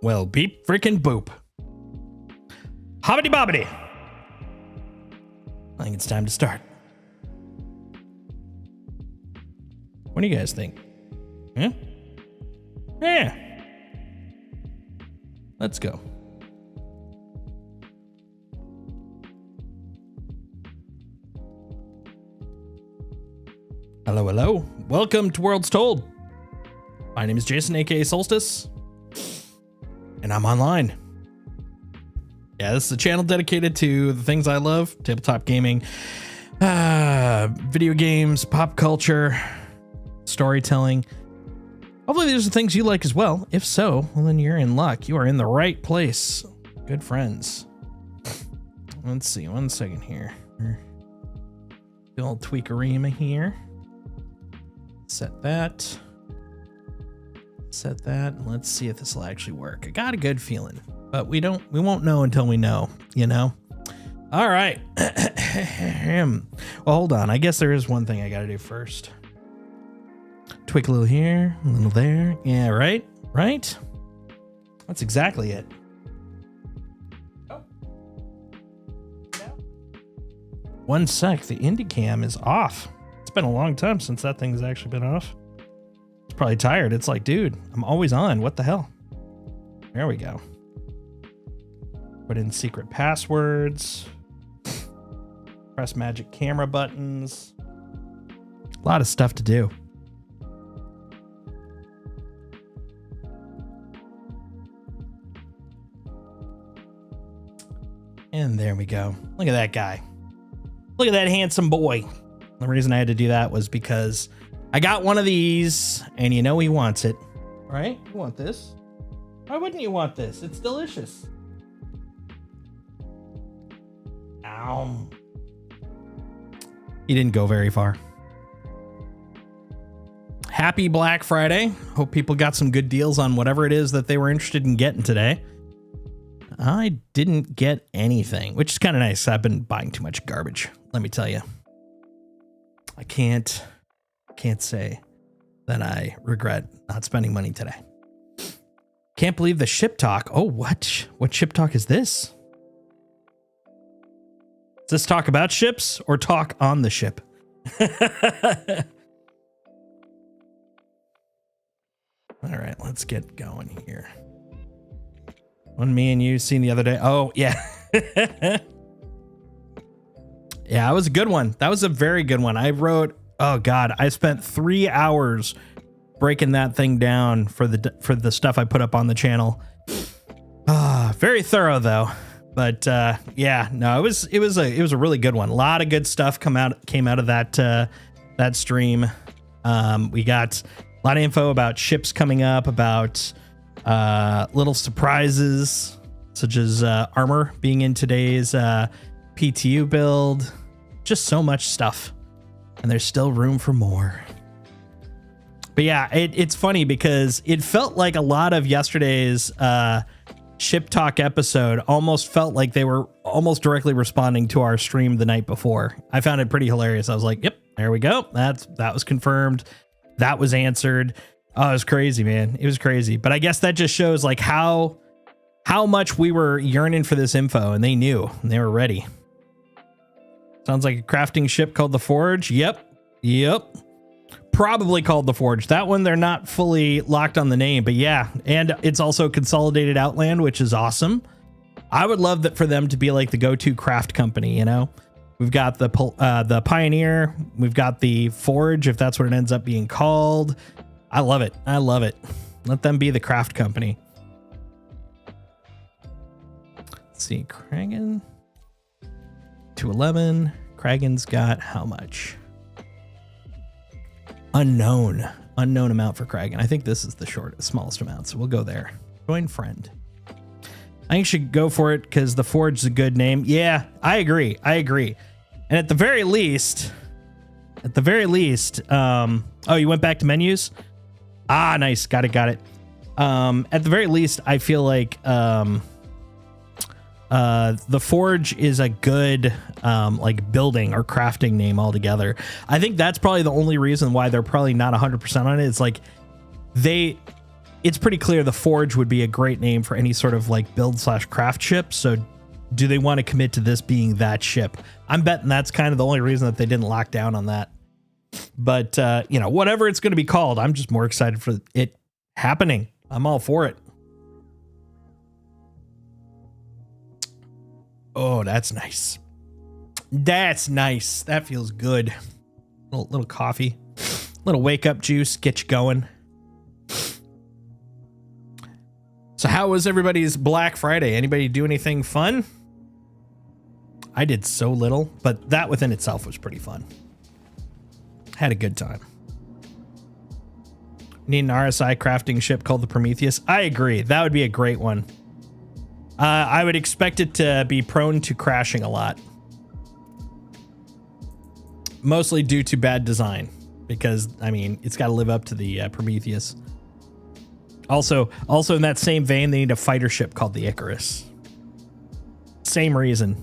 Well, beep freaking boop. Hobbity bobbity. I think it's time to start. What do you guys think? Yeah? Yeah. Let's go. Hello, hello. Welcome to Worlds Told. My name is Jason, aka Solstice, and I'm online. Yeah, this is a channel dedicated to the things I love: tabletop gaming, video games, pop culture, storytelling. Hopefully these are things you like as well. If so, well, then you're in luck. You are in the right place. Good friends. Let's see, 1 second here. The old tweakerima here. Set that. Set that. Let's see if this will actually work. I got a good feeling, but we won't know until we know, you know? All right. Well, hold on. I guess there is one thing I got to do first. Tweak a little here, a little there. Yeah, right? Right? That's exactly it. Oh. Now 1 sec. The Indycam is off. It's been a long time since that thing's actually been off. It's probably tired. It's like, dude, I'm always on. What the hell? There we go. Put in secret passwords. Press magic camera buttons. A lot of stuff to do. And there we go. Look at that guy. Look at that handsome boy. The reason I had to do that was because I got one of these, and you know he wants it, right? You want this? Why wouldn't you want this? It's delicious. Ow. He didn't go very far. Happy Black Friday. Hope people got some good deals on whatever it is that they were interested in getting today. I didn't get anything, which is kind of nice. I've been buying too much garbage, let me tell you. I can't say that I regret not spending money today. Can't believe the ship talk. Oh, what? What ship talk is this? Is this talk about ships or talk on the ship? All right, let's get going here. One me and you seen the other day. Oh, yeah. Yeah, it was a good one. That was a very good one. I wrote, oh God, I spent 3 hours breaking that thing down for the stuff I put up on the channel. Very thorough though. But yeah, no, it was a really good one. A lot of good stuff came out of that stream. We got a lot of info about ships coming up, about little surprises such as armor being in today's PTU build. Just so much stuff, and there's still room for more. But yeah, it's funny because it felt like a lot of yesterday's ship talk episode almost felt like they were almost directly responding to our stream the night before. I found it pretty hilarious. I was like, yep, there we go. That was confirmed. That was answered. Oh, it was crazy, man. It was crazy. But I guess that just shows like how much we were yearning for this info, and they knew, and they were ready. Sounds like a crafting ship called the Forge. Yep. Probably called the Forge. That one, they're not fully locked on the name, but yeah. And it's also Consolidated Outland, which is awesome. I would love that for them to be like the go-to craft company, you know? We've got the Pioneer. We've got the Forge, if that's what it ends up being called. I love it. I love it. Let them be the craft company. Let's see. Kragan. 211. Kragan's got how much? Unknown amount for Kragan. I think this is the smallest amount, so we'll go there. Join friend. I think you should go for it because the Forge is a good name. Yeah, I agree. And at the very least, oh, you went back to menus? Ah, nice. Got it. At the very least, I feel like the Forge is a good like building or crafting name altogether. I think that's probably the only reason why they're probably not 100% on it. It's like it's pretty clear the Forge would be a great name for any sort of like build/craft ship. So do they want to commit to this being that ship? I'm betting that's kind of the only reason that they didn't lock down on that. But you know, whatever it's going to be called, I'm just more excited for it happening. I'm all for it. Oh, that's nice. That's nice. That feels good. Little coffee, little wake up juice, get you going. So how was everybody's Black Friday? Anybody do anything fun? I did so little, but that within itself was pretty fun. Had a good time. Need an RSI crafting ship called the Prometheus. I agree. That would be a great one. I would expect it to be prone to crashing a lot. Mostly due to bad design. Because, I mean, it's got to live up to the Prometheus. Also in that same vein, they need a fighter ship called the Icarus. Same reason.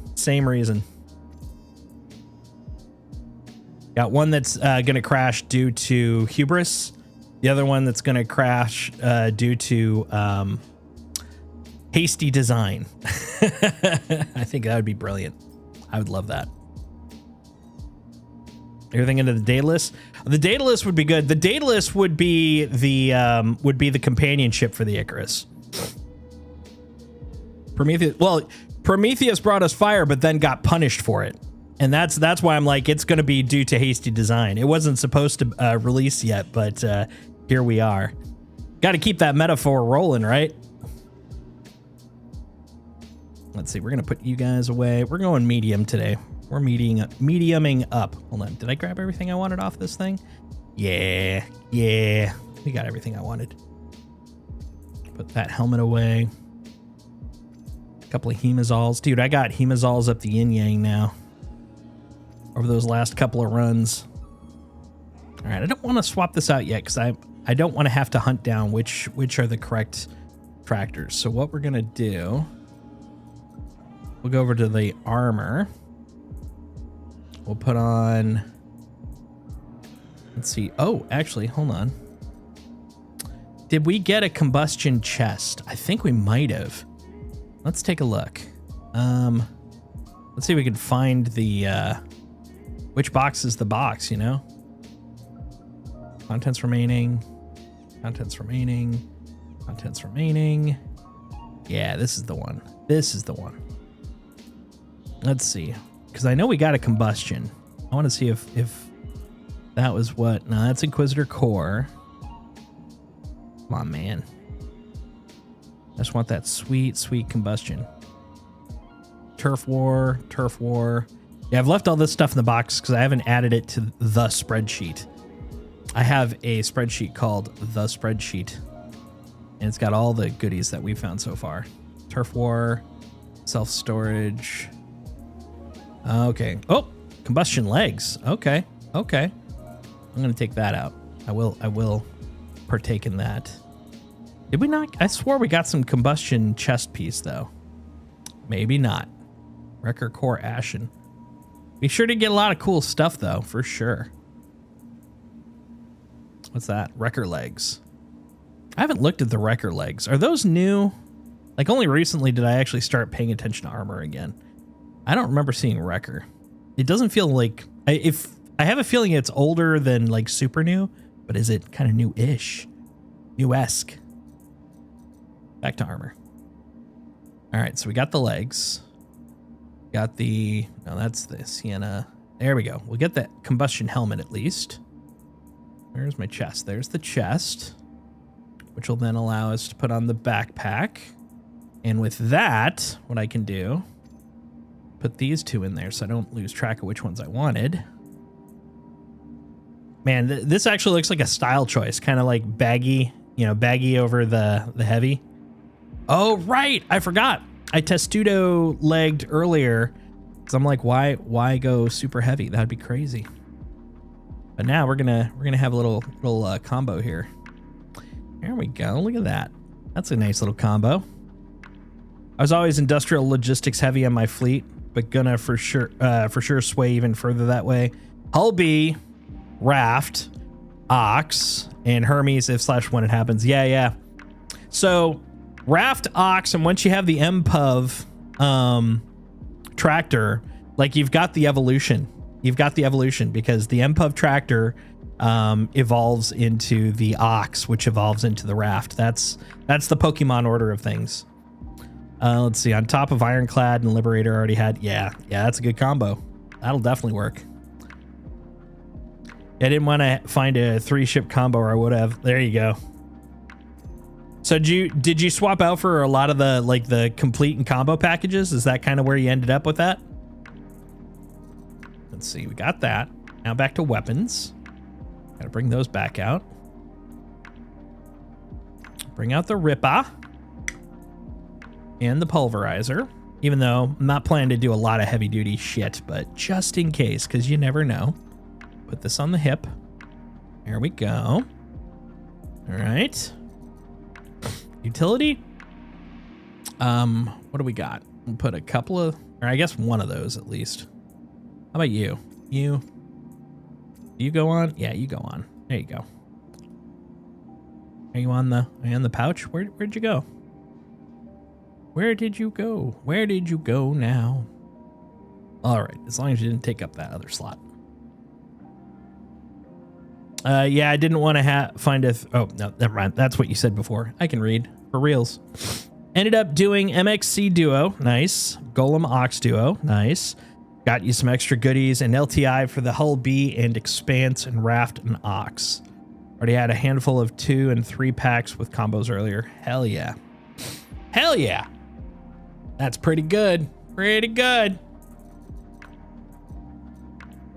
Got one that's going to crash due to hubris. The other one that's going to crash due to hasty design. I think that would be brilliant. I would love that. Everything into the data list. The data list would be good. The data list would be the companionship for the Icarus. Prometheus brought us fire, but then got punished for it. And that's why I'm like, it's going to be due to hasty design. It wasn't supposed to release yet, but here we are. Got to keep that metaphor rolling, right? Let's see. We're going to put you guys away. We're going medium today. We're mediuming up. Hold on. Did I grab everything I wanted off this thing? Yeah. We got everything I wanted. Put that helmet away. A couple of hemazols. Dude, I got hemazols up the yin-yang now. Over those last couple of runs. All right, I don't want to swap this out yet because I don't want to have to hunt down which are the correct tractors. So what we're going to do, we'll go over to the armor. We'll put on, let's see. Oh, actually, hold on. Did we get a combustion chest? I think we might have. Let's take a look. Let's see if we can find the, which box is the box, you know? Contents remaining. Contents remaining. Contents remaining. Yeah, this is the one. This is the one. Let's see. Because I know we got a combustion. I want to see if that was what. No, that's Inquisitor Core. Come on, man. I just want that sweet, sweet combustion. Turf War. Turf War. Yeah, I've left all this stuff in the box because I haven't added it to the spreadsheet. I have a spreadsheet called The Spreadsheet. And it's got all the goodies that we've found so far. Turf War. Self-storage. Okay. Oh, combustion legs. Okay. Okay. I'm going to take that out. I will partake in that. Did we not? I swore we got some combustion chest piece, though. Maybe not. Wrecker Core Ashen. We sure did get a lot of cool stuff, though, for sure. What's that? Wrecker legs. I haven't looked at the Wrecker legs. Are those new? Like, only recently did I actually start paying attention to armor again. I don't remember seeing Wrecker. It doesn't feel like... I have a feeling it's older than, like, super new, but is it kind of new-ish? New-esque. Back to armor. All right, so we got the legs. Got the... No, that's the Sienna. There we go. We'll get that combustion helmet at least. Where's my chest? There's the chest, which will then allow us to put on the backpack. And with that, what I can do, put these two in there so I don't lose track of which ones I wanted. Man, this actually looks like a style choice, kind of like baggy, you know, baggy over the heavy. Oh, right. I forgot. I testudo legged earlier because I'm like, why go super heavy? That'd be crazy. But now we're gonna have a little combo here. There we go. Look at that. That's a nice little combo. I was always industrial logistics heavy on my fleet, but gonna for sure sway even further that way. Hull B, Raft, Ox, and Hermes if / when it happens. Yeah. So Raft, Ox, and once you have the MPUV tractor, like you've got the evolution. You've got the evolution because the MPUV tractor evolves into the Ox, which evolves into the Raft. That's the Pokemon order of things. Let's see. On top of Ironclad and Liberator already had. Yeah, that's a good combo. That'll definitely work. I didn't want to find a 3-ship combo, or I would have. There you go. So did you swap out for a lot of the complete and combo packages? Is that kind of where you ended up with that? Let's see. We got that. Now back to weapons. Got to bring those back out. Bring out the Ripper and the Pulverizer. Even though I'm not planning to do a lot of heavy duty shit, but just in case, because you never know. Put this on the hip. There we go. All right. Utility. What do we got? We'll put a couple of, or I guess one of those at least. How about you? You go on? Yeah, you go on. There you go. Are you on the pouch? Where'd you go? Where did you go? Where did you go now? All right, as long as you didn't take up that other slot. Yeah, I didn't want to find a... oh, no, never mind. That's what you said before. I can read. For reals. Ended up doing MXC Duo. Nice. Golem Ox Duo. Nice. Got you some extra goodies and LTI for the Hull B and Expanse and Raft and Ox. Already had a handful of 2 and 3 packs with combos earlier. Hell yeah. Hell yeah. That's pretty good. Pretty good.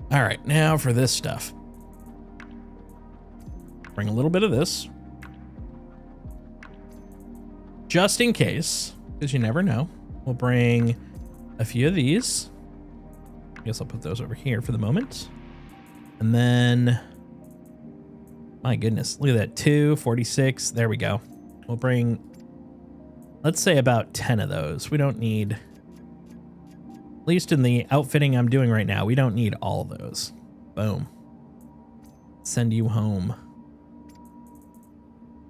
All right, now for this stuff. Bring a little bit of this. Just in case, because you never know. We'll bring a few of these. I guess I'll put those over here for the moment. And then, my goodness, look at that, 2, 46, there we go. We'll bring, let's say about 10 of those. We don't need, at least in the outfitting I'm doing right now, we don't need all of those. Boom. Send you home.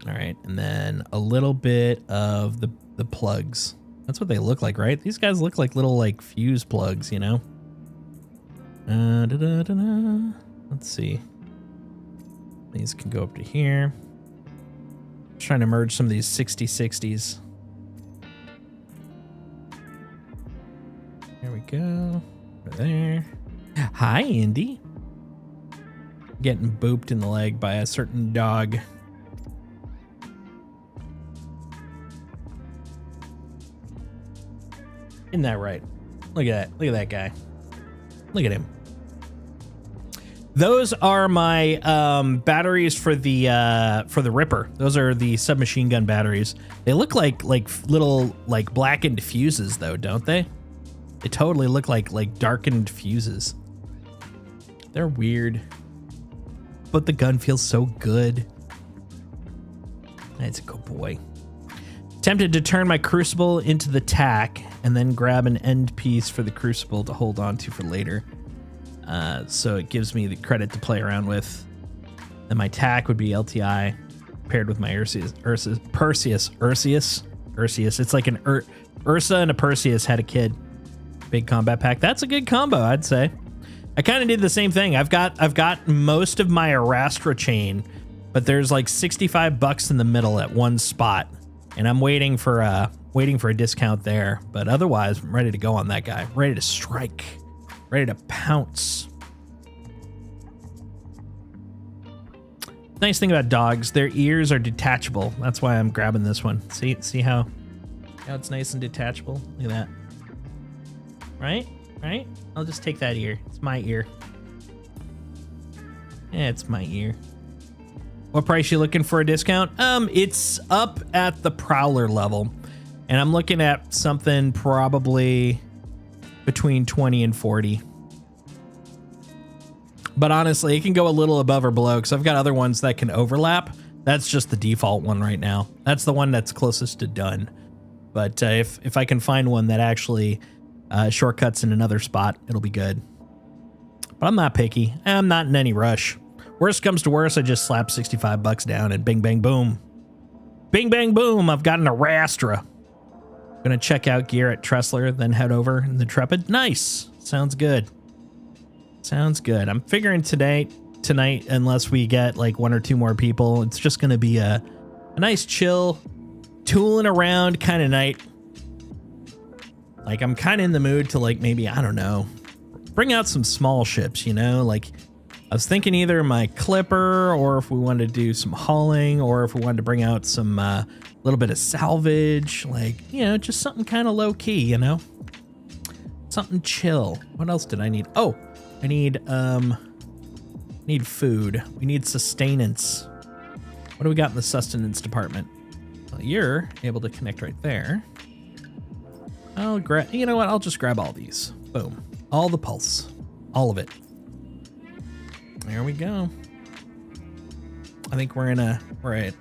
All right, and then a little bit of the plugs. That's what they look like, right? These guys look like little like fuse plugs, you know? Let's see. These can go up to here. Just trying to merge some of these 6060s. There we go. Over there. Hi, Indy. Getting booped in the leg by a certain dog. Isn't that right? Look at that. Look at that guy. Look at him. Those are my batteries for the Ripper. Those are the submachine gun batteries. They look like little like blackened fuses though, don't they? They totally look like darkened fuses. They're weird. But the gun feels so good. That's a good boy. Tempted to turn my Crucible into the tack and then grab an end piece for the Crucible to hold on to for later. So it gives me the credit to play around with. And my tack would be LTI paired with my Perseus. It's like an Ursa and a Perseus had a kid. Big combat pack. That's a good combo, I'd say. I kind of did the same thing. I've got most of my Arastra chain, but there's like $65 in the middle at one spot. And I'm waiting for a discount there, but otherwise I'm ready to go on that guy. Ready to strike, ready to pounce. Nice thing about dogs, their ears are detachable. That's why I'm grabbing this one. See how it's nice and detachable? Look at that. Right? I'll just take that ear. It's my ear. Yeah, it's my ear. What price you looking for a discount? It's up at the Prowler level, and I'm looking at something probably between 20 and 40. But honestly, it can go a little above or below because I've got other ones that can overlap. That's just the default one right now. That's the one that's closest to done. But if I can find one that actually shortcuts in another spot, it'll be good. But I'm not picky. I'm not in any rush. Worst comes to worst, I just slap $65 down and bing, bang, boom. Bing, bang, boom, I've got an Arastra. Gonna check out gear at Tressler, then head over in the Intrepid. Nice. Sounds good. Sounds good. I'm figuring tonight, unless we get like 1 or 2 more people, it's just gonna be a nice chill, tooling around kind of night. Like I'm kind of in the mood to like maybe, I don't know, bring out some small ships, you know, like I was thinking either my Clipper or if we wanted to do some hauling or if we wanted to bring out some little bit of salvage, like, you know, just something kind of low key, you know, something chill. What else did I need? Oh, I need food. We need sustenance. What do we got in the sustenance department? Well, you're able to connect right there. I'll grab, you know what? I'll just grab all these. Boom. All the pulse. All of it. There we go. I think we're in a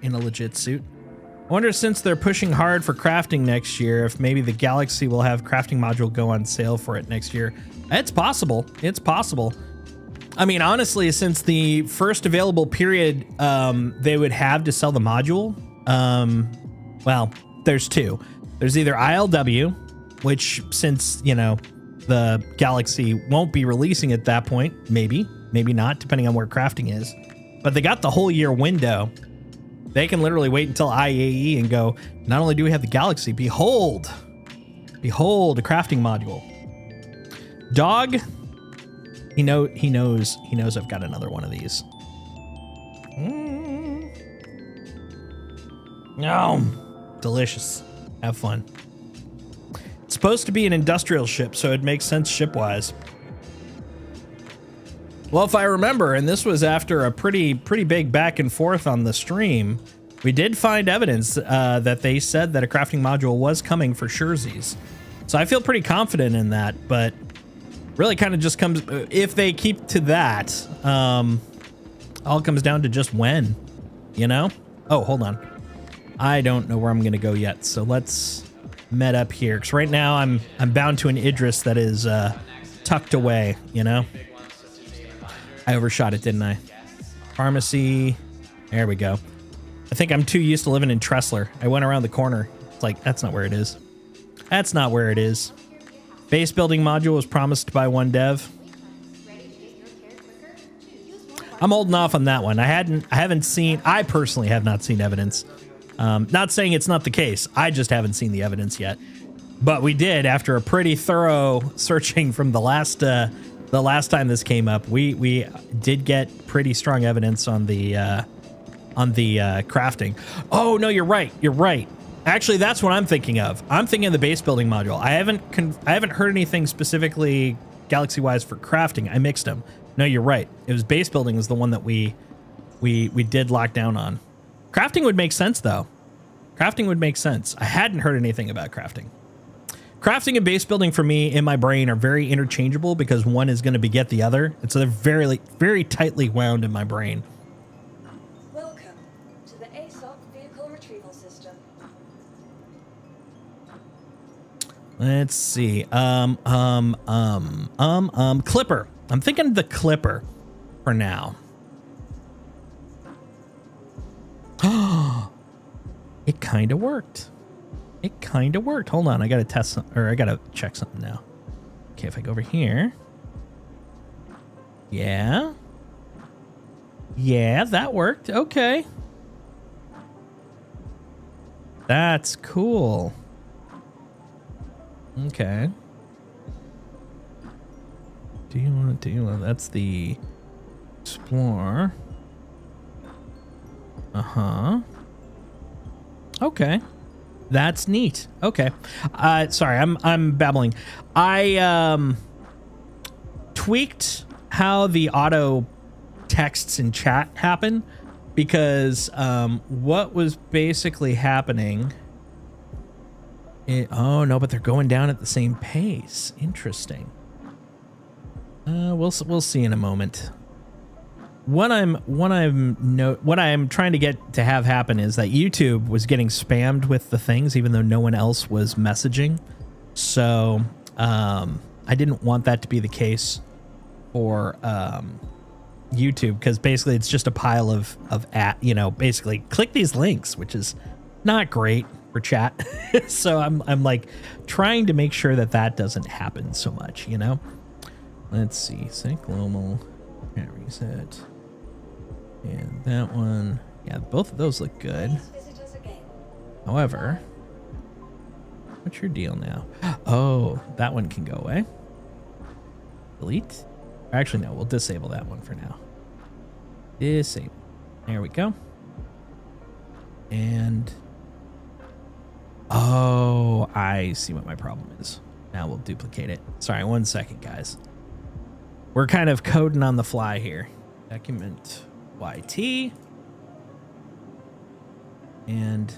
legit suit. I wonder, since they're pushing hard for crafting next year, if maybe the Galaxy will have crafting module go on sale for it next year. It's possible. It's possible. I mean, honestly, since the first available period they would have to sell the module, well, there's 2. There's either ILW, which since, you know, the Galaxy won't be releasing at that point, maybe not, depending on where crafting is. but they got the whole year window. They can literally wait until IAE and go, not only do we have the Galaxy, behold, a crafting module. Dog, he knows I've got another one of these. No, delicious. Have fun. It's supposed to be an industrial ship, so it makes sense ship-wise. Well, if I remember, and this was after a pretty big back and forth on the stream, we did find evidence that they said that a crafting module was coming for Sherzies. So I feel pretty confident in that, but really kind of just comes, if they keep to that, all comes down to just when, you know? Oh, hold on. I don't know where I'm going to go yet, so let's met up here, because right now I'm bound to an Idris that is tucked away, you know? I overshot it, didn't I? Pharmacy. There we go. I think I'm too used to living in Tressler. I went around the corner. It's like, that's not where it is. That's not where it is. Base building module was promised by one dev. I'm holding off on that one. I personally have not seen evidence. Not saying it's not the case. I just haven't seen the evidence yet. But we did, after a pretty thorough searching from the last time this came up, we did get pretty strong evidence on the crafting. Oh no, you're right. You're right. Actually, that's what I'm thinking of. I'm thinking of the base building module. I haven't heard anything specifically galaxy-wise for crafting. I mixed them. No, you're right. It was base building was the one that we did lock down on. Crafting would make sense though. Crafting would make sense. I hadn't heard anything about crafting. Crafting and base building for me in my brain are very interchangeable because one is going to beget the other. And so they're very tightly wound in my brain. Welcome to the ASOC vehicle retrieval system. Let's see. Clipper. I'm thinking the Clipper for now. It kind of worked. It kind of worked. Hold on, I gotta test something, or I gotta check something now. Okay, if I go over here. Yeah, that worked. Okay. That's cool. Okay. Do you want to do, that's the Explorer. Uh-huh. Okay. That's neat. Okay. Sorry, I'm babbling. I tweaked how the auto texts in chat happen because what was basically happening. Oh no, but they're going down at the same pace. Interesting. We'll see in a moment. What I'm trying to get to have happen is that YouTube was getting spammed with the things, even though no one else was messaging. So I didn't want that to be the case for YouTube, because basically it's just a pile of basically click these links, which is not great for chat. So I'm like trying to make sure that doesn't happen so much, you know. Let's see, sync global, reset. And that one, yeah, both of those look good. However, what's your deal now? Oh, that one can go away. Delete. Actually, no, we'll disable that one for now. Disable. There we go. And oh, I see what my problem is. Now we'll duplicate it. Sorry, 1 second, guys. We're kind of coding on the fly here. Document YT and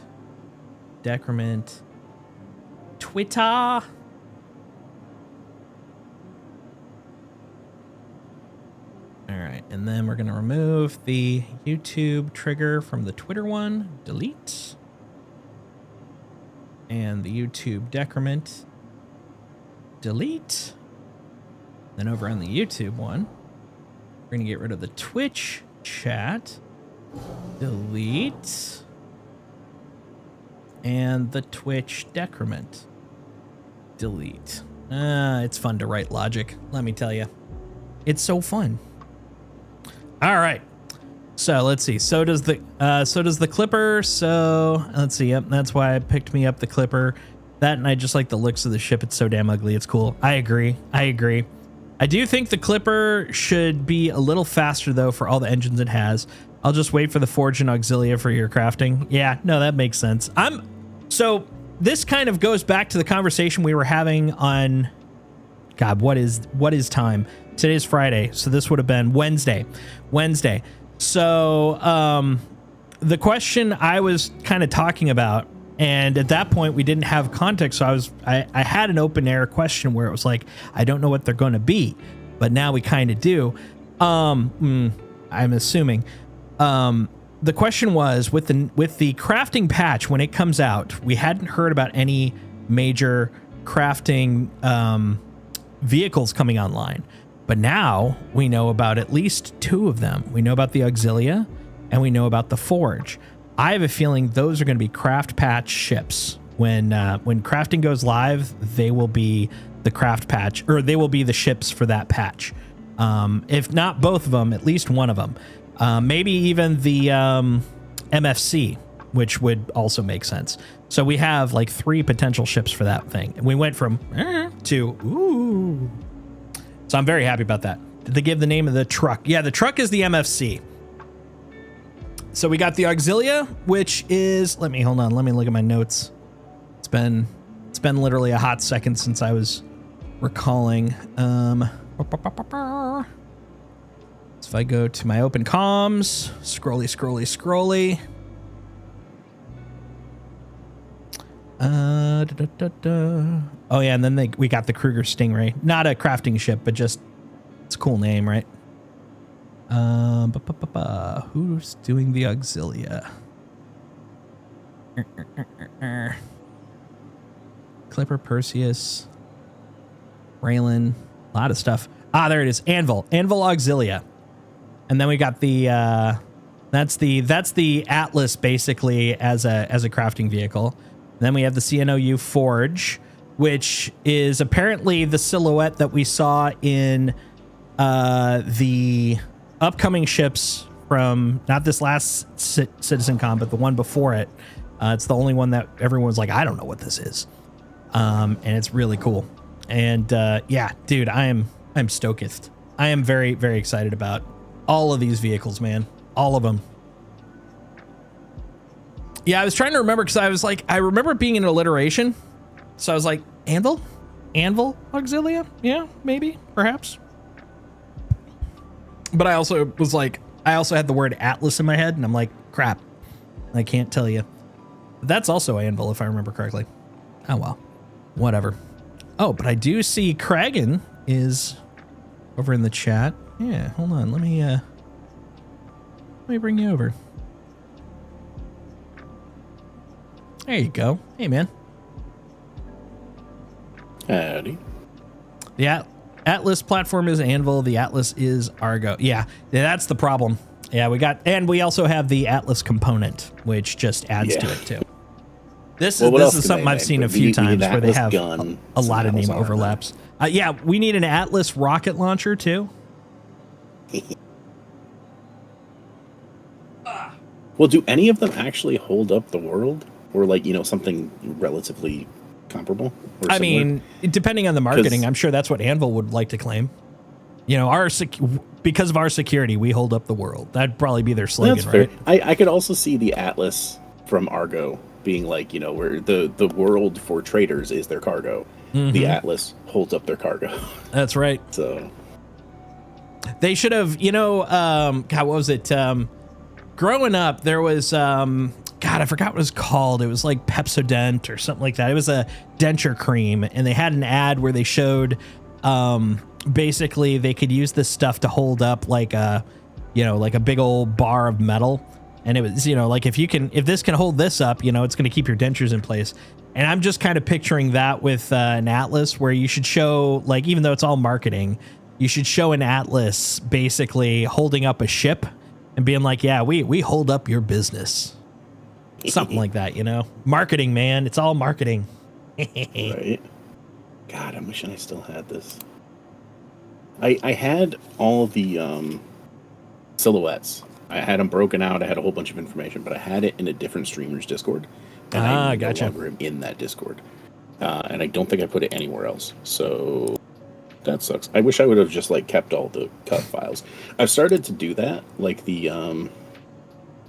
decrement Twitter. All right, and then we're going to remove the YouTube trigger from the Twitter one. Delete. And the YouTube decrement. Delete. Then over on the YouTube one, we're going to get rid of the Twitch chat. Delete. And the Twitch decrement. Delete. It's fun to write logic, let me tell you. It's so fun. All right. So let's see. So does the Clipper. So let's see. Yep, that's why I picked me up the Clipper. That, and I just like the looks of the ship. It's so damn ugly. It's cool. I agree. I do think the Clipper should be a little faster though for all the engines it has. I'll just wait for the Forge and Auxilia for your crafting. Yeah, no, that makes sense. So this kind of goes back to the conversation we were having on, God, what is time? Today's Friday, so this would have been Wednesday. So the question I was kind of talking about, and at that point we didn't have context, so I had an open air question where it was like, I don't know what they're going to be, but now we kind of do. I'm assuming. The question was, with the crafting patch when it comes out, we hadn't heard about any major crafting vehicles coming online. But now we know about at least 2 of them. We know about the Auxilia and we know about the Forge. I have a feeling those are going to be craft patch ships. When crafting goes live, they will be the craft patch, or they will be the ships for that patch. If not both of them, at least one of them. Maybe even the MFC, which would also make sense. So we have like 3 potential ships for that thing. And we went from to ooh. So I'm very happy about that. Did they give the name of the truck? Yeah, the truck is the MFC. So we got the Auxilia, which is, let me look at my notes. It's been literally a hot second since I was recalling. So if I go to my open comms, scrolly. Oh yeah, and then we got the Kruger Stingray. Not a crafting ship, but just, it's a cool name, right? Who's doing the Auxilia? Clipper, Perseus, Raylan, a lot of stuff. There it is. Anvil Auxilia. And then we got the that's the Atlas basically as a crafting vehicle. Then we have the CNOU Forge, which is apparently the silhouette that we saw in the upcoming ships from not this last CitizenCon, but the one before it. It's the only one that everyone's like, I don't know what this is. And it's really cool. And yeah, dude, I'm stoked. I am very, very excited about all of these vehicles, man. All of them. Yeah, I was trying to remember because I was like, I remember it being an alliteration. So I was like, Anvil Auxilia? Yeah, maybe, perhaps. But I also was like, I also had the word Atlas in my head, and I'm like, crap, I can't tell you. That's also Anvil, if I remember correctly. Oh, well, whatever. Oh, but I do see Kragan is over in the chat. Yeah, hold on. Let me bring you over. There you go. Hey, man. Howdy. The Atlas platform is Anvil. The Atlas is Argo. Yeah, that's the problem. Yeah, we also have the Atlas component, which just adds to it too. This is something I've seen a few times where they have a lot of name overlaps. Yeah, we need an Atlas rocket launcher too. Well, do any of them actually hold up the world? Or like, something relatively comparable? Or I mean, depending on the marketing, I'm sure that's what Anvil would like to claim. Because of our security, we hold up the world. That'd probably be their slogan, that's fair. Right? I could also see the Atlas from Argo being like, where the world for traders is their cargo. Mm-hmm. The Atlas holds up their cargo. That's right. So they should have, God, what was it? Growing up, there was, God, I forgot what it was called. It was like Pepsodent or something like that. It was a denture cream, and they had an ad where they showed, basically they could use this stuff to hold up like a big old bar of metal. And it was, like if this can hold this up, it's going to keep your dentures in place. And I'm just kind of picturing that with an Atlas where you should show, like, even though it's all marketing, you should show an Atlas basically holding up a ship and being like, yeah, we hold up your business. Something like that, Marketing, man. It's all marketing. Right. God, I'm wishing I still had this. I had all the silhouettes I had them broken out. I had a whole bunch of information, but I had it in a different streamer's Discord. And I gotcha. no longer am in that Discord. And I don't think I put it anywhere else. So that sucks. I wish I would have just like kept all the cut files. I've started to do that. Like the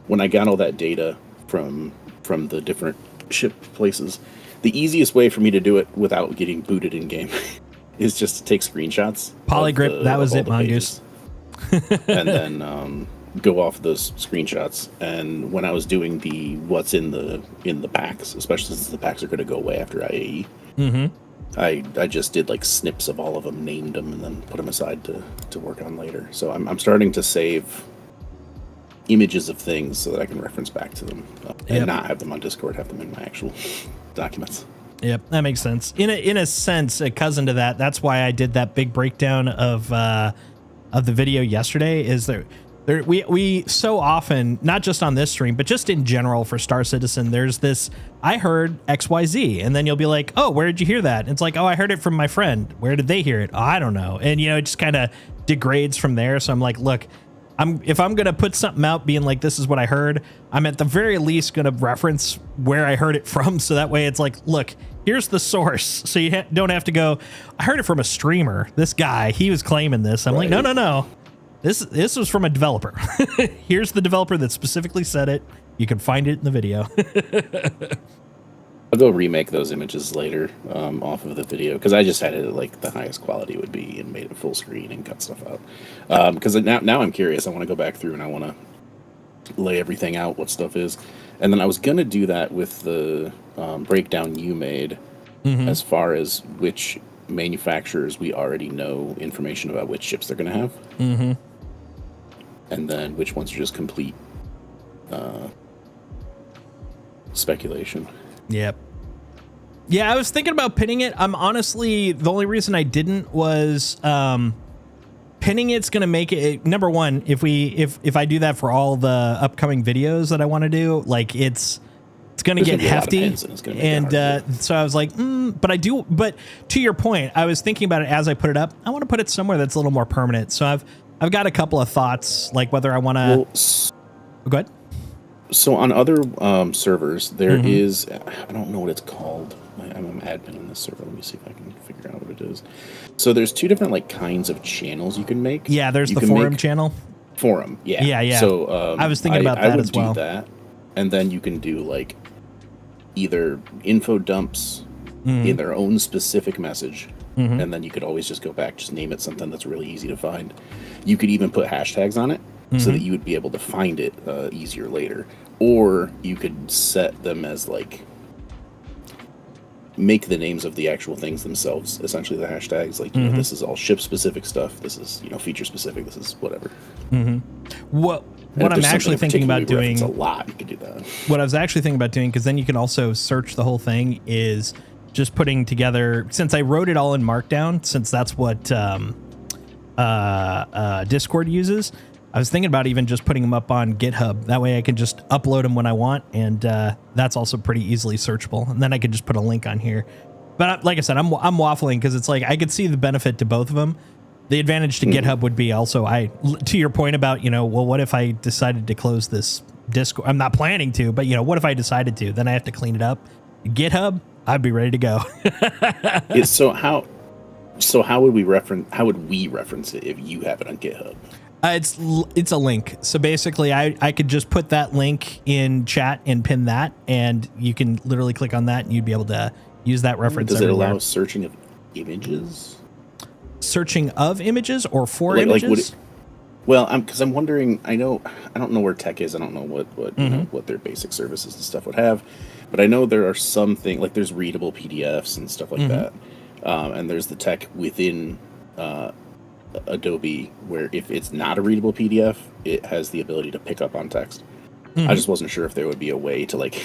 when I got all that data from the different ship places, the easiest way for me to do it without getting booted in game is just to take screenshots. Polygrip, that was it, Mongoose. And then go off those screenshots. And when I was doing the what's in the packs, especially since the packs are going to go away after IAE, I just did like snips of all of them, named them, and then put them aside to work on later. So I'm starting to save images of things so that I can reference back to them and not have them on Discord, have them in my actual documents. Yep, that makes sense. In a sense, a cousin to that. That's why I did that big breakdown of the video yesterday. Is there we so often, not just on this stream, but just in general for Star Citizen, there's this, I heard XYZ, and then you'll be like, oh, where did you hear that? And it's like, oh, I heard it from my friend. Where did they hear it? Oh, I don't know. And it just kind of degrades from there. So I'm like, look, if I'm going to put something out being like, this is what I heard, I'm at the very least going to reference where I heard it from. So that way it's like, look, here's the source. So you don't have to go, I heard it from a streamer. This guy, he was claiming this. I'm like, no. This was from a developer. Here's the developer that specifically said it. You can find it in the video. I'll go remake those images later off of the video, because I just had it at like the highest quality would be and made it full screen and cut stuff out. Because now I'm curious. I want to go back through and I want to lay everything out, what stuff is. And then I was going to do that with the breakdown you made as far as which manufacturers we already know information about which ships they're going to have. And then which ones are just complete speculation. Yep. Yeah, I was thinking about pinning it. I'm honestly, the only reason I didn't was pinning it's going to make it, number one, if I do that for all the upcoming videos that I want to do, like it's going to get hefty. So I was like, but to your point, I was thinking about it as I put it up. I want to put it somewhere that's a little more permanent. So I've got a couple of thoughts, like whether I want to go ahead. So on other servers, there is, I don't know what it's called. I'm an admin on this server. Let me see if I can figure out what it is. So there's two different like kinds of channels you can make. Yeah, there's the forum channel. Forum, yeah. Yeah. So I was thinking about that as well. I would do that, and then you can do like either info dumps in their own specific message, and then you could always just go back, just name it something that's really easy to find. You could even put hashtags on it so that you would be able to find it easier later. Or you could set them as like, make the names of the actual things themselves, essentially the hashtags. Like, you know, this is all ship specific stuff. This is, feature specific. This is whatever. What I'm actually thinking about doing, a lot, you could do that. What I was actually thinking about doing, because then you can also search the whole thing, is just putting together, since I wrote it all in Markdown, since that's what Discord uses, I was thinking about even just putting them up on GitHub. That way I can just upload them when I want, and that's also pretty easily searchable. And then I could just put a link on here. But like I said, I'm waffling because it's like I could see the benefit to both of them. The advantage to GitHub would be also, to your point about, well, what if I decided to close this Discord? I'm not planning to, but what if I decided to? Then I have to clean it up. GitHub, I'd be ready to go. So how would we reference it if you have it on GitHub? It's a link. So basically, I could just put that link in chat and pin that, and you can literally click on that, and you'd be able to use that reference. Does it allow searching of images? Searching of images or for images? Because I'm wondering. I don't know where tech is. I don't know what their basic services and stuff would have, but I know there are some things like there's readable PDFs and stuff like that, and there's the tech within Adobe where if it's not a readable PDF, it has the ability to pick up on text. I just wasn't sure if there would be a way to like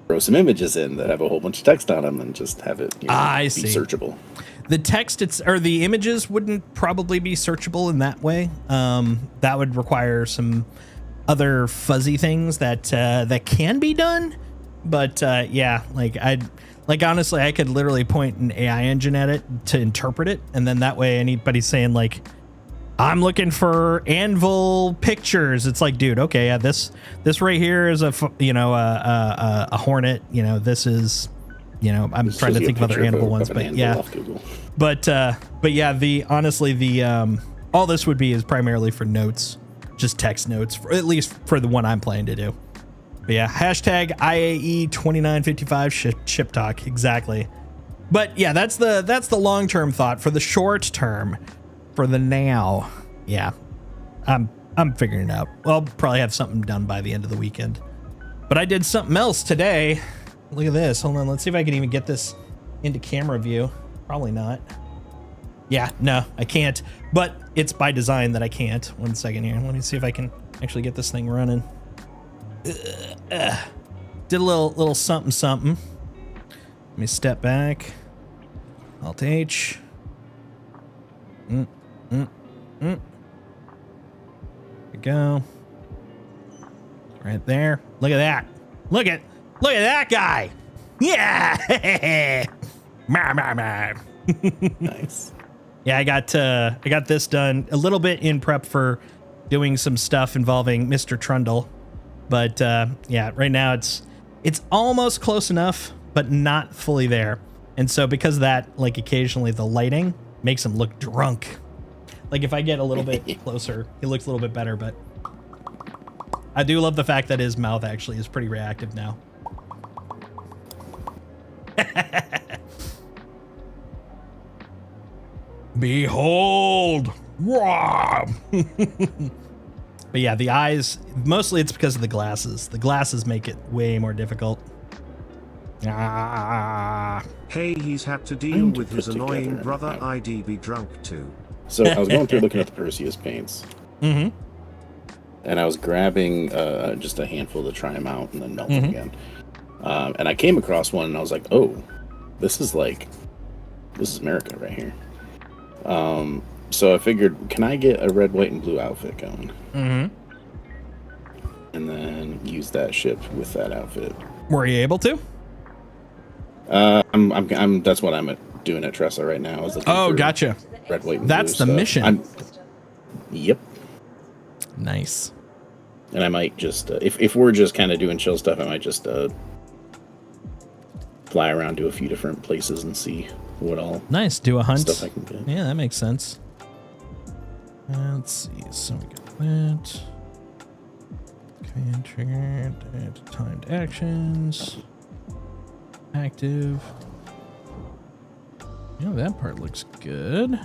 throw some images in that have a whole bunch of text on them and just have it be searchable. The text or the images wouldn't probably be searchable in that way. That would require some other fuzzy things that can be done. But honestly, I could literally point an AI engine at it to interpret it, and then that way anybody saying like, I'm looking for anvil pictures. It's like, dude, okay, yeah, this right here is a hornet. You know, this is, you know, I'm trying to think of other anvil ones, but yeah, but yeah, honestly, all this would be is primarily for notes, just text notes, at least for the one I'm planning to do. But yeah, hashtag IAE 2955 ship talk, exactly. But yeah, that's the long-term thought. For the short term, for the now, yeah, I'm figuring it out. I'll probably have something done by the end of the weekend. But I did something else today. Look at this. Hold on, let's see if I can even get this into camera view. Probably not. Yeah, no, I can't. But it's by design that I can't. 1 second here. Let me see if I can actually get this thing running. Did a little something. Let me step back. Alt H. There we go. Right there. Look at that. Look at that guy. Yeah. Nice. Yeah, I got this done a little bit in prep for doing some stuff involving Mr. Trundle. But yeah, right now it's almost close enough, but not fully there. And so because of that, like occasionally the lighting makes him look drunk. Like if I get a little bit closer, he looks a little bit better, but I do love the fact that his mouth actually is pretty reactive now. Behold! But yeah, the eyes, mostly it's because of the glasses. The glasses make it way more difficult. Hey, he's had to deal with his annoying brother IDB drunk too. So I was going through looking at the Perseus paints. Mm-hmm. And I was grabbing just a handful to try them out and then melt them again. And I came across one and I was like, oh, this is America right here. So I figured, can I get a red, white, and blue outfit going? Mm-hmm. And then use that ship with that outfit. Were you able to? I'm that's what I'm doing at Tressa right now. Oh, gotcha. Red, white, and that's blue the stuff. mission. Yep. Nice. And I might just, if we're just kind of doing chill stuff, I might just fly around to a few different places and see what all nice. Do a hunt. Stuff I can get. Yeah, that makes sense. Let's see. So we got that. Command trigger. Timed actions. Active. Yeah, that part looks good.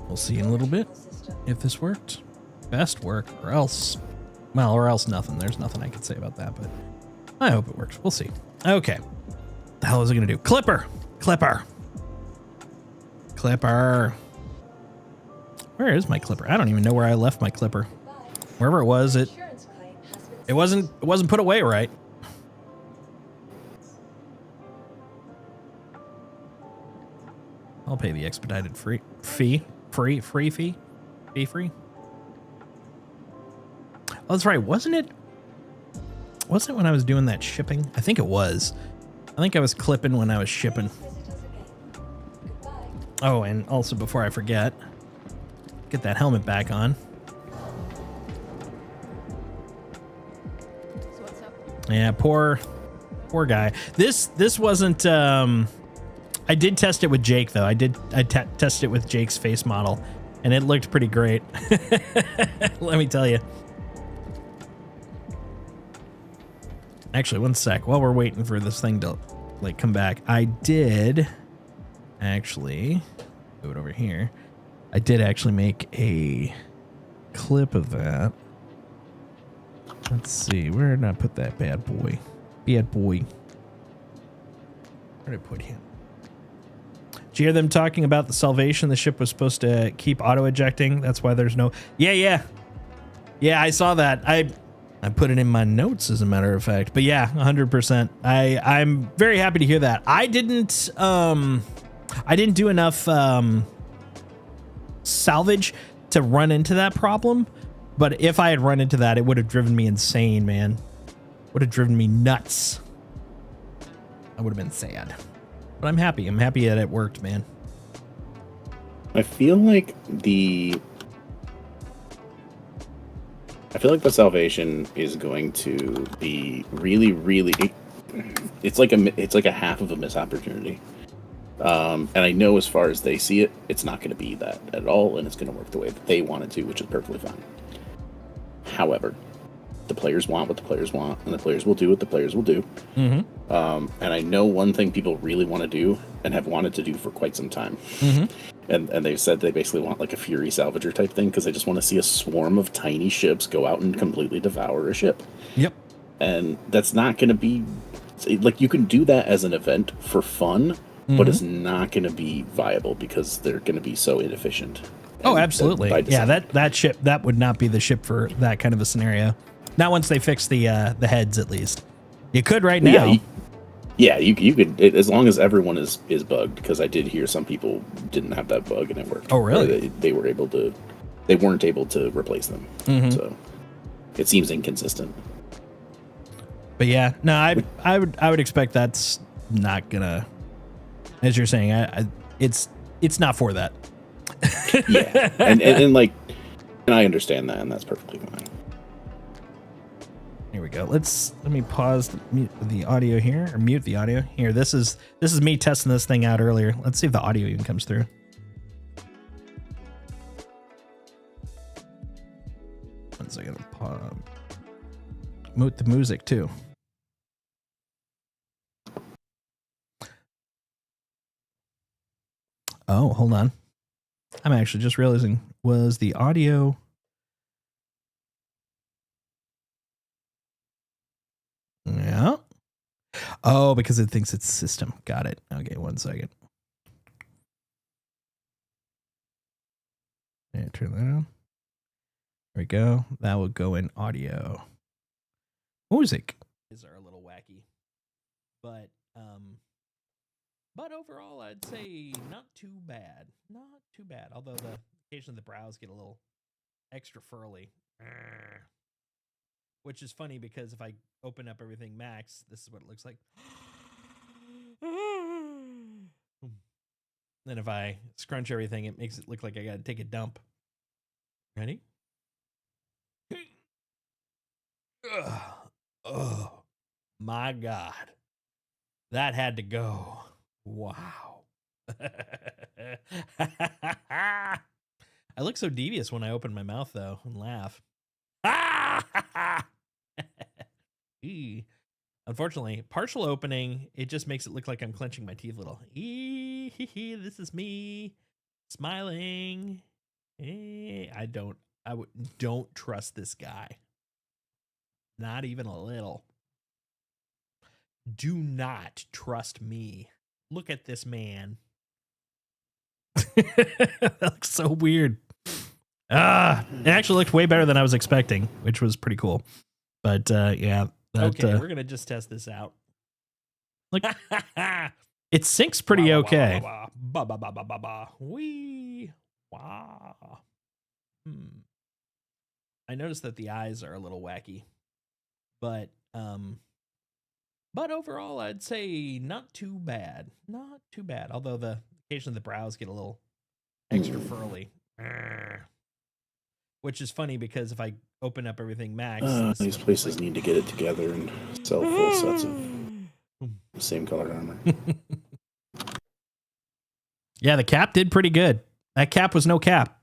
We'll see in a little bit if this worked. Best work, or else, well, or else nothing. There's nothing I can say about that, but I hope it works. We'll see. Okay. The hell is it gonna do? Clipper. Where is my clipper? I don't even know where I left my clipper. Wherever it was, it wasn't put away right. I'll pay the expedited fee. Oh, that's right. Wasn't it when I was doing that shipping? I think it was. I think I was clipping when I was shipping. Oh, and also before I forget, get that helmet back on. So what's up? Yeah, poor guy. This wasn't. I did test it with Jake though. I tested it with Jake's face model, and it looked pretty great. Let me tell you. Actually, one sec. While we're waiting for this thing to like come back, I did actually move it over here. I did actually make a clip of that. Let's see. Where did I put that bad boy? Bad boy. Where did I put him? Did you hear them talking about the salvation? The ship was supposed to keep auto ejecting. That's why there's no. Yeah. I saw that. I put it in my notes, as a matter of fact. But yeah, 100%. I'm very happy to hear that. I didn't do enough salvage to run into that problem. But if I had run into that, it would have driven me insane, man. Would have driven me nuts. I would have been sad. But I'm happy. I'm happy that it worked, man. I feel like the salvation is going to be really, really. It's like a half of a missed opportunity. And I know as far as they see it, it's not going to be that at all, and it's going to work the way that they want it to, which is perfectly fine. However, the players want what the players want, and the players will do what the players will do. Mm-hmm. And I know one thing people really want to do and have wanted to do for quite some time. Mm-hmm. And they've said they basically want like a Fury Salvager type thing because they just want to see a swarm of tiny ships go out and completely devour a ship. Yep. And that's not going to be... Like, you can do that as an event for fun, but it's not going to be viable because they're going to be so inefficient. Oh, absolutely. Yeah, that ship, that would not be the ship for that kind of a scenario. Not once they fix the heads, at least. You could right now. Yeah, you could, as long as everyone is bugged, because I did hear some people didn't have that bug and it worked. Oh, really? They weren't able to replace them. Mm-hmm. So it seems inconsistent. But yeah, no, I would expect that's not gonna, as you're saying, it's not for that. Yeah, and I understand that, and that's perfectly fine. Here we go. Let me pause the audio here, or mute the audio here. This is me testing this thing out earlier. Let's see if the audio even comes through. One second. Mute the music too. Oh, hold on. I'm actually just realizing, was the audio... Yeah. Oh, because it thinks it's system. Got it. Okay, 1 second. Yeah, turn that on. There we go. That will go in audio. Music is a little wacky, but overall, I'd say not too bad. Not too bad. Although occasionally the brows get a little extra furly. Which is funny because if I open up everything max, this is what it looks like. Then if I scrunch everything, it makes it look like I gotta take a dump. Ready? Oh my God. That had to go. Wow. I look so devious when I open my mouth though and laugh. Unfortunately, partial opening, it just makes it look like I'm clenching my teeth a little. This is me smiling. Don't trust this guy. Not even a little. Do not trust me. Look at this man. That looks so weird. It actually looked way better than I was expecting, which was pretty cool. But yeah. Okay, we're gonna just test this out. Look, it syncs pretty okay. Wee. Wow. I noticed that the eyes are a little wacky, but overall, I'd say not too bad. Not too bad. Although occasionally the brows get a little extra furly. Which is funny because if I open up everything max... these places need to get it together and sell full sets of the same color armor. Yeah, the cap did pretty good. That cap was no cap.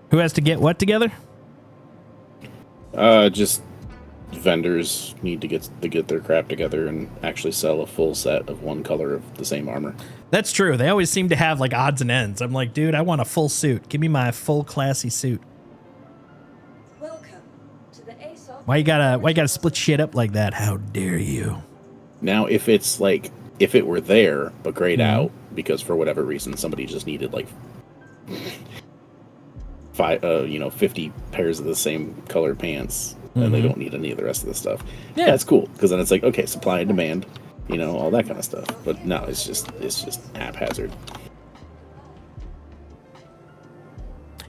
Who has to get what together? Just... vendors need to get their crap together and actually sell a full set of one color of the same armor. That's true. They always seem to have like odds and ends. I'm like, dude, I want a full suit. Give me my full classy suit. Welcome to the ASOC. Why you gotta split shit up like that? How dare you? Now, if it were there but grayed out because for whatever reason somebody just needed like 50 pairs of the same color pants. And they don't need any of the rest of the stuff. Yeah, it's cool because then it's like, okay, supply and demand, all that kind of stuff. But no, it's just haphazard.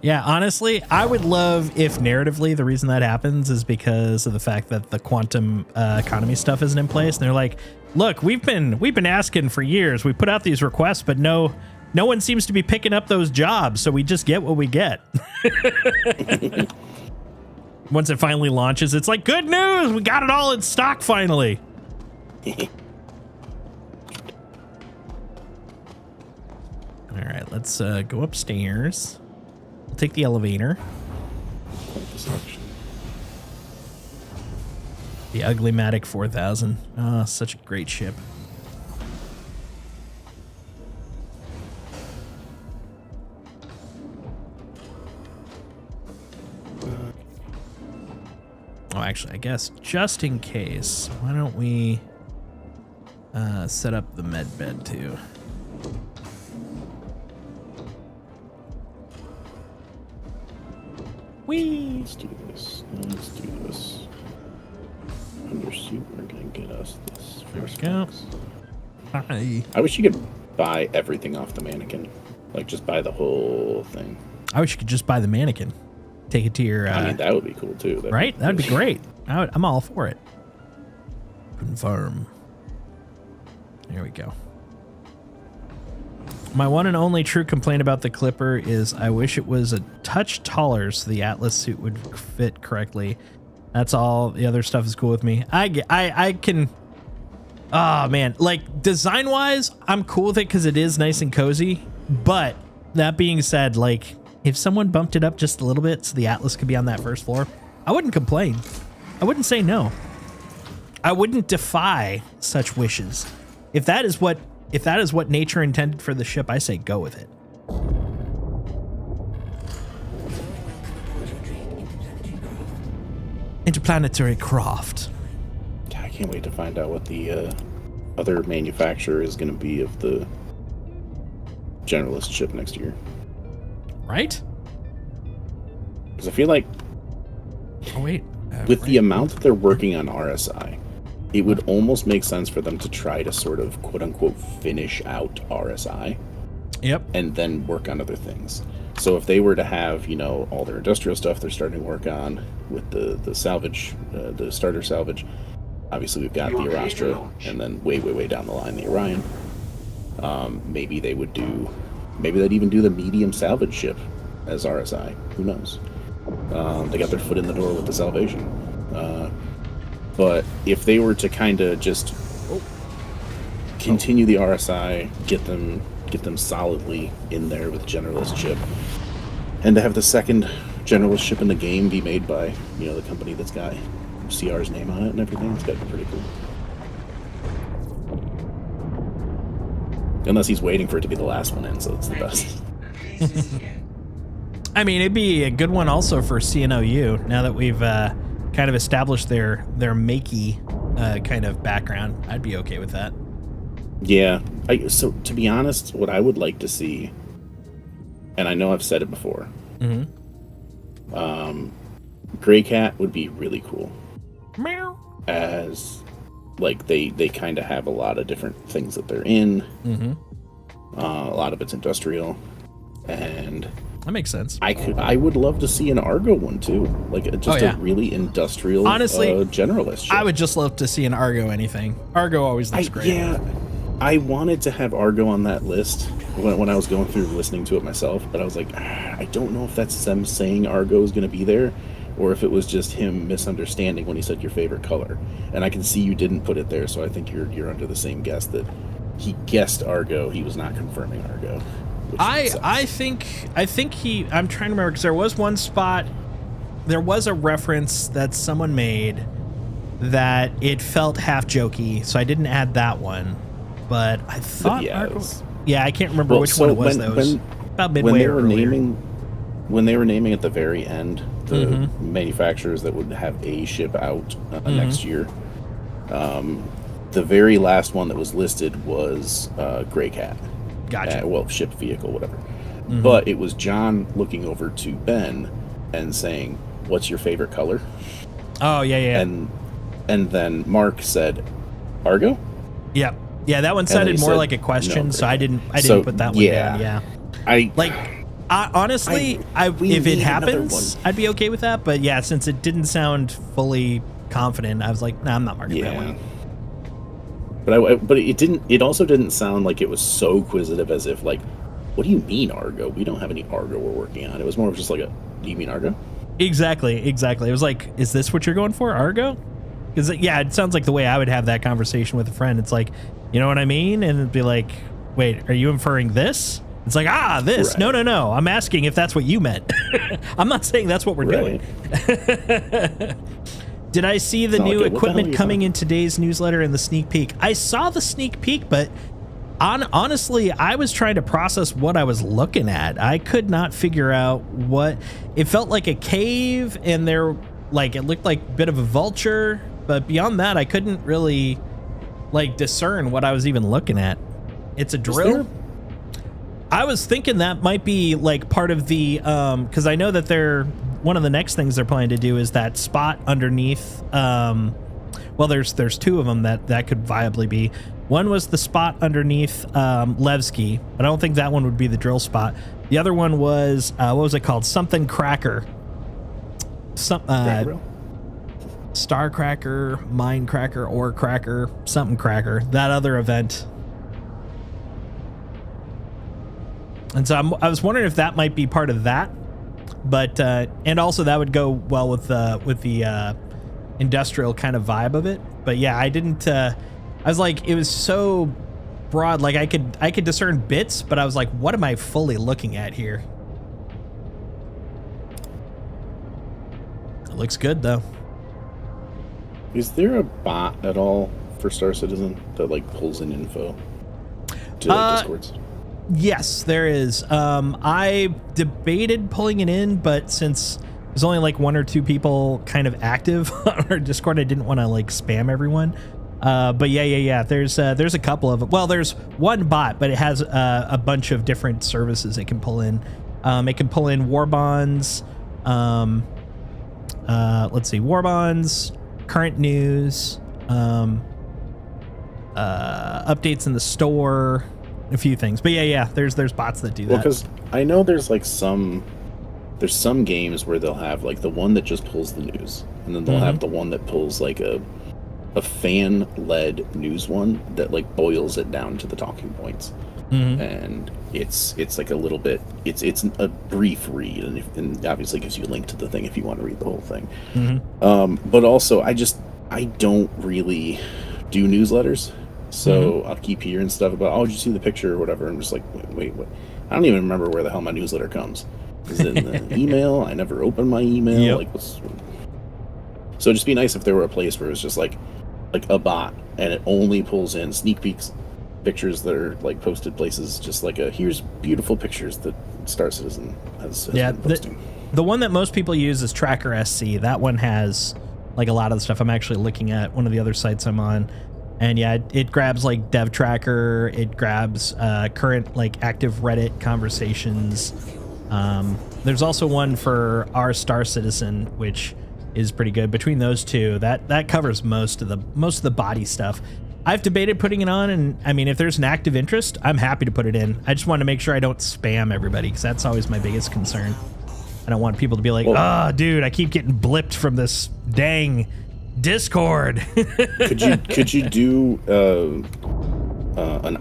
Yeah, honestly, I would love if narratively the reason that happens is because of the fact that the quantum economy stuff isn't in place. And they're like, look, we've been asking for years. We put out these requests, but no one seems to be picking up those jobs. So we just get what we get. Once it finally launches, it's like, good news. We got it all in stock finally. All right, let's go upstairs. We'll take the elevator. The Ugly Matic 4000. Oh, such a great ship. Oh, actually, I guess just in case, why don't we set up the med bed too? Whee! Let's do this. Let's do this. Undersuit, we're gonna get us this first box. Hi. I wish you could buy everything off the mannequin. Like, just buy the whole thing. I wish you could just buy the mannequin. Take it to your... I mean, that would be cool, too. Right? That'd be great. I'm all for it. Confirm. There we go. My one and only true complaint about the Clipper is I wish it was a touch taller so the Atlas suit would fit correctly. That's all. The other stuff is cool with me. I can... Oh, man. Like, design-wise, I'm cool with it because it is nice and cozy. But that being said, like, if someone bumped it up just a little bit so the Atlas could be on that first floor, I wouldn't complain. I wouldn't say no. I wouldn't defy such wishes. If that is what nature intended for the ship, I say go with it. Interplanetary craft. I can't wait to find out what the other manufacturer is going to be of the generalist ship next year. Right? Because I feel like Oh, wait. with the amount that they're working on RSI, it would almost make sense for them to try to sort of quote-unquote finish out RSI. Yep. And then work on other things. So if they were to have, you know, all their industrial stuff they're starting to work on with the salvage, the starter salvage, obviously we've got the Arastra, and then way down the line, the Orion. Maybe they'd even do the medium salvage ship as RSI. Who knows? They got their foot in the door with the Salvation. But if they were to kind of just continue the RSI, get them solidly in there with generalist ship, and to have the second generalist ship in the game be made by, you know, the company that's got CR's name on it and everything, it's got to be pretty cool. Unless he's waiting for it to be the last one in, so it's the best. I mean, it'd be a good one also for CNOU, now that we've kind of established their makey kind of background. I'd be okay with that. Yeah. So, to be honest, what I would like to see, and I know I've said it before, Gray Cat would be really cool. Meow. As, like, they kind of have a lot of different things that they're in. A lot of it's industrial. And that makes sense. I would love to see an Argo one too, like just a really industrial, honestly, generalist ship. I would just love to see an Argo anything. Argo always looks great. Yeah, I wanted to have Argo on that list when I was going through listening to it myself, but I was like, I don't know if that's them saying Argo is going to be there, or if it was just him misunderstanding when he said your favorite color. And I can see you didn't put it there, so I think you're under the same guess that he guessed Argo. He was not confirming Argo. I think I'm trying to remember, because there was one spot, there was a reference that someone made that it felt half jokey, so I didn't add that one. But I thought I can't remember which one it was. That was about midway when they or were earlier. when they were naming at the very end the manufacturers that would have a ship out next year. The very last one that was listed was Gray Cat. Gotcha. Ship, vehicle, whatever. But it was John looking over to Ben and saying, "What's your favorite color?" Oh yeah. And then Mark said, "Argo." Yeah, that one sounded more like a question, so I didn't put that one down. Yeah, Honestly, We if it need another happens, one. I'd be okay with that. But yeah, since it didn't sound fully confident, I was like, nah, I'm not marking that one. But it didn't. It also didn't sound like it was so inquisitive as if like, what do you mean Argo? We don't have any Argo we're working on. It was more of just like a, do you mean Argo? Exactly. It was like, is this what you're going for, Argo? Because yeah, it sounds like the way I would have that conversation with a friend. It's like, you know what I mean? And it'd be like, wait, are you inferring this? It's like, this. Right. No. I'm asking if that's what you meant. I'm not saying that's what we're doing. Did I see the new equipment coming in today's newsletter and the sneak peek? I saw the sneak peek, but honestly, I was trying to process what I was looking at. I could not figure out what it felt like. A cave, and there, like, it looked like a bit of a vulture, but beyond that, I couldn't really like discern what I was even looking at. It's a drill. I was thinking that might be like part of the because I know that one of the next things they're planning to do is that spot underneath. Well, there's two of them that could viably be. One was the spot underneath Levski, but I don't think that one would be the drill spot. The other one was what was it called? Something Cracker. Star Cracker, Mine Cracker, Ore Cracker, something Cracker. That other event. And so I was wondering if that might be part of that, but and also that would go well with the industrial kind of vibe of it. But yeah, I didn't. I was like, it was so broad. Like I could discern bits, but I was like, what am I fully looking at here? It looks good though. Is there a bot at all for Star Citizen that like pulls in info to Discords? Yes, there is. I debated pulling it in, but since there's only like one or two people kind of active on our Discord, I didn't want to like spam everyone. But yeah. There's a couple of them. Well, there's one bot, but it has a bunch of different services it can pull in. It can pull in war bonds. Let's see, war bonds, current news, updates in the store. A few things, but yeah, there's bots that do that. Well, because I know there's some games where they'll have like the one that just pulls the news, and then they'll have the one that pulls like a fan-led news one that like boils it down to the talking points, and it's like a little bit. It's a brief read, and obviously gives you a link to the thing if you want to read the whole thing. But also, I don't really do newsletters. So I'll keep hearing stuff about, did you see the picture or whatever? I'm just like, wait, what? I don't even remember where the hell my newsletter comes. Is it in the email? I never open my email. Yep. Like, so it'd just be nice if there were a place where it was just like a bot, and it only pulls in sneak peeks, pictures that are like posted places, just like here's beautiful pictures that Star Citizen has been posting. The one that most people use is Tracker SC. That one has like a lot of the stuff. I'm actually looking at one of the other sites I'm on. And yeah, it grabs like Dev Tracker, it grabs current like active Reddit conversations. There's also one for our Star Citizen, which is pretty good. Between those two, that covers most of the body stuff. I've debated putting it on, and I mean, if there's an active interest, I'm happy to put it in. I just want to make sure I don't spam everybody, because that's always my biggest concern. I don't want people to be like, dude, I keep getting blipped from this dang Discord. could you do an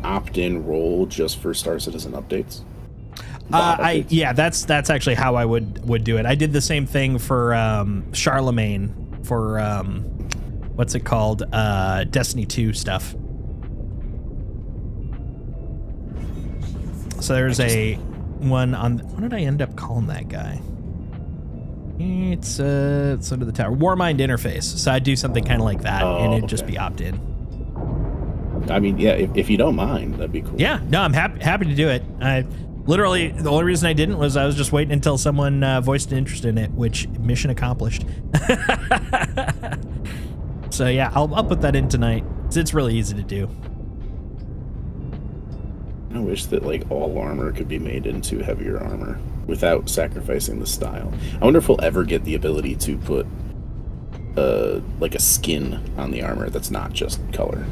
opt-in role just for Star Citizen updates? That's actually how I would do it. I did the same thing for Charlemagne for what's it called, Destiny 2 stuff. So there's a one on, what did I end up calling that guy? It's under the tower. Warmind interface. So I'd do something kind of like that, and it'd just be opt-in. I mean, yeah, if you don't mind, that'd be cool. Yeah, no, I'm happy to do it. I literally, the only reason I didn't was I was just waiting until someone voiced an interest in it, which mission accomplished. So yeah, I'll put that in tonight. It's really easy to do. I wish that like all armor could be made into heavier armor without sacrificing the style. I wonder if we'll ever get the ability to put like a skin on the armor that's not just color.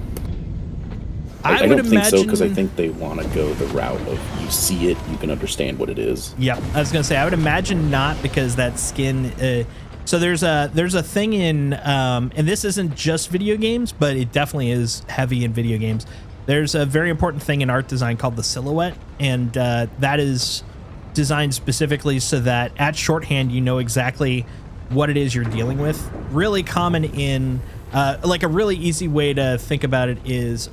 I don't think so, because I think they want to go the route of you see it, you can understand what it is. Yeah, I was gonna say I would imagine not, because that skin. So there's a thing in and this isn't just video games, but it definitely is heavy in video games. There's a very important thing in art design called the silhouette, and that is designed specifically so that at shorthand you know exactly what it is you're dealing with. Really common in like a really easy way to think about it is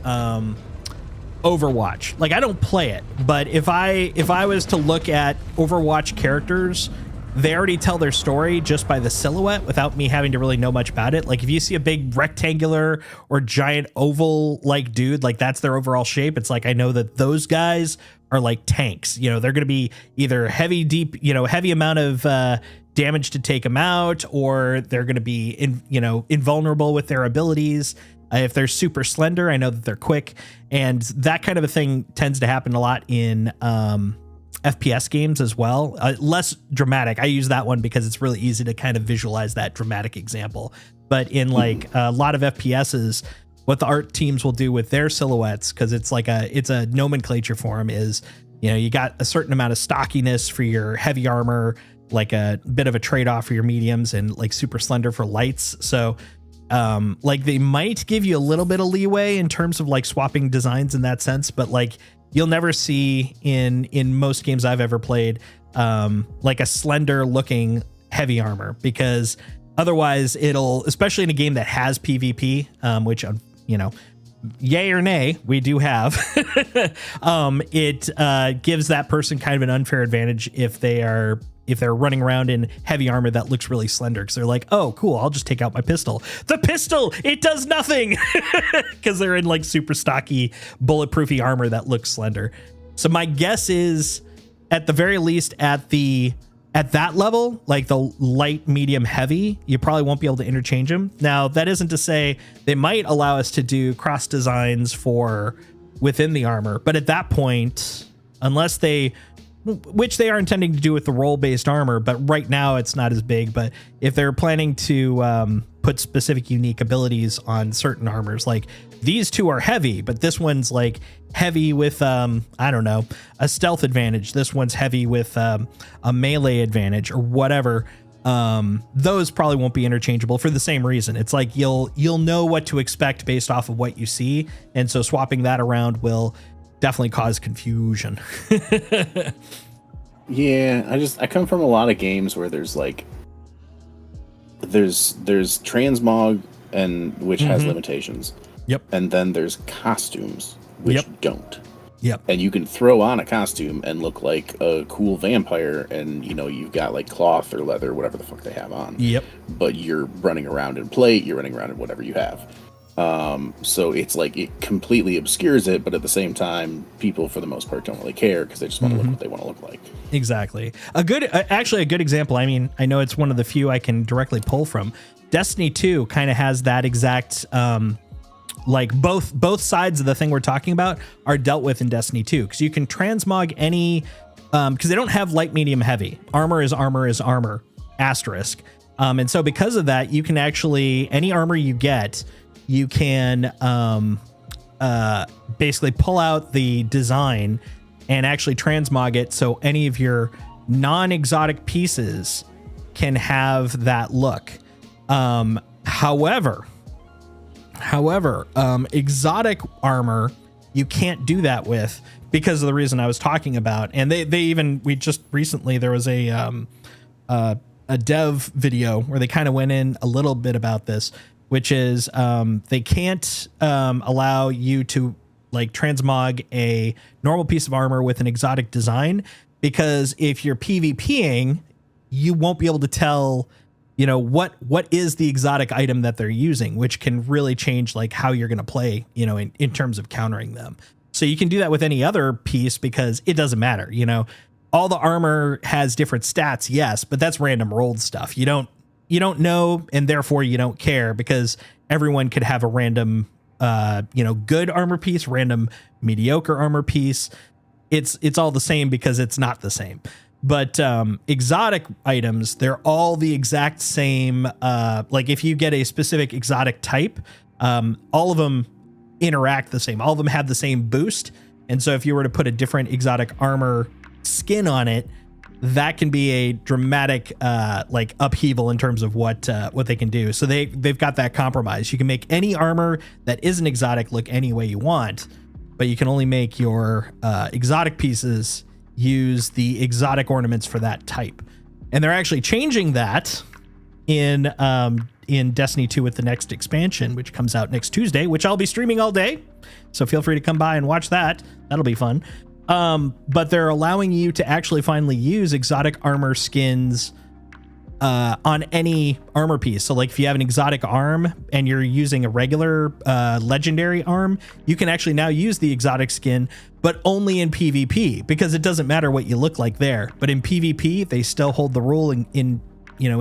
Overwatch. Like, I don't play it, but if I was to look at Overwatch characters, they already tell their story just by the silhouette without me having to really know much about it. Like, if you see a big rectangular or giant oval like dude, like that's their overall shape, it's like I know that those guys are like tanks. You know, they're going to be either heavy, deep, you know, heavy amount of damage to take them out, or they're going to be invulnerable with their abilities. If they're super slender, I know that they're quick, and that kind of a thing tends to happen a lot in FPS games as well. Less dramatic. I use that one because it's really easy to kind of visualize that dramatic example. But in like a lot of FPSs, what the art teams will do with their silhouettes, because it's a nomenclature for them, is, you know, you got a certain amount of stockiness for your heavy armor, like a bit of a trade-off for your mediums, and like super slender for lights. So like they might give you a little bit of leeway in terms of like swapping designs in that sense, but like you'll never see in most games I've ever played like a slender looking heavy armor, because otherwise it'll, especially in a game that has PvP, which, you know, yay or nay, we do have, it gives that person kind of an unfair advantage if they're running around in heavy armor that looks really slender, because they're like, oh, cool, I'll just take out my pistol. The pistol, it does nothing, because they're in like super stocky, bulletproofy armor that looks slender. So my guess is, at the very least, at that level, like the light, medium, heavy, you probably won't be able to interchange them. Now, that isn't to say they might allow us to do cross designs for within the armor, but at that point, unless they, which they are intending to do with the role-based armor, but right now it's not as big. But if they're planning to put specific unique abilities on certain armors, like these two are heavy, but this one's like heavy with, I don't know, a stealth advantage. This one's heavy with a melee advantage or whatever. Those probably won't be interchangeable for the same reason. It's like you'll know what to expect based off of what you see. And so swapping that around will definitely cause confusion. Yeah, I come from a lot of games where there's like there's transmog, and which has limitations. Yep. And then there's costumes which don't. Yep. And you can throw on a costume and look like a cool vampire, and you know, you've got like cloth or leather, whatever the fuck they have on. Yep. But you're running around in plate, you're running around in whatever you have. So it's like it completely obscures it, but at the same time, people for the most part don't really care, because they just want to look what they want to look like. Exactly. A good example. I mean, I know it's one of the few I can directly pull from. Destiny 2 kind of has that exact, like both sides of the thing we're talking about are dealt with in Destiny 2, because you can transmog any, because they don't have light, medium, heavy. Armor is armor, asterisk. And so because of that, you can actually, any armor you get, you can basically pull out the design and actually transmog it so any of your non-exotic pieces can have that look. However, exotic armor you can't do that with, because of the reason I was talking about. And we just recently, there was a dev video where they kind of went in a little bit about this, which is they can't allow you to like transmog a normal piece of armor with an exotic design, because if you're PvPing, you won't be able to tell, you know, what is the exotic item that they're using, which can really change like how you're going to play, you know, in terms of countering them. So you can do that with any other piece, because it doesn't matter. You know, all the armor has different stats, yes, but that's random rolled stuff. You don't know, and therefore you don't care, because everyone could have a random, good armor piece, random mediocre armor piece. It's all the same, because it's not the same. But exotic items, they're all the exact same. Like if you get a specific exotic type, all of them interact the same. All of them have the same boost. And so if you were to put a different exotic armor skin on it, that can be a dramatic like upheaval in terms of what they can do. So they've got that compromise. You can make any armor that isn't exotic look any way you want, but you can only make your exotic pieces use the exotic ornaments for that type. And they're actually changing that in Destiny 2 with the next expansion, which comes out next Tuesday, which I'll be streaming all day. So feel free to come by and watch that. That'll be fun. But they're allowing you to actually finally use exotic armor skins on any armor piece. So like if you have an exotic arm and you're using a regular legendary arm, you can actually now use the exotic skin, but only in PvP, because it doesn't matter what you look like there. But in PvP, they still hold the rule in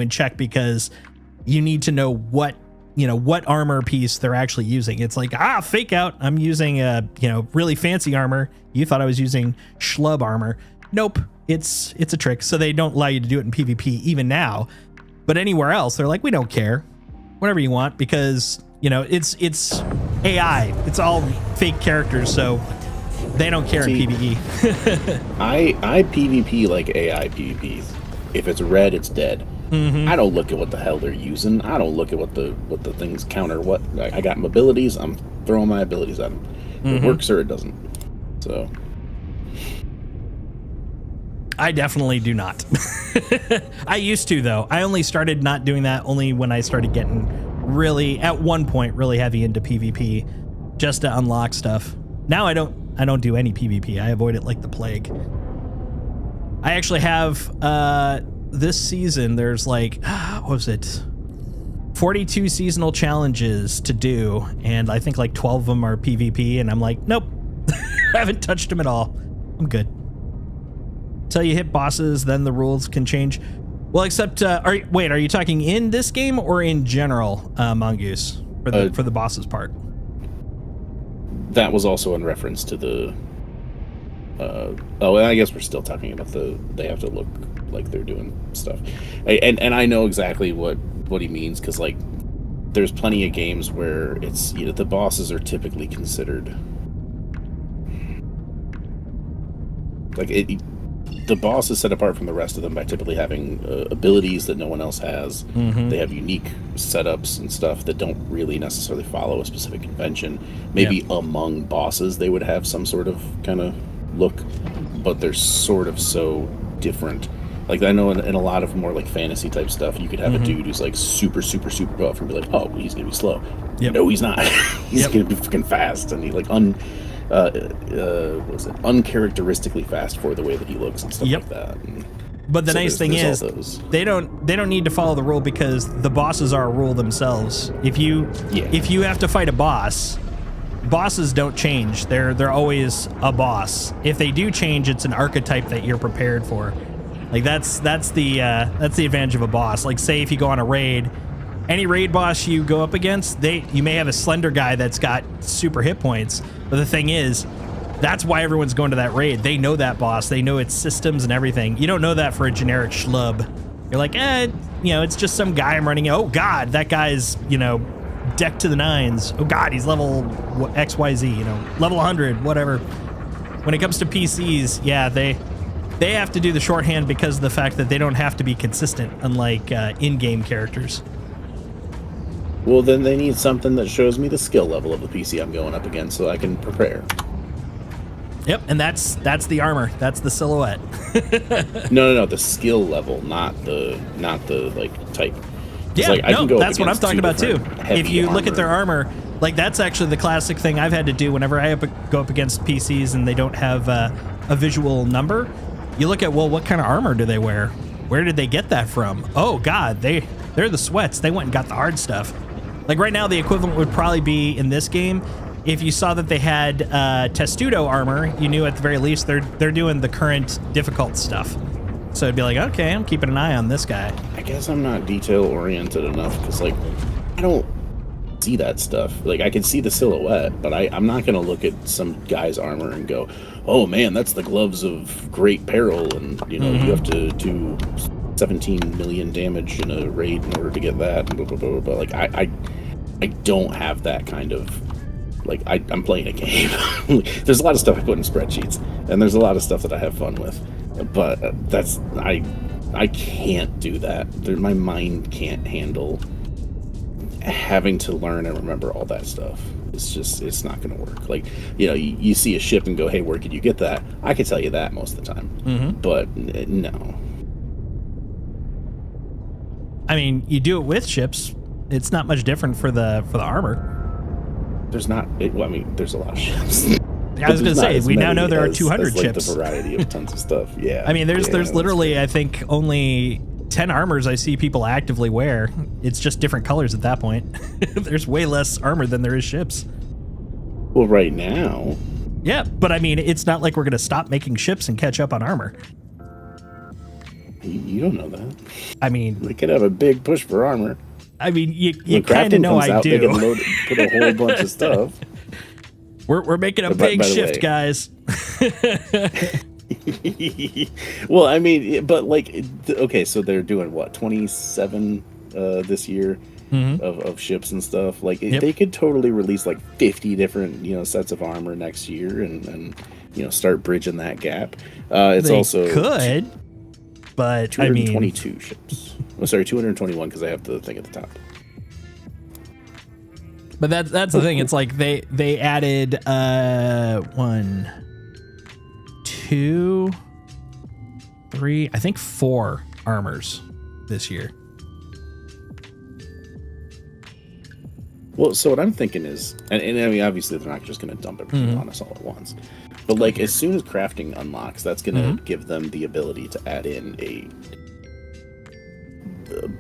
check, because you need to know what armor piece they're actually using. It's like, fake out. I'm using a, really fancy armor. You thought I was using schlub armor. Nope. It's a trick. So they don't allow you to do it in PvP even now, but anywhere else, they're like, we don't care, whatever you want, because it's AI. It's all fake characters. So they don't care in PvE. I PvP like AI PvPs. If it's red, it's dead. Mm-hmm. I don't look at what the hell they're using. I don't look at what the things counter. What I got, abilities. I'm throwing my abilities at them. It works or it doesn't. So I definitely do not. I used to, though. I only started not doing that only when I started getting at one point really heavy into PvP, just to unlock stuff. Now I don't do any PvP. I avoid it like the plague. I actually have this season, there's like, what was it? 42 seasonal challenges to do, and I think like 12 of them are PvP, and I'm like, nope. I haven't touched them at all. I'm good. Until you hit bosses, then the rules can change. Well, except, are you talking in this game or in general, Mongoose, for the bosses part? That was also in reference to the... I guess we're still talking about they have to look like they're doing stuff. And I know exactly what he means, because, like, there's plenty of games where it's, the bosses are typically considered... Like, the boss is set apart from the rest of them by typically having abilities that no one else has. Mm-hmm. They have unique setups and stuff that don't really necessarily follow a specific convention. Maybe among bosses they would have some sort of kind of look, but they're sort of so different. Like, I know in a lot of more like fantasy type stuff, you could have a dude who's like super, super, super buff and be like, oh, he's gonna be slow. Yep. No, he's not. He's gonna be freaking fast, and he like uncharacteristically fast for the way that he looks and stuff like that. And but the nice thing is they don't need to follow the rule, because the bosses are a rule themselves. If you have to fight a boss, bosses don't change. They're always a boss. If they do change, it's an archetype that you're prepared for. Like that's the advantage of a boss. Like, say if you go on a raid, any raid boss you go up against, you may have a slender guy that's got super hit points, but the thing is, that's why everyone's going to that raid. They know that boss. They know its systems and everything. You don't know that for a generic schlub. You're like, it's just some guy I'm running. Oh God, that guy's, decked to the nines. Oh God, he's level XYZ, level 100, whatever. When it comes to PCs, they have to do the shorthand because of the fact that they don't have to be consistent, unlike in-game characters. Well, then they need something that shows me the skill level of the PC I'm going up against so I can prepare. Yep, and that's the armor. That's the silhouette. No, the skill level, not the like type. Yeah, like, I can go that's what I'm talking about too. If you look at their armor, like that's actually the classic thing I've had to do whenever I go up against PCs and they don't have a visual number. You look at, well, what kind of armor do they wear? Where did they get that from? Oh God, they're the sweats. They went and got the hard stuff. Like right now, the equivalent would probably be in this game. If you saw that they had Testudo armor, you knew at the very least they're doing the current difficult stuff. So it'd be like, okay, I'm keeping an eye on this guy. I guess I'm not detail oriented enough, because like I don't see that stuff. Like I can see the silhouette, but I'm not gonna look at some guy's armor and go, oh man, that's the gloves of great peril, and you have to do 17 million damage in a raid in order to get that, and blah, blah, blah, blah. Like I don't have that kind of Like I'm playing a game. There's a lot of stuff I put in spreadsheets, and there's a lot of stuff that I have fun with. But I can't do that. My mind can't handle having to learn and remember all that stuff. It's not going to work. Like, you see a ship and go, hey, where could you get that? I could tell you that most of the time. But no. I mean, you do it with ships. It's not much different for the armor. There's not. There's a lot of ships. I was going to say, we now know there are 200 like ships. The variety of tons of stuff. Yeah. I mean, there's literally, I think, only 10 armors I see people actively wear. It's just different colors at that point. There's way less armor than there is ships. Well, right now. Yeah, but I mean, it's not like we're going to stop making ships and catch up on armor. You don't know that. I mean, we could have a big push for armor. I mean, you kind of know I do. They can put a whole bunch of stuff. We're making a big shift, guys. Well, I mean, but like, okay, so they're doing what, 27 this year of ships and stuff. Like, they could totally release like 50 different sets of armor next year and start bridging that gap. It's they also could, but 222 ships. Oh, sorry, 221 because I have the thing at the top. But that's the thing. It's like they added 1, 2, 3, I think 4 armors this year. Well, so what I'm thinking is, and I mean, obviously they're not just going to dump everything on us all at once, but like as soon as crafting unlocks, that's going to give them the ability to add in a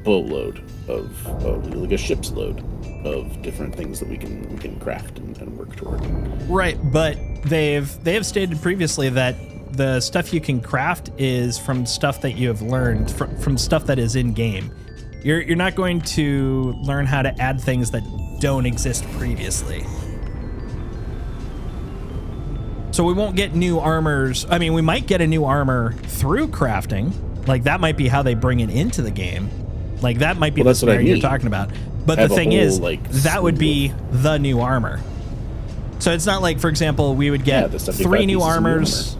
boatload of like a ship's load of different things that we can craft and work toward. Right, but they have stated previously that the stuff you can craft is from stuff that you have learned from stuff that is in game. You're not going to learn how to add things that don't exist previously. So we won't get new armors. I mean, we might get a new armor through crafting. Like that might be how they bring it into the game. Like that might be the scenario you're talking about. But the thing is, that would be the new armor. So it's not like, for example, we would get 3 new armors.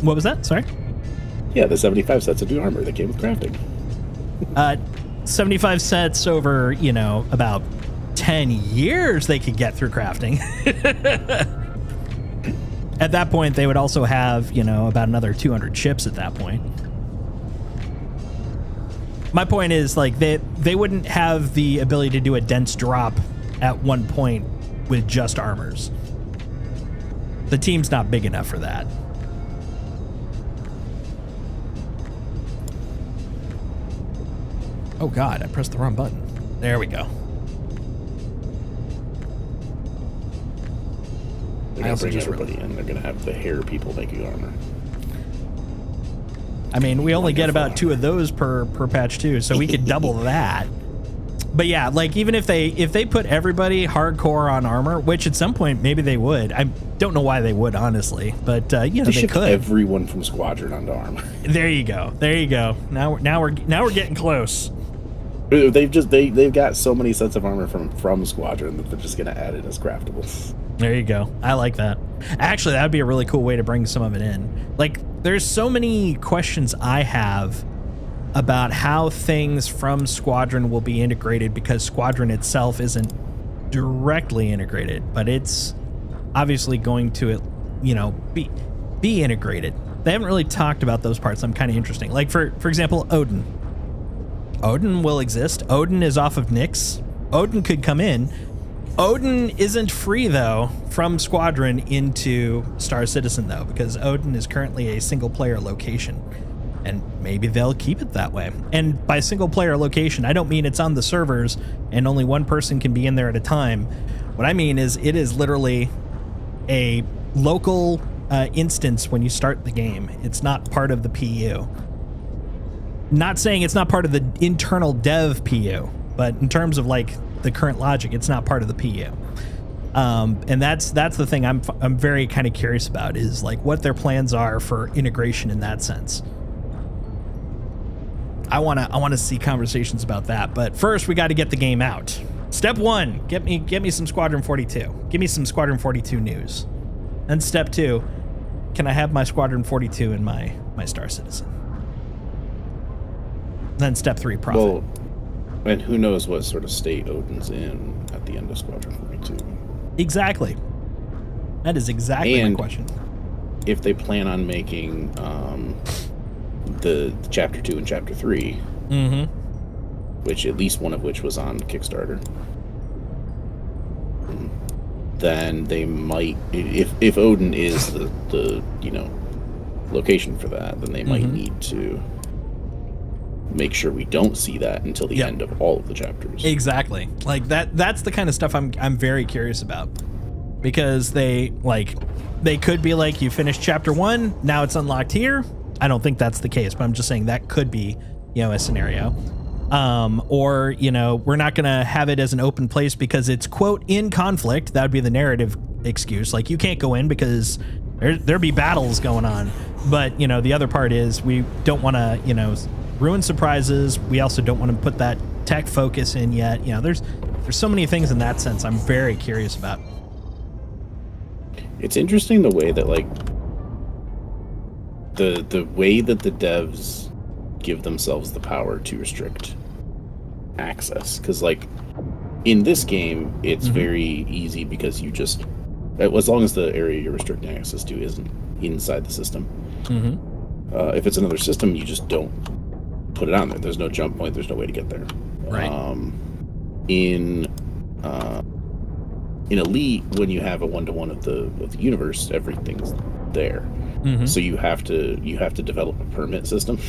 What was that? Sorry? Yeah, the 75 sets of new armor that came with crafting. 75 sets over, about 10 years they could get through crafting. At that point, they would also have, about another 200 ships at that point. My point is, like, they wouldn't have the ability to do a dense drop at one point with just armors. The team's not big enough for that. Oh God, I pressed the wrong button. There we go. They're going to bring everybody in. They're going to have the hair people making armor. I mean, we only get about 2 of those per patch too, so we could double that. But yeah, like even if they put everybody hardcore on armor, which at some point maybe they would. I don't know why they would, honestly, but they could. Everyone from Squadron onto armor. There you go. Now we're getting close. They've got so many sets of armor from Squadron that they're just gonna add it as craftables. There you go. I like that. Actually, that would be a really cool way to bring some of it in. Like, there's so many questions I have about how things from Squadron will be integrated, because Squadron itself isn't directly integrated, but it's obviously going to, be integrated. They haven't really talked about those parts. I'm kind of interesting. Like for example, Odin. Odin will exist. Odin is off of Nyx. Odin could come in. Odin isn't free, though, from Squadron into Star Citizen, though, because Odin is currently a single-player location, and maybe they'll keep it that way. And by single-player location, I don't mean it's on the servers and only one person can be in there at a time. What I mean is it is literally a local instance when you start the game. It's not part of the PU. Not saying it's not part of the internal dev PU, but in terms of like the current logic, it's not part of the PU. And that's the thing I'm very kind of curious about, is like what their plans are for integration in that sense. I want to see conversations about that, but first we got to get the game out. Step 1, get me some Squadron 42. Give me some Squadron 42 news. And step 2, can I have my Squadron 42 in my Star Citizen? Then step 3, profit. Well, and who knows what sort of state Odin's in at the end of Squadron 42. Exactly. That is exactly my question. If they plan on making the Chapter 2 and Chapter 3, which at least one of which was on Kickstarter, then they might, if Odin is the location for that, then they might need to make sure we don't see that until the end of all of the chapters. Exactly. Like that's the kind of stuff I'm very curious about, because they could be like, you finished chapter 1, now it's unlocked here. I don't think that's the case, but I'm just saying that could be, a scenario. Or, we're not going to have it as an open place because it's, quote, in conflict. That would be the narrative excuse. Like, you can't go in because there be battles going on. But, the other part is we don't want to, ruin surprises. We also don't want to put that tech focus in yet. There's so many things in that sense I'm very curious about. It's interesting the way that, like, the way that the devs give themselves the power to restrict access, because like in this game it's very easy because you just, as long as the area you're restricting access to isn't inside the system, if it's another system, you just don't put it on there. There's no jump point, there's no way to get there. Right. In Elite, when you have a 1-to-1 of the universe, everything's there. So you have to develop a permit system.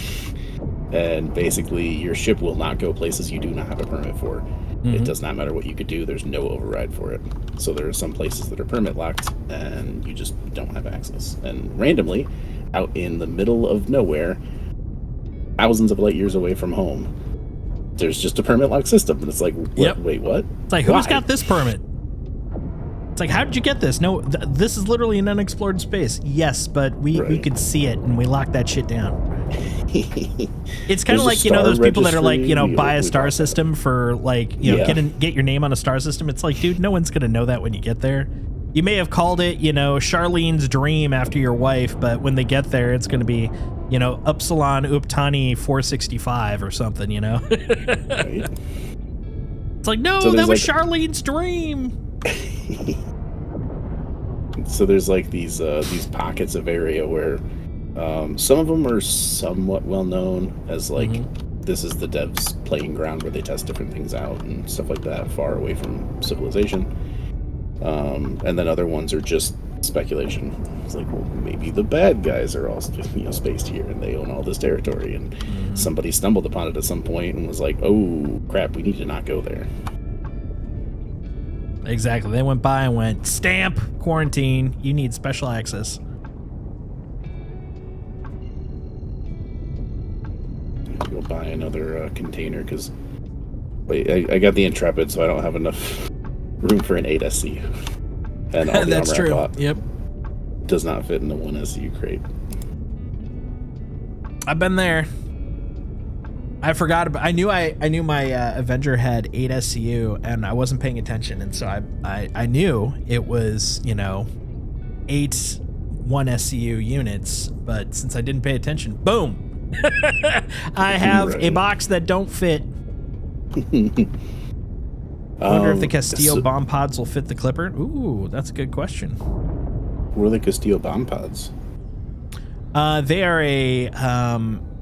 And basically, your ship will not go places you do not have a permit for. It does not matter what you could do. There's no override for it. So there are some places that are permit locked, and you just don't have access. And randomly, out in the middle of nowhere, thousands of light years away from home, there's just a permit locked system. And it's like, wait, what? It's like, who's got this permit? It's like, how did you get this? No, this is literally an unexplored space. Yes, but we could see it, and we locked that shit down. It's kind of like, those people that are like, buy a star system for like, get your name on a star system. It's like, dude, no one's going to know that when you get there. You may have called it, Charlene's dream after your wife, but when they get there, it's going to be, Upsilon Uptani 465 or something, Right. It's like, no, so that was Charlene's dream. So there's like these pockets of area where some of them are somewhat well known as like this is the devs' playing ground where they test different things out and stuff like that, far away from civilization. And then other ones are just speculation. It's like, well, maybe the bad guys are all spaced here and they own all this territory, and somebody stumbled upon it at some point and was like, oh crap, we need to not go there. Exactly. They went by and went, stamp, quarantine, you need special access. Go buy another container, because I got the Intrepid, so I don't have enough room for an 8 SCU. And all the That's armor true. I bought Yep. does not fit in the 1 SCU crate. I've been there. I forgot about. I knew my Avenger had 8 SCU, and I wasn't paying attention, and so I knew it was 8 1 SCU units, but since I didn't pay attention, boom, I have a box that don't fit. I wonder if the Castillo bomb pods will fit the Clipper. Ooh, that's a good question. What are the Castillo bomb pods? They are a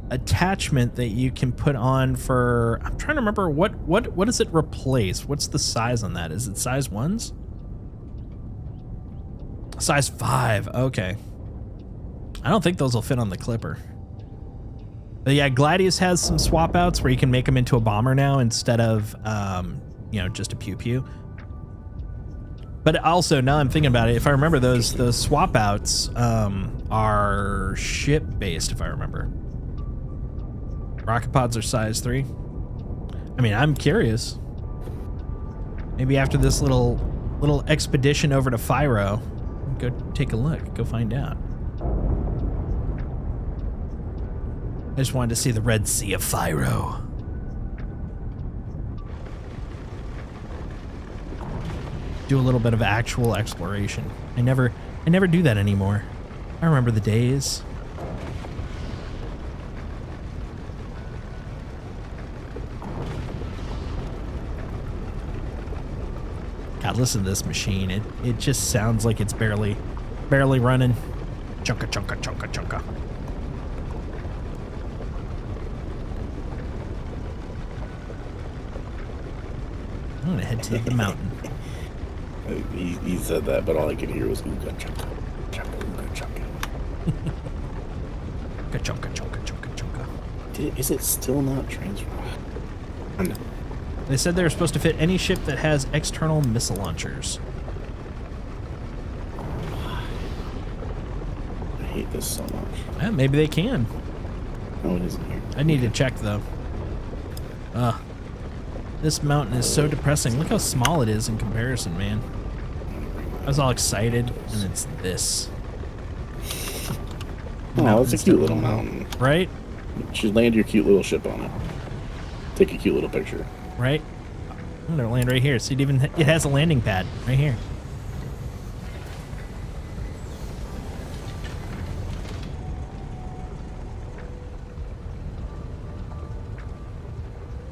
attachment that you can put on for, I'm trying to remember what does it replace? What's the size on that? Is it size 1s? Size 5. Okay. I don't think those will fit on the Clipper. But yeah, Gladius has some swap outs where you can make them into a bomber now instead of just a pew pew. But also, now I'm thinking about it, if I remember, those swap outs are ship based, if I remember. Rocket pods are size 3. I mean, I'm curious. Maybe after this little expedition over to Fyro, go take a look, go find out. I just wanted to see the Red Sea of Fyro. do a little bit of actual exploration. I never do that anymore. I remember the days. God, listen to this machine. It just sounds like it's barely running. Chunka, chunka, chunka, chunka. I'm gonna head to the mountain. He said that, but all I could hear was ooga chunka, chunka, ooga chunka. Chunka, chunka, chunka, chunka. Is it still not transfer? They said they were supposed to fit any ship that has external missile launchers. I hate this so much. Maybe they can. No, it isn't here. I need to check though. This mountain is so depressing. Look how small it is in comparison, man. I was all excited, and it's this. Oh, it's a cute little mountain. Right? You should land your cute little ship on it. Take a cute little picture. Right? I'm gonna land right here. See, it has a landing pad right here.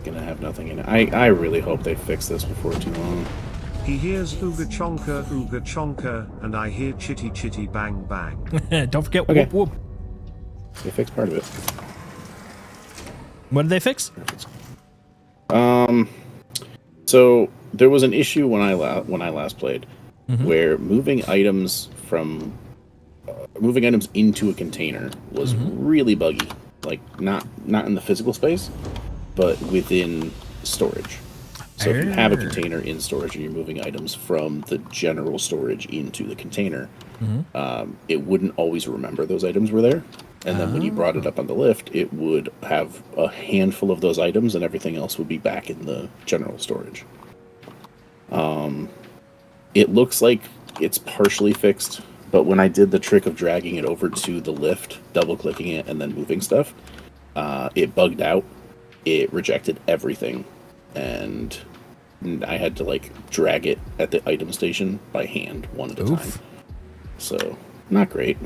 Gonna have nothing in it. I really hope they fix this before too long. He hears ooga chonka, and I hear chitty chitty bang bang. Don't forget Okay. whoop whoop. They fixed part of it. What did they fix? So there was an issue when I last played, where moving items into a container was really buggy. Like not in the physical space, but within storage. So if you have a container in storage and you're moving items from the general storage into the container, it wouldn't always remember those items were there. And then when you brought it up on the lift, it would have a handful of those items and everything else would be back in the general storage. It looks like it's partially fixed, but when I did the trick of dragging it over to the lift, double-clicking it, and then moving stuff, it bugged out. It rejected everything, and I had to, like, drag it at the item station by hand, one at a time. So, not great.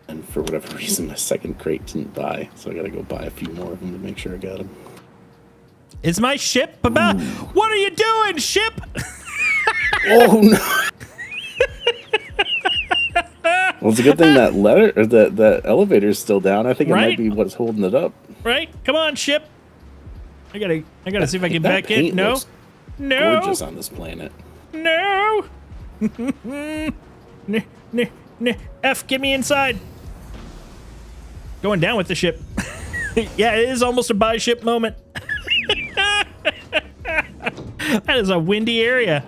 And for whatever reason, my second crate didn't buy, so I gotta go buy a few more of them to make sure I got them. Is my ship about? What are you doing, ship? Oh no! Well, it's a good thing that that elevator's still down. I think it might be what's holding it up. Right? Come on, ship. I gotta see if I can That back in. paint No, looks no, gorgeous on this planet. no. F, get me inside. Going down with the ship. Yeah, it is almost a buy ship moment. That is a windy area.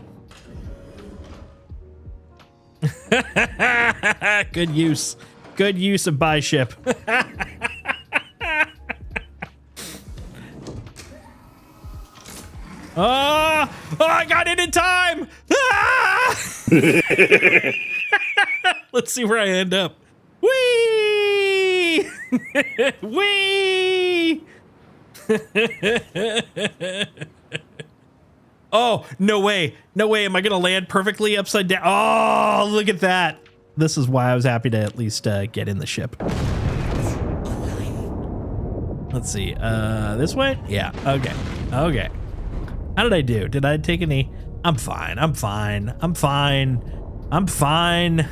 Good use. Good use of buy ship. Oh, I got it in time. Ah! Let's see where I end up. Whee! Whee! Oh, no way. No way. Am I going to land perfectly upside down? Oh, look at that. This is why I was happy to at least get in the ship. Let's see. This way? Yeah. Okay. Okay. How did I do? Did I take any? I'm fine. I'm fine. I'm fine. I'm fine.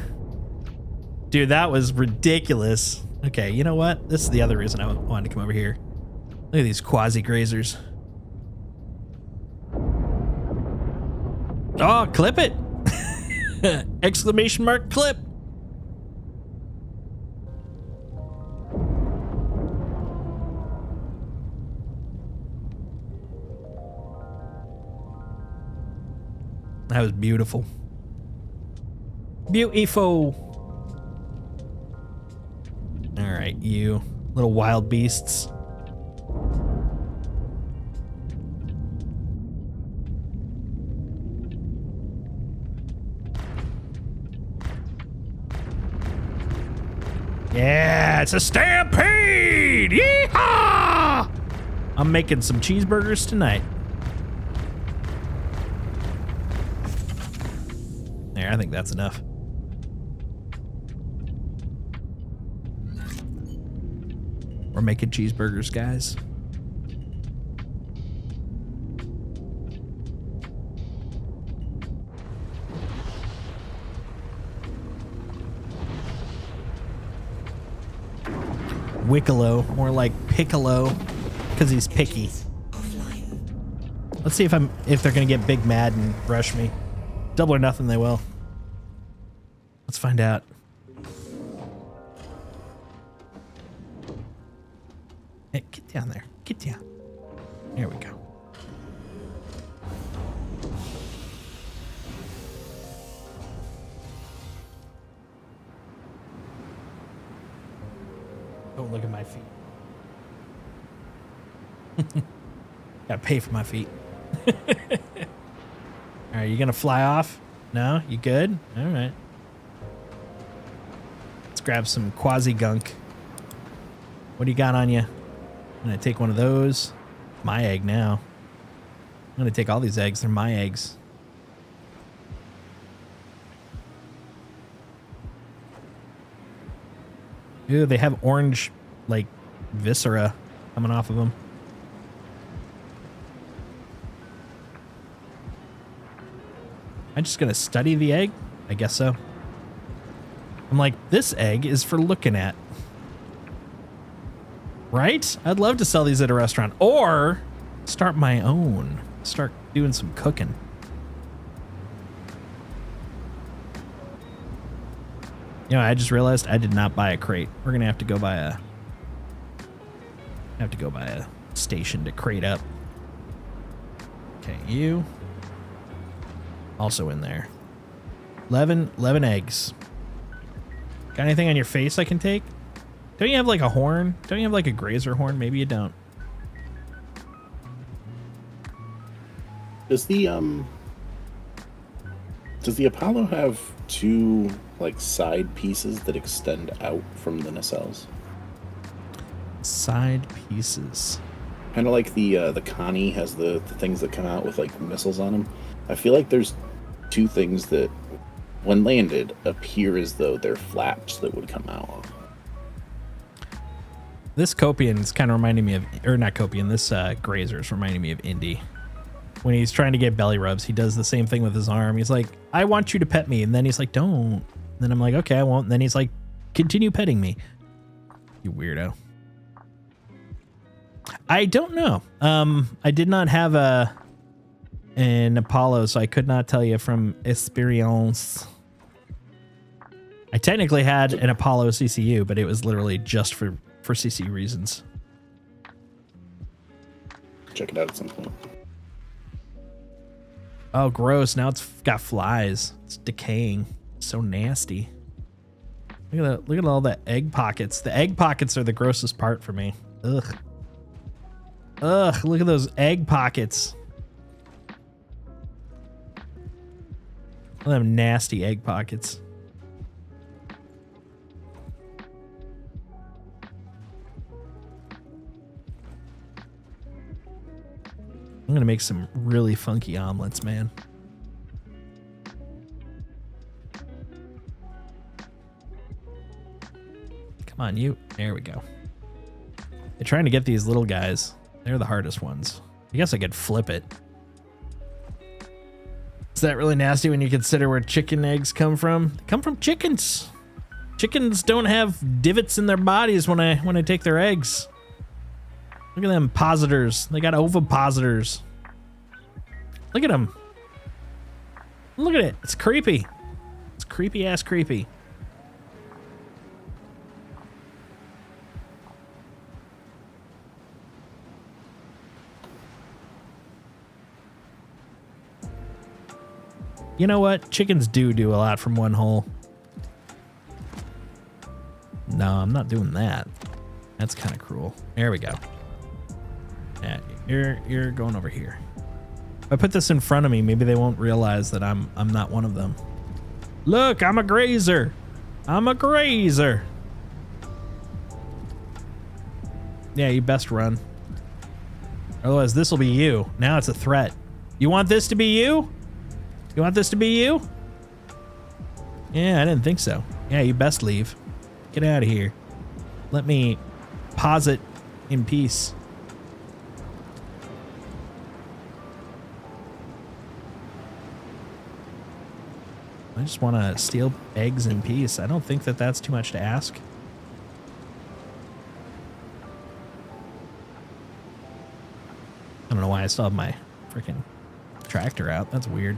Dude, that was ridiculous. Okay, you know what? This is the other reason I wanted to come over here. Look at these quasi-grazers. Oh, clip it! Exclamation mark clip! That was beautiful. Beautiful. All right, you little wild beasts. Yeah, it's a stampede! Yeehaw! I'm making some cheeseburgers tonight. There, I think that's enough. We're making cheeseburgers, guys. Wickalo, more like Piccolo, because he's picky. Let's see if they're gonna get big mad and rush me. Double or nothing, they will. Let's find out. Hey, get down there. Get down. There we go. Don't look at my feet. Gotta pay for my feet. All right, you gonna fly off? No? You good? All right. Let's grab some quasi-gunk. What do you got on you? I'm gonna take one of those. My egg now. I'm gonna take all these eggs. They're my eggs. Ooh, they have orange, like, viscera coming off of them. I'm just gonna study the egg? I guess so. I'm like, this egg is for looking at. Right? I'd love to sell these at a restaurant. Or start my own. Start doing some cooking. You know, I just realized I did not buy a crate. We're gonna have to go buy a station to crate up. Okay, you also in there. 11 eggs. Got anything on your face I can take? Don't you have like a horn? Don't you have like a grazer horn? Maybe you don't. Does the Apollo have two like side pieces that extend out from the nacelles? Side pieces. Kind of like the Connie has the things that come out with like missiles on them. I feel like there's two things that, when landed, appear as though they're flaps that would come out. This Copian is kind of reminding me of, or not Copian, this Grazer is reminding me of Indy. When he's trying to get belly rubs, he does the same thing with his arm. He's like, I want you to pet me. And then he's like, don't. And then I'm like, okay, I won't. And then he's like, continue petting me. You weirdo. I don't know. I did not have an Apollo, so I could not tell you from experience. I technically had an Apollo CCU, but it was literally just for CC reasons. Check it out at some point. Oh, gross. Now it's got flies. It's decaying. So nasty. Look at that. Look at all the egg pockets. The egg pockets are the grossest part for me. Ugh. Ugh, look at those egg pockets. Look at them nasty egg pockets. I'm gonna make some really funky omelets, man. Come on, you. There we go. They're trying to get these little guys. They're the hardest ones. I guess I could flip it. Is that really nasty when you consider where chicken eggs come from? They come from chickens. Chickens don't have divots in their bodies when I take their eggs. Look at them positors. They got ovipositors. Look at them. Look at it. It's creepy. It's creepy ass creepy. You know what? Chickens do a lot from one hole. No, I'm not doing that. That's kind of cruel. There we go. Yeah, you're going over here. If I put this in front of me, maybe they won't realize that I'm not one of them. Look, I'm a grazer. I'm a grazer. Yeah, you best run. Otherwise, this will be you. Now it's a threat. You want this to be you? You want this to be you? Yeah, I didn't think so. Yeah, you best leave. Get out of here. Let me pause it in peace. I just want to steal eggs in peace. I don't think that that's too much to ask. I don't know why I still have my freaking tractor out. That's weird.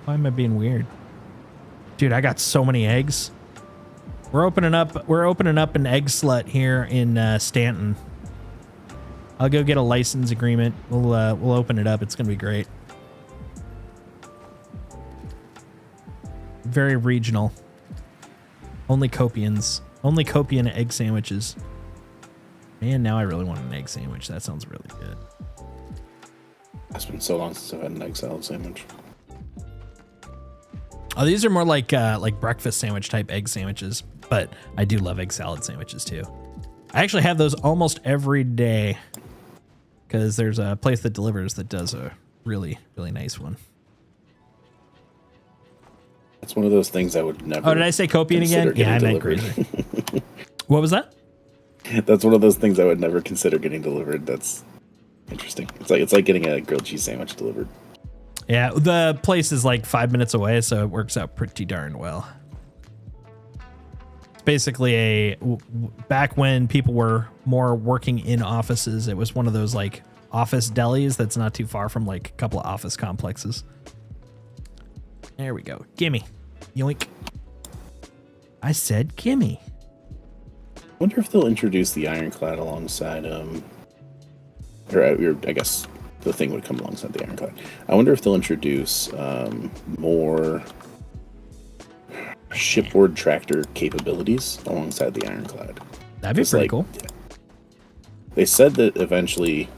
Why am I being weird? Dude, I got so many eggs. We're opening up an egg slut here in Stanton. I'll go get a license agreement. We'll open it up. It's gonna be great. Very regional. Only Copians. Only Copian egg sandwiches. Man, now I really want an egg sandwich. That sounds really good. It's been so long since I've had an egg salad sandwich. Oh, these are more like breakfast sandwich type egg sandwiches, but I do love egg salad sandwiches too. I actually have those almost every day because there's a place that delivers that does a really, really nice one. It's one of those things I would never. Oh, did I say Copian again? Yeah, I meant Grazer. What was that? That's one of those things I would never consider getting delivered. That's interesting. It's like getting a grilled cheese sandwich delivered. Yeah, the place is like 5 minutes away, so it works out pretty darn well. It's basically back when people were more working in offices, it was one of those like office delis that's not too far from like a couple of office complexes. There we go. Gimme. Yoink. I said gimme. I wonder if they'll introduce the ironclad alongside, I guess the thing would come alongside the ironclad. I wonder if they'll introduce more shipboard tractor capabilities alongside the ironclad. That'd be pretty cool. They said that eventually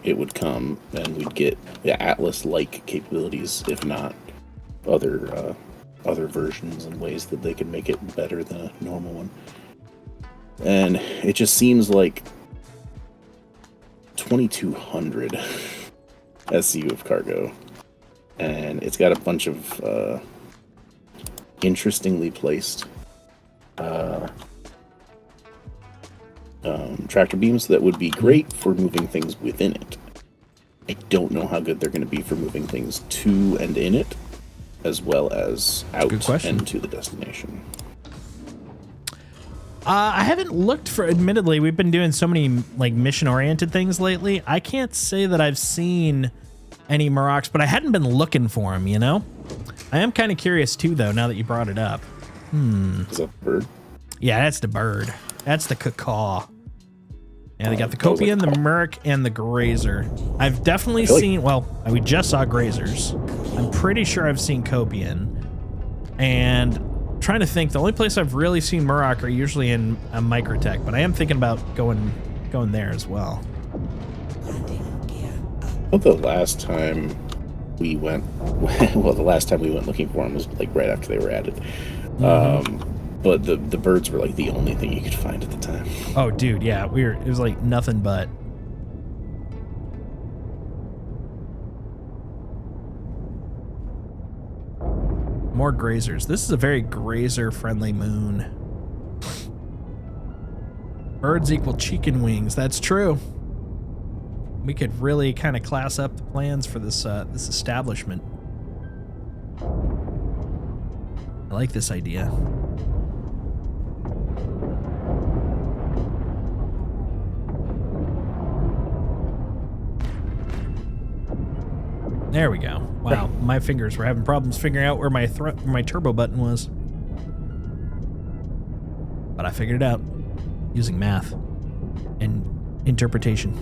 it would come and we'd get the Atlas-like capabilities, if not other versions and ways that they can make it better than a normal one. And it just seems like 2,200 SCU of cargo, and it's got a bunch of interestingly placed tractor beams that would be great for moving things within it. I don't know how good they're going to be for moving things to and in it, as well as out and to the destination. I haven't looked for, admittedly, we've been doing so many like mission-oriented things lately. I can't say that I've seen any Marocs, but I hadn't been looking for them, you know? I am kind of curious too, though, now that you brought it up. Is that the bird? Yeah, that's the bird. That's the cacaw. Yeah, they got the Copian, the Merc, and the Grazer. I've definitely seen, well, we just saw Grazers. I'm pretty sure I've seen Copian. And I'm trying to think, the only place I've really seen Murok are usually in a Microtech, but I am thinking about going there as well. Well, the last time we went looking for them was like right after they were added. But the birds were like the only thing you could find at the time. Oh, dude, yeah, it was like nothing but. More Grazers. This is a very Grazer-friendly moon. Birds equal chicken wings. That's true. We could really kind of class up the plans for this this establishment. I like this idea. There we go. Wow, my fingers were having problems figuring out where my turbo button was. But I figured it out using math and interpretation.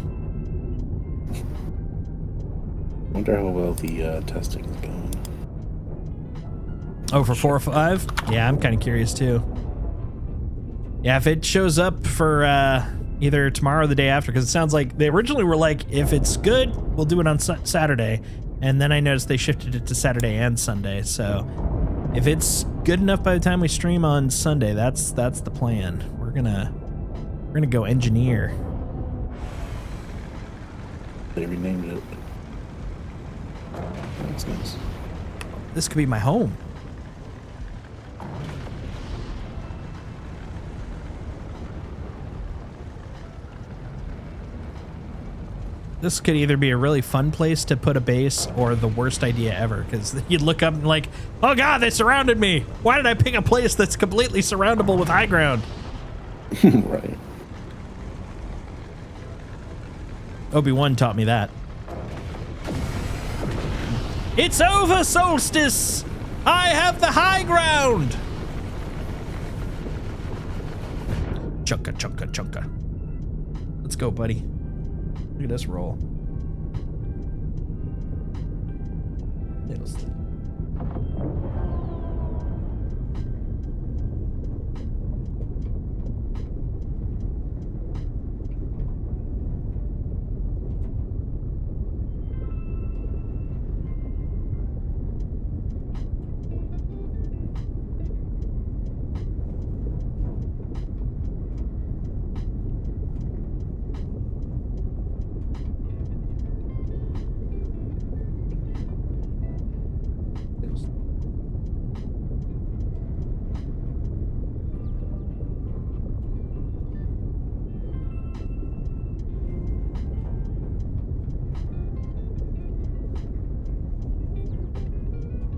Wonder how well the testing is going. Oh, for 4 or 5? Yeah, I'm kind of curious too. Yeah, if it shows up for either tomorrow or the day after, because it sounds like they originally were like, if it's good, we'll do it on Saturday. And then I noticed they shifted it to Saturday and Sunday. So if it's good enough by the time we stream on Sunday, that's the plan. We're gonna go engineer. They renamed it. That's nice. This could be my home. this could either be a really fun place to put a base or the worst idea ever, because you'd look up and like, oh god, they surrounded me. Why did I pick a place that's completely surroundable with high ground? Right. Obi-Wan taught me that. It's over, Solstice! I have the high ground! Chunka, chunka, chunka. Let's go, buddy. Look at us roll.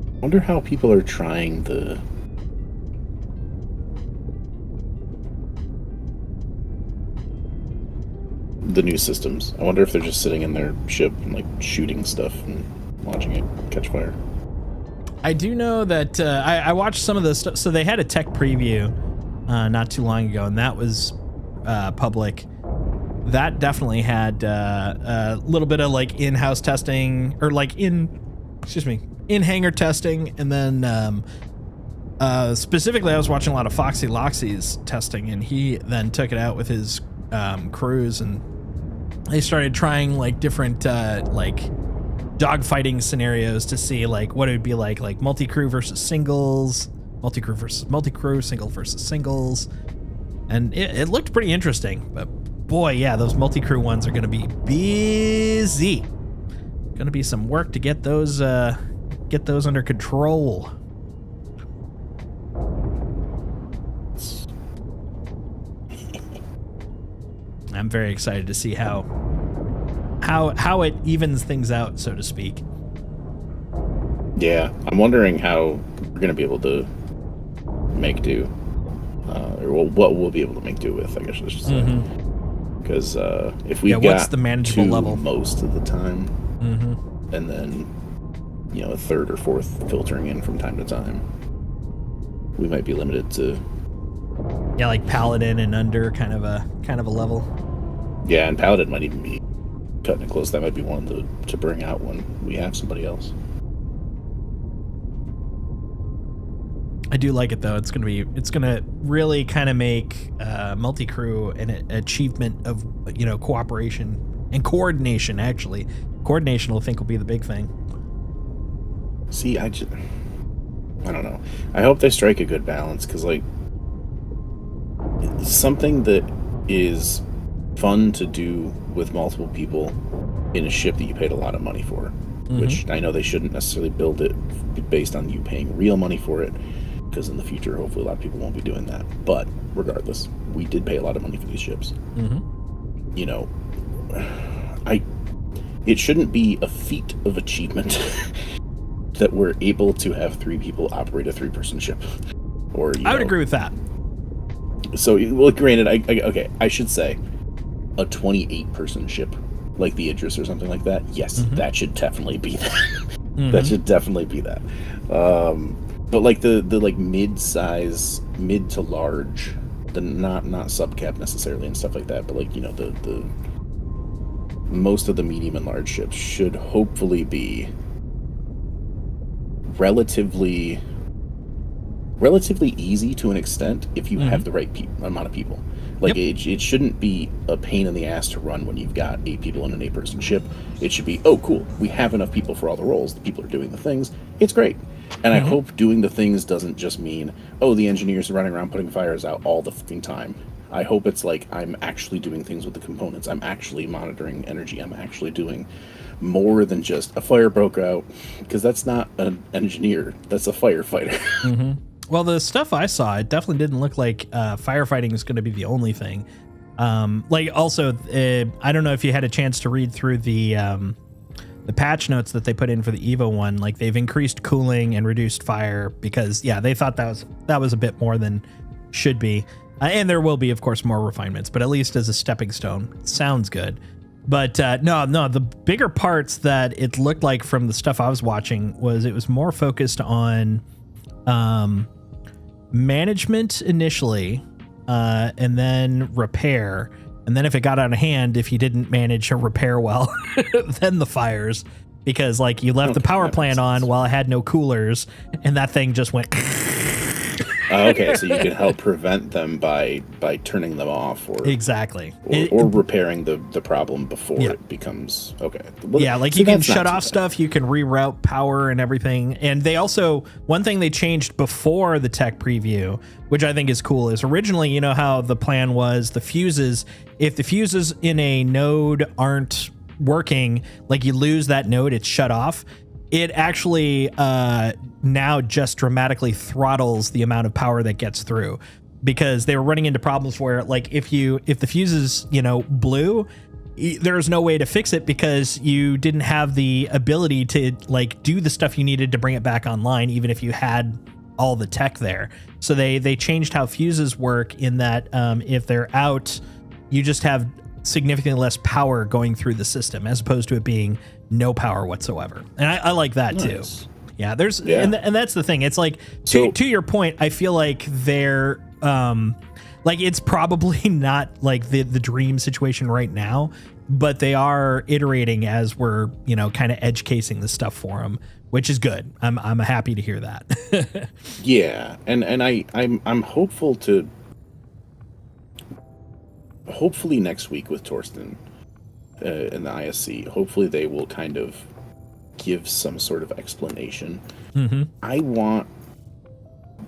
I wonder how people are trying the new systems. I wonder if they're just sitting in their ship and like shooting stuff and watching it catch fire. I do know that I watched some of the stuff. So they had a tech preview not too long ago, and that was public. That definitely had a little bit of like in-house testing, or like in-hangar testing, and then specifically I was watching a lot of Foxy Loxy's testing, and he then took it out with his crews, and they started trying like different like dogfighting scenarios to see like what it would be like multi-crew versus singles, multi-crew versus multi-crew, single versus singles, and it looked pretty interesting. But boy, yeah, those multi-crew ones are going to be busy. Going to be some work to get those under control. I'm very excited to see how it evens things out, so to speak. Yeah, I'm wondering how we're going to be able to make do, or what we'll be able to make do with, I guess I should say. Because if we've got what's the manageable two level most of the time, and then a third or fourth filtering in from time to time, we might be limited to like Paladin and under kind of a level. Yeah, and Paladin might even be cutting it close. That might be one to bring out when we have somebody else. I do like it though. It's gonna really kind of make multi-crew an achievement of cooperation and coordination. Actually, coordination I think will be the big thing. See, I don't know. I hope they strike a good balance, because like something that is fun to do with multiple people in a ship that you paid a lot of money for, which I know they shouldn't necessarily build it based on you paying real money for it, because in the future hopefully a lot of people won't be doing that. But regardless, we did pay a lot of money for these ships. It shouldn't be a feat of achievement that we're able to have 3 people operate a 3-person ship. Or I would agree with that. So, well, granted, I should say a 28-person ship, like the Idris or something like that. Yes, that should definitely be that. That should definitely be that. But like the like mid-size, mid to large, the not subcap necessarily and stuff like that, but like the most of the medium and large ships should hopefully be relatively easy to an extent if you have the right amount of people. Like it shouldn't be a pain in the ass to run when you've got 8 people in an 8-person ship. It should be, oh cool, we have enough people for all the roles. The people are doing the things. It's great. And I hope doing the things doesn't just mean, oh, the engineers are running around putting fires out all the fucking time. I hope it's like I'm actually doing things with the components. I'm actually monitoring energy. I'm actually doing more than just a fire broke out, because that's not an engineer. That's a firefighter. Well, the stuff I saw, it definitely didn't look like firefighting is going to be the only thing. Like also, I don't know if you had a chance to read through the patch notes that they put in for the Evo one. Like they've increased cooling and reduced fire because they thought that was a bit more than should be. And there will be, of course, more refinements, but at least as a stepping stone, it sounds good. But no, the bigger parts that it looked like from the stuff I was watching was it was more focused on management initially, and then repair. And then if it got out of hand, if you didn't manage a repair well, then the fires. Because like you left the power plant on while it had no coolers, and that thing just went... Okay, so you can help prevent them by turning them off, or exactly, or repairing the problem before it becomes okay. Well, like so you can shut off stuff, you can reroute power and everything. And they also, one thing they changed before the tech preview, which I think is cool, is originally, you know how the plan was the fuses, if the fuses in a node aren't working, like you lose that node, it's shut off. It actually now just dramatically throttles the amount of power that gets through, because they were running into problems where like if the fuses blew, there's no way to fix it because you didn't have the ability to like do the stuff you needed to bring it back online, even if you had all the tech there. So they changed how fuses work in that if they're out, you just have significantly less power going through the system as opposed to it being no power whatsoever. And I like that too. Yeah, and that's the thing. It's like to your point, I feel like they're like it's probably not like the dream situation right now, but they are iterating as we're kind of edge casing the stuff for them, which is good. I'm happy to hear that. Yeah, and I'm hopeful to. Hopefully next week with Torsten in the ISC, hopefully they will kind of give some sort of explanation. Mm-hmm. I want,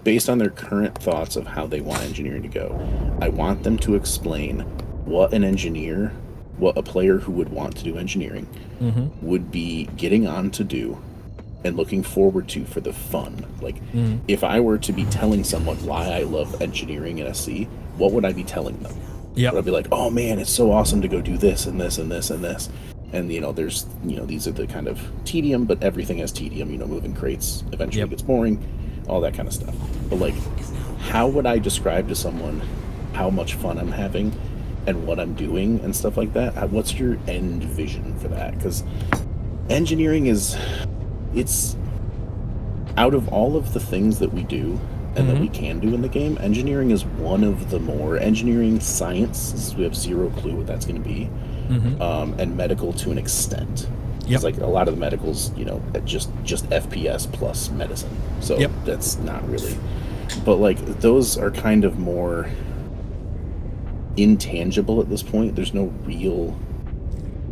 based on their current thoughts of how they want engineering to go, I want them to explain what a player who would want to do engineering would be getting on to do and looking forward to for the fun. Like, if I were to be telling someone why I love engineering in SC, what would I be telling them? Yep. I'd be like, oh man, it's so awesome to go do this and this and this and this. And there's these are the kind of tedium, but everything has tedium. Moving crates eventually gets boring, all that kind of stuff. But like, how would I describe to someone how much fun I'm having and what I'm doing and stuff like that? What's your end vision for that? Because engineering it's out of all of the things that we do and that we can do in the game, engineering is one of the more engineering science. We have zero clue what that's going to be, and medical to an extent. It's like a lot of the medicals, just FPS plus medicine. So that's not really, but like those are kind of more intangible at this point. There's no real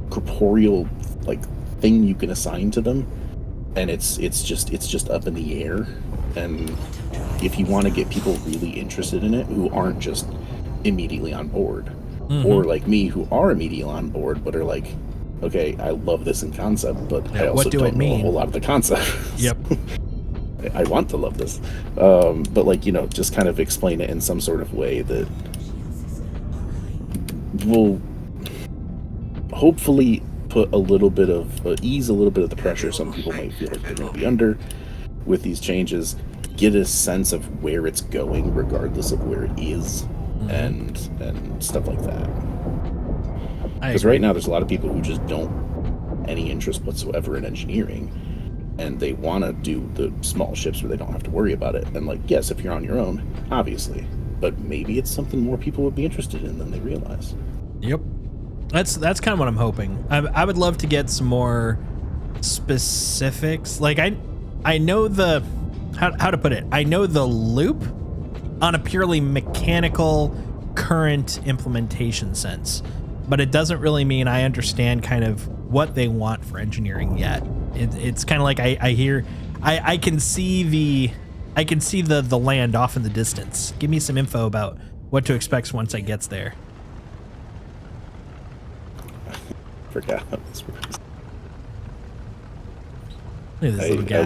corporeal like thing you can assign to them, and it's just up in the air. And if you want to get people really interested in it who aren't just immediately on board, or like me who are immediately on board but are like, okay, I love this in concept, but I also don't know a whole lot of the concept. I want to love this, but like just kind of explain it in some sort of way that will hopefully put a little bit of ease a little bit of the pressure some people might feel like they're going to be under with these changes. Get a sense of where it's going regardless of where it is, and stuff like that. Because right now there's a lot of people who just don't any interest whatsoever in engineering, and they want to do the small ships where they don't have to worry about it. And like, yes, if you're on your own, obviously, but maybe it's something more people would be interested in than they realize. Yep. That's kind of what I'm hoping. I would love to get some more specifics. Like I know the how to put it. I know the loop on a purely mechanical current implementation sense, but it doesn't really mean I understand kind of what they want for engineering yet. It's kind of like I can see the land off in the distance. Give me some info about what to expect once I gets there. Forgot how this works. Look at this little guy.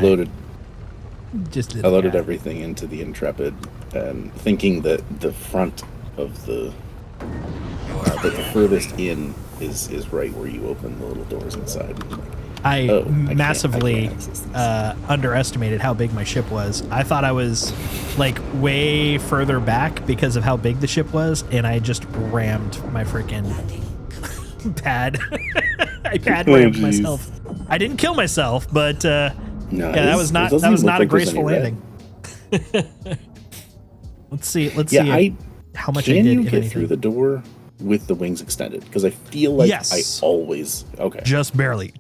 I loaded everything into the Intrepid, and thinking that the front of the but the furthest in is right where you open the little doors inside. I Oh, massively can't access this. underestimated how big my ship was. I thought I was like way further back because of how big the ship was, and I just rammed my freaking pad. I pad rammed geez. myself. I didn't kill myself, but No, yeah, that was not a graceful landing. Let's see how much I can did. you if get anything. through the door with the wings extended? Because I feel like Yes. I always Just barely.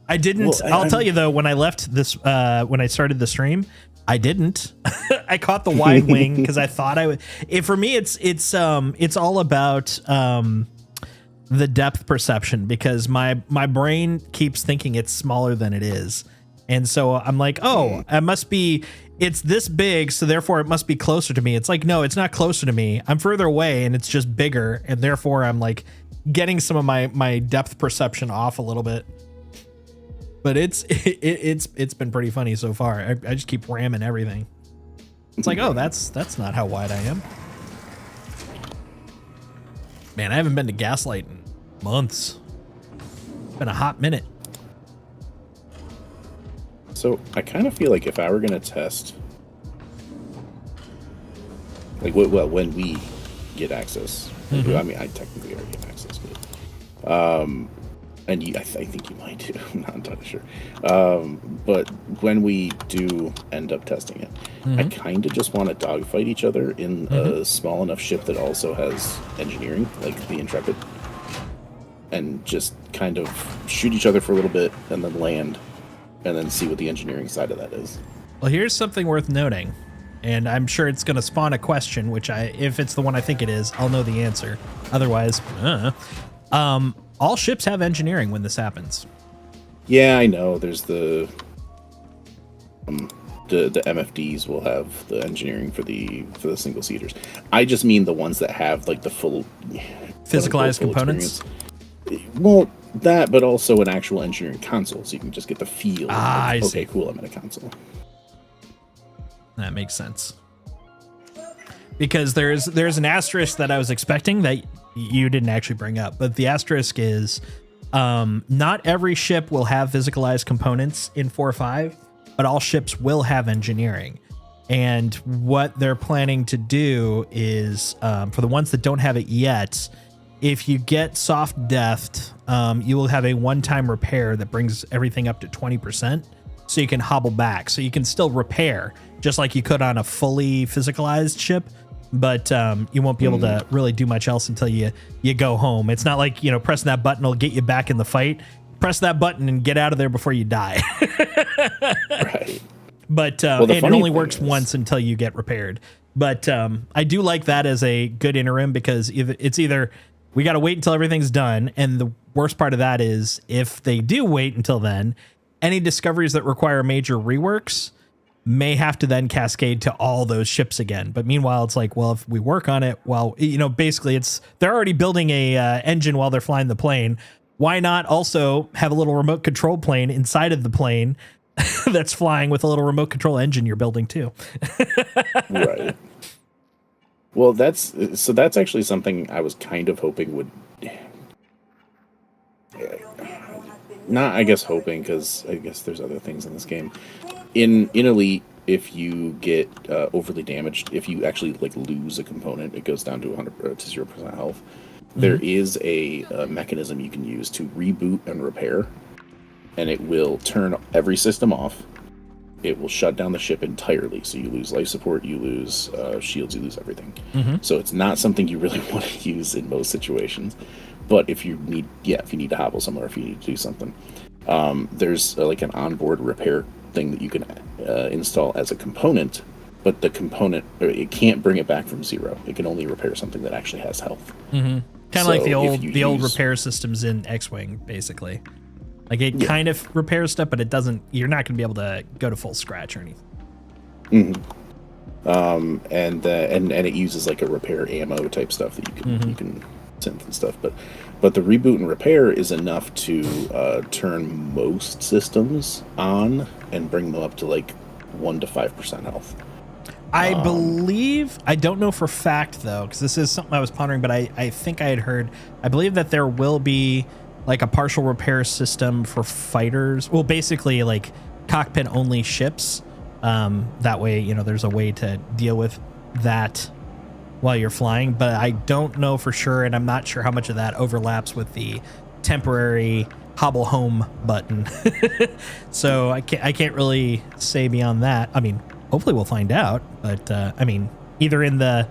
I didn't. Well, I'll tell you though, when I left this, when I started the stream, I didn't. I caught the wide wing because I thought I would. For me, it's all about the depth perception, because my brain keeps thinking it's smaller than it is, and so I'm like, oh, it's this big, so therefore it must be closer to me. It's like, no, it's not closer to me. I'm further away, and it's just bigger, and therefore I'm like getting some of my depth perception off a little bit. But it's been pretty funny so far. I just keep ramming everything. It's like, oh, that's not how wide I am. Man, I haven't been to Gaslight in months. It's been a hot minute. So I kind of feel like if I were going to test, like, well, when we get access, I mean, I technically already have access, but, and I think you might too. I'm not entirely sure. But when we do end up testing it, I kind of just want to dogfight each other in a small enough ship that also has engineering, like the Intrepid, and just kind of shoot each other for a little bit and then land, and then see what the engineering side of that is. Well, here's something worth noting, and I'm sure it's going to spawn a question, which if it's the one I think it is, I'll know the answer. Otherwise, all ships have engineering when this happens. Yeah, I know. There's the MFDs will have the engineering for the single seaters. I just mean the ones that have like the full Physicalized components. Well, that, but also an actual engineering console, so you can just get the feel. I see. Okay, cool. I'm in a console. That makes sense. Because there's an asterisk that I was expecting that you didn't actually bring up, but the asterisk is not every ship will have physicalized components in 4.5, but all ships will have engineering. And what they're planning to do is, for the ones that don't have it yet, if you get soft deathed, you will have a one-time repair that brings everything up to 20%, so you can hobble back. So you can still repair, just like you could on a fully physicalized ship, but you won't be able to really do much else until you go home. It's not like, pressing that button will get you back in the fight. Press that button and get out of there before you die. Right. But Well, it only works once until you get repaired. But I do like that as a good interim, because it's either we got to wait until everything's done, and the worst part of that is if they do wait until then, any discoveries that require major reworks may have to then cascade to all those ships again. But meanwhile, it's like, well, if we work on it, well, basically they're already building a engine while they're flying the plane. Why not also have a little remote control plane inside of the plane that's flying with a little remote control engine you're building too? Right. Well, that's actually something I was kind of hoping would. Not, I guess, hoping, because I guess there's other things in this game. In Elite, if you get overly damaged, if you actually lose a component, it goes down to 100 to 0% health. There is a mechanism you can use to reboot and repair, and it will turn every system off. It will shut down the ship entirely, so you lose life support, you lose shields, you lose everything. So it's not something you really want to use in most situations. But if you need to hobble somewhere, if you need to do something, there's an onboard repair thing that you can install as a component. But the component, it can't bring it back from zero. It can only repair something that actually has health. Kind of like the old repair systems in X-Wing, basically. Like it kind of repairs stuff, but it doesn't. You're not going to be able to go to full scratch or anything. And it uses a repair ammo type stuff that you can synth and stuff. But the reboot and repair is enough to turn most systems on and bring them up to 1 to 5% health. I believe, I don't know for fact though, because this is something I was pondering, but I think I had heard, I believe that there will be like a partial repair system for fighters. Well, basically like cockpit only ships. That way, you know, there's a way to deal with that while you're flying, but I don't know for sure. And I'm not sure how much of that overlaps with the temporary hobble home button. So I can't really say beyond that. I mean, hopefully we'll find out, but I mean, either in the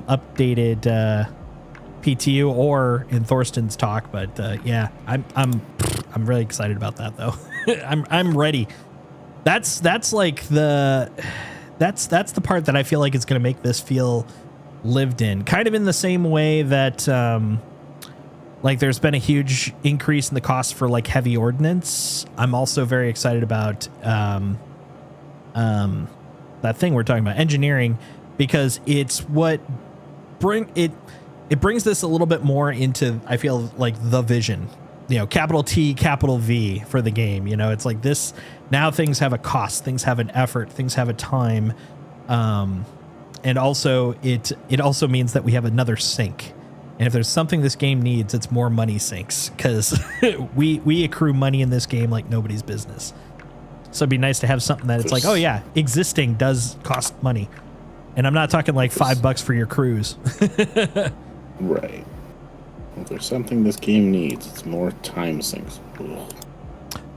updated PTU or in Thorsten's talk. But yeah, I'm really excited about that though. I'm ready. That's like that's the part that I feel like is going to make this feel lived in, kind of in the same way that like there's been a huge increase in the cost for like heavy ordnance. I'm also very excited about that thing we're talking about, engineering, because it's what it brings this a little bit more into, I feel like, the vision, you know, capital T, capital V for the game. You know, it's like this now, things have a cost, things have an effort, things have a time. And also it also means that we have another sink. And if there's something this game needs, it's more money sinks, because we accrue money in this game like nobody's business. So it'd be nice to have something that it's like, oh yeah, existing does cost money. And I'm not talking like $5 for your cruise. Right. If there's something this game needs, it's more time sinks. Ugh.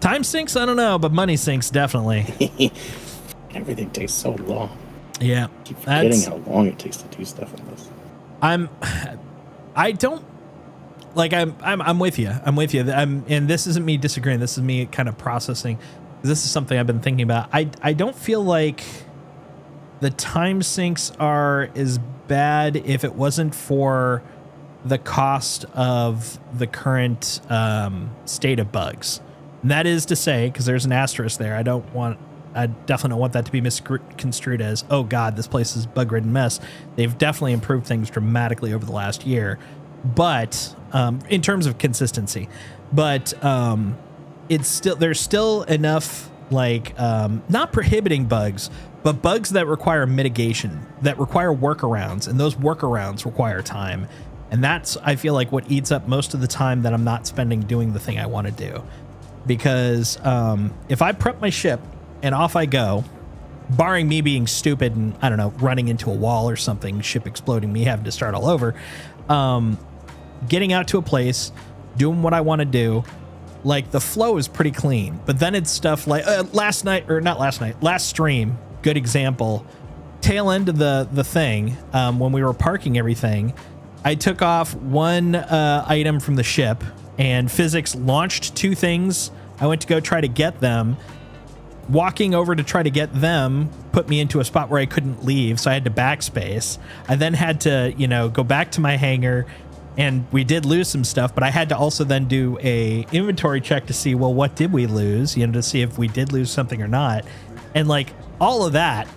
Time sinks? I don't know, but money sinks, definitely. Everything takes so long. Yeah. I keep forgetting how long it takes to do stuff in this. I'm with you. And this isn't me disagreeing. This is me kind of processing. This is something I've been thinking about. I don't feel like the time sinks are as bad if it wasn't for the cost of the current state of bugs. And that is to say, because there's an asterisk there, I definitely don't want that to be misconstrued as, oh God, this place is a bug-ridden mess. They've definitely improved things dramatically over the last year, but in terms of consistency. But there's still enough, like, not prohibiting bugs, but bugs that require mitigation, that require workarounds, and those workarounds require time. And that's, I feel like, what eats up most of the time that I'm not spending doing the thing I want to do. Because if I prep my ship and off I go, barring me being stupid and, I don't know, running into a wall or something, ship exploding, me having to start all over, getting out to a place, doing what I want to do, like, the flow is pretty clean. But then it's stuff like last stream, good example, tail end of the thing, when we were parking everything, I took off one item from the ship, and physics launched two things. I went to go try to get them. Walking over to try to get them put me into a spot where I couldn't leave, so I had to backspace. I then had to, go back to my hangar, and we did lose some stuff, but I had to also then do a inventory check to see, well, what did we lose, to see if we did lose something or not. And like all of that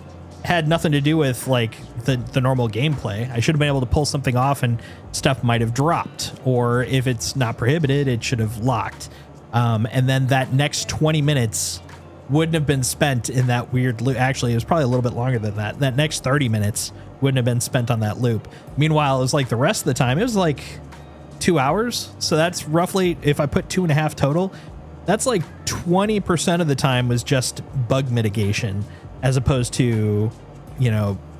had nothing to do with like the normal gameplay. I should have been able to pull something off and stuff might have dropped, or if it's not prohibited, it should have locked. And then that next 20 minutes wouldn't have been spent in that weird loop. Actually, it was probably a little bit longer than that. That next 30 minutes wouldn't have been spent on that loop. Meanwhile, it was like the rest of the time, it was like 2 hours. So that's roughly, if I put 2.5 total, that's like 20% of the time was just bug mitigation, as opposed to,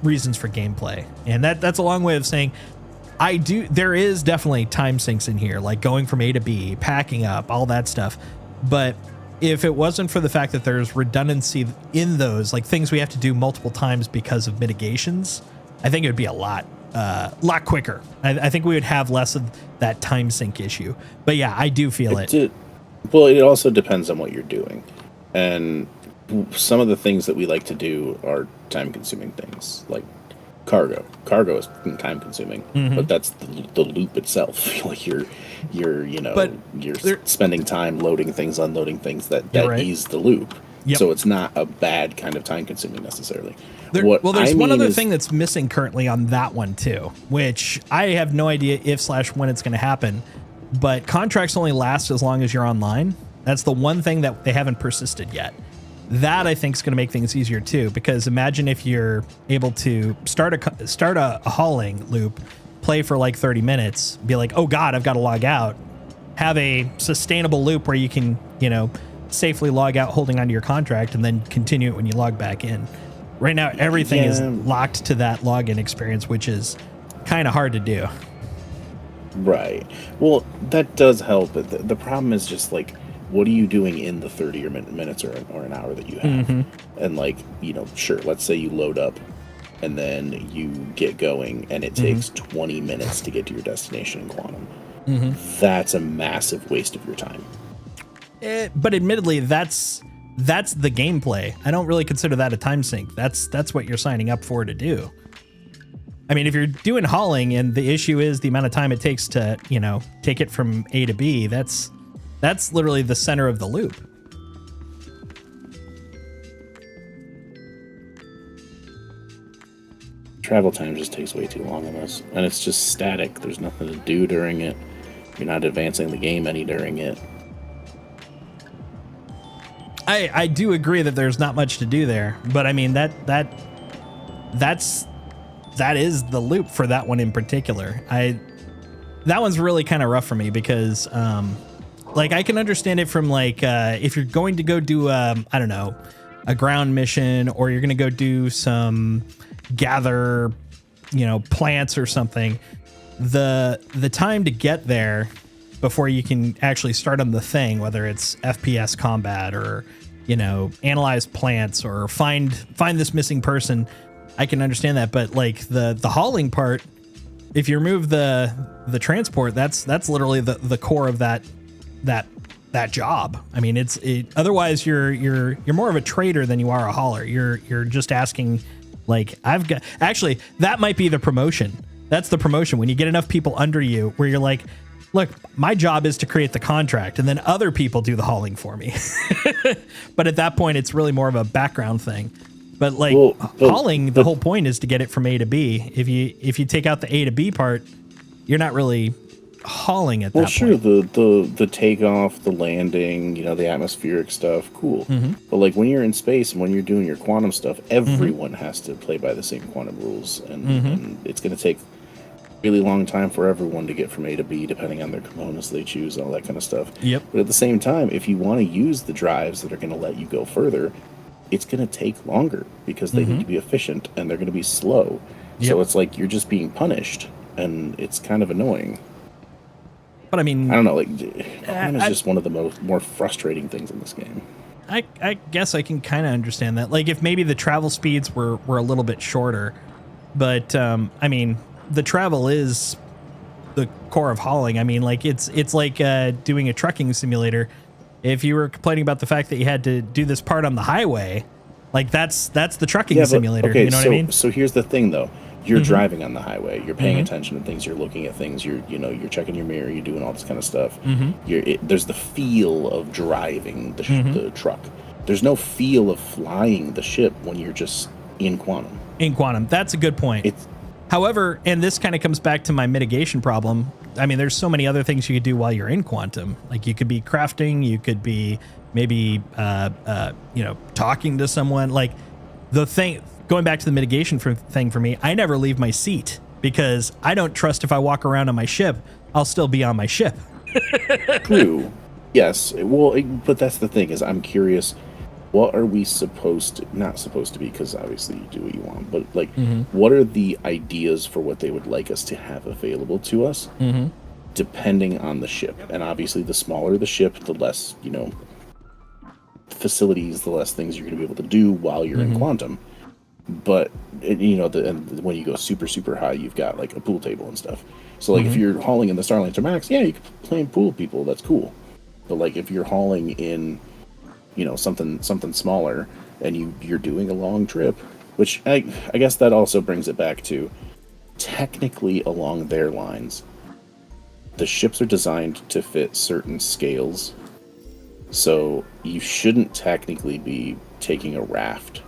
reasons for gameplay. And that's a long way of saying there is definitely time sinks in here, like going from A to B, packing up, all that stuff. But if it wasn't for the fact that there's redundancy in those, like things we have to do multiple times because of mitigations, I think it would be a lot quicker. I think we would have less of that time sink issue. But yeah, I do feel it. Well, it also depends on what you're doing. And some of the things that we like to do are time-consuming things, like cargo. Cargo is time-consuming, but that's the loop itself. Like you're spending time loading things, unloading things that right. Ease the loop. Yep. So it's not a bad kind of time-consuming necessarily. There's one other thing that's missing currently on that one too, which I have no idea if/when it's going to happen. But contracts only last as long as you're online. That's the one thing that they haven't persisted yet. that I think is going to make things easier too, because imagine if you're able to start a hauling loop, play for like 30 minutes, be like, oh God, I've got to log out, have a sustainable loop where you can, safely log out holding onto your contract and then continue it when you log back in. Right now, everything is locked to that login experience, which is kind of hard to do. Right. Well, that does help. But the problem is just like, what are you doing in the 30 or minutes or an hour that you have? Mm-hmm. And like, sure, let's say you load up and then you get going and it takes 20 minutes to get to your destination in Quantum. Mm-hmm. That's a massive waste of your time. But admittedly, that's the gameplay. I don't really consider that a time sink. That's what you're signing up for to do. I mean, if you're doing hauling and the issue is the amount of time it takes to, take it from A to B, that's literally the center of the loop. Travel time just takes way too long on this. And it's just static. There's nothing to do during it. You're not advancing the game any during it. I do agree that there's not much to do there, but I mean that is the loop for that one in particular. That one's really kind of rough for me because like I can understand it from like if you're going to go do I don't know, a ground mission, or you're going to go do some gather, plants or something, the time to get there before you can actually start on the thing, whether it's FPS combat or, analyze plants or find this missing person, I can understand that. But like the hauling part, if you remove the transport, that's literally the core of that job. I mean, otherwise you're more of a trader than you are a hauler. You're just asking, like, actually that might be the promotion. That's the promotion, when you get enough people under you where you're like, look, my job is to create the contract and then other people do the hauling for me. But at that point, it's really more of a background thing. But like hauling, the whole point is to get it from A to B. If you take out the A to B part, you're not really hauling at that point. Well, sure, the takeoff, the landing, the atmospheric stuff, cool. Mm-hmm. But like when you're in space and when you're doing your quantum stuff, everyone has to play by the same quantum rules, and it's going to take really long time for everyone to get from A to B, depending on their components they choose, all that kind of stuff. Yep. But at the same time, if you want to use the drives that are going to let you go further, it's going to take longer because they need to be efficient and they're going to be slow. Yep. So it's like you're just being punished, and it's kind of annoying. But I mean, I don't know, like, quantum is just one of the more frustrating things in this game. I guess I can kind of understand that. Like, if maybe the travel speeds were a little bit shorter, but I mean, the travel is the core of hauling. I mean, like it's like doing a trucking simulator. If you were complaining about the fact that you had to do this part on the highway, like that's the trucking simulator. Okay, you know what I mean? So here's the thing, though. You're driving on the highway. You're paying attention to things. You're looking at things. You're checking your mirror. You're doing all this kind of stuff. There's the feel of driving the truck. There's no feel of flying the ship when you're just in quantum. In quantum, that's a good point. However, and this kind of comes back to my mitigation problem. I mean, there's so many other things you could do while you're in quantum. Like you could be crafting, you could be maybe, talking to someone. Like the thing, going back to the mitigation thing for me, I never leave my seat because I don't trust if I walk around on my ship, I'll still be on my ship. True. Yes. Well, but that's the thing is I'm curious. What are we not supposed to be, because obviously you do what you want, but like, what are the ideas for what they would like us to have available to us, depending on the ship? And obviously the smaller the ship, the less, facilities, the less things you're going to be able to do while you're in quantum. But, and when you go super, super high, you've got like a pool table and stuff. So like if you're hauling in the Starlancer Max, yeah, you can play pool people, that's cool. But like if you're hauling in something smaller, and you're doing a long trip, which I guess that also brings it back to, technically along their lines, the ships are designed to fit certain scales, so you shouldn't technically be taking a raft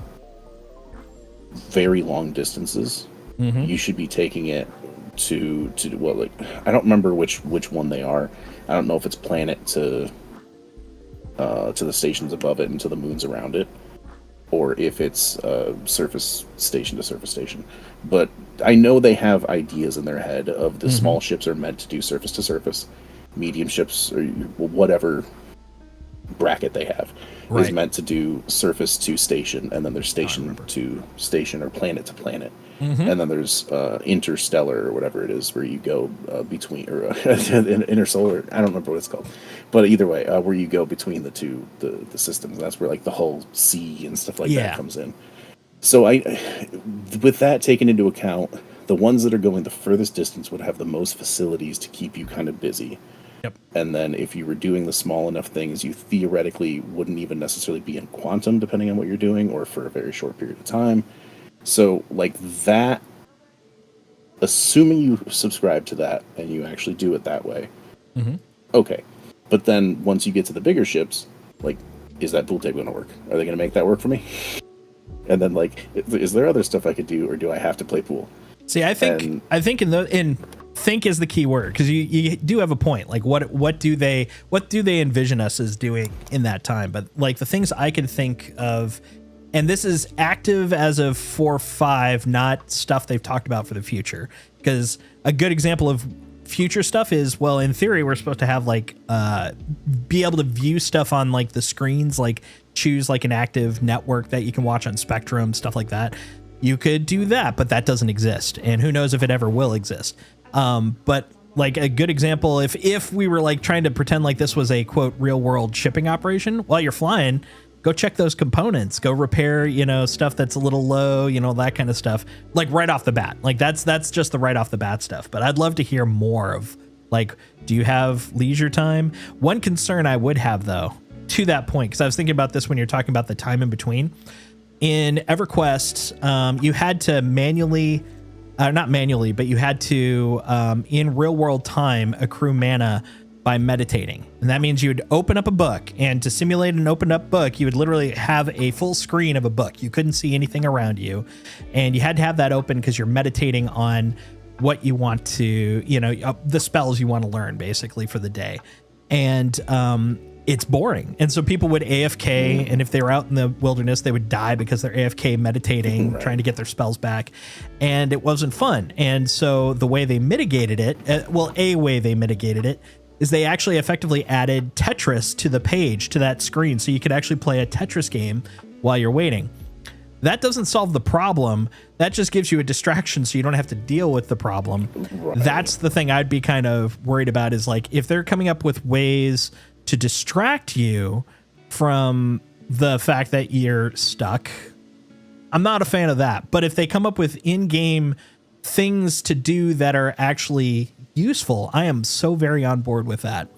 very long distances. You should be taking it to I don't remember which one they are. I don't know if it's planet to the stations above it and to the moons around it. or if it's surface station to surface station. But I know they have ideas in their head of the small ships are meant to do surface to surface, medium ships or whatever bracket they have is meant to do surface to station, and then there's station to station or planet to planet, and then there's interstellar or whatever it is where you go between, or intersolar, I don't remember what it's called, but either way, where you go between the two the systems. That's where like the whole sea and stuff like that comes in. So with that taken into account, the ones that are going the furthest distance would have the most facilities to keep you kind of busy. Yep. And then if you were doing the small enough things, you theoretically wouldn't even necessarily be in quantum, depending on what you're doing, or for a very short period of time. So like that, assuming you subscribe to that and you actually do it that way, okay. But then once you get to the bigger ships, like, is that pool table going to work? Are they going to make that work for me? And then like, is there other stuff I could do, or do I have to play pool? See, I think think is the key word, because you do have a point. Like what do they envision us as doing in that time? But like the things I can think of, and this is active as of 4.5, not stuff they've talked about for the future. Because a good example of future stuff is, well, in theory, we're supposed to have like be able to view stuff on like the screens, like choose like an active network that you can watch on Spectrum, stuff like that. You could do that, but that doesn't exist, and who knows if it ever will exist. But like a good example, if we were like trying to pretend like this was a quote real world shipping operation, while you're flying, go check those components, go repair, stuff that's a little low, that kind of stuff, like right off the bat. Like that's just the right off the bat stuff. But I'd love to hear more of like, do you have leisure time? One concern I would have though, to that point, because I was thinking about this when you're talking about the time in between. In EverQuest, you had to manually, not manually, but you had to, in real world time, accrue mana by meditating. And that means you would open up a book, and to simulate an opened up book, you would literally have a full screen of a book. You couldn't see anything around you. And you had to have that open because you're meditating on what you want to, the spells you want to learn basically for the day. And, it's boring. And so people would AFK, and if they were out in the wilderness, they would die because they're AFK meditating, trying to get their spells back. And it wasn't fun. And so the way they mitigated it, a way they mitigated it is they actually effectively added Tetris to the page, to that screen. So you could actually play a Tetris game while you're waiting. That doesn't solve the problem. That just gives you a distraction so you don't have to deal with the problem. That's the thing I'd be kind of worried about, is like if they're coming up with ways to distract you from the fact that you're stuck, I'm not a fan of that. But if they come up with in-game things to do that are actually useful, I am so very on board with that.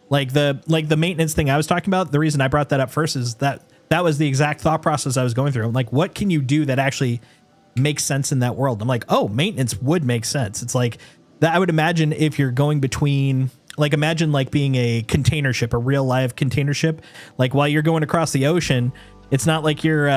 Like the maintenance thing I was talking about, the reason I brought that up first is that was the exact thought process I was going through. I'm like, what can you do that actually makes sense in that world? I'm like, oh, maintenance would make sense. It's like that. I would imagine if you're going between, like, imagine like being a container ship, a real live container ship. Like while you're going across the ocean, it's not like you're,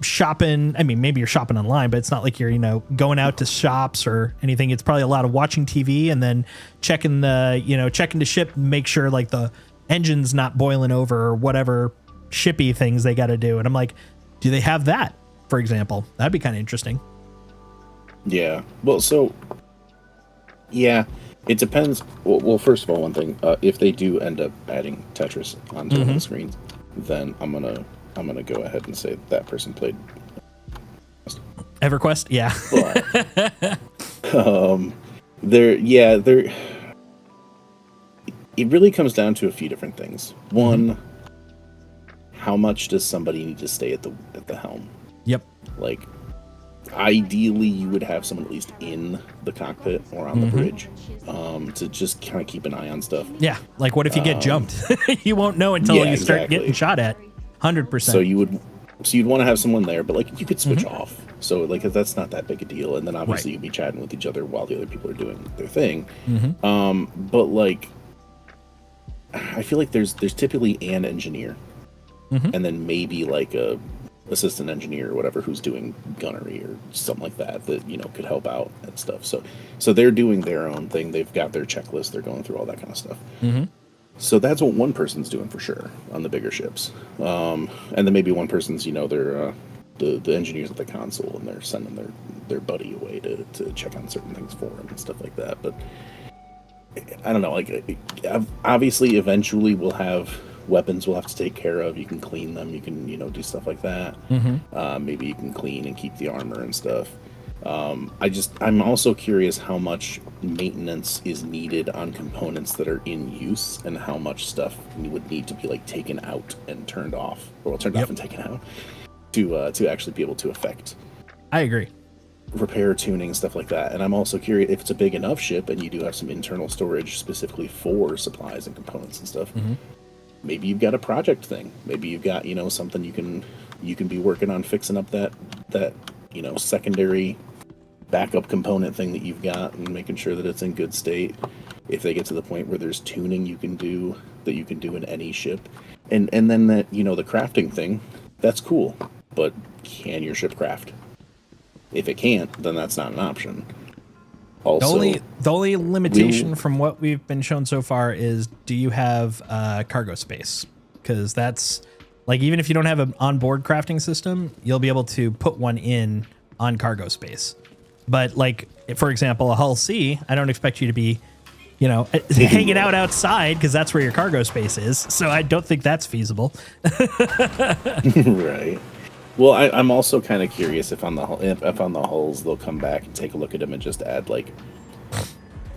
shopping. I mean, maybe you're shopping online, but it's not like you're, going out to shops or anything. It's probably a lot of watching TV and then checking the ship, make sure like the engine's not boiling over or whatever shippy things they got to do. And I'm like, do they have that, for example? That'd be kind of interesting. Yeah. Well, so yeah, it depends. Well, first of all, one thing, if they do end up adding Tetris onto one of the screens, then I'm gonna go ahead and say that person played EverQuest. Yeah. But, it really comes down to a few different things. One, how much does somebody need to stay at the helm? Yep. Like, ideally, you would have someone at least in the cockpit or on the bridge, to just kind of keep an eye on stuff. Yeah. Like, what if you get jumped? You won't know until you start getting shot at. 100%. So you'd want to have someone there, but like you could switch off. So like that's not that big a deal. And then obviously you'd be chatting with each other while the other people are doing their thing. But like, I feel like there's typically an engineer, and then maybe like a assistant engineer or whatever who's doing gunnery or something like that could help out and stuff. So they're doing their own thing. They've got their checklist. They're going through all that kind of stuff. So that's what one person's doing for sure on the bigger ships, and then maybe one person's, they're the engineers at the console, and they're sending their buddy away to check on certain things for him and stuff like that. But I don't know. Like, obviously, eventually we'll have weapons we'll have to take care of. You can clean them. You can do stuff like that. Maybe you can clean and keep the armor and stuff. I'm also curious how much maintenance is needed on components that are in use, and how much stuff would need to be like taken out and turned off, or turned off and taken out to actually be able to affect. I agree. Repair, tuning, stuff like that. And I'm also curious if it's a big enough ship and you do have some internal storage specifically for supplies and components and stuff. Maybe you've got a project thing. Maybe you've got something you can be working on fixing up that secondary backup component thing that you've got, and making sure that it's in good state. If they get to the point where there's tuning you can do in any ship, and then that the crafting thing, that's cool, but can your ship craft? If it can't, then that's not an option. Also, the only limitation from what we've been shown so far is, do you have cargo space? Because that's like, even if you don't have an onboard crafting system, you'll be able to put one in on cargo space. But like, for example, a Hull C, I don't expect you to be, hanging out outside, because that's where your cargo space is. So I don't think that's feasible. Right. Well, I'm also kind of curious if on the hulls they'll come back and take a look at them and just add like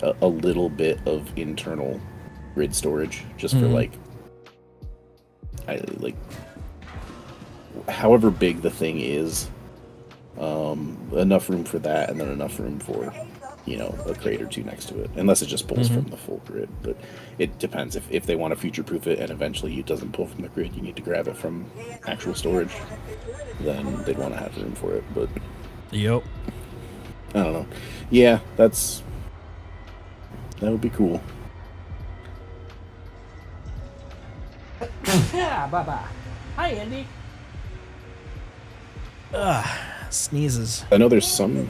a little bit of internal grid storage, just for like however big the thing is, enough room for that, and then enough room for a crate or two next to it, unless it just pulls from the full grid. But it depends if they want to future proof it and eventually it doesn't pull from the grid, you need to grab it from actual storage, then they'd want to have room for it. But yep, I don't know. Yeah, that would be cool. Yeah, bye. Hi, Andy. Sneezes. I know there's some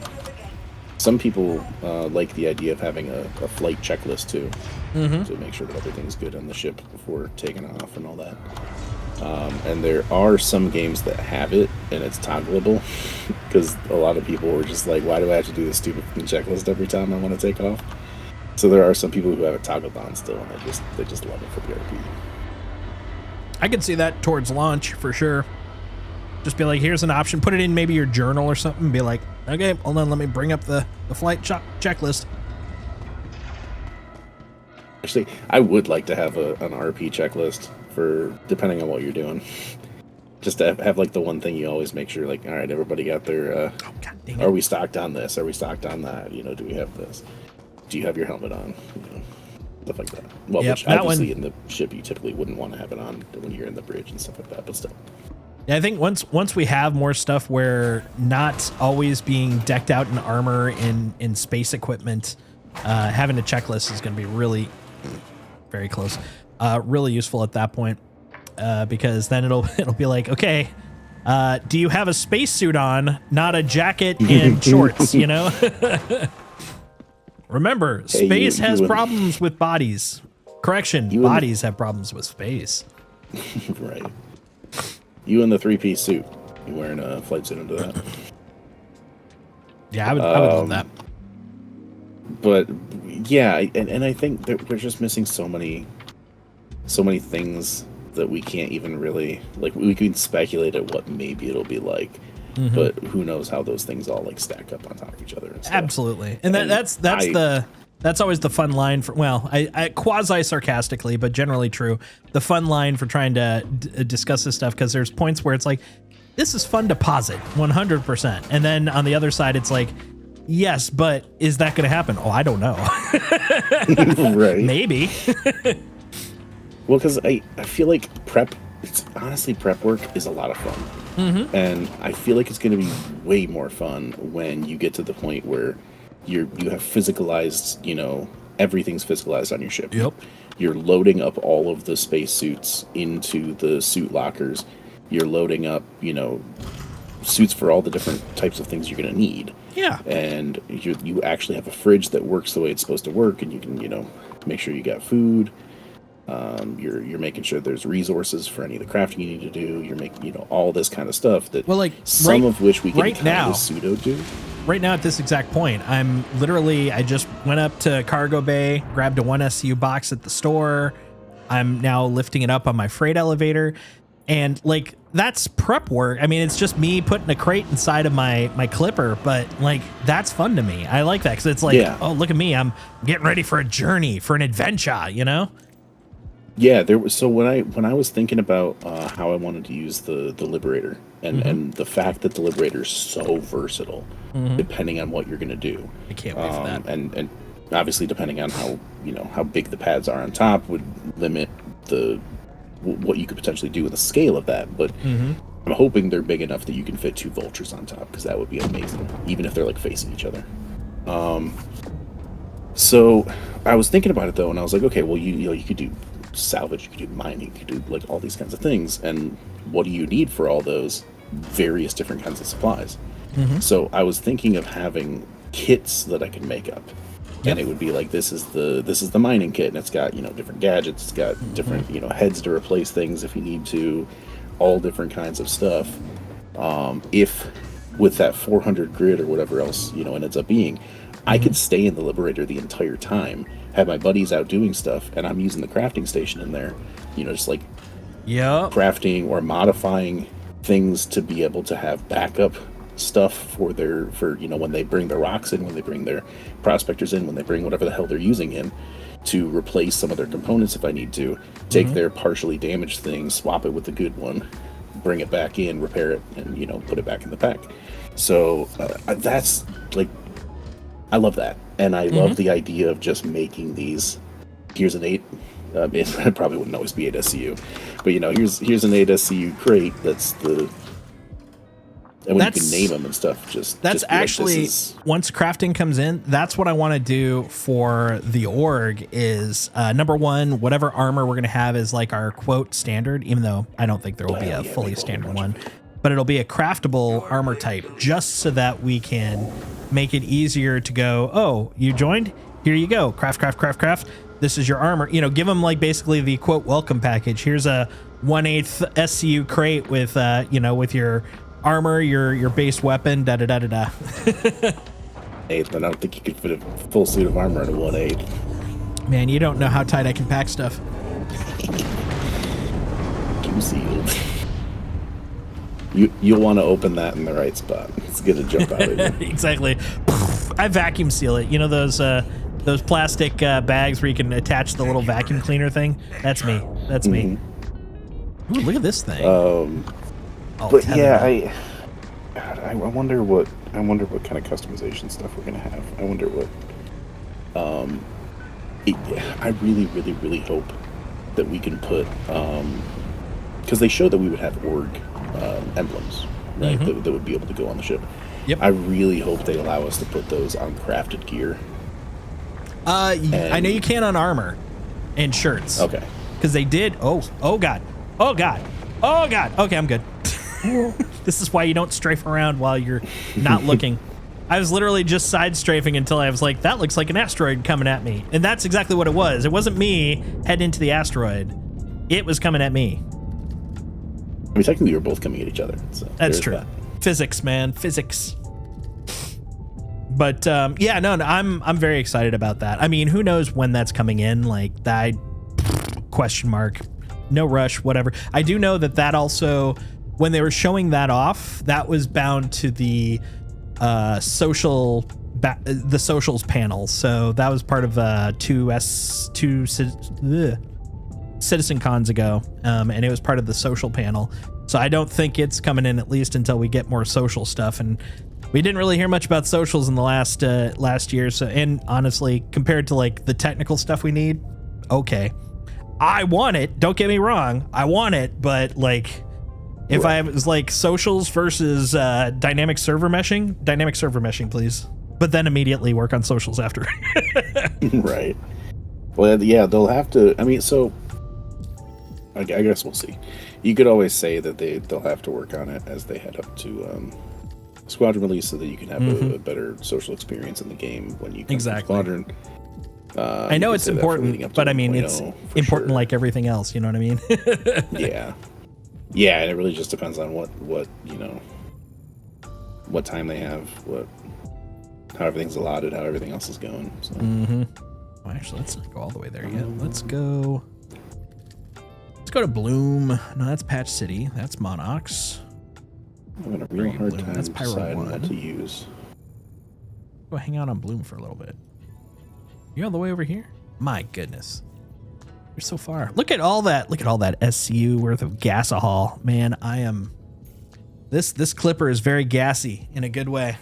people like the idea of having a flight checklist too, to make sure that everything's good on the ship before taking off and all that. And there are some games that have it, and it's toggleable, because a lot of people were just like, why do I have to do this stupid checklist every time I want to take off? So there are some people who have it toggled on still, and they just love it for the RP. I could see that towards launch for sure. Just be like, here's an option. Put it in maybe your journal or something. And be like, okay, hold on, let me bring up the flight checklist. Actually, I would like to have an RP checklist for depending on what you're doing. Just to have like the one thing you always make sure, like, all right, everybody got their. Are we stocked on this? Are we stocked on that? Do we have this? Do you have your helmet on? Stuff like that. Well, yep, which obviously in the ship you typically wouldn't want to have it on when you're in the bridge and stuff like that, but still. Yeah, I think once we have more stuff where not always being decked out in armor in space equipment, having a checklist is going to be really very close, really useful at that point, because then it'll be like, okay, do you have a spacesuit on, not a jacket and shorts? Remember, space has problems with bodies. Correction, bodies have problems with space. Right. You in the 3-piece suit. You wearing a flight suit under that? Yeah, I would love that. But yeah, and I think we're just missing so many things that we can't even really, like, we can speculate at what maybe it'll be like, but who knows how those things all like stack up on top of each other and stuff. Absolutely, and that's always the fun line for, well, I quasi sarcastically, but generally true, the fun line for trying to discuss this stuff, because there's points where it's like, this is fun to posit 100%, and then on the other side it's like, yes, but is that going to happen? Oh, I don't know. Right. Maybe. Well, because I feel like prep work is a lot of fun, and I feel like it's going to be way more fun when you get to the point where you have physicalized, everything's physicalized on your ship. Yep. You're loading up all of the space suits into the suit lockers. You're loading up, suits for all the different types of things you're going to need. Yeah. And you actually have a fridge that works the way it's supposed to work, and you can, make sure you got food. You're making sure there's resources for any of the crafting you need to do. You're making, you know, all this kind of stuff that, Well, like, some of which we can right kind now- of pseudo do. Right now at this exact point, I just went up to cargo bay, grabbed a 1SU box at the store. I'm now lifting it up on my freight elevator, and like, that's prep work. I mean, it's just me putting a crate inside of my clipper, but like, that's fun to me. I like that because it's like, Yeah. oh, look at me, I'm getting ready for a journey, for an adventure, you know? Yeah, there was, so when I was thinking about how I wanted to use the Liberator, and the fact that the Liberator is so versatile, depending on what you're going to do. I can't wait for that. And obviously depending on how, you know, how big the pads are on top would limit what you could potentially do with the scale of that. But I'm hoping they're big enough that you can fit 2 vultures on top, because that would be amazing, even if they're like facing each other. So I was thinking about it though, and I was like, okay, well, you could do salvage, you could do mining, you could do like all these kinds of things, and what do you need for all those various different kinds of supplies? So I was thinking of having kits that I could make up. Yep. And it would be like, this is the mining kit, and it's got, you know, different gadgets, it's got different, you know, heads to replace things if you need to, all different kinds of stuff. If with that 400 grid or whatever else, you know, it ends up being, I could stay in the Liberator the entire time, have my buddies out doing stuff, and I'm using the crafting station in there, you know, just like Yep. crafting or modifying things to be able to have backup stuff for you know, when they bring their rocks in, when they bring their prospectors in, when they bring whatever the hell they're using in, to replace some of their components if I need to, take their partially damaged thing, swap it with the good one, bring it back in, repair it, and, you know, put it back in the pack. So that's like, I love that, and I love the idea of just making these. Here's an 8. It probably wouldn't always be 8 SCU, but you know, here's an 8 SCU crate. That's the, and when you can name them and stuff, That's just be like, actually, this is, once crafting comes in, that's what I want to do for the org is, number one, whatever armor we're going to have is like our quote standard, even though I don't think there will be a fully standard one, but it'll be a craftable armor type, just so that we can make it easier to go, oh, you joined? Here you go. Craft. This is your armor. You know, give them like basically the quote welcome package. Here's a 1/8 SCU crate with, you know, with your armor, your base weapon, da da da da da. 8, I don't think you could fit a full suit of armor in a 1/8. Man, you don't know how tight I can pack stuff. Concealed. You'll want to open that in the right spot. It's gonna jump out at you. Exactly. I vacuum seal it. You know those plastic bags where you can attach the little vacuum cleaner thing? That's me. That's me. Ooh, look at this thing. But yeah, I wonder what kind of customization stuff we're gonna have. I wonder what. I really hope that we can put, because they showed that we would have org emblems, right? That would be able to go on the ship. Yep. I really hope they allow us to put those on crafted gear. I know you can on armor and shirts. Okay. Because they did. Oh god. Okay, I'm good. This is why you don't strafe around while you're not looking. I was literally just side strafing until I was like, that looks like an asteroid coming at me. And that's exactly what it was. It wasn't me heading into the asteroid. It was coming at me. I mean, technically, we're both coming at each other. So That's true. Physics, man. Physics. But yeah, no, I'm very excited about that. I mean, who knows when that's coming in? Like that question mark. No rush, whatever. I do know that also, when they were showing that off, that was bound to the socials panel. So that was part of two Citizen Cons ago, and it was part of the social panel. So I don't think it's coming in at least until we get more social stuff. And we didn't really hear much about socials in the last year. So, and honestly, compared to like the technical stuff we need, okay, I want it. Don't get me wrong, I want it, but like, if I was like socials versus dynamic server meshing, please. But then immediately work on socials after. Right. Well, yeah, they'll have to. I mean, so I guess we'll see. You could always say that they'll have to work on it as they head up to Squadron release, so that you can have a better social experience in the game when you come to Squadron. I know it's important, but I mean, it's important like everything else. You know what I mean? Yeah. Yeah, and it really just depends on what what time they have, how everything's allotted, how everything else is going. So. Well, actually, let's not go all the way there yet. Let's go to Bloom. No, that's Patch City. That's Monox. I'm having a real hard time That's Pyro deciding 1. what to use. Go hang out on Bloom for a little bit. You all the way over here? My goodness. You're so far. Look at all that. Look at all that SCU worth of gasahol. Man, I am... This clipper is very gassy in a good way.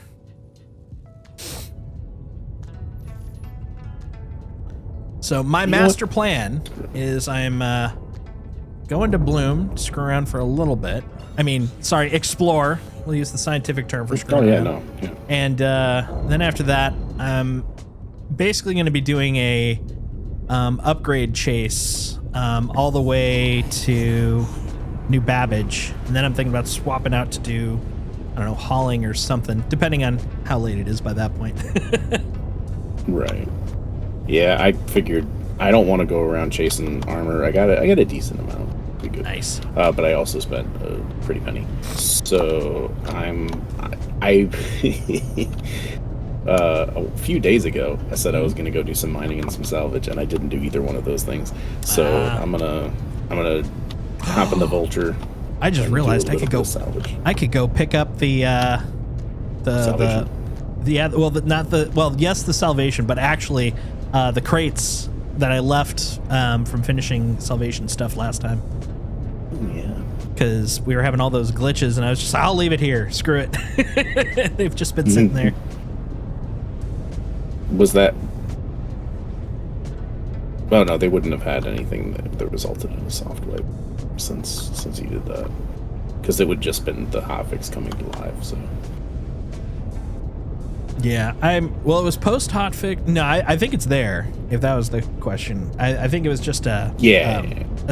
So my master plan is I'm going to Bloom, screw around for a little bit. I mean, sorry, explore. We'll use the scientific term for screw around. No. Yeah. And then after that, I'm basically going to be doing a upgrade chase all the way to New Babbage. And then I'm thinking about swapping out to do, I don't know, hauling or something, depending on how late it is by that point. Right. Yeah, I figured I don't want to go around chasing armor. I got a decent amount. Pretty good. Nice. But I also spent a pretty penny. So I a few days ago, I said I was going to go do some mining and some salvage, and I didn't do either one of those things. So I'm gonna hop in the Vulture. I just realized I could go salvage. I could go pick up the salvation, but actually the crates that I left from finishing salvation stuff last time. Yeah. Because we were having all those glitches, and I was just, I'll leave it here. Screw it. They've just been sitting there. Was that... Oh, no, they wouldn't have had anything that resulted in a soft wipe since you did that. Because it would just been the hotfix coming to life, so... Yeah, it was post hotfix. No, I think it's there, if that was the question. I think it was just a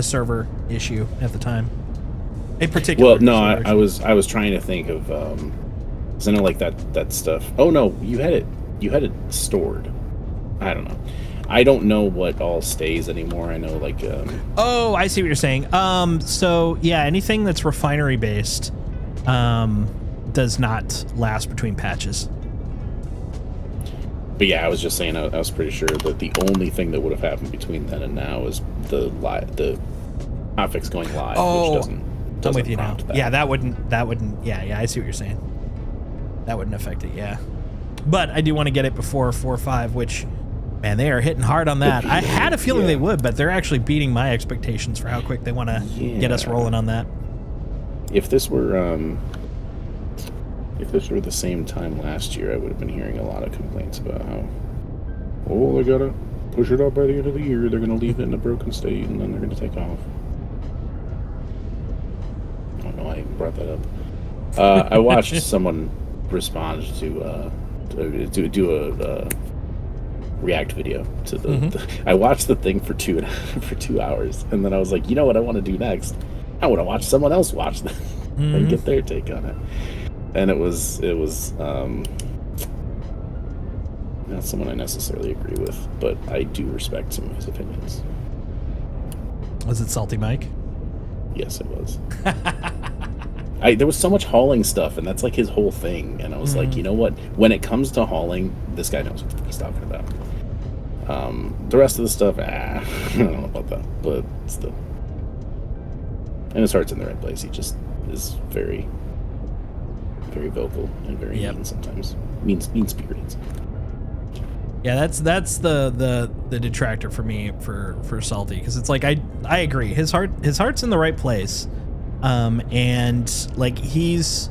server issue at the time. A particular Well, no, I was trying to think of because I know like that stuff. Oh no, you had it stored. I don't know. I don't know what all stays anymore. I know like Oh, I see what you're saying. So yeah, anything that's refinery based does not last between patches. But yeah, I was just saying I was pretty sure that the only thing that would have happened between then and now is the hotfix going live, which doesn't I'm with you now. that. Yeah, that wouldn't. Yeah, I see what you're saying. That wouldn't affect it. Yeah, but I do want to get it before 4.5, which, man, they are hitting hard on that. I had a feeling they would, but they're actually beating my expectations for how quick they want to get us rolling on that. If this were the same time last year, I would have been hearing a lot of complaints about how, they gotta push it out by the end of the year. They're gonna leave it in a broken state, and then they're gonna take off. I don't know why I even brought that up. I watched someone respond to do a React video to the I watched the thing for 2 hours, and then I was like, you know what I want to do next? I want to watch someone else watch that and get their take on it. And it was not someone I necessarily agree with, but I do respect some of his opinions. Was it Salty Mike? Yes, it was. There was so much hauling stuff, and that's like his whole thing. And I was like, you know what? When it comes to hauling, this guy knows what he's talking about. The rest of the stuff, I don't know about that, but still. And his heart's in the right place. He just is very, very vocal and very mean sometimes. Mean-spirited. Yeah, that's the detractor for me for Salty, because it's like I agree, his heart's in the right place, and like he's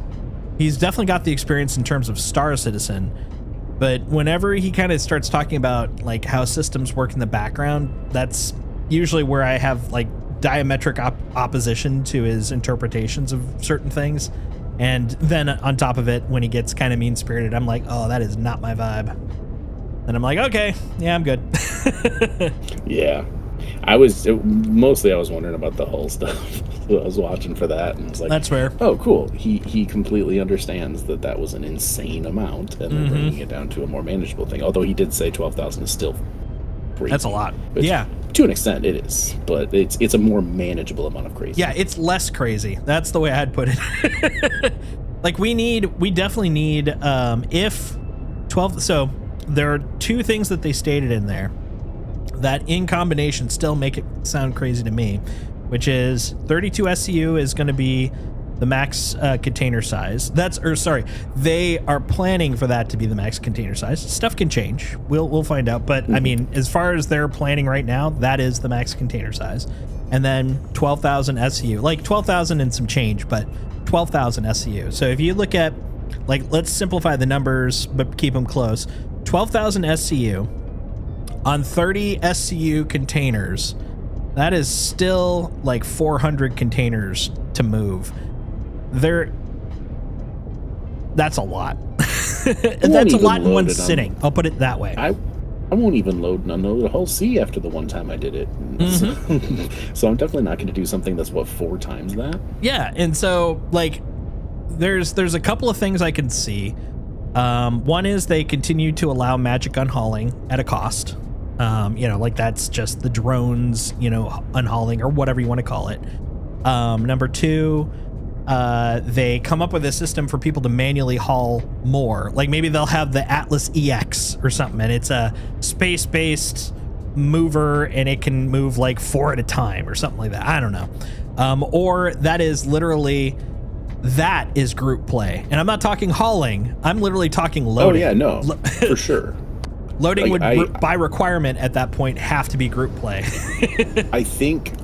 definitely got the experience in terms of Star Citizen, but whenever he kind of starts talking about like how systems work in the background, that's usually where I have like diametric opposition to his interpretations of certain things. And then on top of it, when he gets kind of mean-spirited, I'm like, oh, that is not my vibe. And I'm like, okay, yeah, I'm good. Yeah. I was wondering about the whole stuff. So I was watching for that, and it's like, that's fair. Oh, cool. He completely understands that was an insane amount, and they're bringing it down to a more manageable thing. Although he did say 12,000 is still crazy. That's a lot. Which, Yeah. To an extent, it is, but it's a more manageable amount of crazy. Yeah, it's less crazy. That's the way I'd put it. Like we definitely need if 12. So there are two things that they stated in there that in combination still make it sound crazy to me, which is 32 SCU is going to be the max container size. They are planning for that to be the max container size. Stuff can change. We'll find out. But I mean, as far as they're planning right now, that is the max container size. And then 12,000 SCU, like 12,000 and some change, but 12,000 SCU. So if you look at, like, let's simplify the numbers, but keep them close. 12,000 SCU on 30 SCU containers. That is still like 400 containers to move. That's a lot. That's a lot in one sitting. I'll put it that way. I won't even load the whole C after the one time I did it. So I'm definitely not going to do something that's 4 times that. Yeah, and so like there's a couple of things I can see. One is they continue to allow magic unhauling at a cost. Like that's just the drones, unhauling or whatever you want to call it. Number 2, they come up with a system for people to manually haul more. Like maybe they'll have the Atlas EX or something, and it's a space-based mover, and it can move like 4 at a time or something like that. I don't know. Or that is literally, that is group play. And I'm not talking hauling. I'm literally talking loading. Oh, yeah, no, for sure. Loading would, by requirement at that point, have to be group play. I think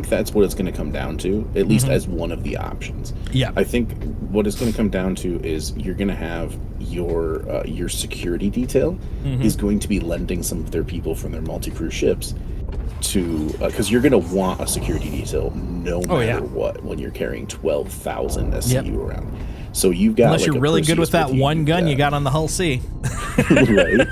that's what it's going to come down to, at least as one of the options. Yeah. I think what it's going to come down to is you're going to have your security detail is going to be lending some of their people from their multi-crew ships to, because you're going to want a security detail no matter what when you're carrying 12,000 SCU around. So you've got, unless you're really good with that one gun you got on the Hull C. Right.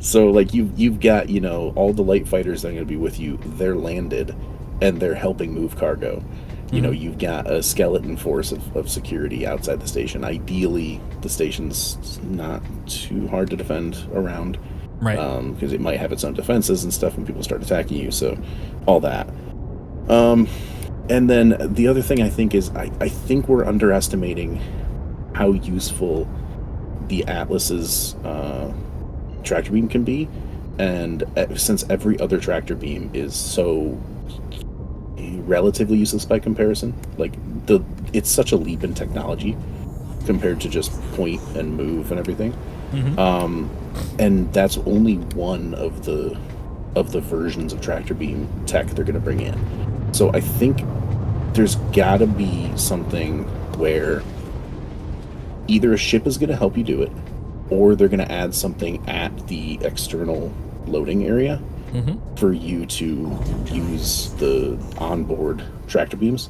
So like you've got, all the light fighters that are going to be with you, they're landed and they're helping move cargo. You've got a skeleton force of security outside the station. Ideally, the station's not too hard to defend around. Right. Because it might have its own defenses and stuff when people start attacking you. So all that. And then the other thing I think is I think we're underestimating how useful the Atlas's tractor beam can be. And since every other tractor beam is so relatively useless by comparison, like it's such a leap in technology compared to just point and move and everything. And that's only one of the versions of tractor beam tech they're going to bring in. So I think there's got to be something where either a ship is going to help you do it, or they're going to add something at the external loading area for you to use the onboard tractor beams,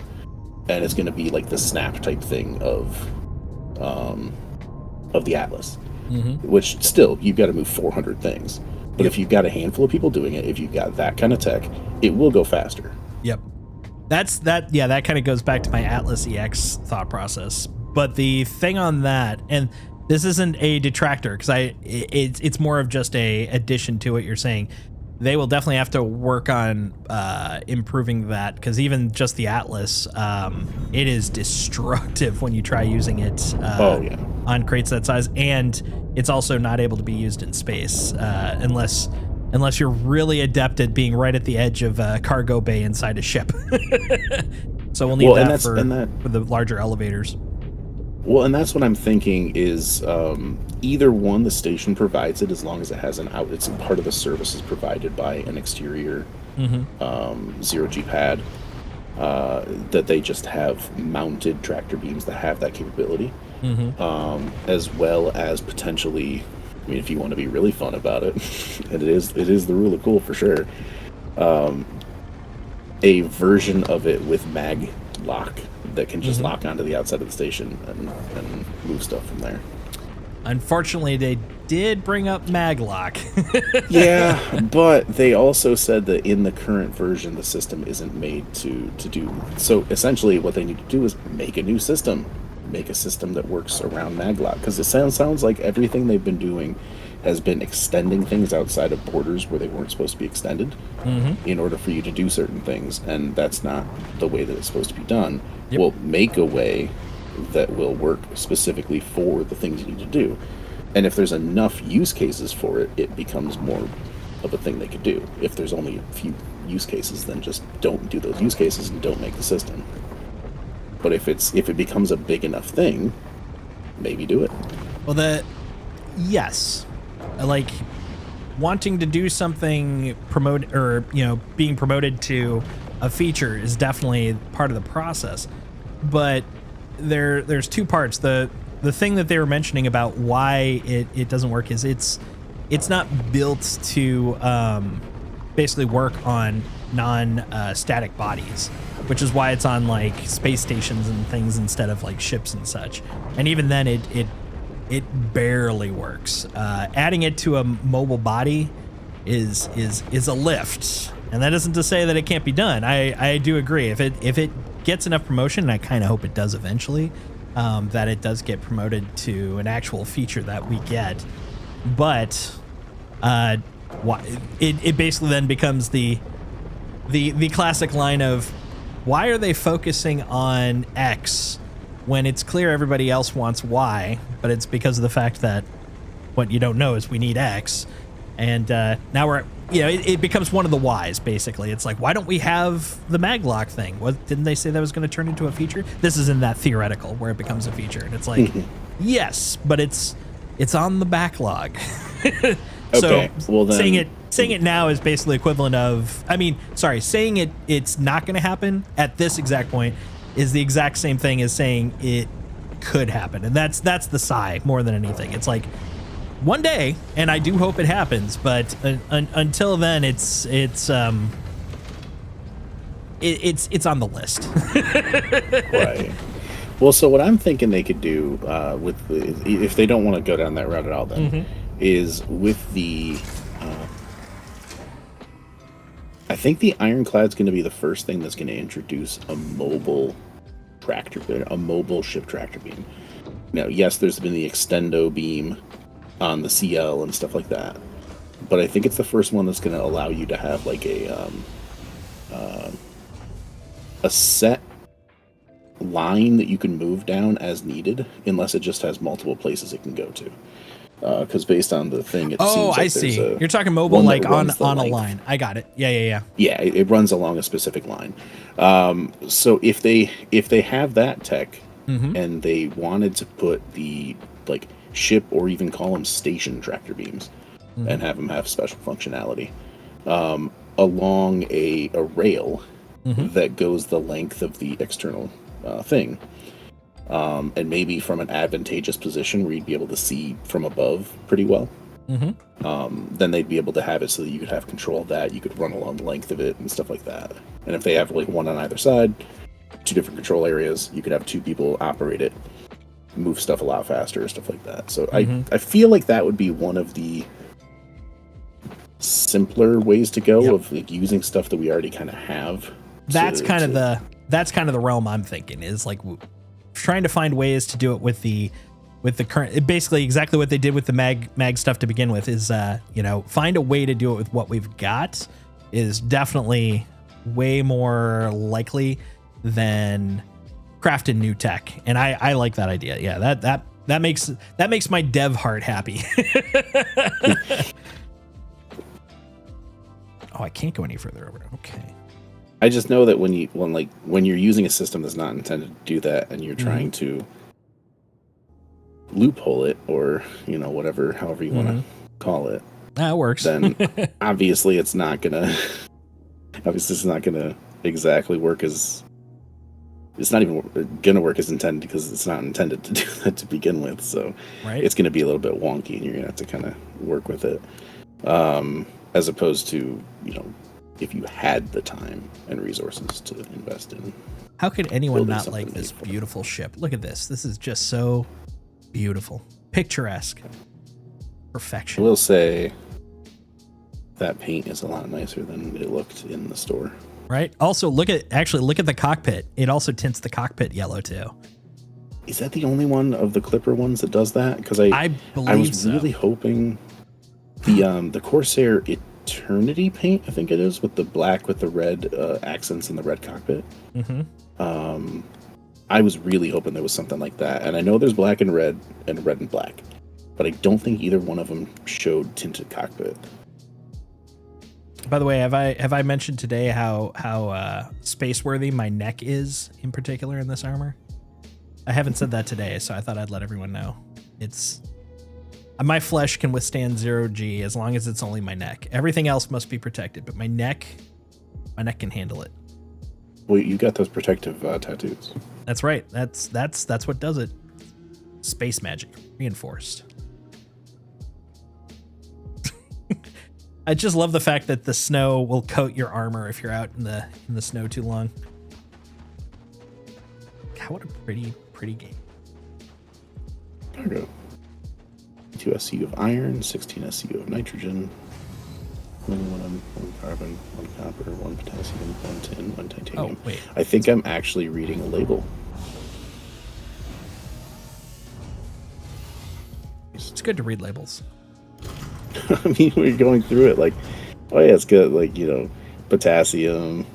and it's going to be like the snap type thing of the Atlas, which still you've got to move 400 things. But if you've got a handful of people doing it, if you've got that kind of tech, it will go faster. Yep. That kind of goes back to my Atlas EX thought process. But the thing on that, and this isn't a detractor, because it's more of just a addition to what you're saying. They will definitely have to work on improving that, because even just the Atlas, it is destructive when you try using it on crates that size, and it's also not able to be used in space unless you're really adept at being right at the edge of a cargo bay inside a ship. So we'll need that for the larger elevators. Well, and that's what I'm thinking is either one, the station provides it as long as it has an out. It's part of the services provided by an exterior zero-G pad that they just have mounted tractor beams that have that capability, as well as potentially, I mean, if you want to be really fun about it, it is the rule of cool for sure, a version of it with mag lock that can just lock onto the outside of the station and move stuff from there. Unfortunately, they did bring up maglock. Yeah, but they also said that in the current version, the system isn't made to do. So essentially, what they need to do is make a new system. Make a system that works around maglock. Because it sounds like everything they've been doing has been extending things outside of borders where they weren't supposed to be extended in order for you to do certain things, and that's not the way that it's supposed to be done. Yep. We'll make a way that will work specifically for the things you need to do. And if there's enough use cases for it, it becomes more of a thing they could do. If there's only a few use cases, then just don't do those use cases and don't make the system. But if it becomes a big enough thing, maybe do it. Well, yes, like wanting to do something being promoted to a feature is definitely part of the process. But there's two parts. The thing that they were mentioning about why it doesn't work is it's not built to basically work on non-static bodies, which is why it's on like space stations and things instead of like ships and such. And even then, it barely works. Adding it to a mobile body is a lift, and that isn't to say that it can't be done. I do agree. If it gets enough promotion, and I kind of hope it does eventually, that it does get promoted to an actual feature that we get. But it basically then becomes the classic line of, why are they focusing on X when it's clear everybody else wants Y? But it's because of the fact that what you don't know is we need X. And now it becomes one of the whys, basically. It's like, why don't we have the maglock thing? Didn't they say that was going to turn into a feature? This is in that theoretical where it becomes a feature. And it's like, yes, but it's on the backlog. Okay, so well then, saying it now is basically equivalent of, saying it's not going to happen at this exact point is the exact same thing as saying it could happen. And that's the sigh more than anything. It's like, one day, and I do hope it happens, but until then, it's on the list. Right. Well, so what I'm thinking they could do if they don't want to go down that route at all, then is with the. I think the Ironclad's going to be the first thing that's going to introduce a mobile ship tractor beam. Now, yes, there's been the Extendo beam on the CL and stuff like that, but I think it's the first one that's going to allow you to have like a set line that you can move down as needed, unless it just has multiple places it can go to. Because based on the thing, it seems like I see. You're talking mobile, like on a line. I got it. Yeah. Yeah, it runs along a specific line. So if they have that tech and they wanted to put the like ship or even call them station tractor beams and have them have special functionality along a rail that goes the length of the external thing. And maybe from an advantageous position where you'd be able to see from above pretty well. Then they'd be able to have it so that you could have control of that. You could run along the length of it and stuff like that. And if they have like one on either side, two different control areas, you could have two people operate it, move stuff a lot faster, stuff like that. So I feel like that would be one of the simpler ways to go of like using stuff that we already kind of have. That's kind of the realm I'm thinking, is like trying to find ways to do it with the current, basically exactly what they did with the mag stuff to begin with, is find a way to do it with what we've got is definitely way more likely than crafting new tech. And I like that idea. Yeah, that makes my dev heart happy. Oh, I can't go any further over. Okay. I just know that when you're using a system that's not intended to do that, and you're trying to loophole it, or however you want to call it, that works. Then obviously it's not gonna exactly work as. It's not even gonna work as intended, because it's not intended to do that to begin with. So it's gonna be a little bit wonky, and you're gonna have to kind of work with it, as opposed to if you had the time and resources to invest in. How could anyone not like this beautiful ship? Look at this. This is just so beautiful. Picturesque. Perfection. I will say that paint is a lot nicer than it looked in the store. Right? Also, look at the cockpit. It also tints the cockpit yellow too. Is that the only one of the Clipper ones that does that? Because I was really hoping The Corsair Eternity paint, I think it is, with the black with the red accents in the red cockpit. Mm-hmm. I was really hoping there was something like that, and I know there's black and red and black, but I don't think either one of them showed tinted cockpit. By the way, have I mentioned today how space worthy my neck is in particular in this armor? I haven't said that today, so I thought I'd let everyone know. It's my flesh can withstand 0G as long as it's only my neck. Everything else must be protected, but my neck can handle it. Well, you got those protective tattoos. That's right. That's what does it. Space magic reinforced. I just love the fact that the snow will coat your armor if you're out in the snow too long. God, what a pretty game. Cargo. 2 SCU of iron, 16 SCU of nitrogen, 1 carbon, 1 copper, 1 potassium, 1 tin, 1 titanium. Oh, wait. I think I'm actually reading a label. It's good to read labels. I mean, we're going through it like, oh yeah, it's good. Like, you know, potassium.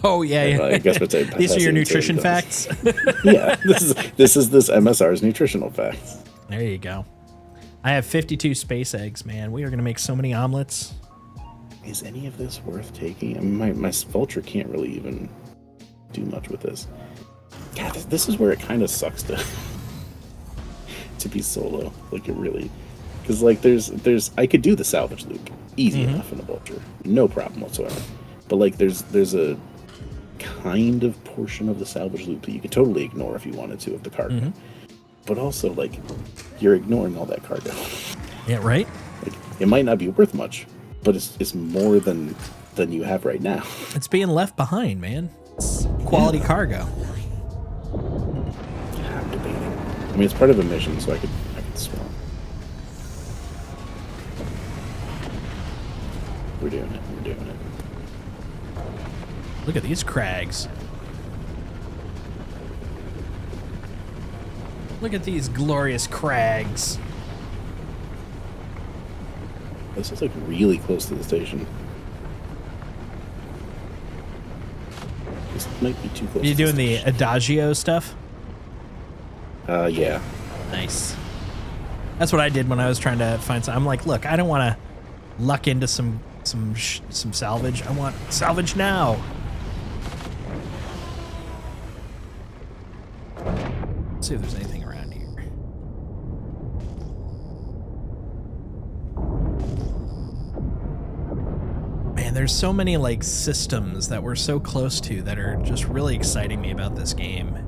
Oh yeah. I guess potassium. These are your nutrition facts. Yeah, this is this MSR's nutritional facts. There you go. I have 52 space eggs, man. We are gonna make so many omelets. Is any of this worth taking? I mean, my Vulture can't really even do much with this. God, this is where it kind of sucks to be solo. Like, it really, because like there's I could do the salvage loop easy enough in a Vulture, no problem whatsoever. But like there's a kind of portion of the salvage loop that you could totally ignore if you wanted to of the cargo. But also, like, you're ignoring all that cargo. Yeah, right? Like, it might not be worth much, but it's more than you have right now. It's being left behind, man. It's quality cargo. I'm debating. I mean, it's part of a mission, so I could swap. We're doing it. Look at these crags. Look at these glorious crags. This is like really close to the station. This might be too close. Are you to doing the the Adagio stuff? Yeah. Nice. That's what I did when I was trying to find some. I'm like, look, I don't want to luck into some salvage. I want salvage now. Let's see if there's anything around here. Man, there's so many like systems that we're so close to that are just really exciting me about this game.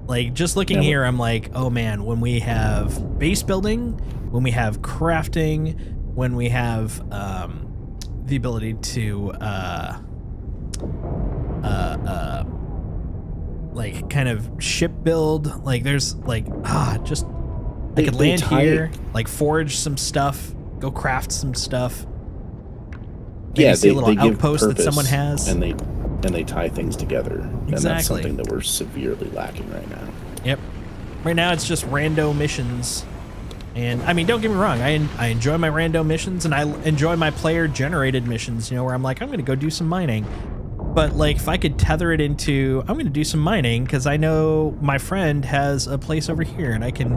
Like, just looking here, I'm like, oh man, when we have base building, when we have crafting, when we have the ability to like kind of ship build, like there's like just I could land here, like forge some stuff, go craft some stuff. Maybe see a little outpost that someone has, and they tie things together. Exactly. And that's something that we're severely lacking right now. Yep. Right now it's just rando missions. And I mean, don't get me wrong, I enjoy my rando missions, and I enjoy my player generated missions, you know, where I'm like, I'm going to go do some mining. But like, if I could tether it into, I'm going to do some mining because I know my friend has a place over here and I can,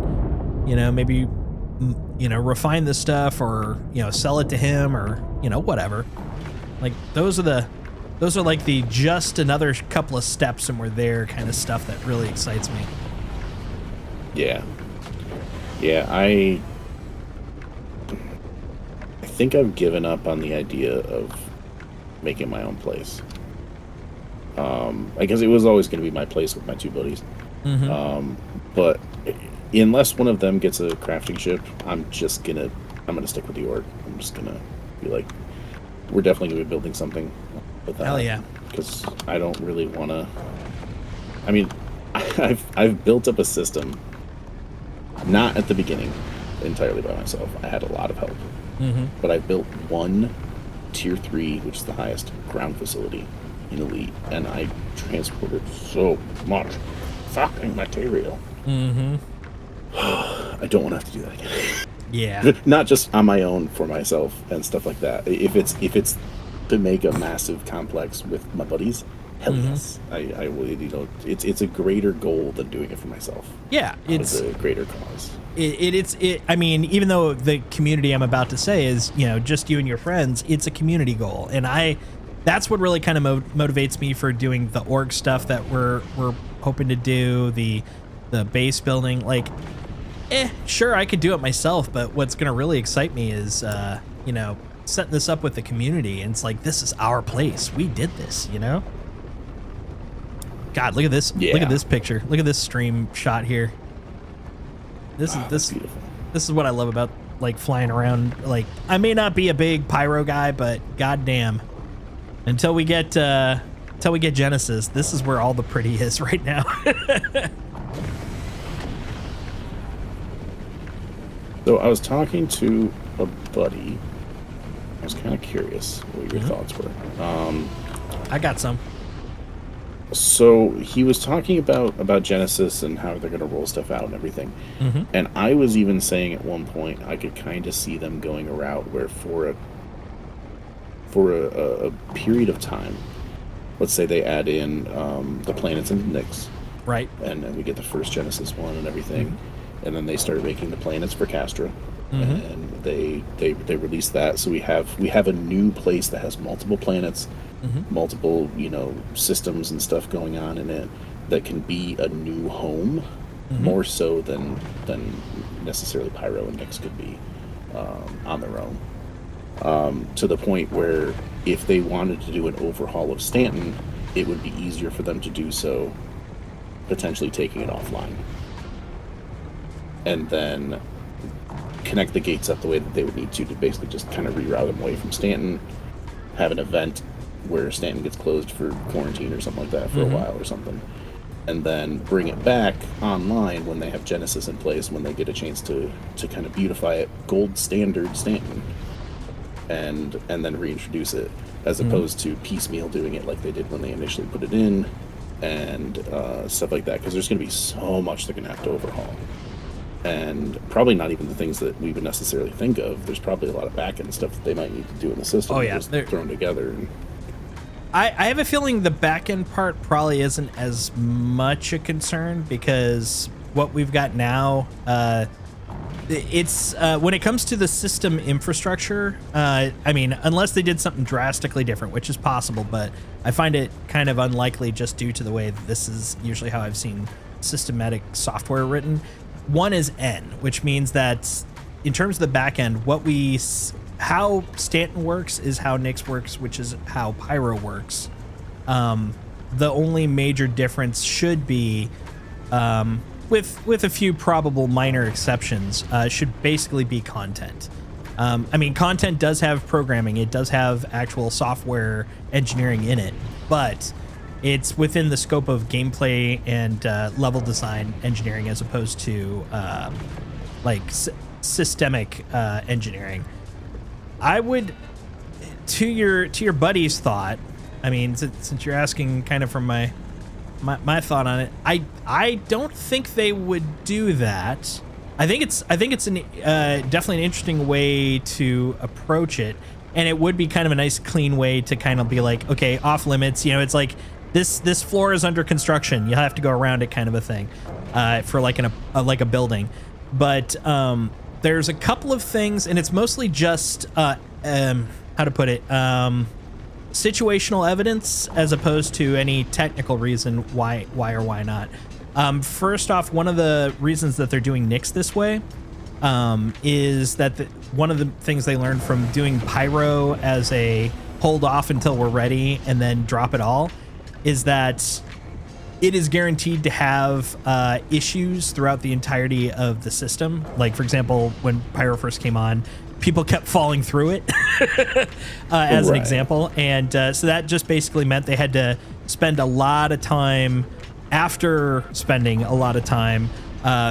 you know, maybe, you know, refine this stuff or, you know, sell it to him or, you know, whatever. Like, those are like the just another couple of steps and we're there kind of stuff that really excites me. Yeah. Yeah, I think I've given up on the idea of making my own place. I guess it was always going to be my place with my two buddies. But unless one of them gets a crafting ship, I'm gonna stick with the org. I'm just gonna be like, we're definitely gonna be building something with that. Hell yeah. Because I don't really want to. I mean, I've built up a system. Not at the beginning, entirely by myself. I had a lot of help. But I built one tier 3, which is the highest ground facility in Elite, and I transported so much fucking material. I don't want to have to do that again. Yeah. Not just on my own for myself and stuff like that. If it's to make a massive complex with my buddies, hell yes, I will. You know, it's a greater goal than doing it for myself. Yeah, it's a greater cause. I mean, even though the community I'm about to say is, you know, just you and your friends, it's a community goal, and that's what really kind of motivates me for doing the org stuff that we're hoping to do, the base building. Like, sure, I could do it myself, but what's going to really excite me is, you know, setting this up with the community. And it's like, this is our place. We did this, you know? God, look at this. Yeah. Look at this picture. Look at this stream shot here. This is Beautiful. This is what I love about, like, flying around. Like, I may not be a big pyro guy, but goddamn, until we get Genesis, this is where all the pretty is right now. So I was talking to a buddy. I was kind of curious what your thoughts were. I got some. So he was talking about Genesis and how they're going to roll stuff out and everything. And I was even saying at one point I could kind of see them going a route where for a period of time, let's say they add in the planets into Nyx, Right. and then we get the first Genesis one and everything, and then they started making the planets for Castra, and they released that, so we have a new place that has multiple planets, multiple, you know, systems and stuff going on in it that can be a new home, more so than necessarily Pyro and Nyx could be on their own. To the point where if they wanted to do an overhaul of Stanton, it would be easier for them to do so, potentially taking it offline. And then connect the gates up the way that they would need to basically just kind of reroute them away from Stanton, have an event where Stanton gets closed for quarantine or something like that for a while or something, and then bring it back online when they have Genesis in place, when they get a chance to kind of beautify it, gold standard Stanton, and then reintroduce it, as opposed to piecemeal doing it like they did when they initially put it in, and stuff like that, because there's going to be so much they're going to have to overhaul. And probably not even the things that we would necessarily think of. There's probably a lot of back-end stuff that they might need to do in the system. Oh, yeah. Just thrown together. And I have a feeling the back-end part probably isn't as much a concern, because what we've got now, it's when it comes to the system infrastructure, I mean, unless they did something drastically different, which is possible, but I find it kind of unlikely just due to the way that this is usually how I've seen systematic software written. One is N, which means that in terms of the back end, how Stanton works is how Nyx works, which is how Pyro works. The only major difference should be, with a few probable minor exceptions, should basically be content. I mean, content does have programming, it does have actual software engineering in it, but it's within the scope of gameplay and level design engineering, as opposed to systemic engineering. I would, to your buddy's thought, I mean, since you're asking kind of from my thought on it, I don't think they would do that. I think it's definitely an interesting way to approach it, and it would be kind of a nice clean way to kind of be like, okay, off limits. You know, it's like this floor is under construction. You'll have to go around it, kind of a thing, for like a building. But there's a couple of things, and it's mostly just how to put it, situational evidence, as opposed to any technical reason why or why not. First off, one of the reasons that they're doing Nyx this way is that one of the things they learned from doing Pyro as a hold off until we're ready and then drop it all is that it is guaranteed to have issues throughout the entirety of the system. Like, for example, when Pyro first came on, people kept falling through it as an example. And so that just basically meant they had to spend a lot of time, after spending a lot of time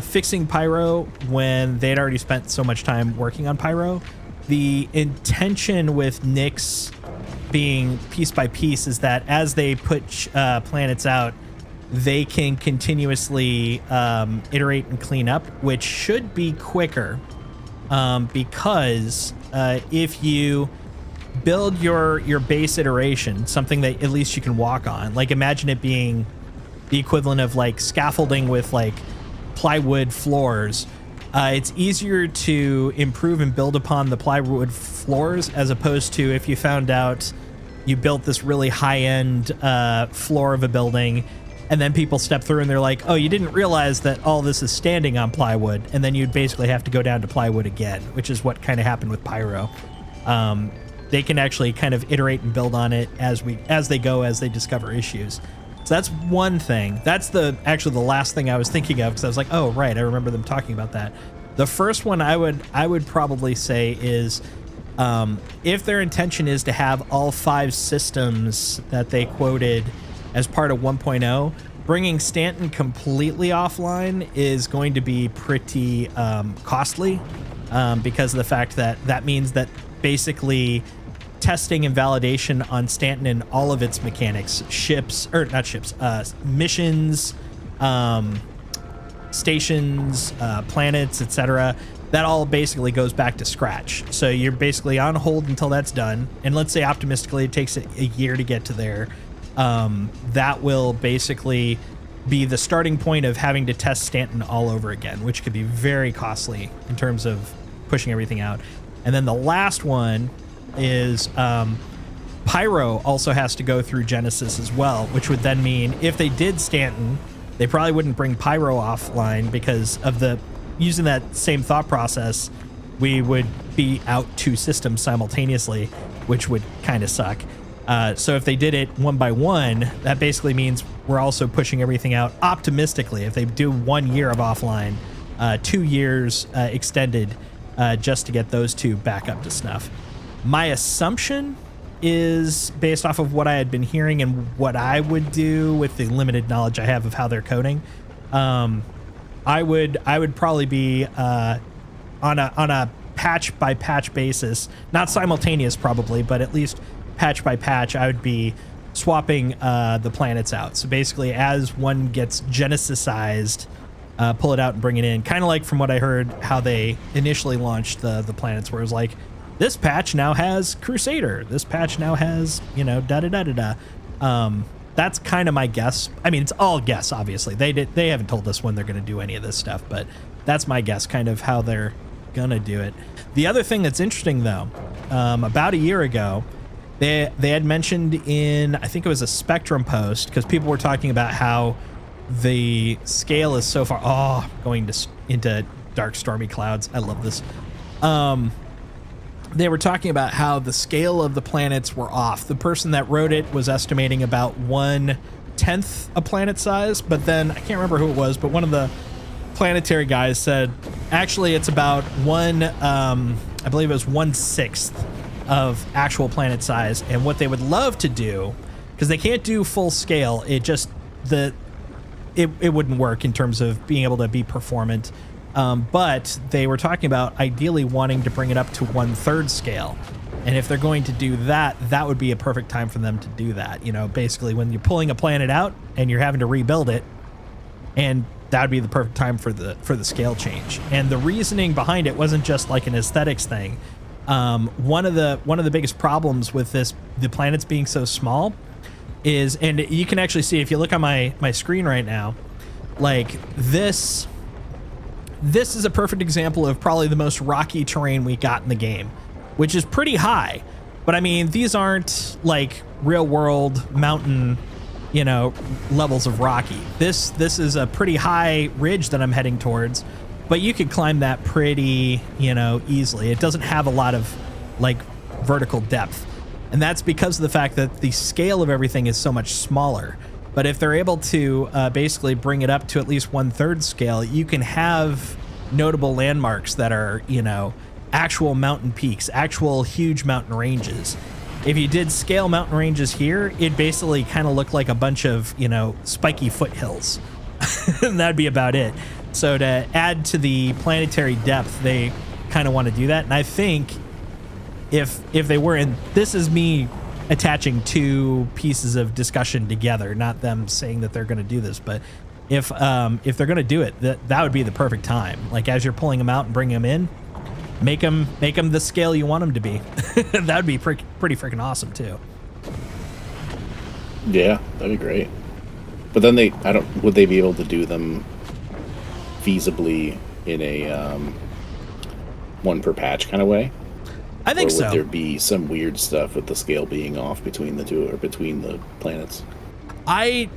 fixing Pyro when they'd already spent so much time working on Pyro. The intention with Nyx being piece by piece is that as they put planets out, they can continuously iterate and clean up, which should be quicker because if you build your base iteration, something that at least you can walk on, like imagine it being the equivalent of like scaffolding with like plywood floors. It's easier to improve and build upon the plywood floors as opposed to if you found out you built this really high-end floor of a building and then people step through and they're like, oh, you didn't realize that all this is standing on plywood, and then you'd basically have to go down to plywood again, which is what kind of happened with Pyro. They can actually kind of iterate and build on it as they go, as they discover issues. So that's one thing. That's actually the last thing I was thinking of, because I was like, oh, right, I remember them talking about that. The first one I would probably say is if their intention is to have all 5 systems that they quoted as part of 1.0, bringing Stanton completely offline is going to be pretty costly because of the fact that means that basically testing and validation on Stanton and all of its mechanics, missions, stations, planets, etc., that all basically goes back to scratch. So you're basically on hold until that's done. And let's say optimistically it takes a year to get to there. That will basically be the starting point of having to test Stanton all over again, which could be very costly in terms of pushing everything out. And then the last one is Pyro also has to go through Genesis as well, which would then mean if they did Stanton, they probably wouldn't bring Pyro offline because of using that same thought process, we would be out 2 systems simultaneously, which would kind of suck. So if they did it one by one, that basically means we're also pushing everything out optimistically. If they do 1 year of offline, 2 years extended just to get those 2 back up to snuff. My assumption is based off of what I had been hearing and what I would do with the limited knowledge I have of how they're coding. I would probably be on a patch by patch basis, not simultaneous probably, but at least patch by patch, I would be swapping the planets out. So basically, as one gets Genesisized, pull it out and bring it in. Kind of like from what I heard, how they initially launched the planets, where it was like, this patch now has Crusader. This patch now has, that's kind of my guess. I mean, it's all guess, obviously. They haven't told us when they're going to do any of this stuff, but that's my guess, kind of how they're going to do it. The other thing that's interesting, though, about a year ago, they had mentioned in, I think it was a Spectrum post, because people were talking about how the scale is so far, going into dark, stormy clouds. I love this. They were talking about how the scale of the planets were off. The person that wrote it was estimating about 1/10 a planet size, but then I can't remember who it was, but one of the planetary guys said, actually, it's about I believe it was 1/6 of actual planet size. And what they would love to do, because they can't do full scale, it wouldn't work in terms of being able to be performant. But they were talking about ideally wanting to bring it up to 1/3 scale. And if they're going to do that, that would be a perfect time for them to do that. Basically when you're pulling a planet out and you're having to rebuild it, and that would be the perfect time for the scale change. And the reasoning behind it wasn't just like an aesthetics thing. One of the biggest problems with the planets being so small is, and you can actually see if you look on my screen right now, like this is a perfect example of probably the most rocky terrain we got in the game, which is pretty high. But I mean, these aren't like real world mountain, levels of rocky. This is a pretty high ridge that I'm heading towards, but you could climb that pretty, easily. It doesn't have a lot of like vertical depth. And that's because of the fact that the scale of everything is so much smaller. But if they're able to basically bring it up to at least 1/3 scale, you can have notable landmarks that are, actual mountain peaks, actual huge mountain ranges. If you did scale mountain ranges here, it basically kind of looked like a bunch of, spiky foothills. And that'd be about it. So to add to the planetary depth, they kind of want to do that. And I think if they were, and this is me attaching 2 pieces of discussion together, not them saying that they're going to do this, but if they're going to do it, that would be the perfect time. Like as you're pulling them out and bringing them in, Make them the scale you want them to be. That would be pretty freaking awesome too. Yeah, that'd be great. But then would they be able to do them feasibly in a one per patch kind of way? I think so. Or would so. there be some weird stuff with the scale being off between the two or between the planets? I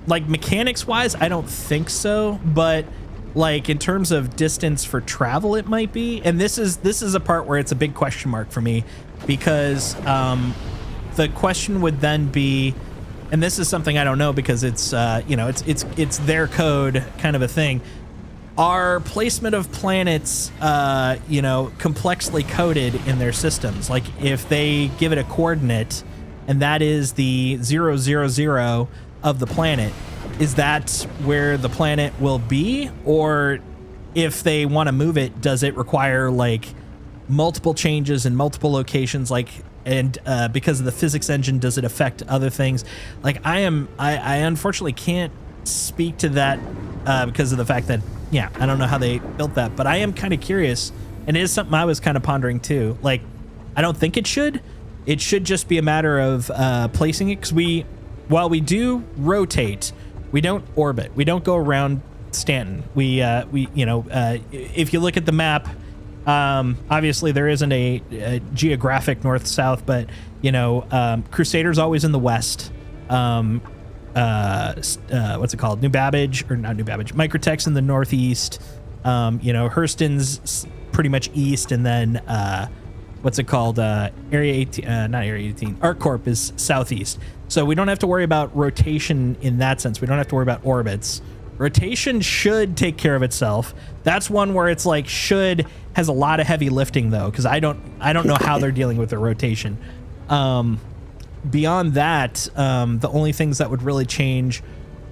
like mechanics wise, I don't think so, but like in terms of distance for travel, it might be. And this is a part where it's a big question mark for me, because the question would then be, and this is something I don't know because it's it's their code kind of a thing. Are placement of planets complexly coded in their systems? Like if they give it a coordinate and that is the 000 of the planet, is that where the planet will be? Or if they want to move it, does it require like multiple changes in multiple locations? Like, and because of the physics engine, does it affect other things? Like I unfortunately can't speak to that because of the fact that, yeah, I don't know how they built that, but I am kind of curious, and it is something I was kind of pondering too. Like, I don't think it should just be a matter of placing it, because while we do rotate, we don't orbit. We don't go around Stanton. If you look at the map, obviously there isn't a geographic north-south, but Crusader's always in the west. What's it called? New Babbage, or not New Babbage, Microtech's in the northeast. Hurston's pretty much east, and then what's it called? Area 18, not Area 18. ArcCorp is southeast. So we don't have to worry about rotation in that sense. We don't have to worry about orbits. Rotation should take care of itself. That's one where it's like should has a lot of heavy lifting though, because I don't know how they're dealing with the rotation. Beyond that, the only things that would really change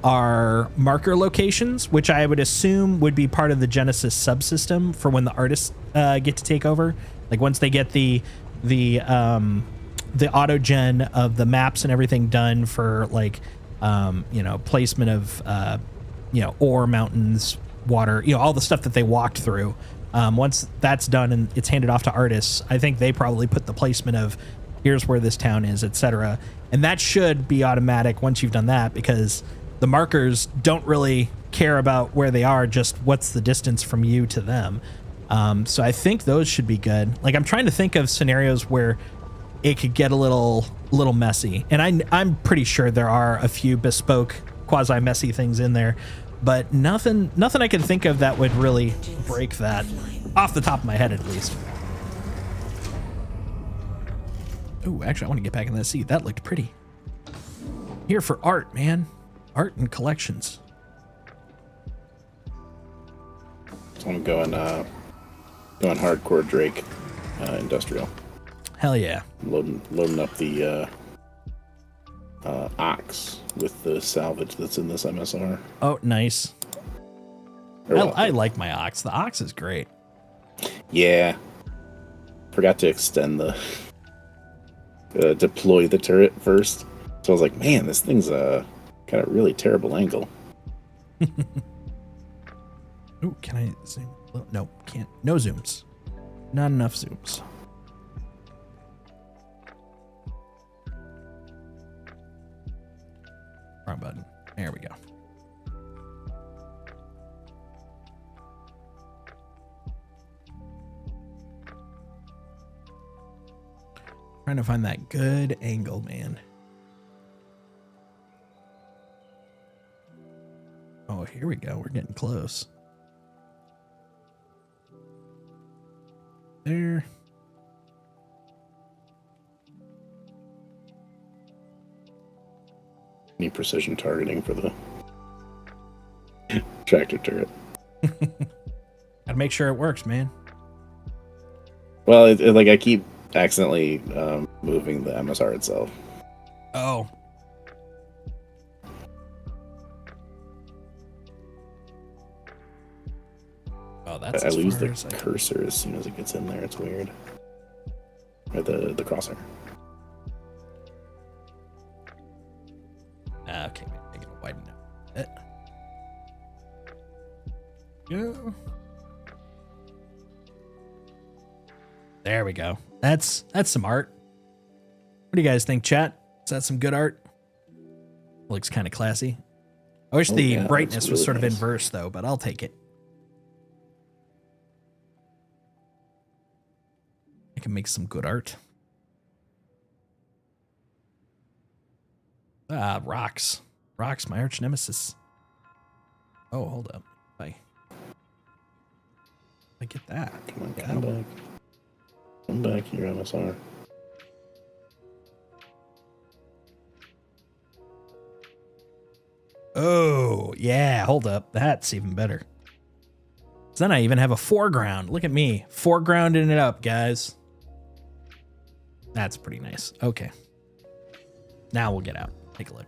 are marker locations, which I would assume would be part of the Genesis subsystem for when the artists get to take over. Like once they get the auto gen of the maps and everything done for like placement of ore, mountains, water, all the stuff that they walked through. Once that's done and it's handed off to artists, I think they probably put the placement of here's where this town is, etc. And that should be automatic once you've done that, because the markers don't really care about where they are, just what's the distance from you to them. So I think those should be good. Like I'm trying to think of scenarios where it could get a little messy, and I'm pretty sure there are a few bespoke quasi messy things in there, but nothing I can think of that would really break that off the top of my head, at least. Oh, actually, I want to get back in that seat. That looked pretty. Here for art, man. Art and collections. So I'm going hardcore Drake industrial. Hell yeah. Loading up the Ox with the salvage that's in this MSR. Oh, nice. I like my Ox. The Ox is great. Yeah. Forgot to extend the deploy the turret first. So I was like, man, this thing's got a really terrible angle. Ooh, can I zoom? No, can't. No zooms. Not enough zooms. Wrong button. There we go. Trying to find that good angle, man. Oh, here we go. We're getting close. There. Need precision targeting for the tractor turret. Gotta make sure it works, man. Well, like I keep accidentally moving the MSR itself. Oh. Oh, that's. I lose the cursor as soon as it gets in there. It's weird. Or the crosshair. Okay, make it widen it. Yeah. There we go. That's some art. What do you guys think, chat? Is that some good art? Looks kind of classy. I wish the brightness was really sort of nice. inverse, though, but I'll take it. I can make some good art. Ah, rocks. Rocks, my arch nemesis. Oh, hold up. I get that. Come on, come back. Come back here, MSR. Oh, yeah, hold up. That's even better. So then I even have a foreground. Look at me. Foregrounding it up, guys. That's pretty nice. Okay. Now we'll get out. Take a look.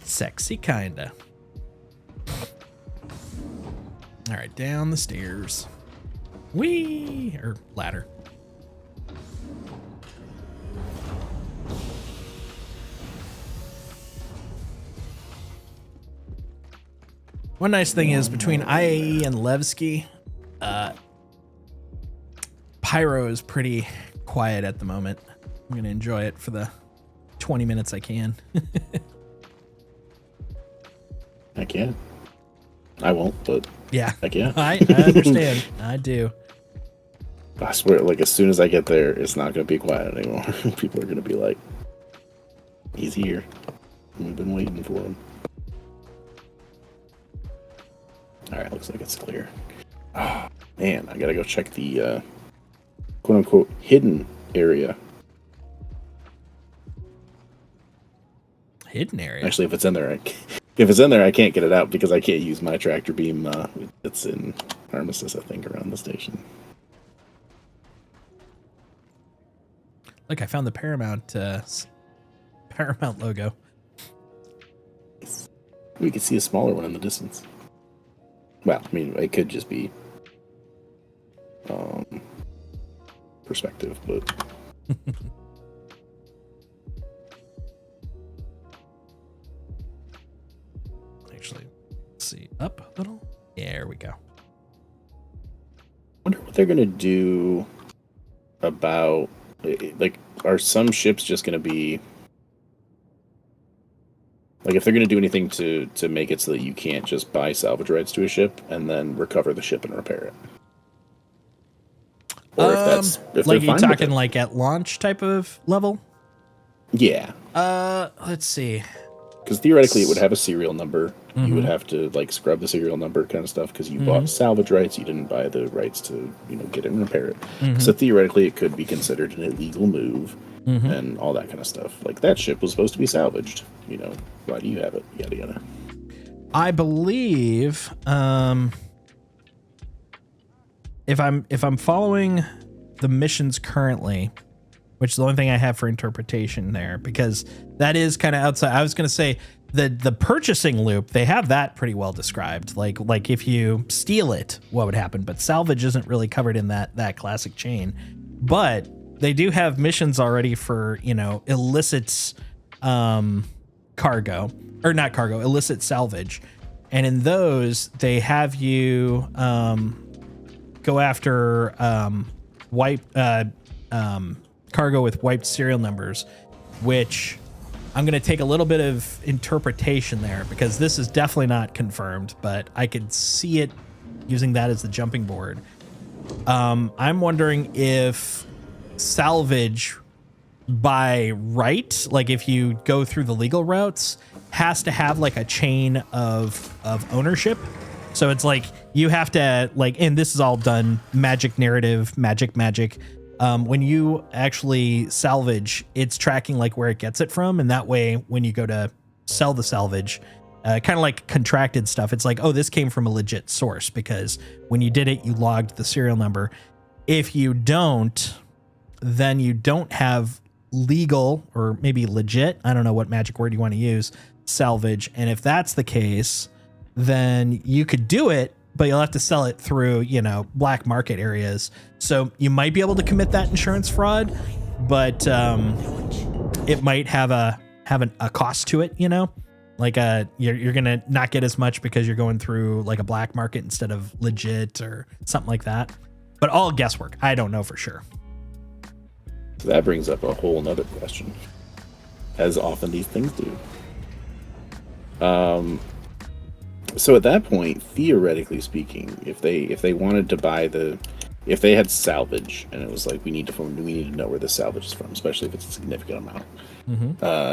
Sexy, kinda. All right, down the stairs. Whee! Or ladder. One nice thing is between IAE and Levski, Pyro is pretty quiet at the moment. I'm going to enjoy it for the 20 minutes I can. I can. I won't, but Yeah. I can. I understand. I do. I swear, like, as soon as I get there, it's not going to be quiet anymore. People are going to be like, he's here. We've been waiting for him. Alright, looks like it's clear. Oh, man, I gotta go check the quote-unquote hidden area. Hidden area? Actually, if it's in there, I can't get it out because I can't use my tractor beam. It's in Armistice, I think, around the station. Look, I found the Paramount logo. We could see a smaller one in the distance. Well, I mean, it could just be perspective, but Actually, let's see. Up a little. There we go. wonder what they're gonna do about, like, are some ships just gonna be like, if they're gonna do anything to make it so that you can't just buy salvage rights to a ship and then recover the ship and repair it, or if Like, they're you fine with talking it. like at launch type of level? Yeah, Let's see. because theoretically it would have a serial number. Mm-hmm. You would have to, like, scrub the serial number kind of stuff because you bought salvage rights. You didn't buy the rights to, get it and repair it. Mm-hmm. So theoretically it could be considered an illegal move and all that kind of stuff. Like, that ship was supposed to be salvaged. Why do you have it? Yada yada. I believe if I'm following the missions currently, which is the only thing I have for interpretation there, because that is kind of outside. I was going to say the purchasing loop, they have that pretty well described. Like if you steal it, what would happen? But salvage isn't really covered in that classic chain. But they do have missions already for, illicit cargo, or not cargo, illicit salvage. And in those, they have you go after cargo with wiped serial numbers, which I'm going to take a little bit of interpretation there because this is definitely not confirmed, but I could see it using that as the jumping board. I'm wondering if salvage by right, like if you go through the legal routes, has to have like a chain of ownership. So it's like you have to, like, and this is all done magic narrative, magic. When you actually salvage, it's tracking like where it gets it from. And that way, when you go to sell the salvage, kind of like contracted stuff, it's like, oh, this came from a legit source because when you did it, you logged the serial number. If you don't, then you don't have legal or maybe legit, I don't know what magic word you want to use, salvage. And if that's the case, then you could do it, but you'll have to sell it through, black market areas. So you might be able to commit that insurance fraud, but it might have a cost to it, Like you're gonna not get as much because you're going through like a black market instead of legit or something like that. But all guesswork. I don't know for sure. So that brings up a whole nother question, as often these things do. So at that point, theoretically speaking, if they wanted to buy if they had salvage and it was like we need to know where the salvage is from, especially if it's a significant amount,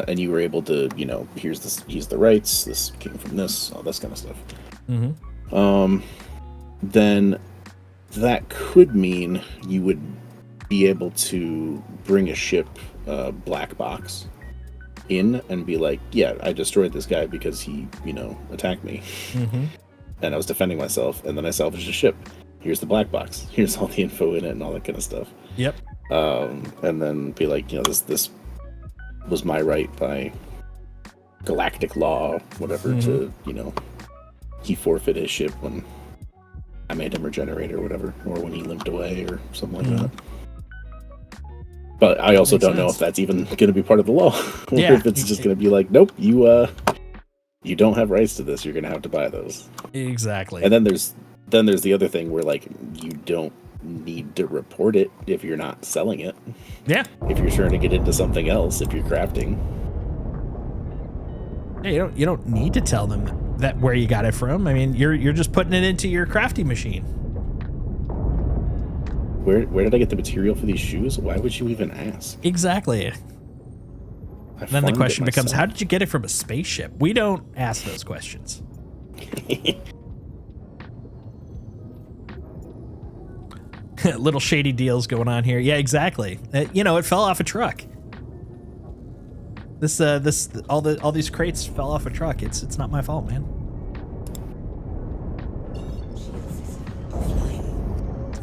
and you were able to, here's the rights, this came from this, all this kind of stuff. Then that could mean you would be able to bring a ship black box in and be like, yeah, I destroyed this guy because he, attacked me. And I was defending myself, and then I salvaged a ship. Here's the black box. Here's all the info in it and all that kind of stuff. Yep. And then be like, this was my right by galactic law, whatever, to, he forfeit his ship when I made him regenerate or whatever, or when he limped away or something like that. But I also don't know if that's even going to be part of the law, or if it's just going to be like, nope, you don't have rights to this. You're going to have to buy those. Exactly. And then there's the other thing where like you don't need to report it if you're not selling it. Yeah. If you're trying to get into something else, if you're crafting. Yeah, you don't need to tell them that where you got it from. I mean, you're just putting it into your crafting machine. Where did I get the material for these shoes? Why would you even ask? Exactly. Then the question becomes, how did you get it from a spaceship? We don't ask those questions. Little shady deals going on here. Yeah, exactly. It fell off a truck. All these crates fell off a truck. It's not my fault, man.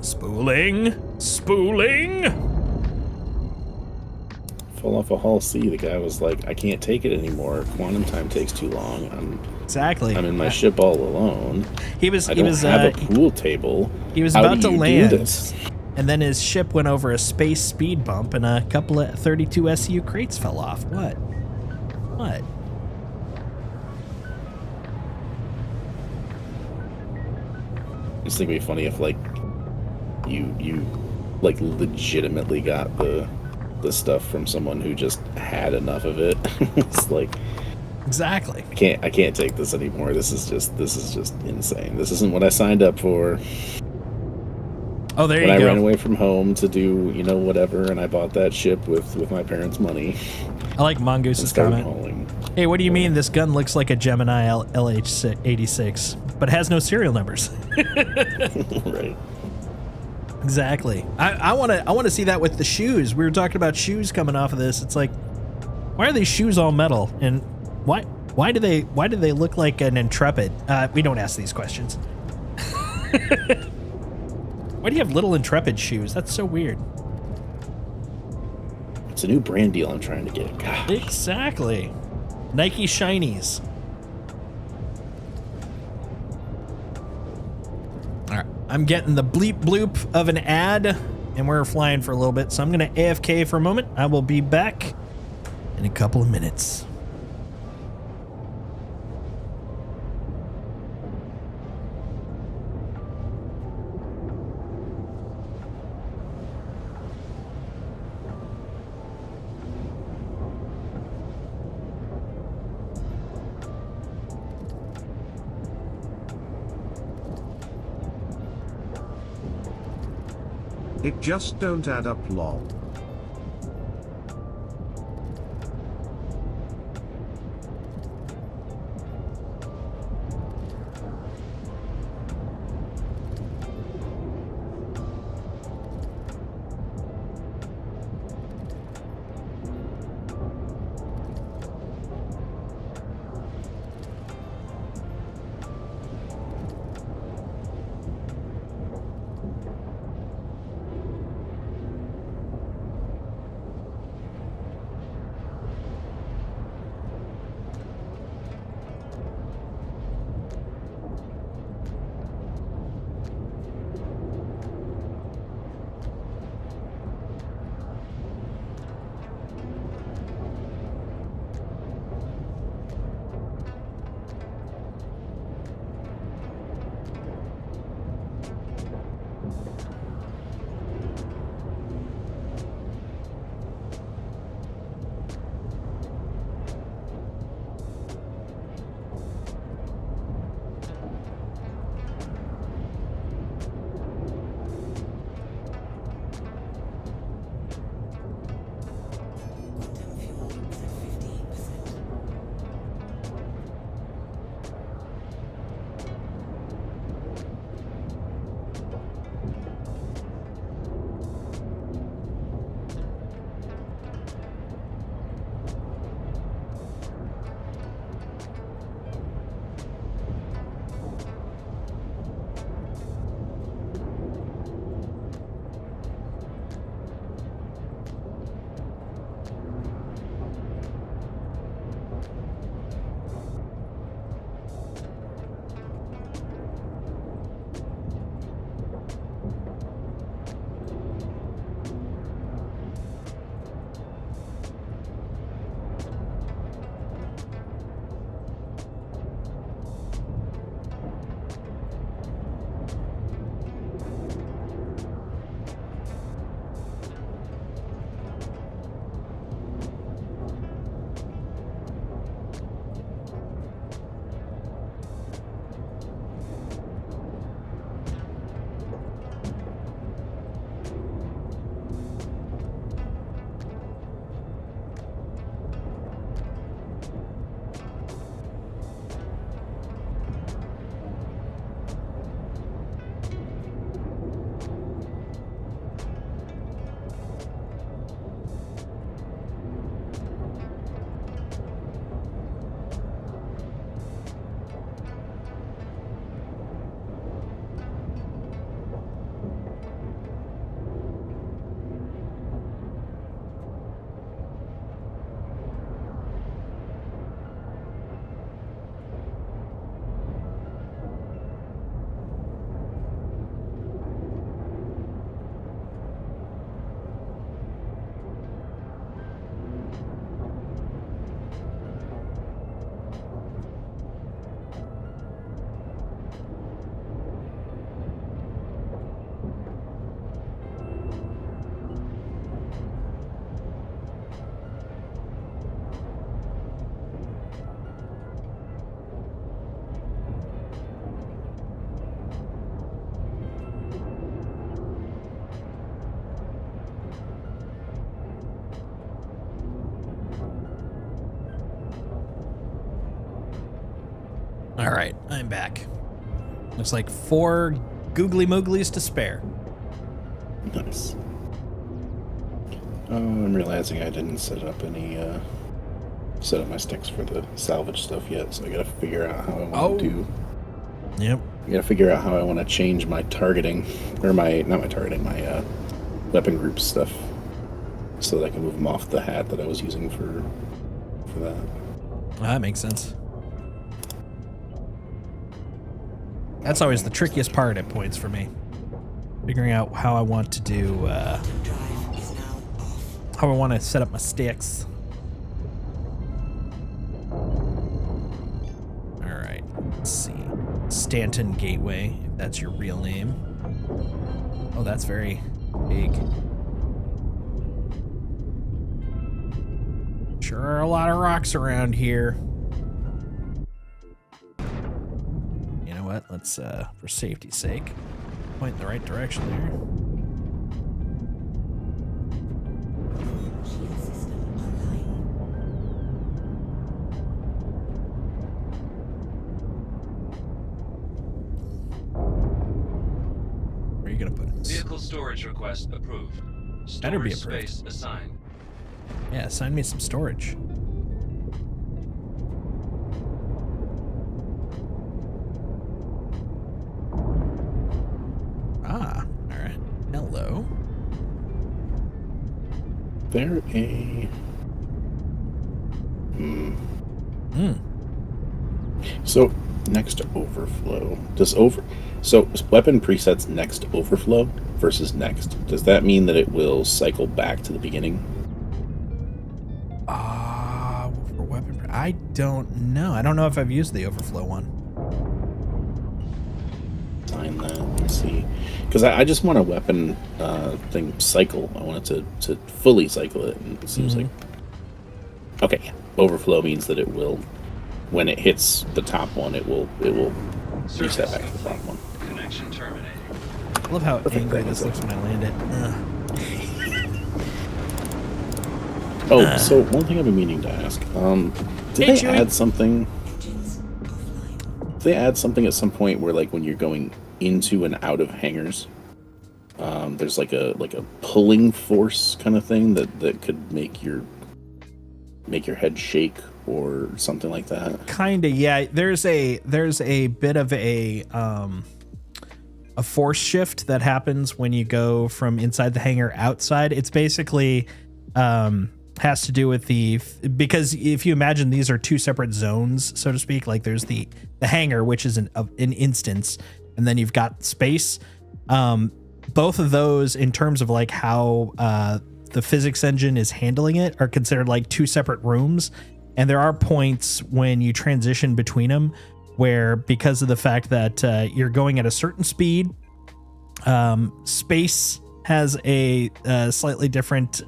Spooling. Fell off a Hull C. The guy was like, I can't take it anymore. Quantum time takes too long. I'm in my ship all alone. I don't have a pool table. He was about to land, and then his ship went over a space speed bump, and a couple of 32 SU crates fell off. What? I just think it'd be funny if like you like legitimately got the stuff from someone who just had enough of it. It's like, exactly. I can't take this anymore. This is just insane. This isn't what I signed up for. Oh, there you go. When I ran away from home to do, whatever, and I bought that ship with my parents' money. I like Mongoose's comment. Hey, what do you mean this gun looks like a Gemini LH86, but has no serial numbers? Right. Exactly. I want to see that with the shoes. We were talking about shoes coming off of this. It's like, why are these shoes all metal? And why do they look like an Intrepid? We don't ask these questions. Why do you have little Intrepid shoes? That's so weird. It's a new brand deal I'm trying to get. Gosh. Exactly. Nike Shinies. All right. I'm getting the bleep bloop of an ad, and we're flying for a little bit, so I'm going to AFK for a moment. I will be back in a couple of minutes. It just don't add up, lol. All right, I'm back. Looks like 4 googly mooglies to spare. Nice. Oh, I'm realizing I didn't set up my sticks for the salvage stuff yet, so I gotta figure out how I want to do. Yep. I gotta figure out how I want to change my targeting, or my weapon group stuff, so that I can move them off the hat that I was using for that. That makes sense. That's always the trickiest part at points for me. Figuring out how I want to do, how I want to set up my sticks. All right, let's see. Stanton Gateway, if that's your real name. Oh, that's very big. Sure are a lot of rocks around here. You know what? Let's, for safety's sake, point in the right direction there. Where are you gonna put it? Vehicle storage request approved. Better be Storage approved. space assigned. Yeah, assign me some storage. Ah, all right. Hello. There a So next to overflow, so weapon presets next overflow versus next. Does that mean that it will cycle back to the beginning? For weapon, I don't know. I don't know if I've used the overflow one. Sign that. Let's see, because I just want a weapon thing cycle. I want it to fully cycle it, and it seems like okay. Yeah. Overflow means that it will, when it hits the top one, it will reset back to the bottom one. Connection terminated. I love how angry this looks when I land it. Oh, so one thing I've been meaning to ask. Did Hey, they Chewie. add something? Did they add something at some point where, like, when you're going into and out of hangars, there's like a pulling force kind of thing that could make your head shake or something like that? Kinda, yeah. There's a bit of a force shift that happens when you go from inside the hangar outside. It's basically has to do with because if you imagine these are 2 separate zones, so to speak, like there's the hangar, which is an instance, and then you've got space. Both of those, in terms of like how the physics engine is handling it, are considered like 2 separate rooms. And there are points when you transition between them where, because of the fact that you're going at a certain speed, space has a slightly different,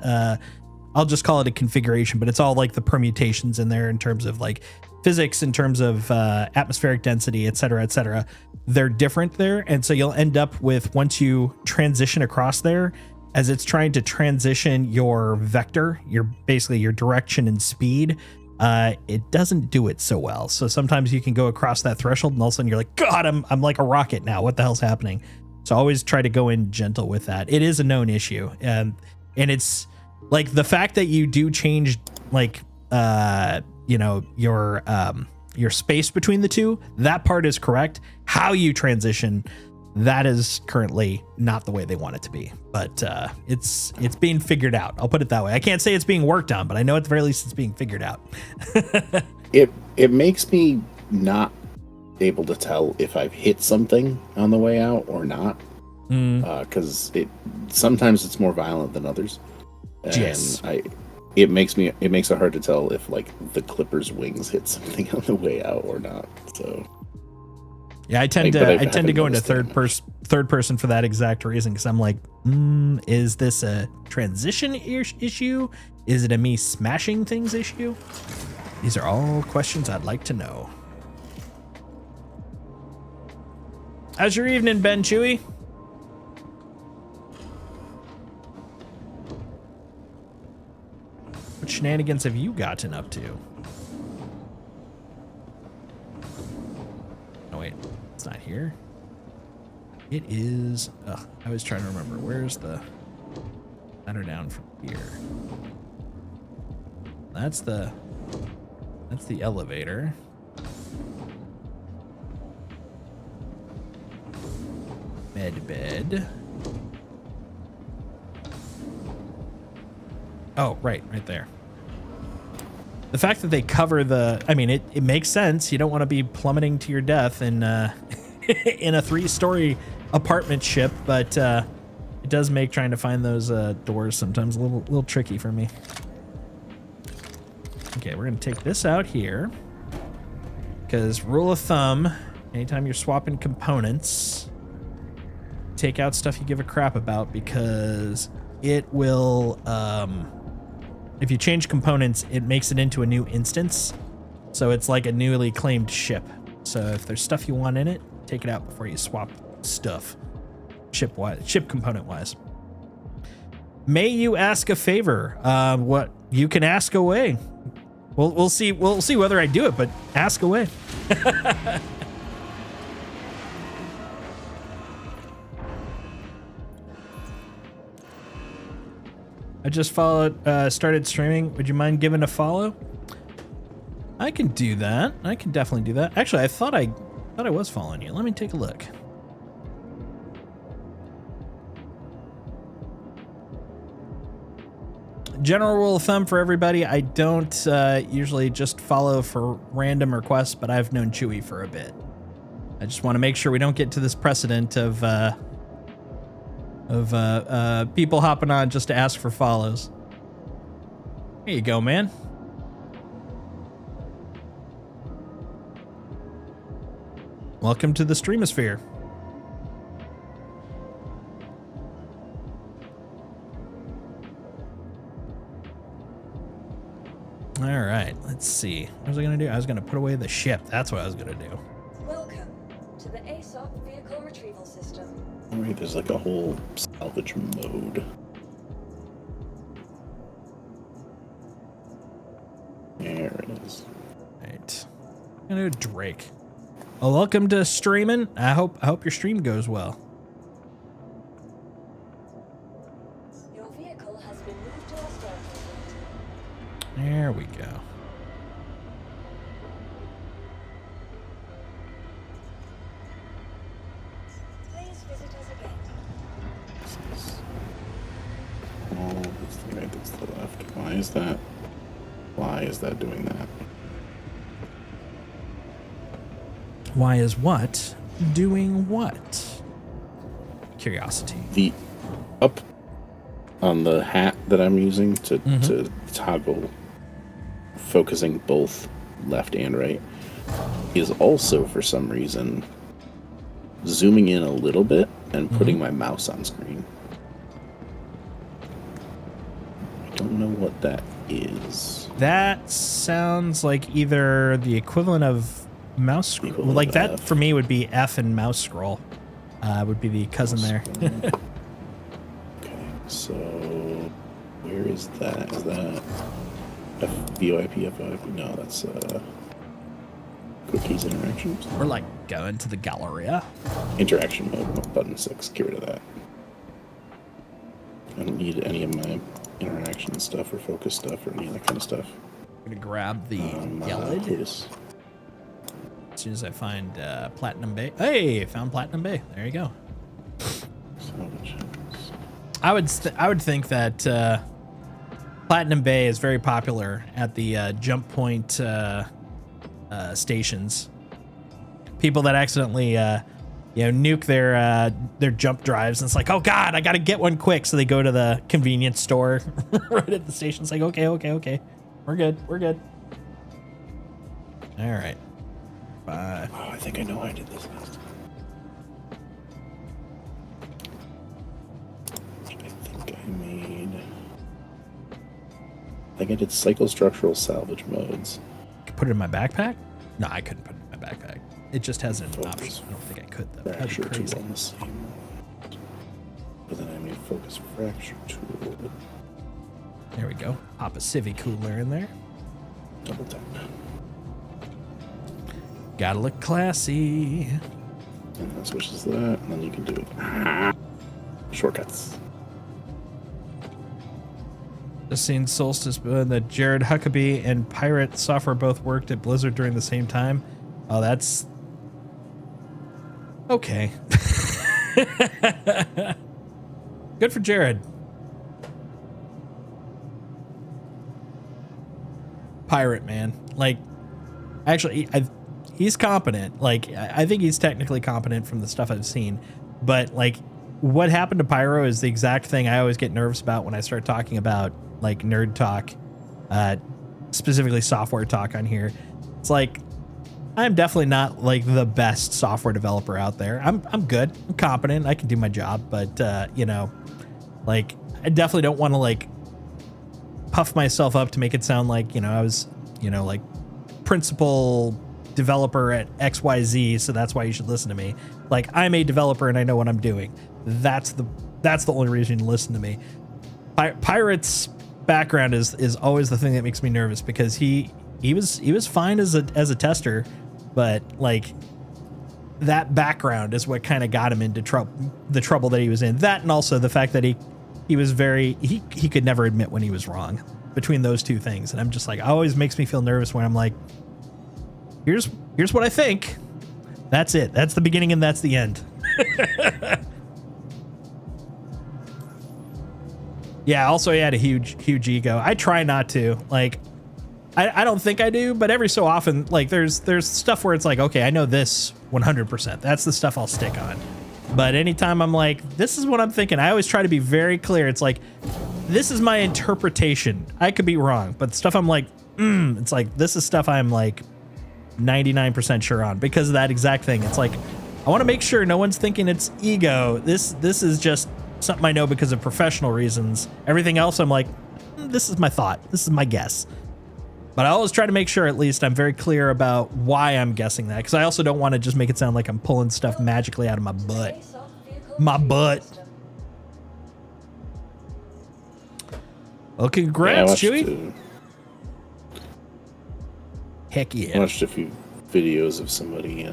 I'll just call it a configuration, but it's all like the permutations in there in terms of like physics, in terms of atmospheric density, et cetera, they're different there. And so you'll end up with, once you transition across there, as it's trying to transition your vector, basically your direction and speed, it doesn't do it so well. So sometimes you can go across that threshold and all of a sudden you're like, God, I'm like a rocket now. What the hell's happening? So always try to go in gentle with that. It is a known issue. And it's like the fact that you do change like, your space between the two, that part is correct. How you transition, that is currently not the way they want it to be, but it's being figured out. I'll put it that way. I can't say it's being worked on, but I know at the very least it's being figured out. It makes me not able to tell if I've hit something on the way out or not, because sometimes it's more violent than others. And yes, it makes it hard to tell if like the Clipper's wings hit something on the way out or not. So. Yeah, I tend to go into third person for that exact reason, because I'm like, is this a transition issue? Is it a me smashing things issue? These are all questions I'd like to know. How's your evening been, Chewie? What shenanigans have you gotten up to? wait. It's not here. It is... Ugh, I was trying to remember. Where's the... Ladder down from here. That's the elevator. Med bed. Oh, right there. The fact that they cover the... I mean, it makes sense. You don't want to be plummeting to your death in, in a 3-story apartment ship, but it does make trying to find those doors sometimes a little tricky for me. Okay, we're going to take this out here. Because rule of thumb, anytime you're swapping components, take out stuff you give a crap about, because it will... if you change components, it makes it into a new instance. So it's like a newly claimed ship. So if there's stuff you want in it, take it out before you swap stuff. Ship component wise. May you ask a favor? What you can ask away. We'll see whether I do it, but ask away. I just started streaming. Would you mind giving a follow? I can do that. I can definitely do that. Actually, I thought I was following you. Let me take a look. General rule of thumb for everybody, I don't usually just follow for random requests, but I've known Chewy for a bit. I just want to make sure we don't get to this precedent of people hopping on just to ask for follows. Here you go, man. Welcome to the Streamosphere. All right, let's see. What was I gonna do? I was gonna put away the ship. That's what I was gonna do. Welcome to the ASOC vehicle retrieval system. All right, there's like a whole salvage mode. There it is. Right. I'm gonna do Drake. Well, welcome to streaming. I hope your stream goes well. Your vehicle has been moved to our storage facility. There we go. Please visit us again. Oh, that's the right, that's the left. Why is that? Why is that doing that? Why is what doing what? Curiosity. The up on the hat that I'm using to toggle focusing both left and right is also for some reason zooming in a little bit and putting my mouse on screen. I don't know what that is. That sounds like either the equivalent of mouse scroll. Like that F. for me would be F and mouse scroll. Would be the cousin there. Okay, so where is that? Is that VoIP, FOIP? No, that's cookies interactions. We're like going to the Galleria. Interaction mode, button 6. Get rid of that. I don't need any of my interaction stuff or focus stuff or any of that kind of stuff. I'm gonna grab the Yellid Yes. as soon as I find Platinum Bay. Hey, found Platinum Bay. There you go. I would think that Platinum Bay is very popular at the jump point stations. People that accidentally nuke their jump drives, and it's like, oh god, I gotta get one quick, so they go to the convenience store right at the station. It's like, okay, we're good. All right, bye. Oh, I think I know I did this last time. I think I did cyclostructural salvage modes. Put it in my backpack? No, I couldn't put it in my backpack. It just has an option. I don't think I could though. That'd be Fracture crazy. tool on the same. But then I made focus fracture tool. There we go. Pop a civvy cooler in there. Double tap. Gotta look classy. And that switches that, and then you can do it. Shortcuts. Just seen Solstice that Jared Huckabee and Pirate Software both worked at Blizzard during the same time. Oh, that's okay. Good for Jared. Pirate, man. Like, actually, he's competent. Like, I think he's technically competent from the stuff I've seen. But, like, what happened to Pyro is the exact thing I always get nervous about when I start talking about, like, nerd talk, specifically software talk on here. It's like, I'm definitely not, like, the best software developer out there. I'm good. I'm competent. I can do my job. But, you know, like, I definitely don't want to, like, puff myself up to make it sound like, you know, I was, you know, like, principal developer at XYZ, so that's why you should listen to me. Like, I'm a developer and I know what I'm doing. That's the only reason to listen to me. Pirate's background is always the thing that makes me nervous, because he was fine as a tester, but like that background is what kind of got him into the trouble that he was in. That, and also the fact that he was he could never admit when he was wrong. Between those two things, and I'm just like, it always makes me feel nervous when I'm like, here's what I think. That's it. That's the beginning and that's the end. Yeah, also he had a huge ego. I try not to. Like, I don't think I do, but every so often, like, there's stuff where it's like, okay, I know this 100%. That's the stuff I'll stick on. But anytime I'm like, this is what I'm thinking, I always try to be very clear. It's like, this is my interpretation. I could be wrong, but stuff I'm like, it's like, this is stuff I'm like 99% sure on because of that exact thing. It's like, I want to make sure no one's thinking it's ego. This is just something I know because of professional reasons. Everything else, I'm like, this is my thought. This is my guess. But I always try to make sure at least I'm very clear about why I'm guessing that, because I also don't want to just make it sound like I'm pulling stuff magically out of my butt. My butt. Well, congrats, Chewy. Heck yeah. I watched a few videos of somebody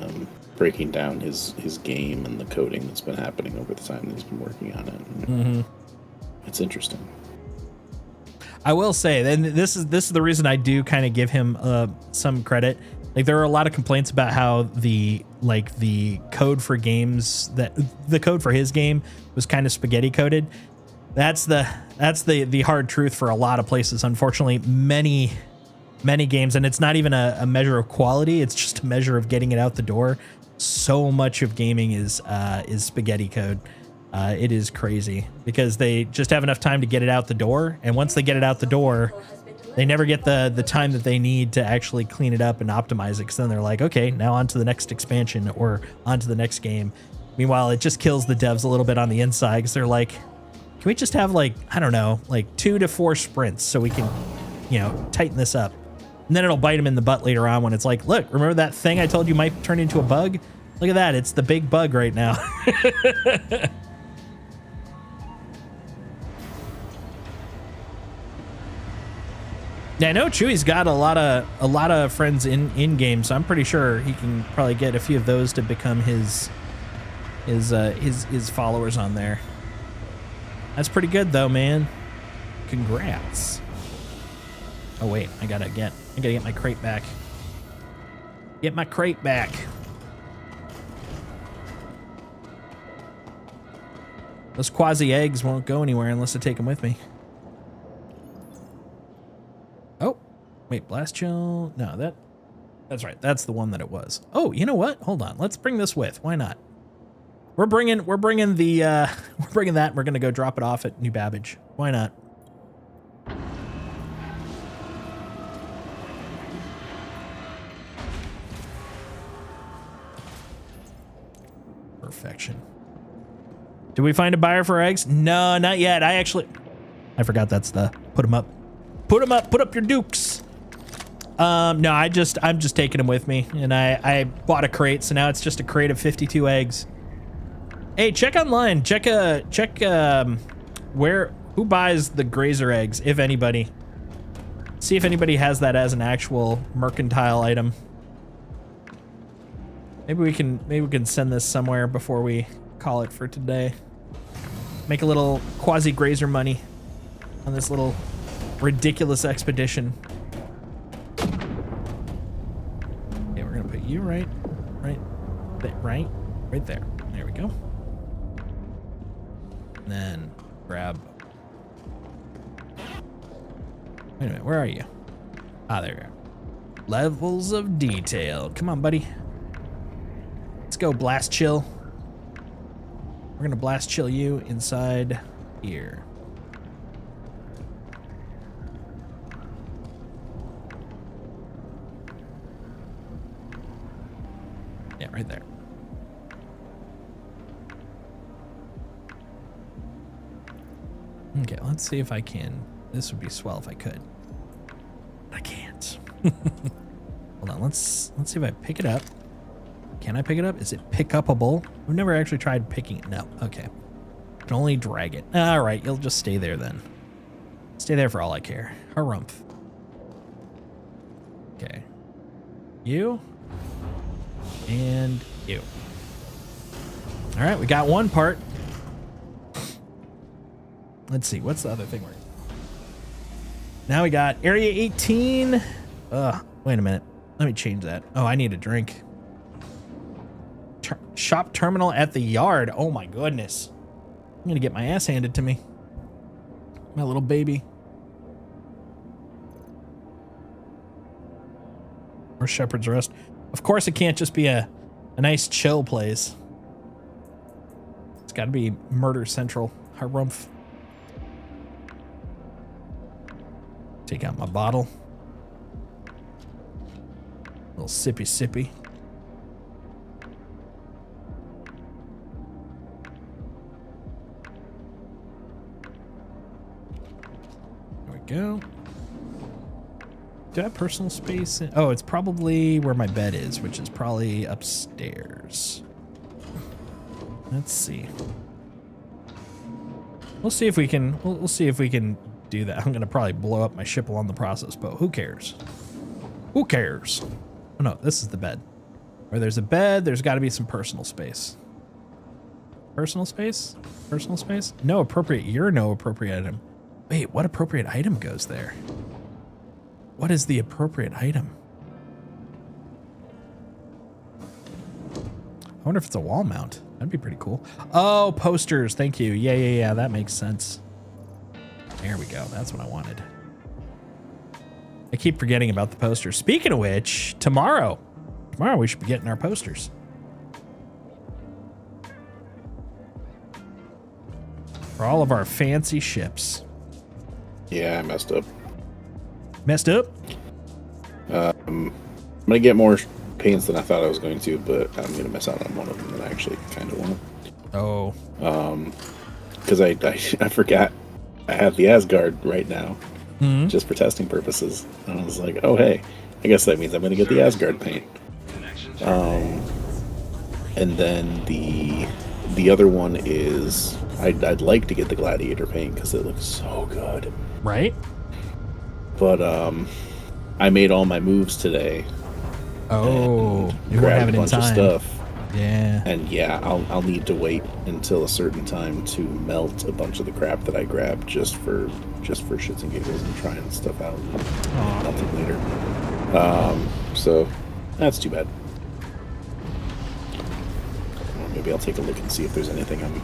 breaking down his game and the coding that's been happening over the time that he's been working on it. Mm-hmm. It's interesting. I will say, and this is the reason I do kind of give him some credit. Like, there are a lot of complaints about how the code for games, that the code for his game was kind of spaghetti coded. That's the hard truth for a lot of places. Unfortunately, many games, and it's not even a measure of quality, it's just a measure of getting it out the door. So much of gaming is spaghetti code. It is crazy because they just have enough time to get it out the door, and once they get it out the door, they never get the time that they need to actually clean it up and optimize it, because then they're like, okay, now on to the next expansion or on to the next game. Meanwhile, it just kills the devs a little bit on the inside, because they're like, can we just have, like, I don't know, like 2 to 4 sprints so we can, you know, tighten this up. And then it'll bite them in the butt later on when it's like, look, remember that thing I told you might turn into a bug? Look at that. It's the big bug right now. Yeah, I know Chewy's got a lot of friends in game, so I'm pretty sure he can probably get a few of those to become his followers on there. That's pretty good though, man. Congrats. Oh wait, I gotta get my crate back. Get my crate back. Those quasi eggs won't go anywhere unless I take them with me. Oh, wait, blast chill. No, that's right. That's the one that it was. Oh, you know what? Hold on. Let's bring this with. Why not? We're bringing that. And we're gonna go drop it off at New Babbage. Why not? Perfection. Did we find a buyer for eggs? No, not yet. I forgot that's the put them up. Put them up. Put up your dukes. No, I'm just taking them with me, and I bought a crate, so now it's just a crate of 52 eggs. Hey, check online. Check who buys the grazer eggs, if anybody. See if anybody has that as an actual mercantile item. Maybe we can send this somewhere before we call it for today. Make a little quasi-grazer money on this little ridiculous expedition. Okay, we're gonna put you right there. There we go. And then grab. Wait a minute, where are you? Ah, there you are. Levels of detail. Come on, buddy. Let's go blast chill. We're gonna blast chill you inside here. Yeah, right there. Okay, let's see if I can. This would be swell if I could. I can't. Hold on, let's see if I pick it up. Can I pick it up? Is it pick upable? We've never actually tried picking it. No, okay. Can only drag it. All right, you'll just stay there then. Stay there for all I care. Harumph. Okay. You. And you. All right, we got one part. Let's see, what's the other thing we're... Now we got Area 18. Wait a minute. Let me change that. Oh, I need a drink. Shop terminal at the yard. Oh my goodness. I'm gonna get my ass handed to me. My little baby. Or Shepherd's Rest. Of course it can't just be a nice chill place. It's gotta be Murder Central. Harumph. Take out my bottle. Little sippy sippy. There we go. Do I have personal space? Oh, it's probably where my bed is, which is probably upstairs. Let's see. We'll see if we can. We'll see if we can do that. I'm gonna probably blow up my ship along the process, but who cares? Who cares? Oh no, this is the bed. Where there's a bed, there's got to be some personal space. Personal space? Personal space? No appropriate. You're no appropriate item. Wait, what appropriate item goes there? What is the appropriate item? I wonder if it's a wall mount. That'd be pretty cool. Oh, posters. Thank you. Yeah. That makes sense. There we go. That's what I wanted. I keep forgetting about the posters. Speaking of which, tomorrow we should be getting our posters. For all of our fancy ships. Yeah, I messed up. Messed up? I'm gonna get more paints than I thought I was going to, but I'm gonna miss out on one of them that I actually kind of want. Oh. Because I forgot I have the Asgard right now, just for testing purposes. And I was like, oh hey, I guess that means I'm gonna get the Asgard paint. And then the other one is I'd like to get the Gladiator paint because it looks so good. Right. But I made all my moves today. Oh, you won't have it in time. Of stuff. Yeah. And yeah, I'll need to wait until a certain time to melt a bunch of the crap that I grabbed just for shits and giggles and trying stuff out. Melt it later. So that's too bad. Or maybe I'll take a look and see if there's anything I'm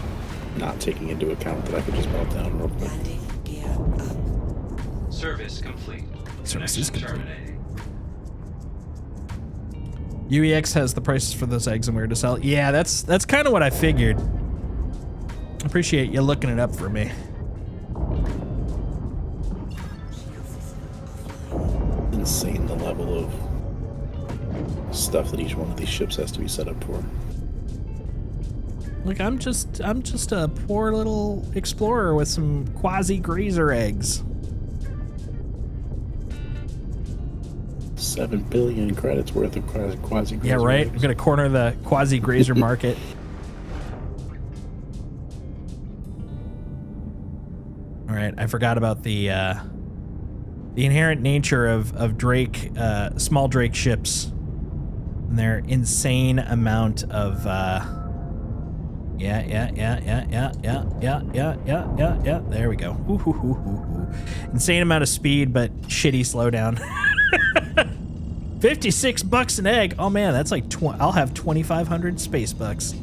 not taking into account that I could just melt down real quick. Service complete. Service is Connection complete. terminating. UEX has the prices for those eggs and where to sell. Yeah, that's kind of what I figured. Appreciate you looking it up for me. Insane the level of stuff that each one of these ships has to be set up for. Look, I'm just a poor little explorer with some quasi-grazer eggs. 7 billion credits worth of quasi. Yeah, right. I'm gonna corner the quasi-grazer market. All right, I forgot about the inherent nature of Drake, small Drake ships. and their insane amount of yeah. There we go. Ooh. Insane amount of speed, but shitty slowdown. $56 an egg. Oh man, that's like I'll have 2,500 space bucks.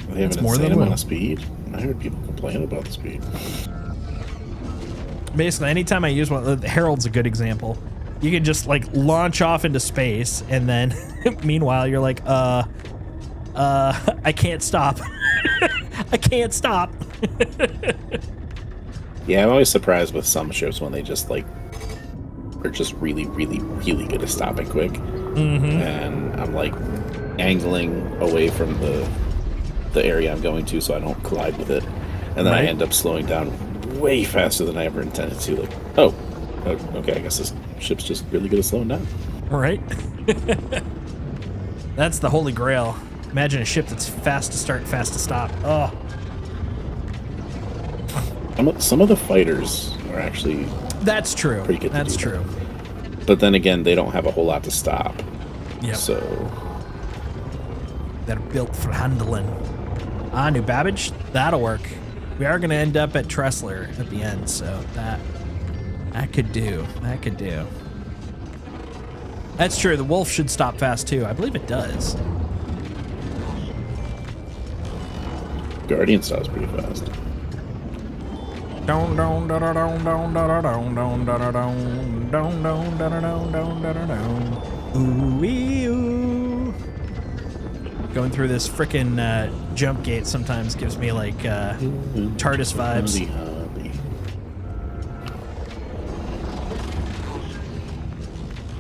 They have an more insane than amount one. of speed. I heard people complain about the speed. Basically, anytime I use one, Harold's a good example. You can just like launch off into space, and then meanwhile you're like, I can't stop. I can't stop. Yeah, I'm always surprised with some ships when they just like are just really, really, really good at stopping quick. And I'm like angling away from the area I'm going to so I don't collide with it. And then I end up slowing down way faster than I ever intended to. Like, oh, okay, I guess this ship's just really good at slowing down. Right? That's the holy grail. Imagine a ship that's fast to start, fast to stop. Oh. Some of the fighters are actually That's true. pretty good. That's true. But then again, they don't have a whole lot to stop. Yep. So They're built for handling. New Babbage? That'll work. We are going to end up at Tressler at the end, so that could do. That could do. That's true. The Wolf should stop fast too. I believe it does. Guardian stops pretty fast. Ooh. Going through this frickin' jump gate sometimes gives me like TARDIS vibes. Hobby.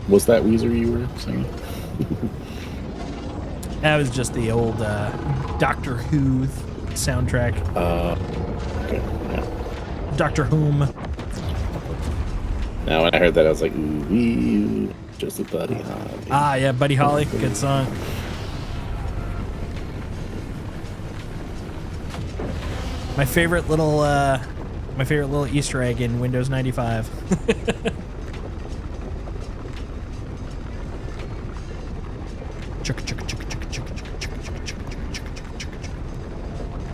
Was that Weezer you were singing? That was just the old Doctor Who soundtrack. Okay, yeah. Doctor Whom. Now when I heard that, I was like, ooh, just a Buddy Holly. Yeah, Buddy Holly, good song. My favorite little Easter egg in Windows 95.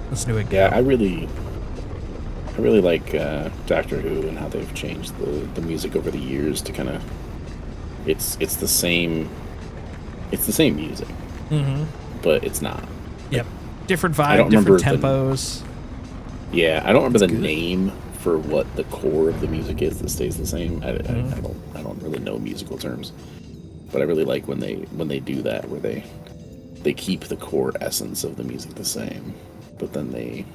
Let's do it. Yeah, I really like Doctor Who and how they've changed the music over the years to kind of it's the same music, but it's not. Yep, different I don't vibe, different remember tempos. Yeah, I don't remember the name for what the core of the music is that stays the same. I don't really know musical terms, but I really like when they do that, where they keep the core essence of the music the same, but then they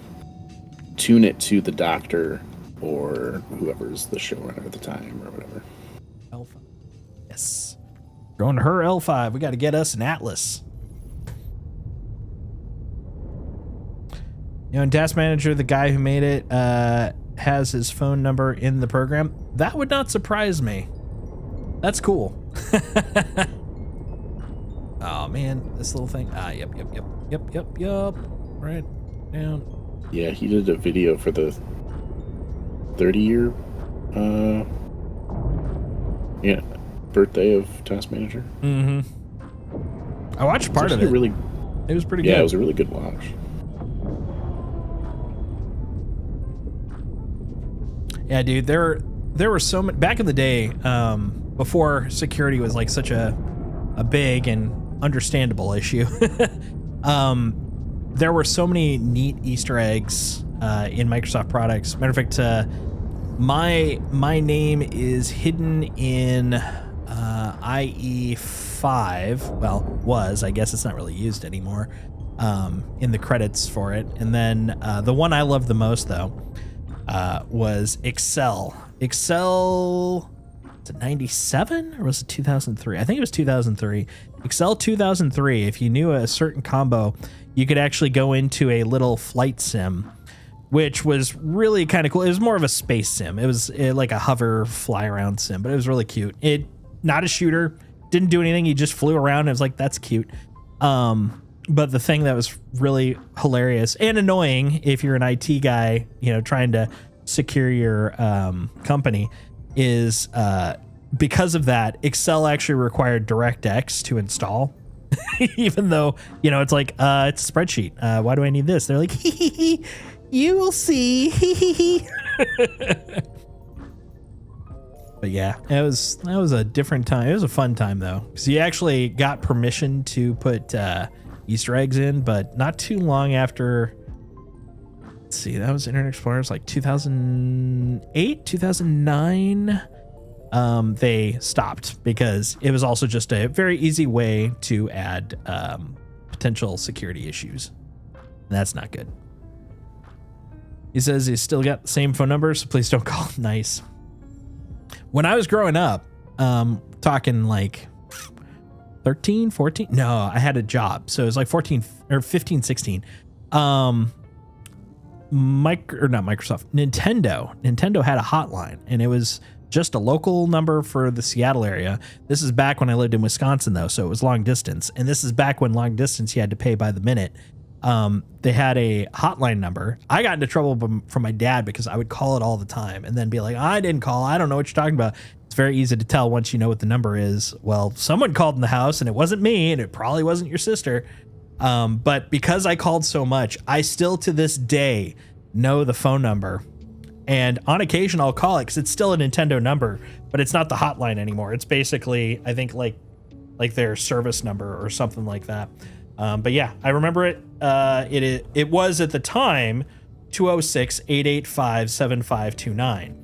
tune it to the Doctor or whoever's the showrunner at the time or whatever. L5. Yes. Going to her L5. We got to get us an Atlas. You know, in Task Manager, the guy who made it has his phone number in the program. That would not surprise me. That's cool. Oh man, this little thing. Yep. Right down. Yeah, he did a video for the 30-year birthday of Task Manager. I watched part of it. It was pretty good. Yeah, it was a really good watch. Yeah, dude, there were so many back in the day, before security was like such a big and understandable issue. There were so many neat Easter eggs in Microsoft products. Matter of fact, my name is hidden in IE 5. Well, was, I guess it's not really used anymore, in the credits for it. And then the one I love the most though was Excel. Was it 97 or was it 2003? I think it was 2003. Excel 2003. If you knew a certain combo, you could actually go into a little flight sim, which was really kind of cool. It was more of a space sim. It was like a hover fly around sim, but it was really cute. It not a shooter, didn't do anything. You just flew around. I was like, that's cute. But the thing that was really hilarious and annoying if you're an IT guy, you know, trying to secure your company is because of that, Excel actually required DirectX to install. Even though, it's like, it's a spreadsheet. Why do I need this? They're like, you will see. But yeah, that was a different time. It was a fun time though, because you actually got permission to put Easter eggs in, but not too long after. Let's see, that was Internet Explorers like 2008, 2009. They stopped because it was also just a very easy way to add potential security issues. And that's not good. He says he's still got the same phone number, so please don't call. Nice. When I was growing up, talking like 13, 14. No, I had a job. So it was like 14 or 15, 16. Not Microsoft, Nintendo had a hotline, and it was just a local number for the Seattle area. This is back when I lived in Wisconsin though, so it was long distance. And this is back when long distance you had to pay by the minute. They had a hotline number. I got into trouble from my dad because I would call it all the time and then be like, I didn't call. I don't know what you're talking about. It's very easy to tell once you know what the number is. Well, someone called in the house and it wasn't me, and it probably wasn't your sister. But because I called so much, I still to this day know the phone number. And on occasion I'll call it because it's still a Nintendo number, but it's not the hotline anymore. It's basically, I think like their service number or something like that. But yeah, I remember it. It was at the time 206-885-7529,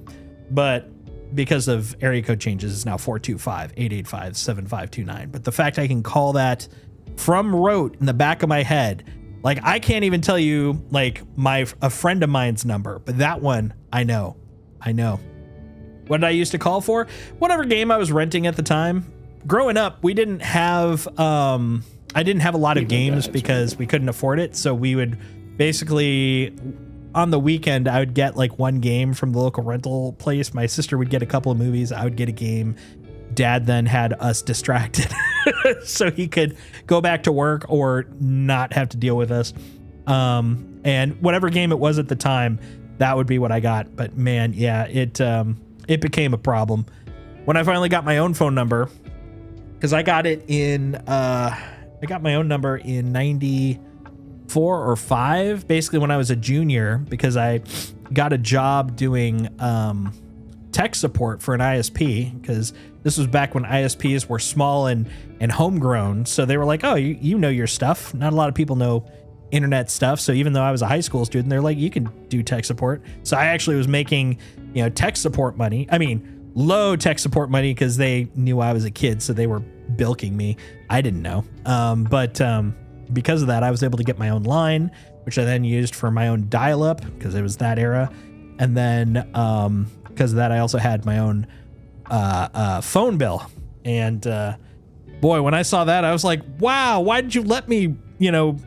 but because of area code changes, it's now 425-885-7529. But the fact I can call that from rote in the back of my head, like I can't even tell you like a friend of mine's number, but that one I know. What did I used to call for? Whatever game I was renting at the time. Growing up, we didn't have I didn't have a lot of games because we couldn't afford it. So we would basically on the weekend, I would get like one game from the local rental place. My sister would get a couple of movies. I would get a game. Dad then had us distracted so he could go back to work or not have to deal with us. And whatever game it was at the time, that would be what I got. But man, yeah, it became a problem when I finally got my own phone number, because I got it in I got my own number in 94 or 5, basically when I was a junior, because I got a job doing tech support for an ISP, because this was back when ISPs were small and homegrown. So they were like, oh, you know your stuff. Not a lot of people know internet stuff. So even though I was a high school student, they're like, you can do tech support. So I actually was making, tech support money. I mean, low tech support money because they knew I was a kid. So they were bilking me. I didn't know. But because of that, I was able to get my own line, which I then used for my own dial-up because it was that era. And then because of that, I also had my own phone bill. And boy, when I saw that, I was like, wow, why did you let me,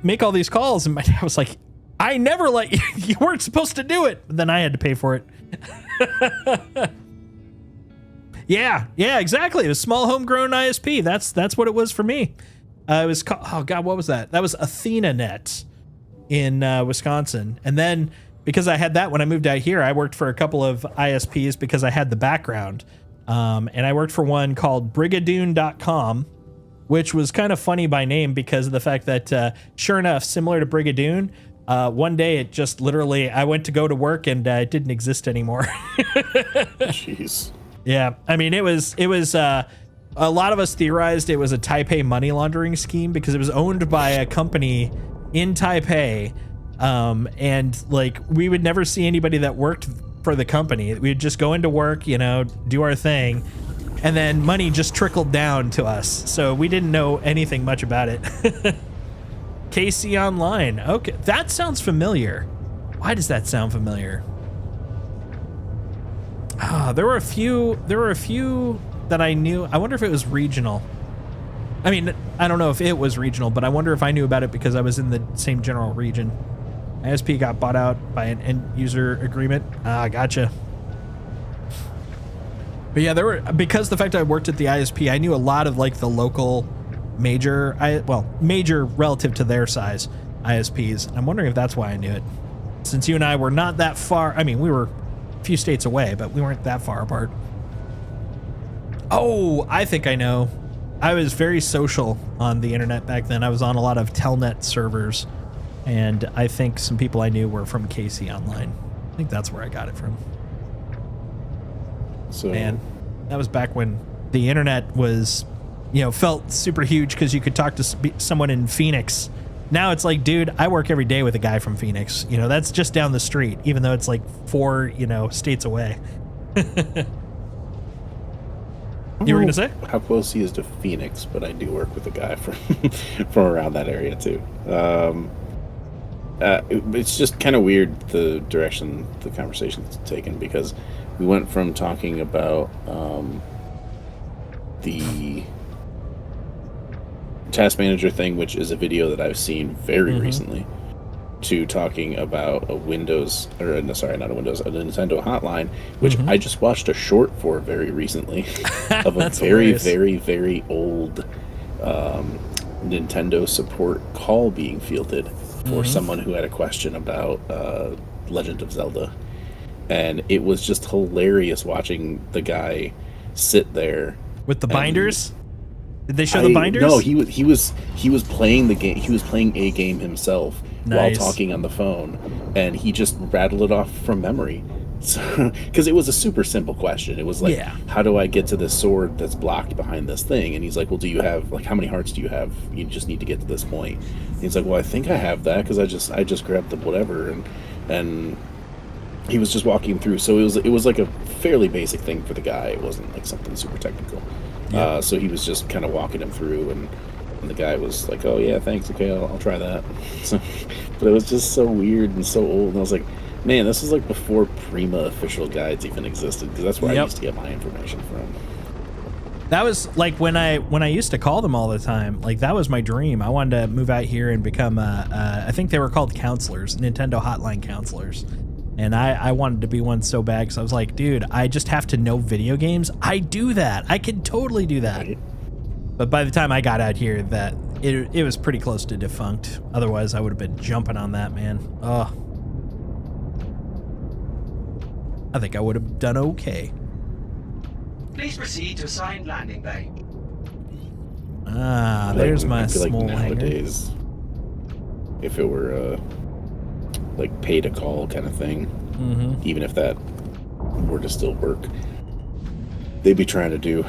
make all these calls? And my dad was like, I never let you. You weren't supposed to do it. But then I had to pay for it. Yeah, exactly. It was small homegrown ISP. That's what it was for me. It was called, oh God, what was that? That was AthenaNet in Wisconsin. And then because I had that when I moved out here, I worked for a couple of ISPs because I had the background. And I worked for one called Brigadoon.com, which was kind of funny by name because of the fact that, sure enough, similar to Brigadoon, one day it just literally, I went to go to work and it didn't exist anymore. Jeez. Yeah, I mean, it was a lot of us theorized it was a Taipei money laundering scheme because it was owned by a company in Taipei. And like, we would never see anybody that worked for the company. We'd just go into work, do our thing, and then money just trickled down to us. So we didn't know anything much about it. KC Online. Okay, that sounds familiar. Why does that sound familiar? There were a few that I knew. I wonder if it was regional. I mean, I don't know if it was regional, but I wonder if I knew about it because I was in the same general region. ISP got bought out by an end user agreement. Gotcha. But yeah, because the fact I worked at the ISP, I knew a lot of like the local major relative to their size ISPs. I'm wondering if that's why I knew it. Since you and I were not that far, I mean, we were a few states away, but we weren't that far apart. Oh, I think I know. I was very social on the internet back then. I was on a lot of Telnet servers, and I think some people I knew were from KC Online. I think that's where I got it from. So, Man, that was back when the internet was, felt super huge because you could talk to someone in Phoenix. Now it's like, dude, I work every day with a guy from Phoenix. That's just down the street, even though it's like 4, states away. You were gonna say how close he is to Phoenix, but I do work with a guy from from around that area too. It's just kind of weird the direction the conversation's taken, because we went from talking about the task manager thing, which is a video that I've seen very recently, to talking about a Windows, or no, sorry, not a Windows, a Nintendo hotline, which I just watched a short for very recently of a very, very, very old Nintendo support call being fielded for someone who had a question about Legend of Zelda. And it was just hilarious watching the guy sit there with the binders. Did they show the binders? No, he was playing the game. He was playing a game himself while talking on the phone, and he just rattled it off from memory. So, because it was a super simple question. It was like, how do I get to this sword that's blocked behind this thing? And he's like, well, do you have, like, how many hearts do you have? You just need to get to this point. And he's like, well, I think I have that because I just grabbed the whatever, and he was just walking through. So it was like a fairly basic thing for the guy. It wasn't like something super technical. So he was just kind of walking him through, and the guy was like, oh yeah, thanks, okay, I'll try that. So, but it was just so weird and so old, and I was like, man, this is like before Prima official guides even existed, because that's where I used to get my information from. That was like when I used to call them all the time. Like, that was my dream. I wanted to move out here and become I think they were called counselors, Nintendo hotline counselors. And I wanted to be one so bad, because I was like, dude, I just have to know video games. I do that. I can totally do that. Right. But by the time I got out here, that it was pretty close to defunct. Otherwise, I would have been jumping on that, man. Oh, I think I would have done okay. Please proceed to assigned landing bay. Ah, there's my small nowadays, hangar. If it were like pay to call kind of thing, even if that were to still work, they'd be trying to do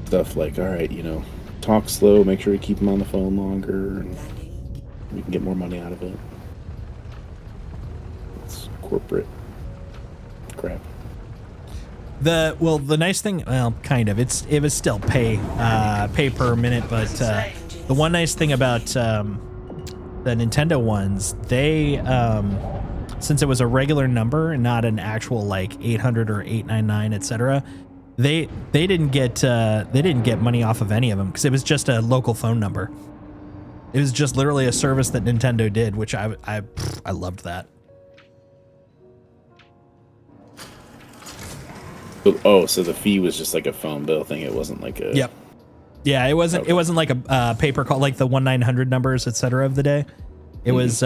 stuff like, all right, talk slow, make sure we keep them on the phone longer, and we can get more money out of it. It's corporate crap. The nice thing, well, kind of, it was still pay per minute, but the one nice thing about the Nintendo ones, they since it was a regular number and not an actual like 800 or 899, etc., they didn't get money off of any of them, because it was just a local phone number. It was just literally a service that Nintendo did, which I loved that. Oh, so the fee was just like a phone bill thing. It wasn't like a... Yep. Yeah, it wasn't. Okay. It wasn't like a paper call, like the 1-900 numbers, etc. of the day. It was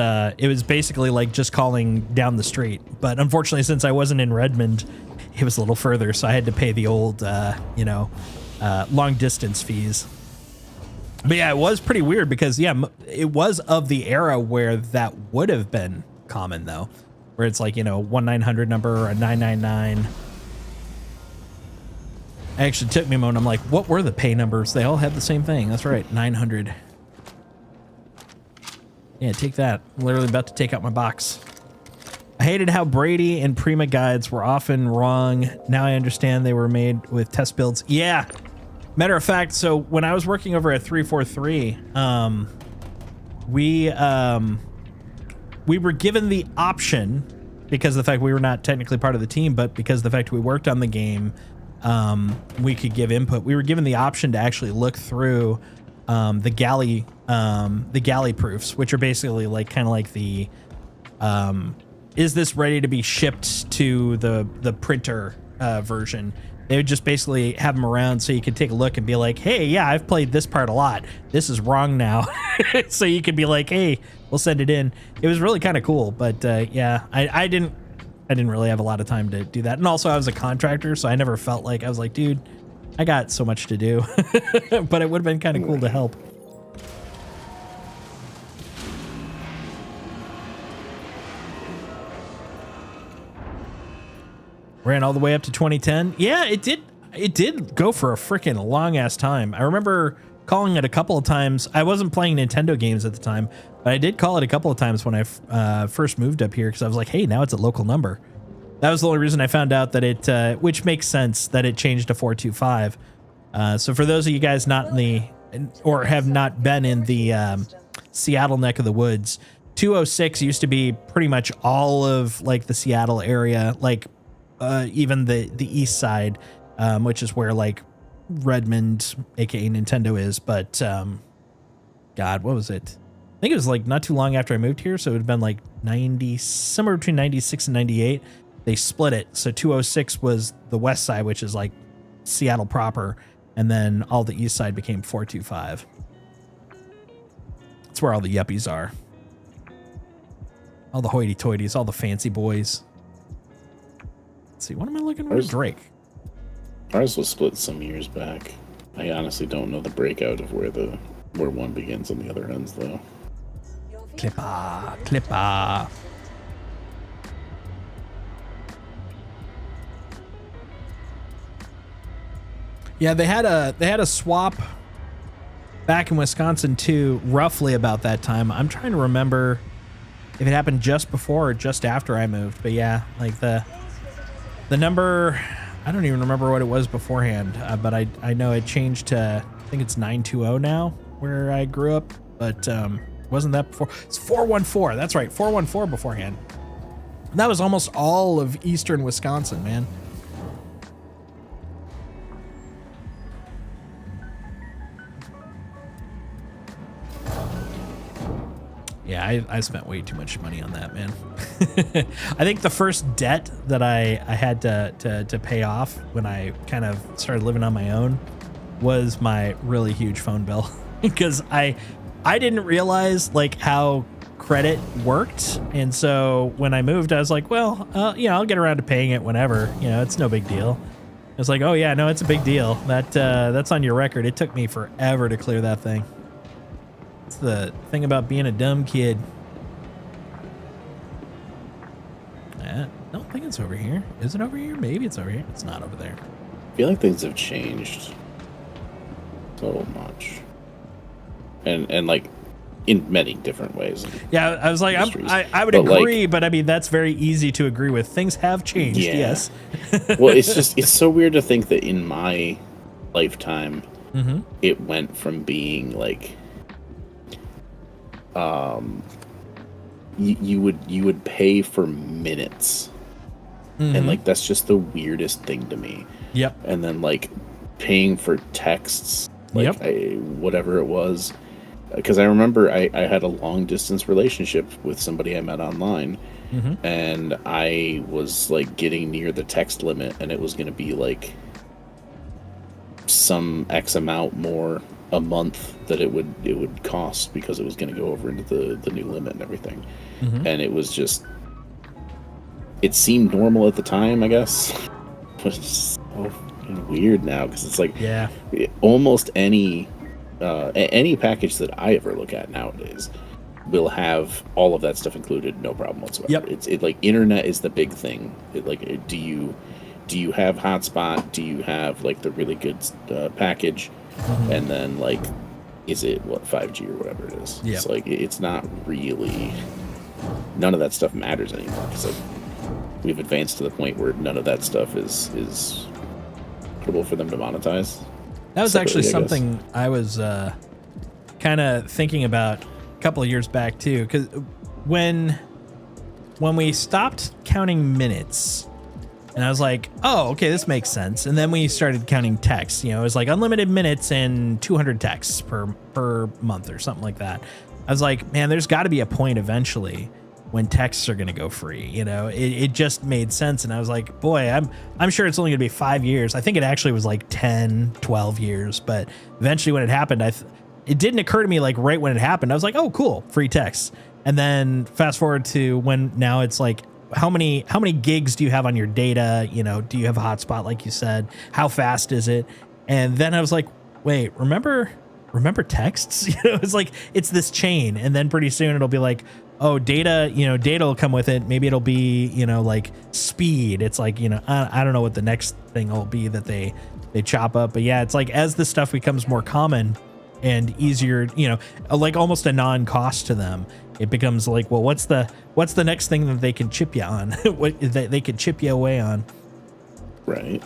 basically like just calling down the street. But unfortunately, since I wasn't in Redmond, it was a little further, so I had to pay the old, long distance fees. But yeah, it was pretty weird, because it was of the era where that would have been common, though, where it's like 1-900 number or a 999. It actually took me a moment. I'm like, what were the pay numbers? They all had the same thing. That's right, 900. Yeah, take that. I'm literally about to take out my box. I hated how Brady and Prima guides were often wrong. Now I understand they were made with test builds. Yeah. Matter of fact, so when I was working over at 343, we were given the option, because of the fact we were not technically part of the team, but because of the fact we worked on the game, we could give input. We were given the option to actually look through the galley proofs, which are basically like kind of like the is this ready to be shipped to the printer version. They would just basically have them around so you could take a look and be like, hey, yeah, I've played this part a lot. This is wrong now. So you could be like, hey, we'll send it in. It was really kind of cool, but yeah, I didn't really have a lot of time to do that. And also I was a contractor, so I never felt like, I was like, dude, I got so much to do, but it would have been kind of cool to help. Ran all the way up to 2010. Yeah, it did. It did go for a freaking long ass time. I remember calling it a couple of times. I wasn't playing Nintendo games at the time, but I did call it a couple of times when I first moved up here because I was like, hey, now it's a local number. That was the only reason I found out that it, which makes sense that it changed to 425. So for those of you guys not in the, or have not been in the Seattle neck of the woods, 206 used to be pretty much all of like the Seattle area, like even the east side, which is where like Redmond, aka Nintendo, is. But God, what was it? I think it was like not too long after I moved here, so it would have been like 90, somewhere between 96 and 98. They split it, so 206 was the west side, which is like Seattle proper, and then all the east side became 425. That's where all the yuppies are. All the hoity-toities, all the fancy boys. Let's see, what am I looking for? Drake. Ours was split some years back. I honestly don't know the breakout of where one begins and the other ends, though. Clipper. Yeah, they had a swap back in Wisconsin too, roughly about that time. I'm trying to remember if it happened just before or just after I moved. But yeah, like the number, I don't even remember what it was beforehand. But I know it changed to, I think it's 920 now where I grew up. But wasn't that before? It's 414. That's right, 414 beforehand. And that was almost all of eastern Wisconsin, man. Yeah, I spent way too much money on that, man. I think the first debt that I had to pay off when I kind of started living on my own was my really huge phone bill. Because I didn't realize like how credit worked. And so when I moved, I was like, well, I'll get around to paying it whenever. It's no big deal. It's like, oh yeah, no, it's a big deal. That's on your record. It took me forever to clear that thing. The thing about being a dumb kid. I don't think it's over here. Is it over here? Maybe it's over here. It's not over there. I feel like things have changed so much, and like in many different ways. Yeah, I was like, I would agree, but I mean that's very easy to agree with. Things have changed. Yeah. Yes. Well, it's so weird to think that in my lifetime, it went from being like. You would pay for minutes, and like that's just the weirdest thing to me. Yep. And then like paying for texts, like whatever it was, because I remember I had a long distance relationship with somebody I met online, and I was like getting near the text limit, and it was going to be like some X amount more a month that it would cost because it was going to go over into the new limit and everything. And it was just, it seemed normal at the time, I guess, but it's so weird now because it's like almost any package that I ever look at nowadays will have all of that stuff included, no problem whatsoever. Yep. It's like internet is the big thing. Do you have hotspot? Do you have like the really good package? And then like, is it 5G or whatever it is? Yeah. It's like it's not really. None of that stuff matters anymore because like, we've advanced to the point where none of that stuff is suitable for them to monetize. That was actually something I was kind of thinking about a couple of years back too, because when we stopped counting minutes. And I was like, oh, okay, this makes sense. And then we started counting texts. It was like unlimited minutes and 200 texts per month or something like that. I was like, man, there's got to be a point eventually when texts are going to go free. It just made sense. And I was like, boy, I'm sure it's only going to be 5 years. I think it actually was like 10, 12 years. But eventually when it happened, it didn't occur to me like right when it happened. I was like, oh, cool, free texts. And then fast forward to when now it's like, how many gigs do you have on your data? Do you have a hotspot like you said? How fast is it? And then I was like, wait, remember texts? It's like, it's this chain. And then pretty soon it'll be like, oh, data will come with it. Maybe it'll be, like speed. It's like, I don't know what the next thing will be that they chop up. But yeah, it's like as this stuff becomes more common and easier, like almost a non-cost to them, it becomes like, well, what's the next thing that they can chip you on? What that they can chip you away on? Right.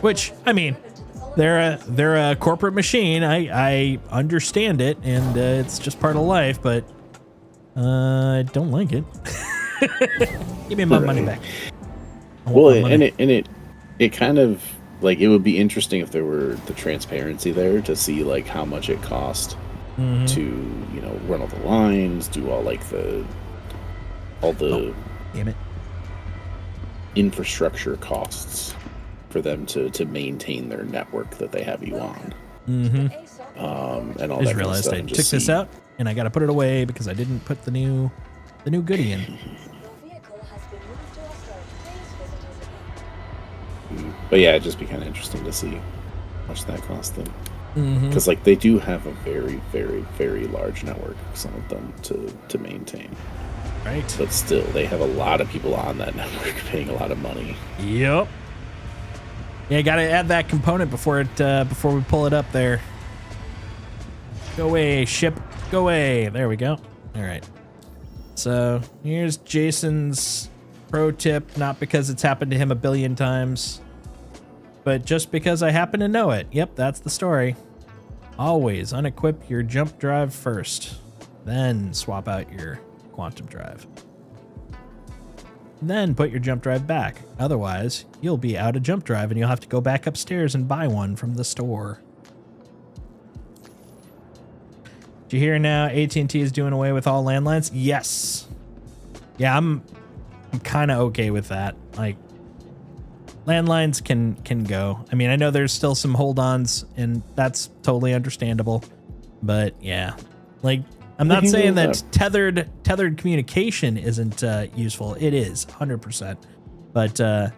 Which, I mean, they're a corporate machine. I understand it, and it's just part of life, but I don't like it. Give me my money back. Well, and it kind of like, it would be interesting if there were the transparency there to see like how much it cost to run all the lines, do all like the damn it, infrastructure costs for them to maintain their network that they have you on. And all I that just kind of realized stuff, I and took just this see- out, and I got to put it away because I didn't put the new goodie in. Your vehicle has been moved to our storage. Please visit us again. But yeah, it'd just be kind of interesting to see how much that cost them. Mm-hmm. Because like they do have a very, very, very large network, some of them to maintain. Right. But still, they have a lot of people on that network paying a lot of money. Yep. Yeah, got to add that component before we pull it up there. Go away, ship. Go away. There we go. All right. So here's Jason's pro tip, not because it's happened to him a billion times, but just because I happen to know it. Yep, that's the story. Always unequip your jump drive first, then swap out your quantum drive. Then put your jump drive back. Otherwise, you'll be out of jump drive and you'll have to go back upstairs and buy one from the store. Did you hear now AT&T is doing away with all landlines? Yes. Yeah, I'm kind of okay with that. Like, landlines can go. I mean, I know there's still some hold-ons, and that's totally understandable. But yeah, like, I'm not saying that tethered communication isn't useful. It is 100%. But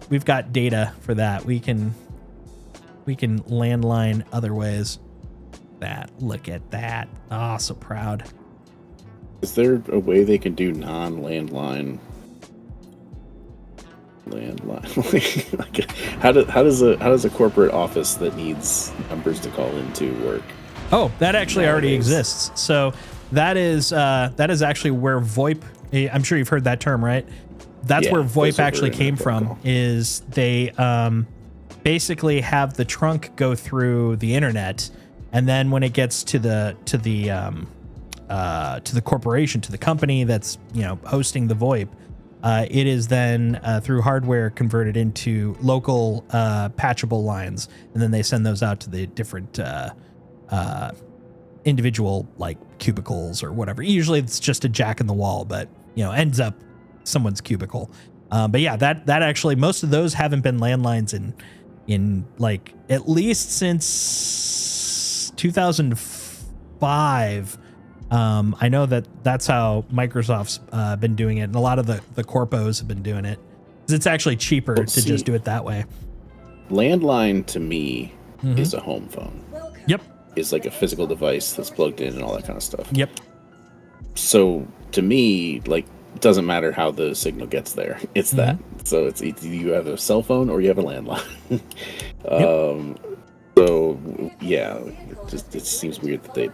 we've got data for that. We can landline other ways. Look at that. Oh, so proud. Is there a way they can do non-landline? Like, how does a corporate office that needs numbers to call into work? Oh, that actually already Nowadays. exists. So that is actually where VoIP. I'm sure you've heard that term, right? That's Yeah, where voice VoIP over actually came internet from. protocol. Is they basically have the trunk go through the internet, and then when it gets to the corporation, to the company that's hosting the VoIP, it is then through hardware converted into local patchable lines, and then they send those out to the different individual like cubicles or whatever. Usually it's just a jack in the wall, but ends up someone's cubicle. But yeah, that actually, most of those haven't been landlines in like at least since 2005. I know that's how Microsoft's been doing it, and a lot of the corpos have been doing it, because it's actually cheaper to just do it that way. Landline to me is a home phone. Welcome. Yep. It's like a physical device that's plugged in and all that kind of stuff. Yep. So to me, like, it doesn't matter how the signal gets there. It's that. So it's either you have a cell phone or you have a landline. So yeah, it seems weird that they.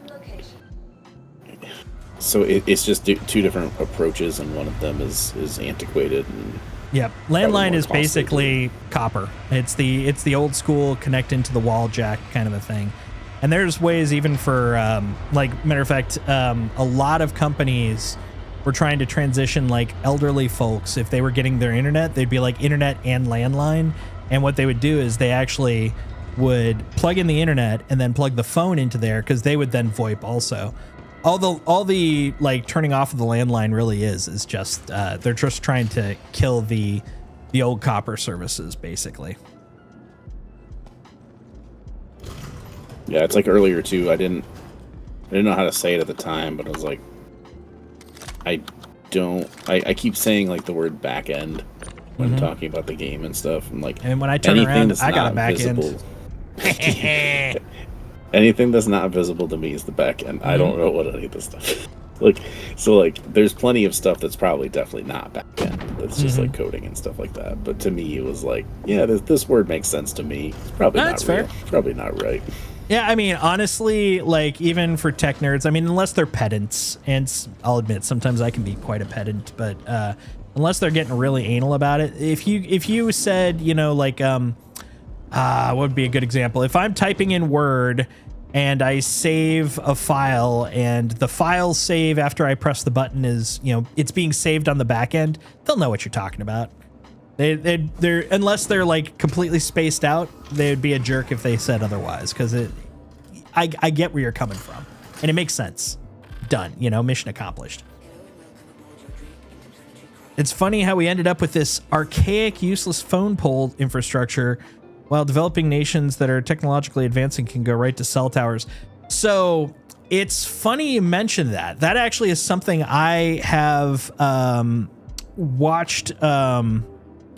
So it's just two different approaches, and one of them is antiquated. And Yep. Landline more is costly basically copper. It's the old school connect into the wall jack kind of a thing. And there's ways even for like, matter of fact, a lot of companies were trying to transition like elderly folks. If they were getting their internet, they'd be like internet and landline. And what they would do is they actually would plug in the internet and then plug the phone into there, because they would then VoIP also. All the like turning off of the landline really is just they're just trying to kill the old copper services, basically. yeah, it's like earlier too. I didn't know how to say it at the time, but I was like, I keep saying like the word back end when talking about the game and stuff. And like, And when I turn anything around, that's I got a not back visible, end. anything that's not visible to me is the back end. I don't know what any of this stuff is. Like, there's plenty of stuff that's probably definitely not back end. That's just like coding and stuff like that. But to me, it was like, yeah, this word makes sense to me. It's probably That's not real. fair. Probably not right. Yeah, I mean, honestly, like, even for tech nerds, I mean, unless they're pedants, and I'll admit, sometimes I can be quite a pedant, but unless they're getting really anal about it, if you said, you know, like, what would be a good example? If I'm typing in Word and I save a file, and the file save after I press the button is, you know, it's being saved on the back end, they'll know what you're talking about. They're unless they're like completely spaced out, they would be a jerk if they said otherwise, because I get where you're coming from, and it makes sense. Done, you know, mission accomplished. It's funny how we ended up with this archaic, useless phone pole infrastructure, while developing nations that are technologically advancing can go right to cell towers. So it's funny you mention that. That actually is something I have watched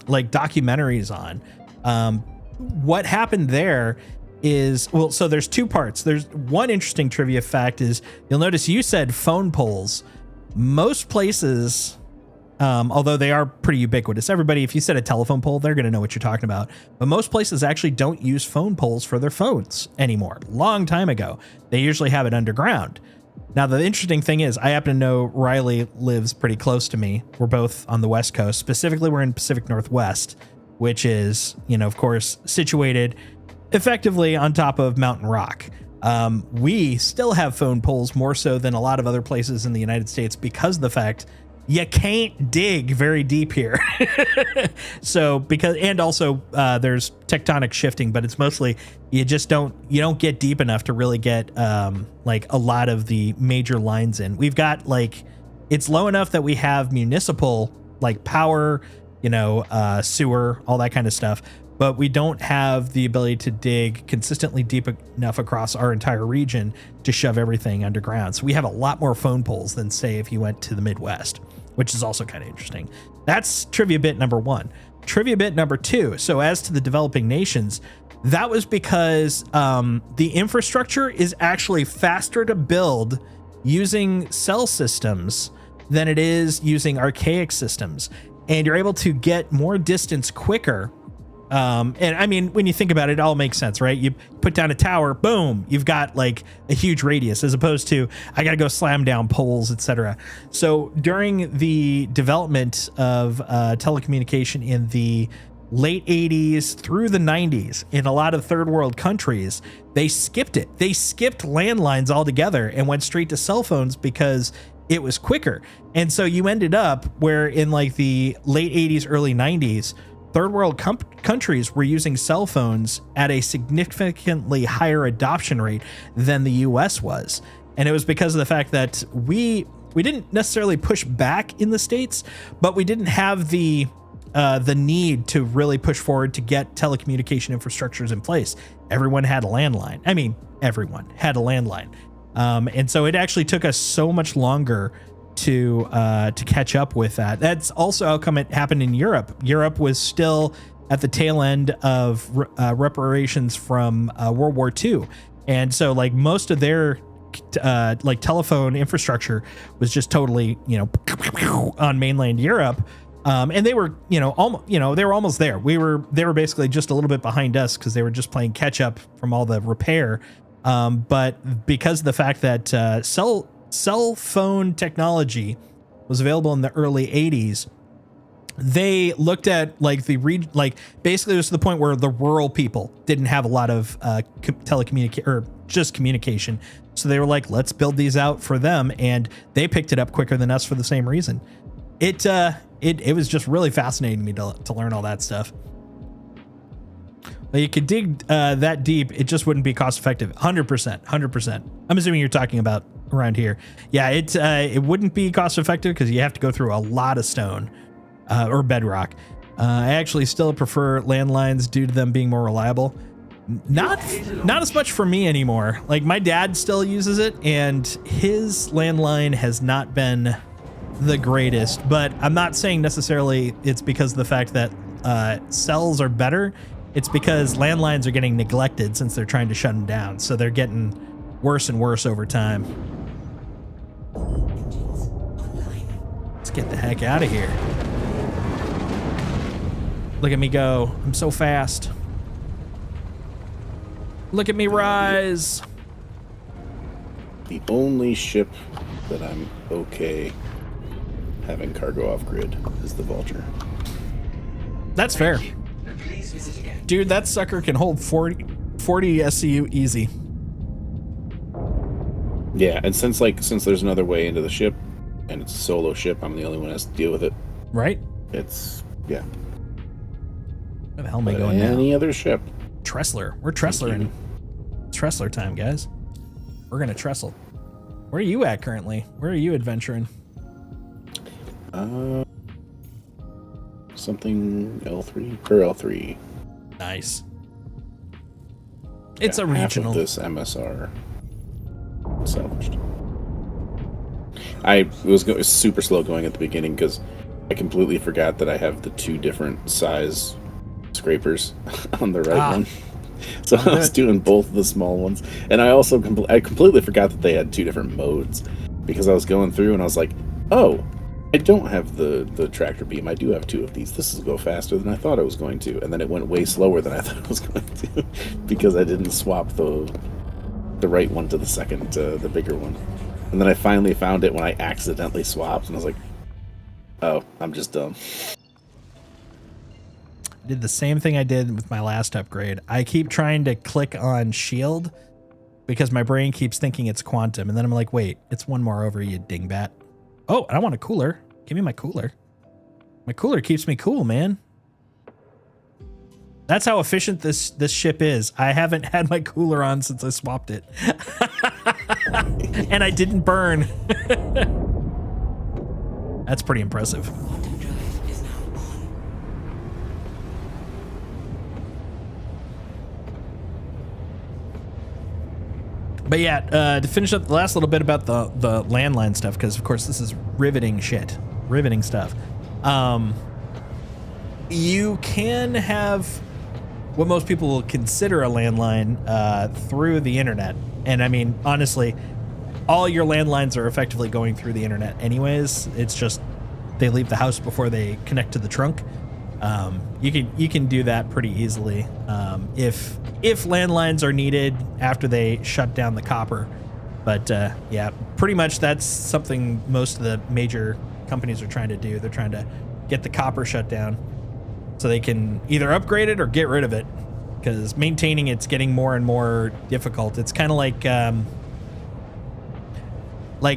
like documentaries on. What happened there is, well, so there's two parts. There's one interesting trivia fact is, you'll notice you said phone poles. Most places, although they are pretty ubiquitous, everybody, if you said a telephone pole, they're going to know what you're talking about. But most places actually don't use phone poles for their phones anymore. Long time ago, they usually have it underground. Now, the interesting thing is, I happen to know Riley lives pretty close to me. We're both on the West Coast. Specifically, we're in Pacific Northwest, which is, you know, of course, situated effectively on top of Mountain Rock. We still have phone poles more so than a lot of other places in the United States because of the fact you can't dig very deep here. So because, and also there's tectonic shifting, but it's mostly you don't get deep enough to really get like a lot of the major lines in. We've got like, it's low enough that we have municipal like power, you know, sewer, all that kind of stuff, but we don't have the ability to dig consistently deep enough across our entire region to shove everything underground. So we have a lot more phone poles than, say, if you went to the Midwest, which is also kind of interesting. That's trivia bit number one. Trivia bit number two. So as to the developing nations, that was because the infrastructure is actually faster to build using cell systems than it is using archaic systems. And you're able to get more distance quicker. And I mean, when you think about it, it all makes sense, right? You put down a tower, boom, you've got like a huge radius, as opposed to I got to go slam down poles, etc. So during the development of telecommunication in the late 80s through the 90s, in a lot of third world countries, they skipped it. They skipped landlines altogether and went straight to cell phones because it was quicker. And so you ended up where in like the late 80s, early 90s, third world countries were using cell phones at a significantly higher adoption rate than the US was. And it was because of the fact that we didn't necessarily push back in the States, but we didn't have the need to really push forward to get telecommunication infrastructures in place. Everyone had a landline. I mean, everyone had a landline. And so it actually took us so much longer to catch up with that. That's also how come it happened in Europe. Europe was still at the tail end of reparations from World War II. And so like most of their like telephone infrastructure was just totally, you know, on mainland Europe. And they were, they were almost there. They were basically just a little bit behind us because they were just playing catch up from all the repair. But because of the fact that cell phone technology was available in the early 80s, they looked at like basically it was to the point where the rural people didn't have a lot of telecommunication or just communication. So they were like, let's build these out for them. And they picked it up quicker than us for the same reason. It was just really fascinating to me to learn all that stuff. But you could dig that deep, it just wouldn't be cost effective. 100%. I'm assuming you're talking about around here. Yeah, it wouldn't be cost effective because you have to go through a lot of stone or bedrock. I actually still prefer landlines due to them being more reliable. Not as much for me anymore. Like my dad still uses it, and his landline has not been the greatest, but I'm not saying necessarily it's because of the fact that cells are better. It's because landlines are getting neglected since they're trying to shut them down. So they're getting worse and worse over time. Let's get the heck out of here. Look at me go. I'm so fast. Look at me rise. The only ship that I'm okay having cargo off grid is the Vulture. That's fair. Please visit again. Dude, that sucker can hold 40 SCU easy. Yeah, and since there's another way into the ship, and it's a solo ship, I'm the only one who has to deal with it. Right? It's, yeah. Where the hell am I But going now? any other ship. Tressler. We're Tressler. Tressler time, guys. We're going to Trestle. Where are you at currently? Where are you adventuring? Something L3 or L3. Nice. It's Yeah, a half regional. of this MSR salvaged. It was super slow going at the beginning because I completely forgot that I have the two different size scrapers on the right one. So I was doing both of the small ones, and I also I completely forgot that they had two different modes because I was going through and I was like, oh, I don't have the tractor beam. I do have two of these. This will go faster than I thought it was going to, and then it went way slower than I thought it was going to because I didn't swap the right one to the second, the bigger one. And then I finally found it when I accidentally swapped, and I was like, oh, I'm just dumb. Did the same thing I did with my last upgrade. I keep trying to click on shield because my brain keeps thinking it's quantum. And then I'm like, wait, it's one more over, you dingbat. Oh, I want a cooler. Give me my cooler. My cooler keeps me cool, man. That's how efficient this ship is. I haven't had my cooler on since I swapped it. And I didn't burn. That's pretty impressive. But yeah, to finish up the last little bit about the landline stuff, because of course this is riveting shit, riveting stuff. You can have what most people will consider a landline through the internet, and I mean honestly, all your landlines are effectively going through the internet anyways. It's just they leave the house before they connect to the trunk. You can do that pretty easily if landlines are needed after they shut down the copper. But yeah, pretty much that's something most of the major companies are trying to do. They're trying to get the copper shut down so they can either upgrade it or get rid of it, because maintaining it's getting more and more difficult. It's kind of like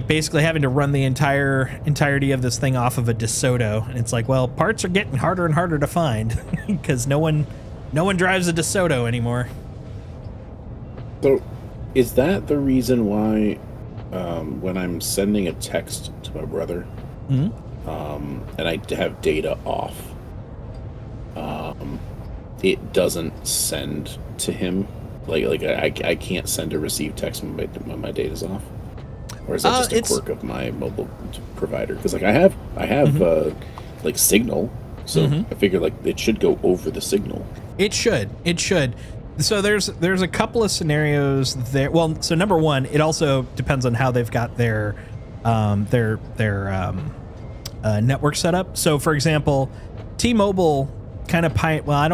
basically having to run the entirety of this thing off of a DeSoto, and it's like, well, parts are getting harder and harder to find because no one drives a DeSoto anymore. So, is that the reason why when I'm sending a text to my brother, and I have data off, it doesn't send to him? Like I can't send or receive text when my data's off? Or is that just a quirk of my mobile provider? Because like I have like Signal, so I figure like it should go over the signal. It should. So there's a couple of scenarios there. Well, so number one, it also depends on how they've got their network set up. So for example, T-Mobile kind of I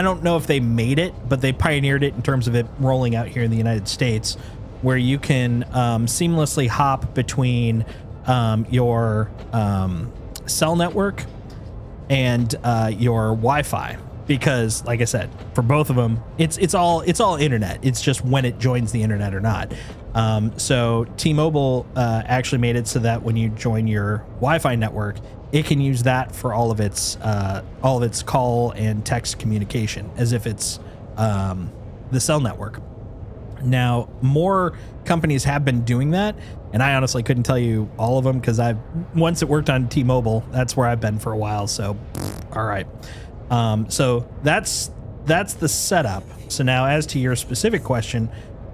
don't know if they made it, but they pioneered it in terms of it rolling out here in the United States, where you can seamlessly hop between your cell network and your Wi-Fi, because, like I said, for both of them, it's all internet. It's just when it joins the internet or not. So T-Mobile actually made it so that when you join your Wi-Fi network, it can use that for all of its call and text communication, as if it's the cell network. Now, more companies have been doing that, and I honestly couldn't tell you all of them because once it worked on T-Mobile, that's where I've been for a while. So, all right. So that's the setup. So now, as to your specific question,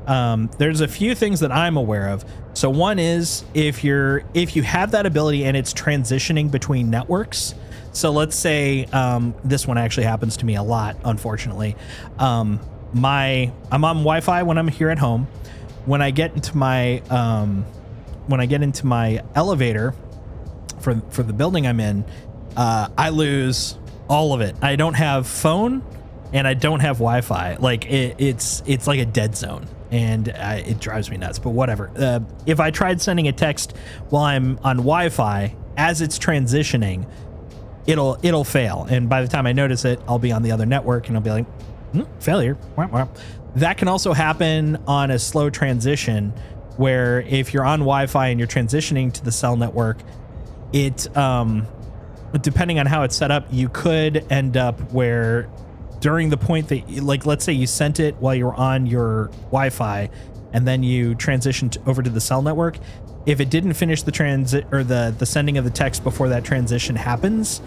There's a few things that I'm aware of. So one is if you have that ability and it's transitioning between networks. So let's say this one actually happens to me a lot, unfortunately. I'm on Wi-Fi when I'm here at home. When I get into my elevator for the building I'm in, I lose all of it. I don't have phone and I don't have Wi-Fi. Like it's like a dead zone, and it drives me nuts. But whatever. If I tried sending a text while I'm on Wi-Fi as it's transitioning, it'll fail, and by the time I notice it, I'll be on the other network and I'll be like, failure. That can also happen on a slow transition, where if you're on Wi-Fi and you're transitioning to the cell network, it depending on how it's set up, you could end up where during the point that, like, let's say you sent it while you were on your Wi-Fi and then you transitioned over to the cell network. If it didn't finish the transit or the sending of the text before that transition happens,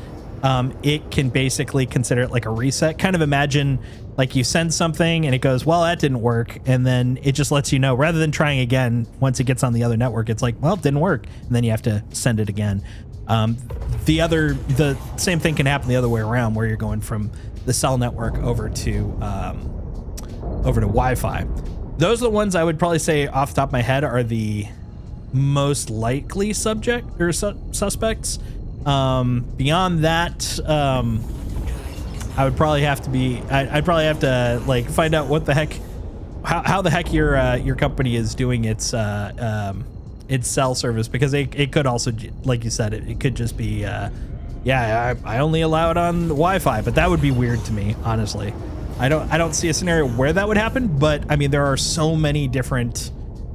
it can basically consider it like a reset. Kind of imagine like you send something and it goes, well, that didn't work. And then it just lets you know, rather than trying again, once it gets on the other network, it's like, well, it didn't work. And then you have to send it again. The same thing can happen the other way around, where you're going from the cell network over to Wi-Fi. Those are the ones I would probably say off the top of my head are the most likely subject or suspects. Beyond that, I would probably have to be, I'd probably have to like find out what the heck, how the heck your company is doing its cell service, because it could also, like you said, it could just be, I only allow it on Wi-Fi, but that would be weird to me, honestly. I don't see a scenario where that would happen, but I mean, there are so many different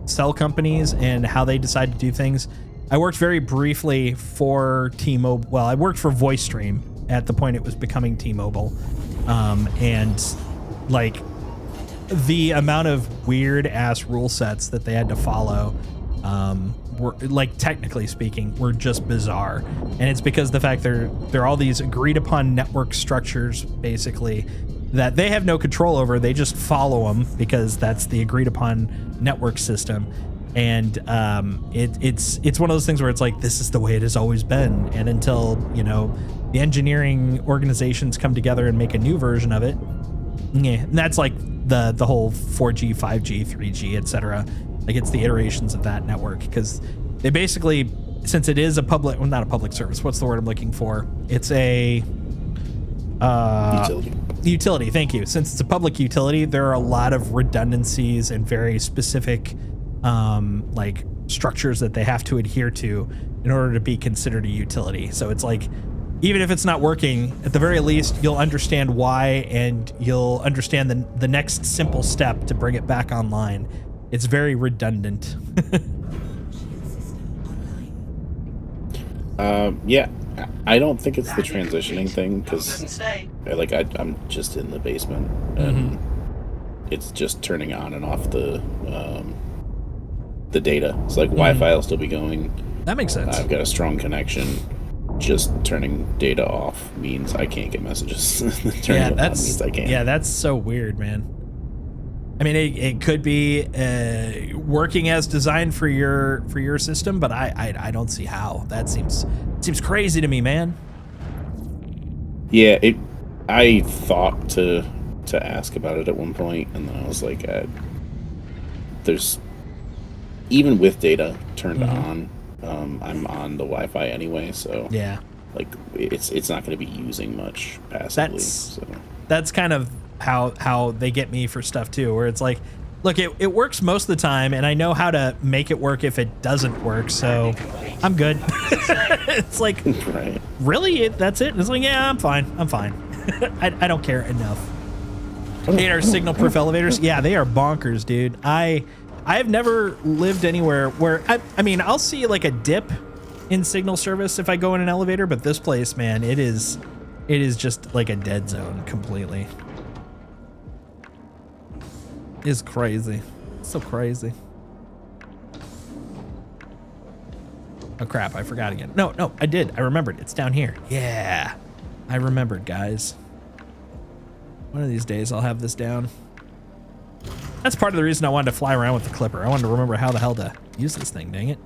cell companies and how they decide to do things. I worked very briefly for T-Mobile. Well, I worked for VoiceStream at the point it was becoming T-Mobile. And like the amount of weird ass rule sets that they had to follow, were, like, technically speaking, were just bizarre. And it's because the fact they're all these agreed upon network structures, basically, that they have no control over. They just follow them because that's the agreed upon network system. And it's one of those things where it's like, this is the way it has always been. And until, the engineering organizations come together and make a new version of it, and that's like the whole 4G, 5G, 3G, etc. Like, it's the iterations of that network, because they basically, since it is a public, well, not a public service, what's the word I'm looking for? It's a utility. Thank you. Since it's a public utility, there are a lot of redundancies and very specific like structures that they have to adhere to in order to be considered a utility. So it's like, even if it's not working, at the very least, you'll understand why, and you'll understand the next simple step to bring it back online. It's very redundant. Yeah, I don't think it's the transitioning thing, because Doesn't stay. like I'm just in the basement and it's just turning on and off the data. It's like Wi-Fi will still be going. That makes sense. I've got a strong connection. Just turning data off means I can't get messages. Turning it on means I can. Yeah, that's so weird, man. I mean, it could be working as designed for your system, but I don't see how. That seems crazy to me, man. Yeah, I thought to ask about it at one point, and then I was like, there's, even with data turned on, I'm on the Wi-Fi anyway, so yeah, like it's not going to be using much passively. That's kind of how they get me for stuff too, where it's like, look, it works most of the time, and I know how to make it work if it doesn't work, so I'm good. It's like, right. Really? That's it? It's like, yeah, I'm fine. I don't care enough. Hate our signal proof elevators. Yeah, they are bonkers, dude. I have never lived anywhere where, I mean, I'll see like a dip in signal service if I go in an elevator, but this place, man, it is just like a dead zone completely. It's crazy. So crazy. Oh crap, I forgot again. No, I did. I remembered. It's down here. Yeah. I remembered, guys. One of these days I'll have this down. That's part of the reason I wanted to fly around with the Clipper. I wanted to remember how the hell to use this thing, dang it.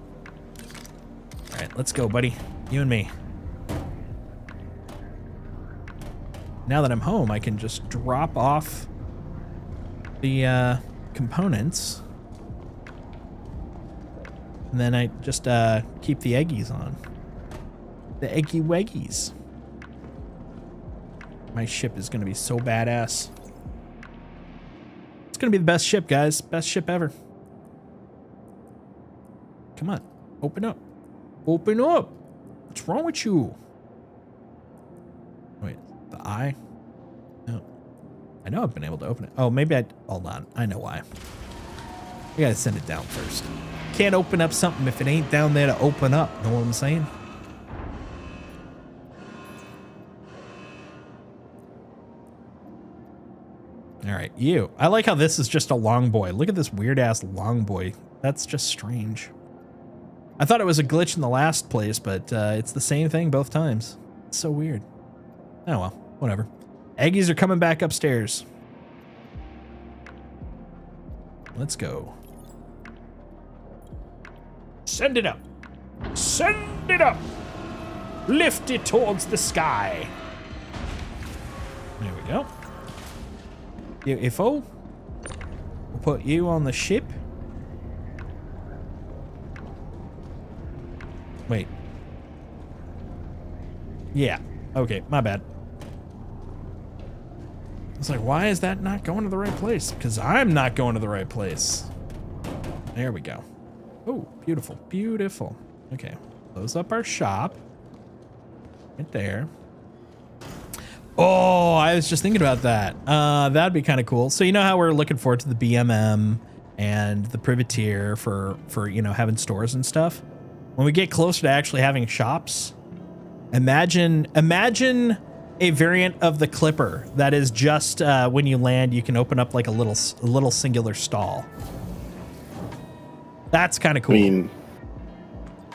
All right, let's go, buddy. You and me. Now that I'm home, I can just drop off the components. And then I just keep the eggies on. The eggy weggies. My ship is going to be so badass. It's going to be the best ship, guys. Best ship ever. Come on. Open up. Open up. What's wrong with you? Wait, the eye? No. I know I've been able to open it. Oh, maybe I... Hold on. I know why. We got to send it down first. Can't open up something if it ain't down there to open up. Know what I'm saying? All right, you. I like how this is just a long boy. Look at this weird ass long boy. That's just strange. I thought it was a glitch in the last place, but it's the same thing both times. It's so weird. Oh well, whatever. Eggies are coming back upstairs. Let's go. Send it up. Send it up. Lift it towards the sky. There we go. Beautiful. We'll put you on the ship. Wait. Yeah. Okay, my bad. I was like, why is that not going to the right place? Because I'm not going to the right place. There we go. Oh, beautiful. Beautiful. Okay. Close up our shop. Right there. Oh, I was just thinking about that. That'd be kind of cool. So you know how we're looking forward to the BMM and the privateer for you know, having stores and stuff? When we get closer to actually having shops, imagine a variant of the Clipper that is just when you land, you can open up like a little singular stall. That's kind of cool. I mean,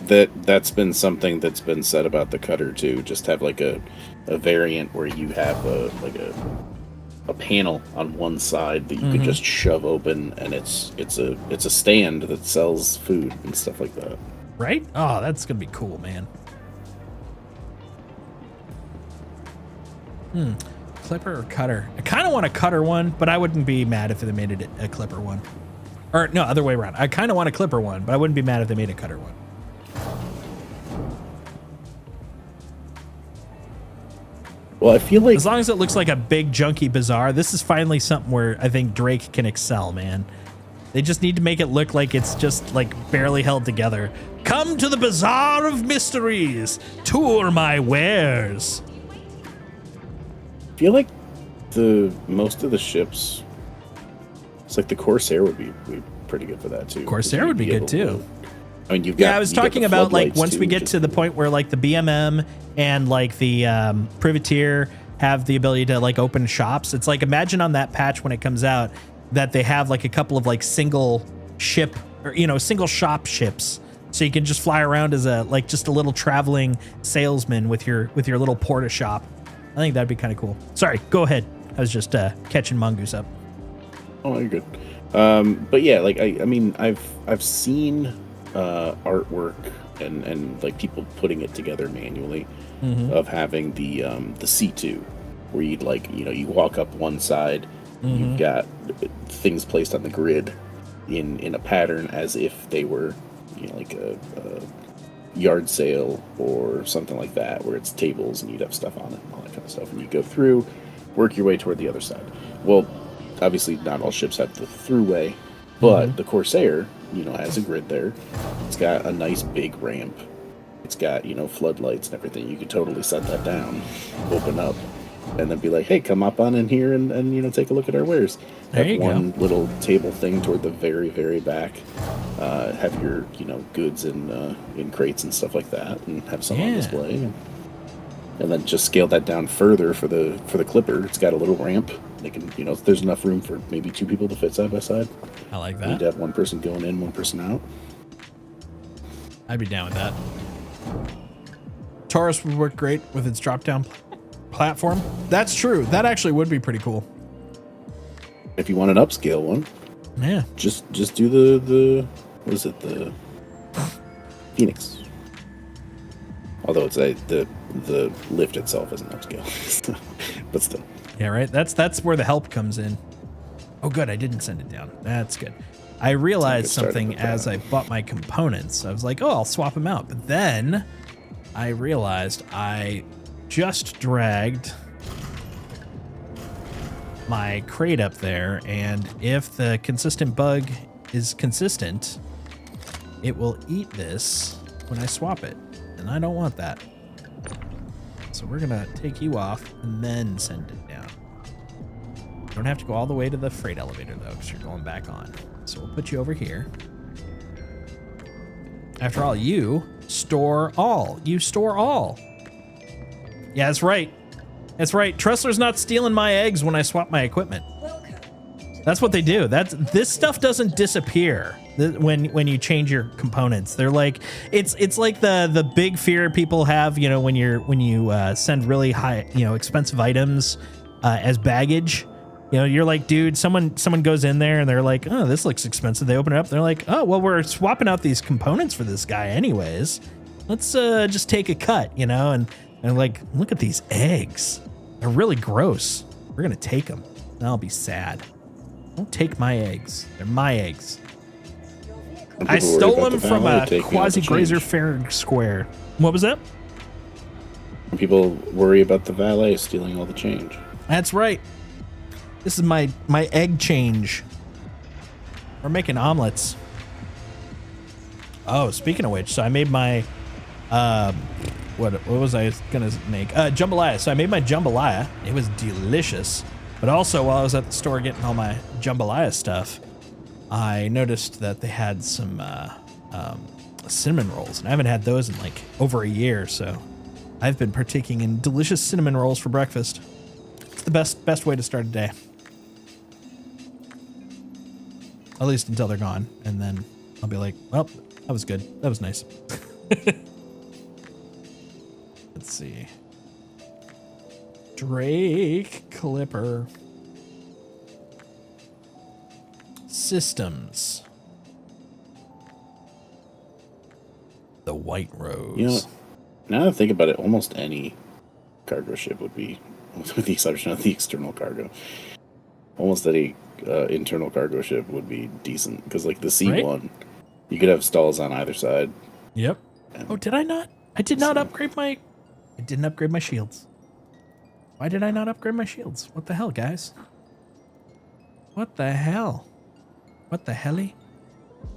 that's been something that's been said about the Cutter too. Just have like a variant where you have a panel on one side that you could just shove open, and it's a stand that sells food and stuff like that. Right? Oh, that's gonna be cool, man. Clipper or Cutter? I kind of want a Cutter one, but I wouldn't be mad if they made it a Clipper one. Or no, other way around. I kind of want a Clipper one, but I wouldn't be mad if they made a Cutter one. Well, I feel like As long as it looks like a big junky bazaar, this is finally something where I think Drake can excel, man. They just need to make it look like it's just like barely held together. Come to the Bazaar of Mysteries. Tour my wares. I feel like most of the ships, it's like the Corsair would be pretty good for that too. Corsair would be good too. I mean, you've got. Yeah, I was talking about like once we get to the point where like the BMM and like the privateer have the ability to like open shops. It's like, imagine on that patch when it comes out that they have like a couple of like single ship or, you know, single shop ships. So you can just fly around as a, like just a little traveling salesman with your little porta shop. I think that'd be kind of cool. Sorry, go ahead. I was just catching Mongoose up. Oh, you're good. But yeah, like I mean, I've seen artwork and like people putting it together manually of having the C2, where you'd like, you know, you walk up one side, you've got things placed on the grid in a pattern as if they were, you know, like a yard sale or something like that, where it's tables and you'd have stuff on it and all that kind of stuff, and you go through, work your way toward the other side. Well, obviously not all ships have the throughway, but the Corsair, you know, has a grid there. It's got a nice big ramp. It's got, you know, floodlights and everything. You could totally set that down, open up, and then be like, hey, come up on in here and you know, take a look at our wares. There Have you one go. little table thing toward the very, very back. Have your, you know, goods in crates and stuff like that, and have some on display. And then just scale that down further for the Clipper. It's got a little ramp. They can, you know, there's enough room for maybe 2 people to fit side by side. I like You need that. to have one person going in, one person out. I'd be down with that. Taurus would work great with its drop-down platform. That's true. That actually would be pretty cool. If you want an upscale one, Yeah. Just do the what is it, the Phoenix. Although it's the lift itself isn't upscale. But still. Yeah, right. That's where the help comes in. Oh, good. I didn't send it down. That's good. I realized It's not a good something start as I bought my components. I was like, oh, I'll swap them out. But then I realized I just dragged my crate up there, and if the consistent bug is consistent, it will eat this when I swap it, and I don't want that. So we're gonna take you off and then send it down. You don't have to go all the way to the freight elevator though, because you're going back on. So we'll put you over here. After all, you store all. You store all. Yeah, that's right. That's right. Tressler's not stealing my eggs when I swap my equipment. Welcome. That's what they do. This stuff doesn't disappear when you change your components. They're like it's like the big fear people have, you know, when you send really high, you know, expensive items as baggage. You know, you're like, dude, someone goes in there and they're like, oh, this looks expensive. They open it up. They're like, oh, well, we're swapping out these components for this guy anyways. Let's just take a cut, you know, and like, look at these eggs. They're really gross. We're going to take them. And I'll be sad. Don't take my eggs. They're my eggs. Your vehicle. When I people worry stole about them the from valet a taking out the quasi-grazer change. fair square. What was that? When people worry about the valet stealing all the change. That's right. This is my egg change. We're making omelets. Oh, speaking of which, so I made my what was I gonna make? Jambalaya. So I made my jambalaya. It was delicious. But also, while I was at the store getting all my jambalaya stuff, I noticed that they had some cinnamon rolls, and I haven't had those in like over a year. So I've been partaking in delicious cinnamon rolls for breakfast. It's the best way to start a day. At least until they're gone, and then I'll be like, well, that was good. That was nice. Let's see. Drake Clipper. Systems. The White Rose. You know, now that I think about it, almost any cargo ship would be, with the exception of the external cargo, almost any internal cargo ship would be decent. Because, like, the C1, you could have stalls on either side. Yep. Oh, did I not? I did not upgrade my... I didn't upgrade my shields. Why did I not upgrade my shields? What the hell, guys? What the hell? What the helly?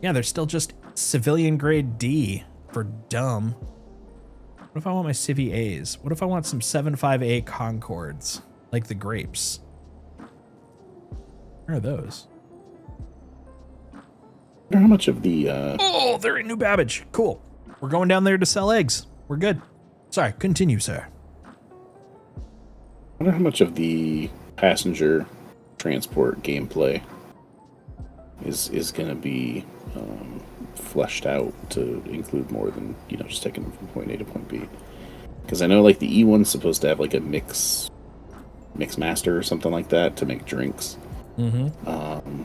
Yeah, they're still just civilian grade D for dumb. What if I want my Civi A's? What if I want some 7.5A Concords? Like the grapes. Where are those? I wonder how much of the... Oh, they're in New Babbage. Cool. We're going down there to sell eggs. We're good. Sorry, continue, sir. I wonder how much of the passenger transport gameplay is going to be fleshed out to include more than, you know, just taking them from point A to point B. Because I know, like, the E1's supposed to have, like, a mix master or something like that to make drinks. Mm-hmm.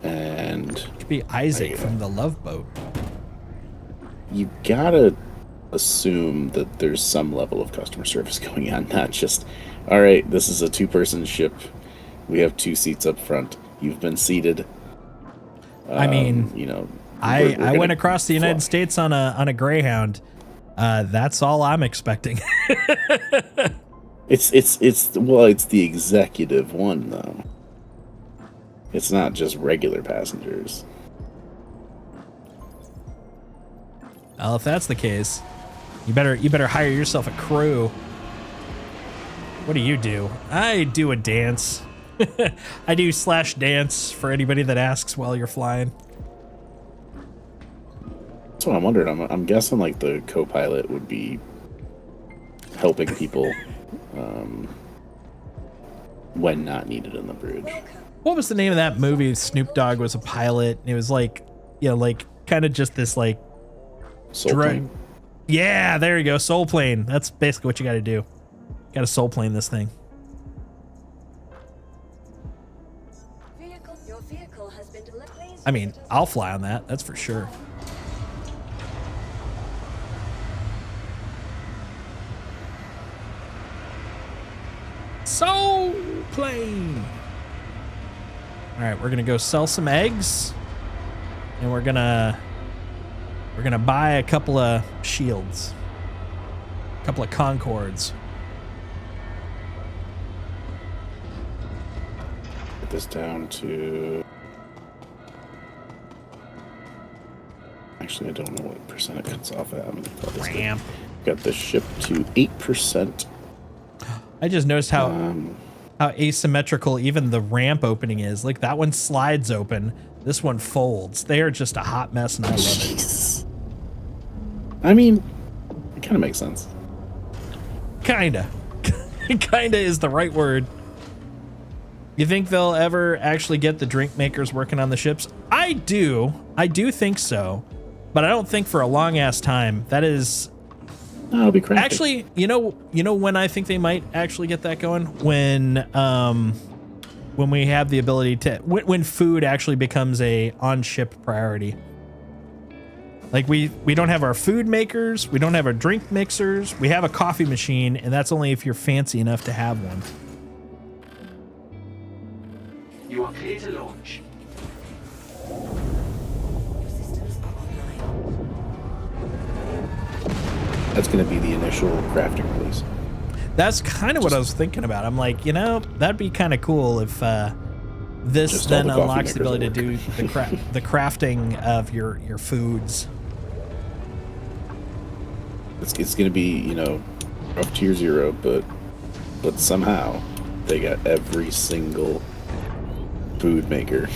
And It could be Isaac from the Love Boat. you gotta assume that there's some level of customer service going on, not just, all right, this is a two-person ship. We have 2 seats up front. You've been seated. I mean, you know, I went across the United States on a Greyhound. That's all I'm expecting. It's the executive one though. It's not just regular passengers. Well, if that's the case, you better hire yourself a crew. What do you do? I do a dance. I do /dance for anybody that asks while you're flying. That's what I'm wondering. I'm guessing like the co-pilot would be helping people when not needed in the bridge. What was the name of that movie? Snoop Dogg was a pilot. And it was like, you know, like kind of just this like Soul plane. Yeah, there you go. Soul plane. That's basically what you got to do. Got to soul plane this thing. Your vehicle I mean, I'll fly on that. That's for sure. Soul plane. All right, we're gonna go sell some eggs, and we're gonna buy a couple of shields, a couple of Concords. Put this down to. Actually, I don't know what percent it cuts off at. I'm gonna put this Ramp. Got this ship to 8%. I just noticed how asymmetrical even the ramp opening is. Like that one slides open, this one folds. They are just a hot mess, and I love it. I mean, it kind of makes sense. Kinda. Kinda is the right word. You think they'll ever actually get the drink makers working on the ships? I do think so, but I don't think for a long ass time. That is. No, it'll be crafty. Actually, you know when I think they might actually get that going? When we have the ability to when food actually becomes a on-ship priority. Like we don't have our food makers, we don't have our drink mixers, we have a coffee machine, and that's only if you're fancy enough to have one. You are clear to launch. Systems are online. That's going to be the initial crafting release. That's kind of what I was thinking about. I'm like, that'd be kind of cool if this Just then all the unlocks the coffee ability to makers do the crafting of your foods. It's going to be, rough tier 0, but somehow they got every single food maker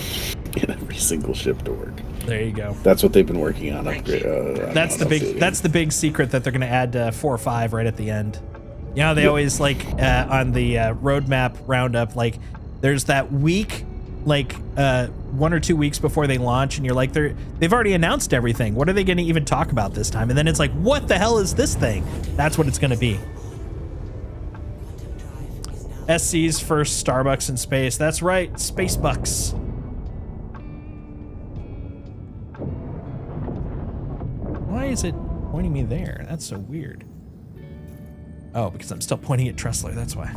in every single ship to work. There you go. That's what they've been working on. That's the big secret that they're going to add 4 or 5 right at the end. They always like on the roadmap roundup, like there's that week, like 1 or 2 weeks before they launch, and you're like, they've already announced everything. What are they going to even talk about this time? And then it's like, what the hell is this thing? That's what it's going to be. SC's first Starbucks in space. That's right, Space Bucks. Why is it pointing me there? That's so weird. Oh, because I'm still pointing at Tressler, that's why.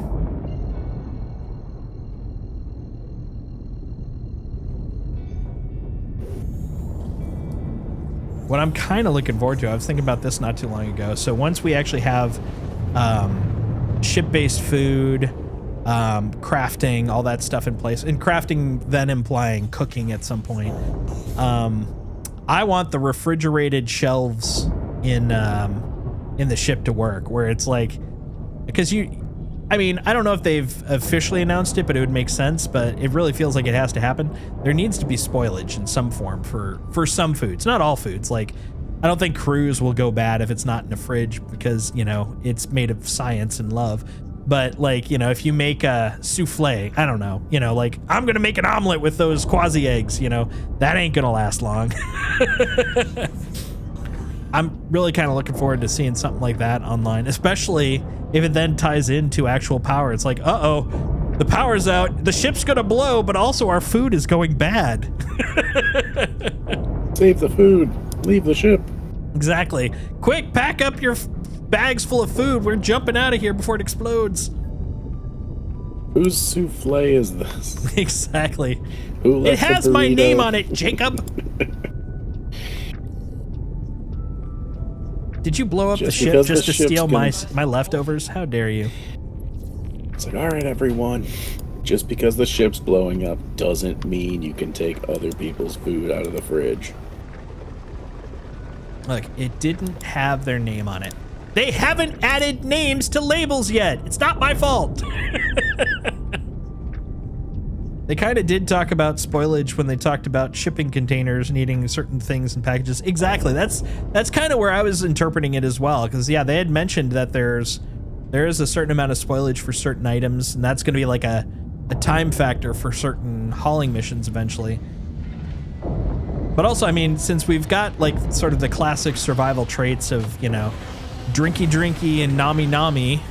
What I'm kind of looking forward to, I was thinking about this not too long ago. So once we actually have ship-based food, crafting, all that stuff in place, and crafting then implying cooking at some point, I want the refrigerated shelves in the ship to work, where it's like, because I don't know if they've officially announced it, but it would make sense, but it really feels like it has to happen. There needs to be spoilage in some form for some foods, not all foods. Like, I don't think cruise will go bad if it's not in a fridge, because, it's made of science and love. But like, if you make a souffle, I don't know, like I'm going to make an omelet with those quasi eggs, that ain't going to last long. I'm really kind of looking forward to seeing something like that online, especially if it then ties into actual power. It's like, uh-oh, the power's out, the ship's going to blow, but also our food is going bad. Save the food, leave the ship. Exactly. Quick, pack up your bags full of food. We're jumping out of here before it explodes. Whose souffle is this? Exactly. Who left it has the my burrito? name on it, Jacob. Did you blow up the ship because just the to steal my ship's leftovers? How dare you? It's like, all right, everyone. Just because the ship's blowing up doesn't mean you can take other people's food out of the fridge. Look, it didn't have their name on it. They haven't added names to labels yet. It's not my fault. They kind of did talk about spoilage when they talked about shipping containers needing certain things and packages. Exactly. That's kind of where I was interpreting it as well. Because, yeah, they had mentioned that there is a certain amount of spoilage for certain items, and that's going to be like a time factor for certain hauling missions eventually. But also, since we've got like sort of the classic survival traits of, drinky and nami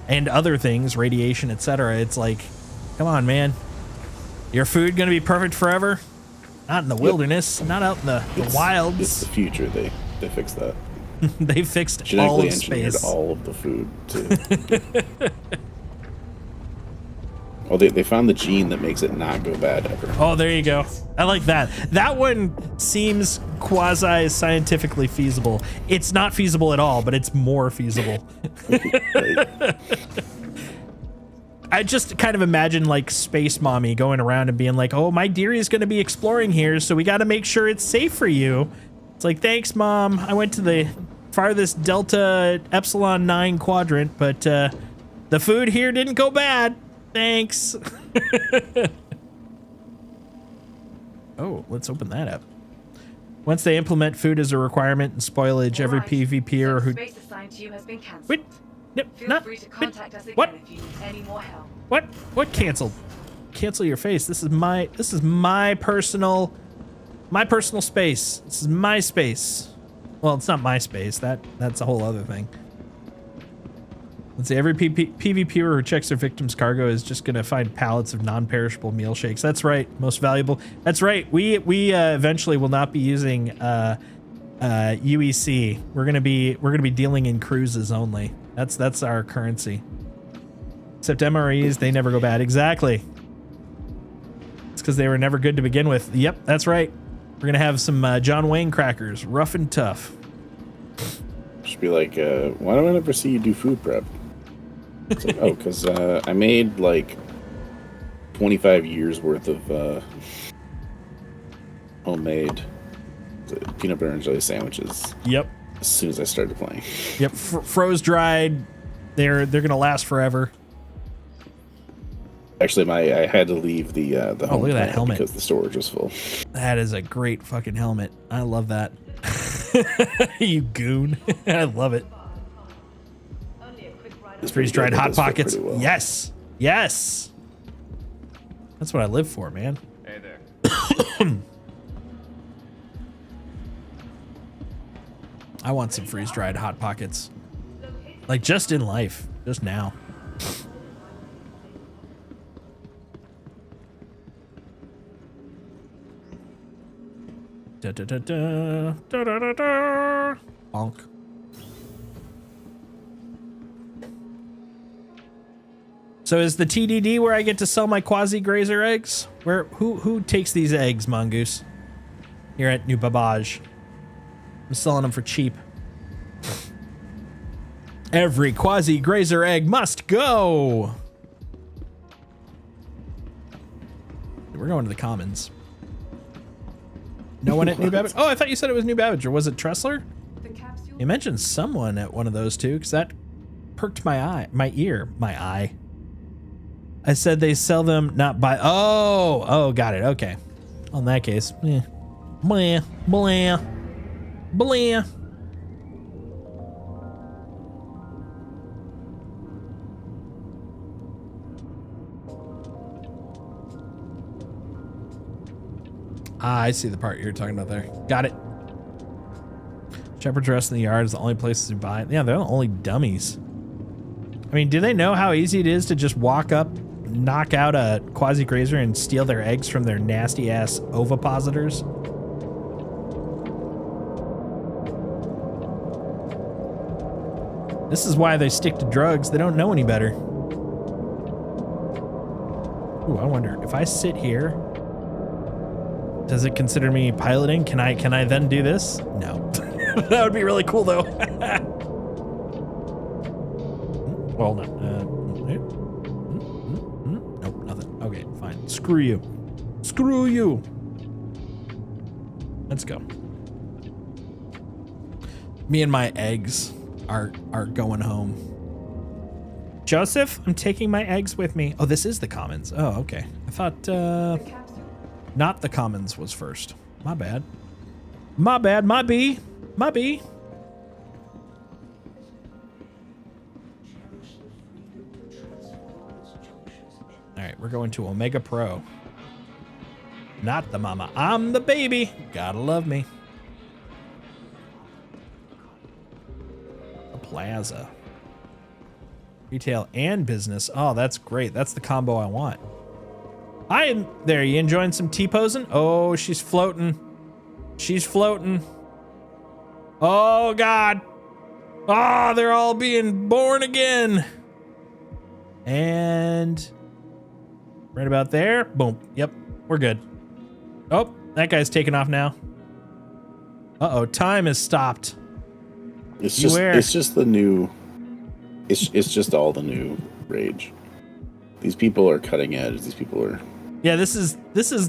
and other things, radiation, etc., it's like, come on, man. Your food gonna be perfect forever? Not in the wilderness. Not out in the It's wilds. the future. They fixed that. They fixed all Genetically of engineered space. all of the food. Oh, they found the gene that makes it not go bad ever. Oh, there you go. I like that. That one seems quasi scientifically feasible. It's not feasible at all, but it's more feasible. Right. I just kind of imagine like Space Mommy going around and being like, "Oh, my dearie is going to be exploring here, so we got to make sure it's safe for you." It's like, "Thanks, Mom. I went to the farthest Delta Epsilon 9 quadrant, but the food here didn't go bad. Thanks." Oh, let's open that up. Once they implement food as a requirement and spoilage, every PvPer who... Space assigned to you has been cancelled. Wait, no, Feel not... free to wait, contact us again what? if you need any more help. What canceled? Cancel your face. This is my personal space. This is my space. Well, it's not my space. That's a whole other thing. Let's see. Every PvPer who checks their victim's cargo is just gonna find pallets of non-perishable meal shakes. That's right. Most valuable. That's right. We eventually will not be using UEC. We're gonna be dealing in cruises only. That's our currency. Except MREs, they never go bad. Exactly. It's because they were never good to begin with. Yep, that's right. We're gonna have some John Wayne crackers, rough and tough. Should be like, why don't I ever see you do food prep? It's like, oh, because I made like 25 years worth of homemade peanut butter and jelly sandwiches. Yep. As soon as I started playing. Yep. Froze dried. They're gonna last forever. Actually, I had to leave the home look at that planet helmet. because the storage was full. That is a great fucking helmet. I love that. You goon. I love it. Freeze dried It hot does fit pockets. pretty well. Yes. Yes. That's what I live for, man. Hey there. I want some freeze dried hot pockets. Like just in life. Just now. Da, da, da, da, da, da, da, da. Bonk. So is the TDD where I get to sell my quasi-grazer eggs? Who takes these eggs, Mongoose? Here at New Babage. I'm selling them for cheap. Every quasi-grazer egg must go! We're going to the Commons. No one at New Babbage? Oh, I thought you said it was New Babbage, or was it Tressler? The capsule You mentioned someone at one of those two, because that perked my eye. I said they sell them not by... Oh, got it, okay. Well, in that case, blah, blah, blah. Ah, I see the part you're talking about there. Got it. Shepherd's Rest in the Yard is the only places to buy it. Yeah, they're the only dummies. I mean, do they know how easy it is to just walk up, knock out a quasi-grazer and steal their eggs from their nasty-ass ovipositors? This is why they stick to drugs. They don't know any better. Ooh, I wonder, if I sit here, does it consider me piloting? Can I then do this? No. That would be really cool, though. Well, no. Nope, nothing. Okay, fine. Screw you. Screw you. Let's go. Me and my eggs are going home. Joseph, I'm taking my eggs with me. Oh, this is the Commons. Oh, okay. I thought not the Commons was first. My bad. My bad. My B. My B. All right, we're going to Omega Pro. Not the mama. I'm the baby. Gotta love me. A plaza. Retail and business. Oh, that's great. That's the combo I want. I am there. You enjoying some T-posing? Oh, she's floating. She's floating. Oh God. Ah, they're all being born again. And right about there. Boom. Yep, we're good. Oh, that guy's taking off now. Uh-oh, time has stopped. It's just the new. It's just all the new rage. These people are cutting edge. These people are. Yeah, this is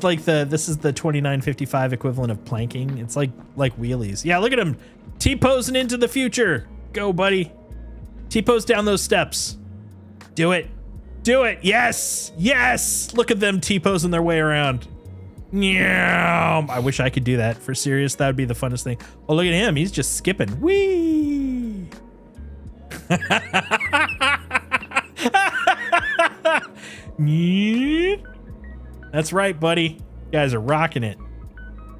like the 2955 equivalent of planking. It's like wheelies. Yeah, look at him T-posing into the future. Go, buddy. T-pose down those steps. Do it. Do it. Yes. Yes. Look at them T-posing their way around. Yeah. I wish I could do that. For serious, that would be the funnest thing. Oh, look at him. He's just skipping. Whee. That's right, buddy. You guys are rocking it.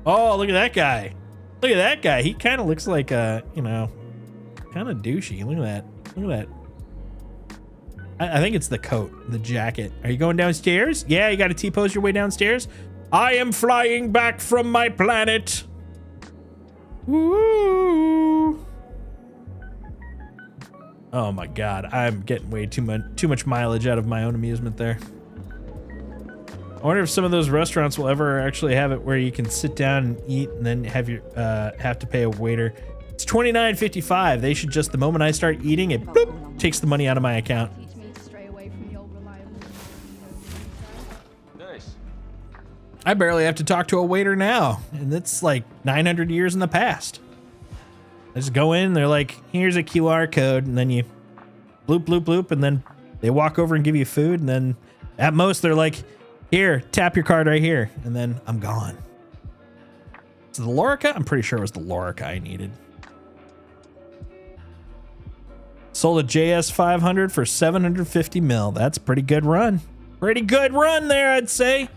Oh, look at that guy. Look at that guy. He kind of looks like kind of douchey. Look at that. Look at that. I think it's the coat, the jacket. Are you going downstairs? Yeah, you got to T-pose your way downstairs. I am flying back from my planet. Woo! Oh my God, I'm getting way too much mileage out of my own amusement there. I wonder if some of those restaurants will ever actually have it where you can sit down and eat and then have to pay a waiter. It's $29.55. They should just, the moment I start eating, it boop, takes the money out of my account. Nice. I barely have to talk to a waiter now, and it's like 900 years in the past. I just go in, they're like, here's a QR code, and then you bloop, bloop, bloop, and then they walk over and give you food, and then at most they're like, here, tap your card right here, and then I'm gone. So the Lorica? I'm pretty sure it was the Lorica I needed. Sold a JS 500 for 750 mil. That's a pretty good run. Pretty good run there, I'd say.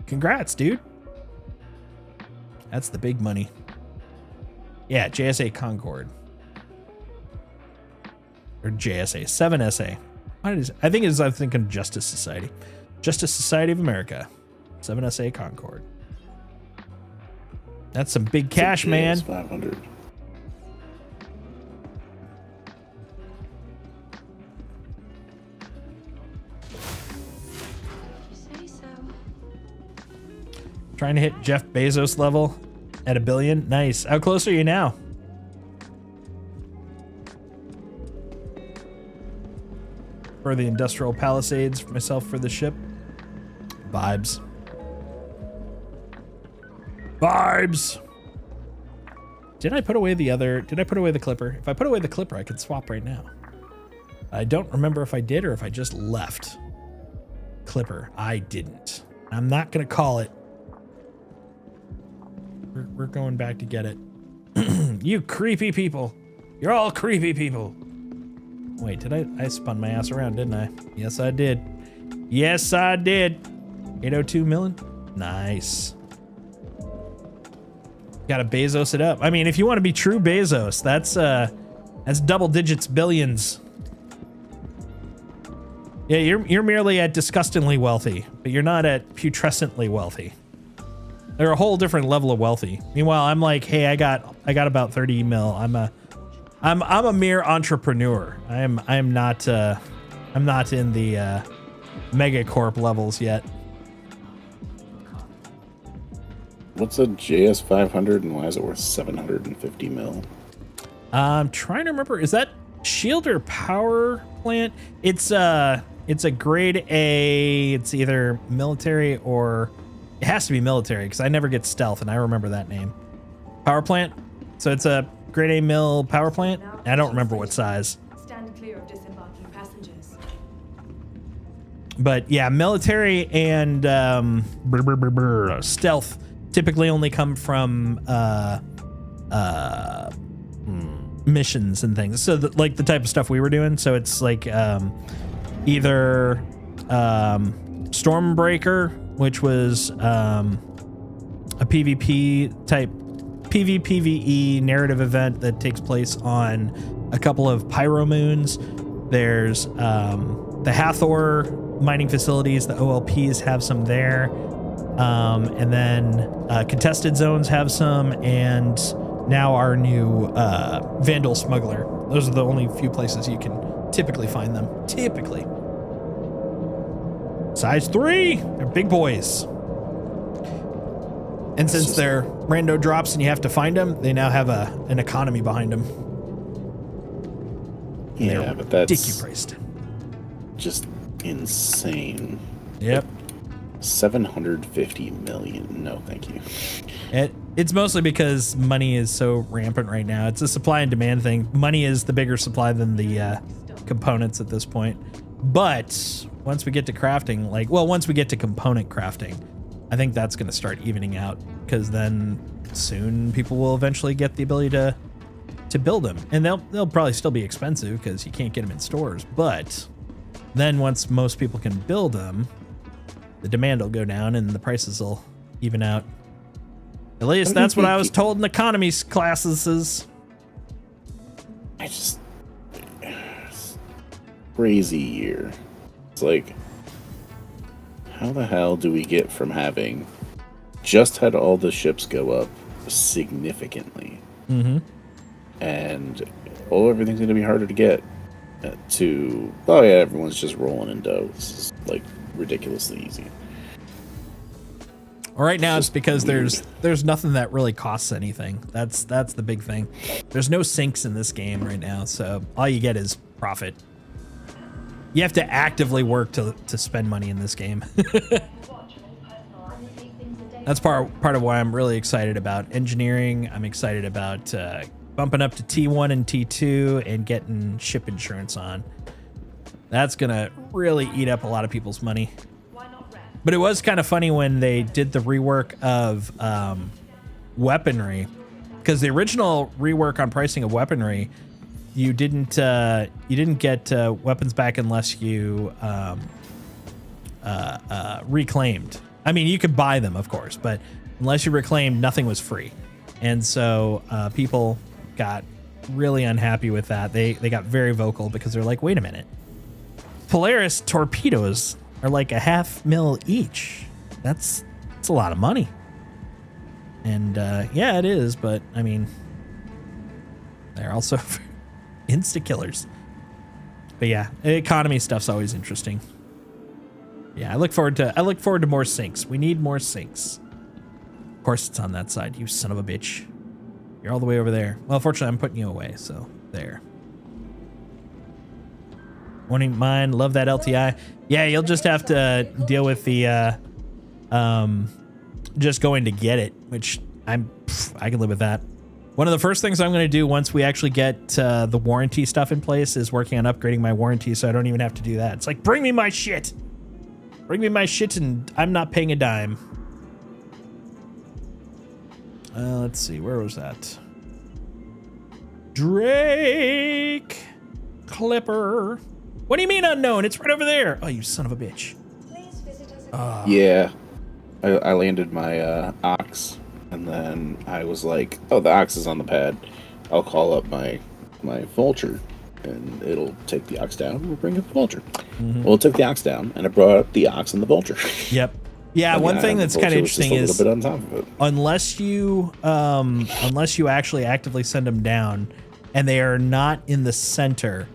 Congrats, dude. That's the big money. Yeah, JSA Concorde. Or JSA, 7SA. I think I'm thinking Justice Society. Justice Society of America. 7SA Concorde. That's some big cash, man. 500. Trying to hit Jeff Bezos level at $1 billion. Nice. How close are you now? For the industrial palisades, for myself, for the ship. Vibes. Vibes. Did I put away the clipper? If I put away the clipper, I could swap right now. I don't remember if I did or if I just left. Clipper. I didn't. I'm not going to call it. We're going back to get it. You creepy people. You're all creepy people. Wait, did I spun my ass around, didn't I? Yes, I did. Yes, I did. 802 million. Nice. Gotta Bezos it up. I mean, if you want to be true Bezos, that's double digits billions. Yeah, you're merely at disgustingly wealthy, but you're not at putrescently wealthy. They're a whole different level of wealthy. Meanwhile, I'm like, hey, I got about 30 mil. I'm a mere entrepreneur. I'm not in the megacorp levels yet. What's a JS 500 and why is it worth 750 mil? I'm trying to remember. Is that shield or power plant? It's a grade A. It's either military or it has to be military because I never get stealth and I remember that name. Power plant. So it's a grade A mill power plant. I don't remember what size. Stand clear of disembarking passengers. But yeah, military and stealth typically only come from missions and things. So like the type of stuff we were doing. So it's like either Stormbreaker, which was a PvP type PvPvE narrative event that takes place on a couple of pyro moons. There's the Hathor mining facilities. The OLPs have some there. And then contested zones have some, and now our new Vandal Smuggler. Those are the only few places you can typically find them. Typically. Size 3, they're big boys. And since they're rando drops and you have to find them, they now have an economy behind them. Yeah, but that's ridiculous priced. Just insane. Yep. 750 million. No, thank you. It's mostly because money is so rampant right now. It's a supply and demand thing. Money is the bigger supply than the components at this point. But once we get to crafting, once we get to component crafting, I think that's going to start evening out, because then soon people will eventually get the ability to build them, and they'll probably still be expensive because you can't get them in stores. But then once most people can build them, the demand will go down and the prices will even out. At least that's what I was told in economy classes. Crazy year. It's like, how the hell do we get from having just had all the ships go up significantly, and everything's going to be harder to get, to, oh yeah, everyone's just rolling in dough. This is like ridiculously easy. Well, right now it's because there's nothing that really costs anything. That's the big thing. There's no sinks in this game right now, so all you get is profit. You have to actively work to spend money in this game. That's part of why I'm really excited about engineering. I'm excited about bumping up to T1 and T2 and getting ship insurance on. That's gonna really eat up a lot of people's money. But it was kind of funny when they did the rework of weaponry, because the original rework on pricing of weaponry, you didn't get weapons back unless you reclaimed. I mean, you could buy them, of course, but unless you reclaimed, nothing was free. And so people got really unhappy with that. They got very vocal because they're like, wait a minute, Polaris torpedoes are like $500,000 each. That's a lot of money. And yeah, it is, but I mean, they're also insta killers. But yeah, economy stuff's always interesting. Yeah, I look forward to more sinks. We need more sinks. Of course, it's on that side. You son of a bitch. You're all the way over there. Well, fortunately, I'm putting you away, so there. Won't mind. Love that LTI. Yeah, you'll just have to deal with the just going to get it, which I can live with that. One of the first things I'm going to do once we actually get the warranty stuff in place is working on upgrading my warranty, so I don't even have to do that. It's like, bring me my shit. Bring me my shit and I'm not paying a dime. Let's see, where was that? Drake Clipper. What do you mean unknown? It's right over there. Oh, you son of a bitch. Please visit us again. Yeah, I landed my ox, and then I was like, oh, the ox is on the pad. I'll call up my vulture, and it'll take the ox down and we'll bring up the vulture. Well, it took the ox down, and it brought up the ox and the vulture. Yep. Yeah, And one thing that's kind of interesting just is a little bit on top of it. unless you actually actively send them down and they are not in the center,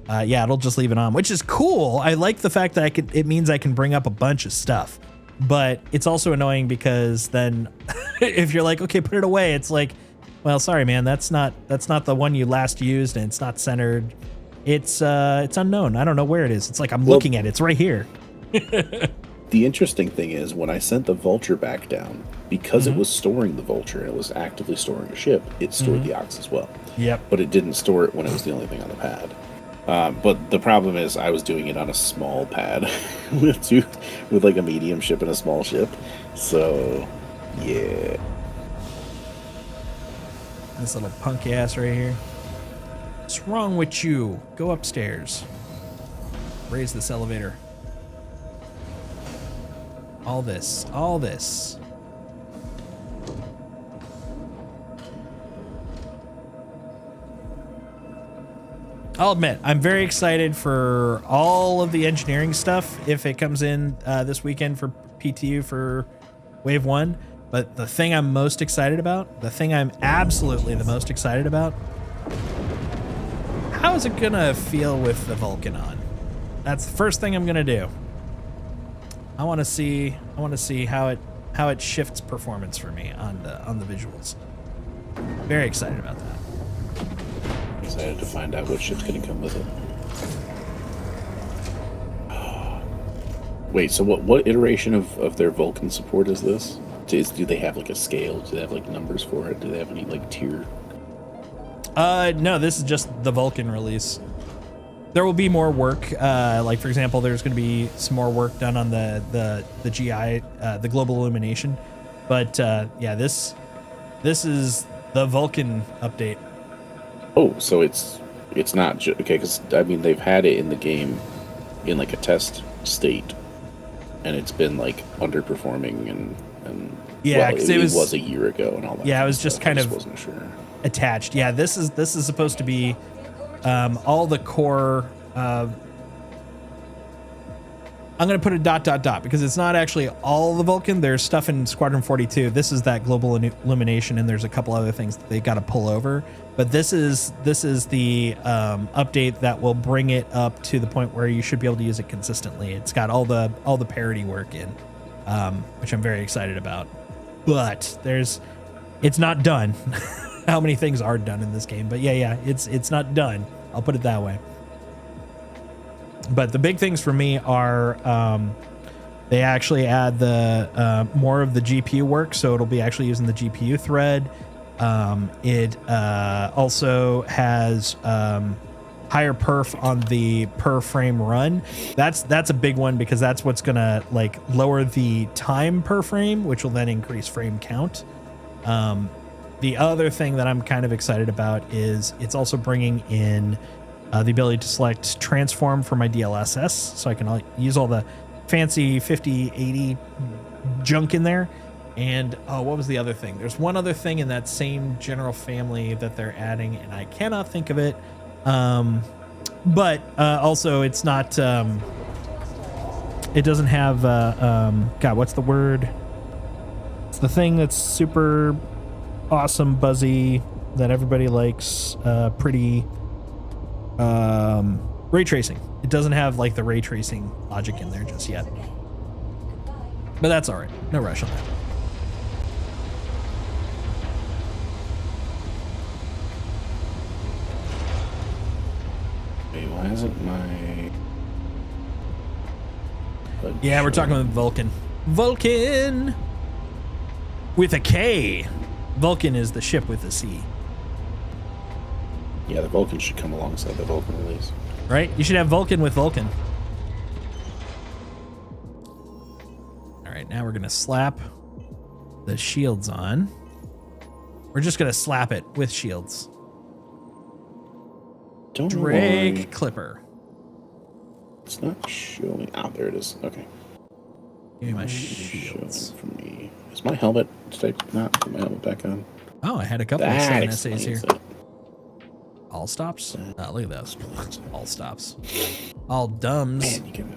yeah, it'll just leave it on, which is cool. I like the fact that it means I can bring up a bunch of stuff, but it's also annoying because then if you're like, okay, put it away, it's like, well, sorry, man, that's not the one you last used, and it's not centered. It's unknown. I don't know where it is. It's like I'm looking at it. It's right here. The interesting thing is, when I sent the vulture back down, because it was storing the vulture and it was actively storing a ship, it stored the ox as well. Yep. But it didn't store it when it was the only thing on the pad. But the problem is, I was doing it on a small pad with like a medium ship and a small ship. So, yeah. This little punk ass right here. What's wrong with you? Go upstairs. Raise this elevator. All this. I'll admit, I'm very excited for all of the engineering stuff if it comes in this weekend for PTU for Wave 1. But the thing I'm most excited about, the thing I'm absolutely the most excited about, how is it gonna feel with the Vulcan on? That's the first thing I'm gonna do. I want to see how it shifts performance for me on the visuals. Very excited about that. Excited to find out what ship's gonna come with it. Wait, so what iteration of their Vulcan support is this? Do they have like a scale? Do they have like numbers for it? Do they have any like tier? No, this is just the Vulcan release. There will be more work. Like for example, there's going to be some more work done on the GI, the global illumination. But yeah, this is the Vulcan update. Oh, so it's not okay, because I mean they've had it in the game in like a test state, and it's been like underperforming and yeah, well, it was a year ago and all that. Yeah, it was just kind of wasn't sure. Attached. Yeah, this is supposed to be all the core. I'm going to put a ... because it's not actually all the Vulcan. There's stuff in Squadron 42. This is that global illumination, and there's a couple other things that they got to pull over. But this is the update that will bring it up to the point where you should be able to use it consistently. It's got all the parity work in, which I'm very excited about. But it's not done. How many things are done in this game? But yeah, it's not done. I'll put it that way. But the big things for me are they actually add the more of the GPU work, so it'll be actually using the GPU thread. It also has higher perf on the per frame run. That's a big one because that's what's gonna like lower the time per frame, which will then increase frame count. The other thing that I'm kind of excited about is it's also bringing in the ability to select transform for my DLSS, so I can use all the fancy 5080 junk in there. And oh, what was the other thing? There's one other thing in that same general family that they're adding, and I cannot think of it. But also it's not. It doesn't have. God, what's the word? It's the thing that's super awesome, buzzy, that everybody likes. Pretty. Ray tracing. It doesn't have like the ray tracing logic in there just yet. But that's all right. No rush on that. Wait, why isn't my... Yeah, we're talking about Vulcan. Vulcan! With a K. Vulcan is the ship with a C. Yeah, the Vulcan should come alongside the Vulcan release. Right? You should have Vulcan with Vulcan. All right, now we're going to slap the shields on. We're just going to slap it with shields. Don't know Drake why Clipper. it's not showing. Ah, there it is. Okay. Give me my Showing shields. for me. Is my helmet... Did I not put my helmet back on? Oh, I had a couple of That essays explains here. it. All stops? Look at those. All stops. All dumbs. Man, you can...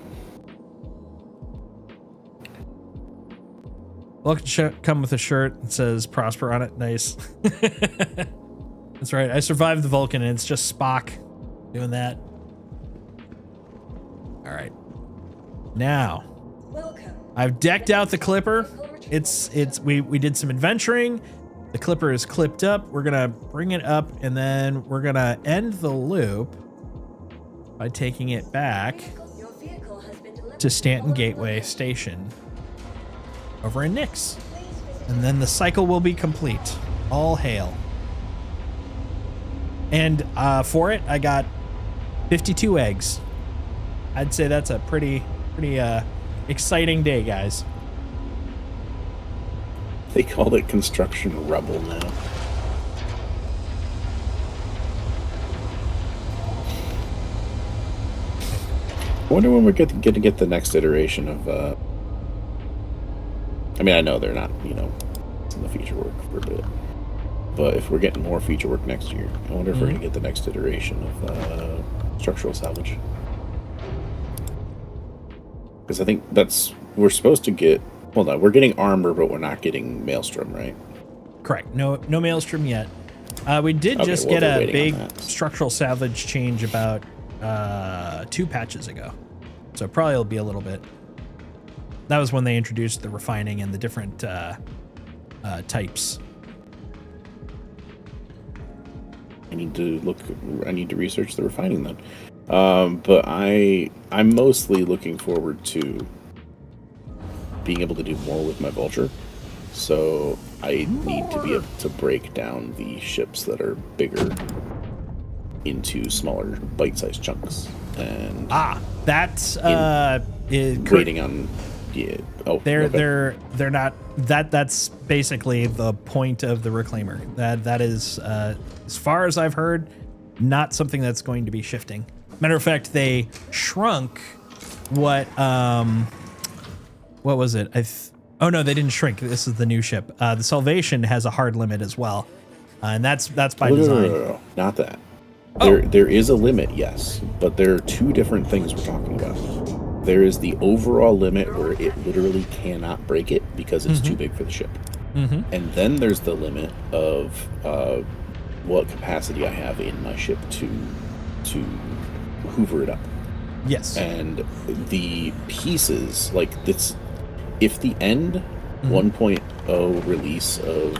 Welcome come with a shirt that says Prosper on it. Nice. That's right. I survived the Vulcan, and it's just Spock doing that. All right. Now, Welcome. I've decked out the Clipper. We did some adventuring. The Clipper is clipped up. We're gonna bring it up, and then we're gonna end the loop by taking it back Your vehicle has been delivered. to Stanton Gateway Station over in Nix. And then the cycle will be complete. All hail. And for it, I got 52 eggs. I'd say that's a pretty exciting day, guys. They call it Construction Rebel now. I wonder when we're going to get the next iteration of... I mean, I know they're not, it's in the future work for a bit. But if we're getting more feature work next year, I wonder if we're going to get the next iteration of structural salvage. Because I think we're supposed to get. Hold on, we're getting armor, but we're not getting Maelstrom, right? Correct. No Maelstrom yet. We did just get a big structural salvage change about 2 patches ago, so probably it'll be a little bit. That was when they introduced the refining and the different types. I need to research the refining then. But I'm mostly looking forward to being able to do more with my Vulture. So I need to be able to break down the ships that are bigger into smaller bite-sized chunks. And that's waiting on. Yeah. Oh, they're not. That's basically the point of the Reclaimer. That is, as far as I've heard, not something that's going to be shifting. Matter of fact, they shrunk what was it? Oh no, they didn't shrink. This is the new ship. The Salvation has a hard limit as well, and that's by design. No, not that. There is a limit, yes, but there are 2 different things we're talking about. There is the overall limit where it literally cannot break it because it's too big for the ship. And then there's the limit of what capacity I have in my ship to hoover it up. Yes. And the pieces, like this, if the end 1.0 release of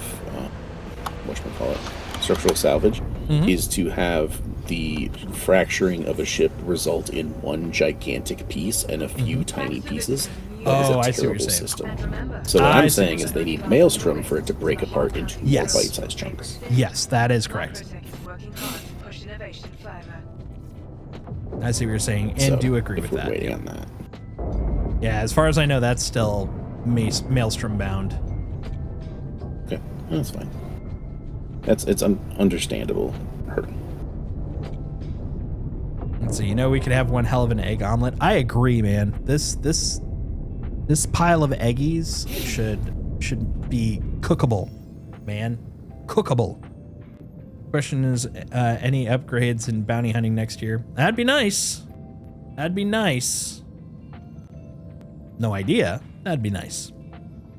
whatchamacallit, structural salvage is to have the fracturing of a ship result in one gigantic piece and a few tiny pieces. That is a terrible system. So what I'm saying is they need Maelstrom for it to break apart into more bite-sized chunks. Yes, that is correct. I see what you're saying, and do agree with that. Waiting on that. Yeah, as far as I know, that's still Maelstrom bound. Okay, that's fine. It's understandable. So we could have one hell of an egg omelet. I agree, man. This pile of eggies should be cookable, man. Cookable. Question is, any upgrades in bounty hunting next year? That'd be nice. That'd be nice. No idea. That'd be nice.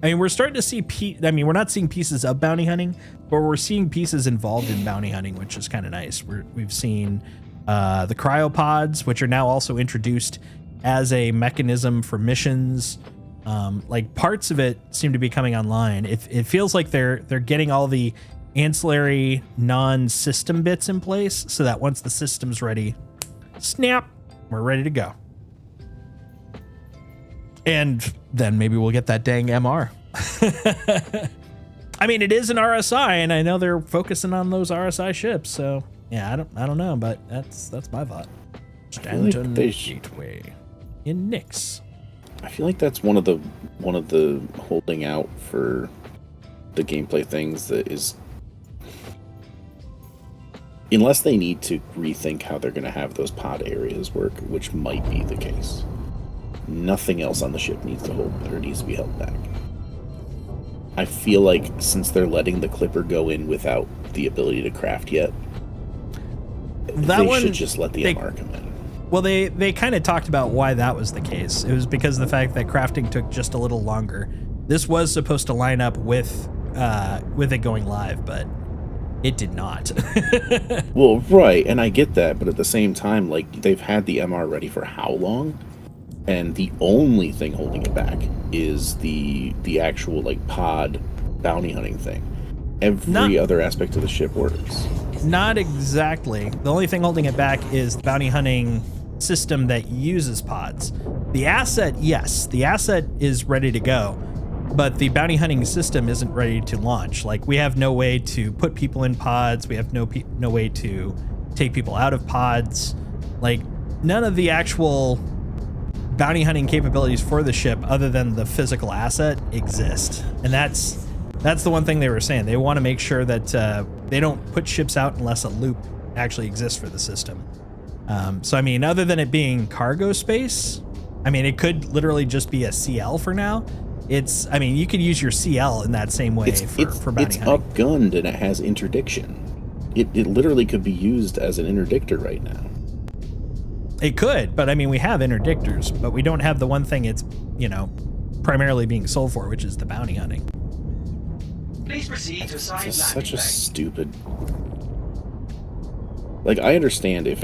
I mean, we're starting to see we're not seeing pieces of bounty hunting, but we're seeing pieces involved in bounty hunting, which is kind of nice. We've seen the cryopods, which are now also introduced as a mechanism for missions. Like parts of it seem to be coming online. It feels like they're getting all the ancillary non-system bits in place so that once the system's ready, snap, we're ready to go. And then maybe we'll get that dang MR. I mean, it is an RSI, and I know they're focusing on those RSI ships. So yeah, I don't know, but that's my thought. Stanton Gateway in Nix. I feel like that's one of the holding out for the gameplay things that is, unless they need to rethink how they're going to have those pod areas work, which might be the case. Nothing else on the ship needs to be held back. I feel like since they're letting the Clipper go in without the ability to craft yet, they should just let the MR come in. Well, they kind of talked about why that was the case. It was because of the fact that crafting took just a little longer. This was supposed to line up with it going live, but it did not. Well, right, and I get that, but at the same time, like, they've had the MR ready for how long? And the only thing holding it back is the actual, like, pod bounty hunting thing. Every other aspect of the ship works. Not exactly. The only thing holding it back is the bounty hunting system that uses pods. The asset, yes, the asset is ready to go, but the bounty hunting system isn't ready to launch. Like, we have no way to put people in pods. We have no way to take people out of pods. Like, none of the actual bounty hunting capabilities for the ship other than the physical asset exist. And that's the one thing they were saying. They want to make sure that they don't put ships out unless a loop actually exists for the system. So, I mean, other than it being cargo space, I mean, it could literally just be a CL for now. It's, I mean, you could use your CL in that same way for bounty it's hunting. upgunned and it has interdiction. It literally could be used as an interdictor right now. It could, but I mean, we have interdictors, but we don't have the one thing it's, you know, primarily being sold for, which is the bounty hunting. Please proceed to assigned It's landing such a bay. stupid. Like, I understand if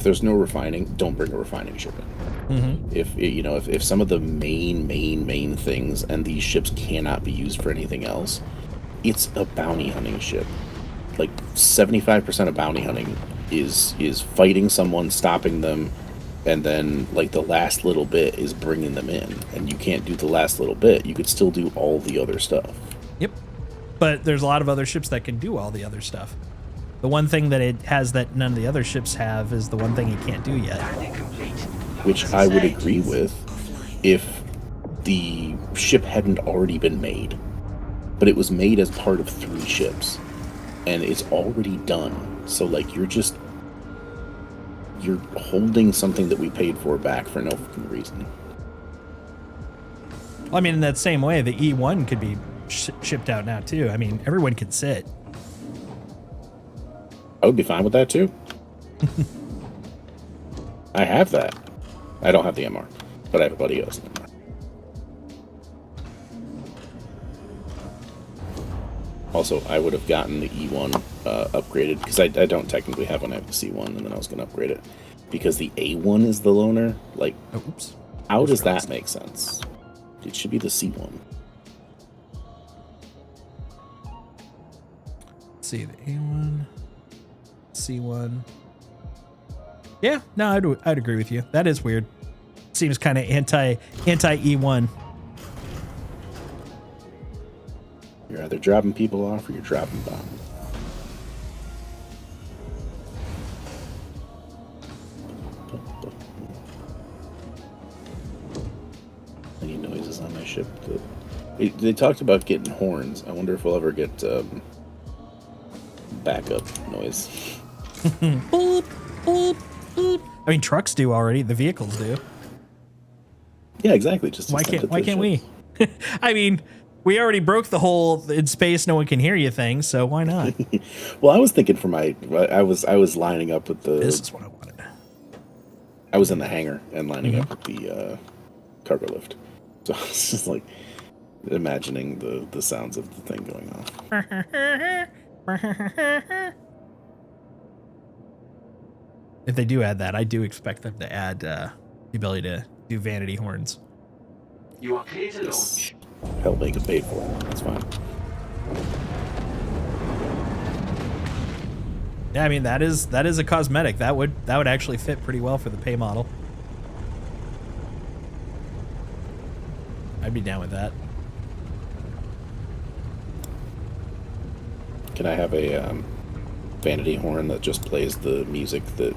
there's no refining, don't bring a refining ship in. If some of the main things and these ships cannot be used for anything else, it's a bounty hunting ship. Like 75% of bounty hunting is fighting someone, stopping them, and then like the last little bit is bringing them in. And you can't do the last little bit. You could still do all the other stuff. Yep. But there's a lot of other ships that can do all the other stuff. The one thing that it has that none of the other ships have is the one thing it can't do yet. Landing complete. Which I would agree with if the ship hadn't already been made. But it was made as part of 3 ships. And it's already done. So, like, you're holding something that we paid for back for no fucking reason. Well, I mean, in that same way, the E1 could be shipped out now, too. I mean, everyone can sit. I would be fine with that, too. I have that. I don't have the MR, but I have a buddy who has an MR. Also, I would have gotten the E1 upgraded, because I don't technically have one, I have the C1, and then I was going to upgrade it. Because the A1 is the loaner, like, Oh, oops. how does that make sense? It should be the C1. Let's see, the A1, C1. Yeah, no, I'd agree with you. That is weird. Seems kind of anti E1. You're either dropping people off or you're dropping bombs. Any noises on my ship? They talked about getting horns. I wonder if we'll ever get backup noise. Boop, boop, boop. I mean, trucks do already. The vehicles do. Yeah, exactly. Just Why extend it can't to we? ships. I mean, we already broke the whole in space no one can hear you thing, so why not? Well, I was thinking for my, I was lining up with the. This is what I wanted. I was in the hangar and lining up with the cargo lift, so I was just like imagining the sounds of the thing going off. If they do add that, I do expect them to add the ability to do vanity horns. You are clear to launch. Hell, they could pay for it. That's fine. Yeah, I mean that is a cosmetic. That would actually fit pretty well for the pay model. I'd be down with that. Can I have a vanity horn that just plays the music that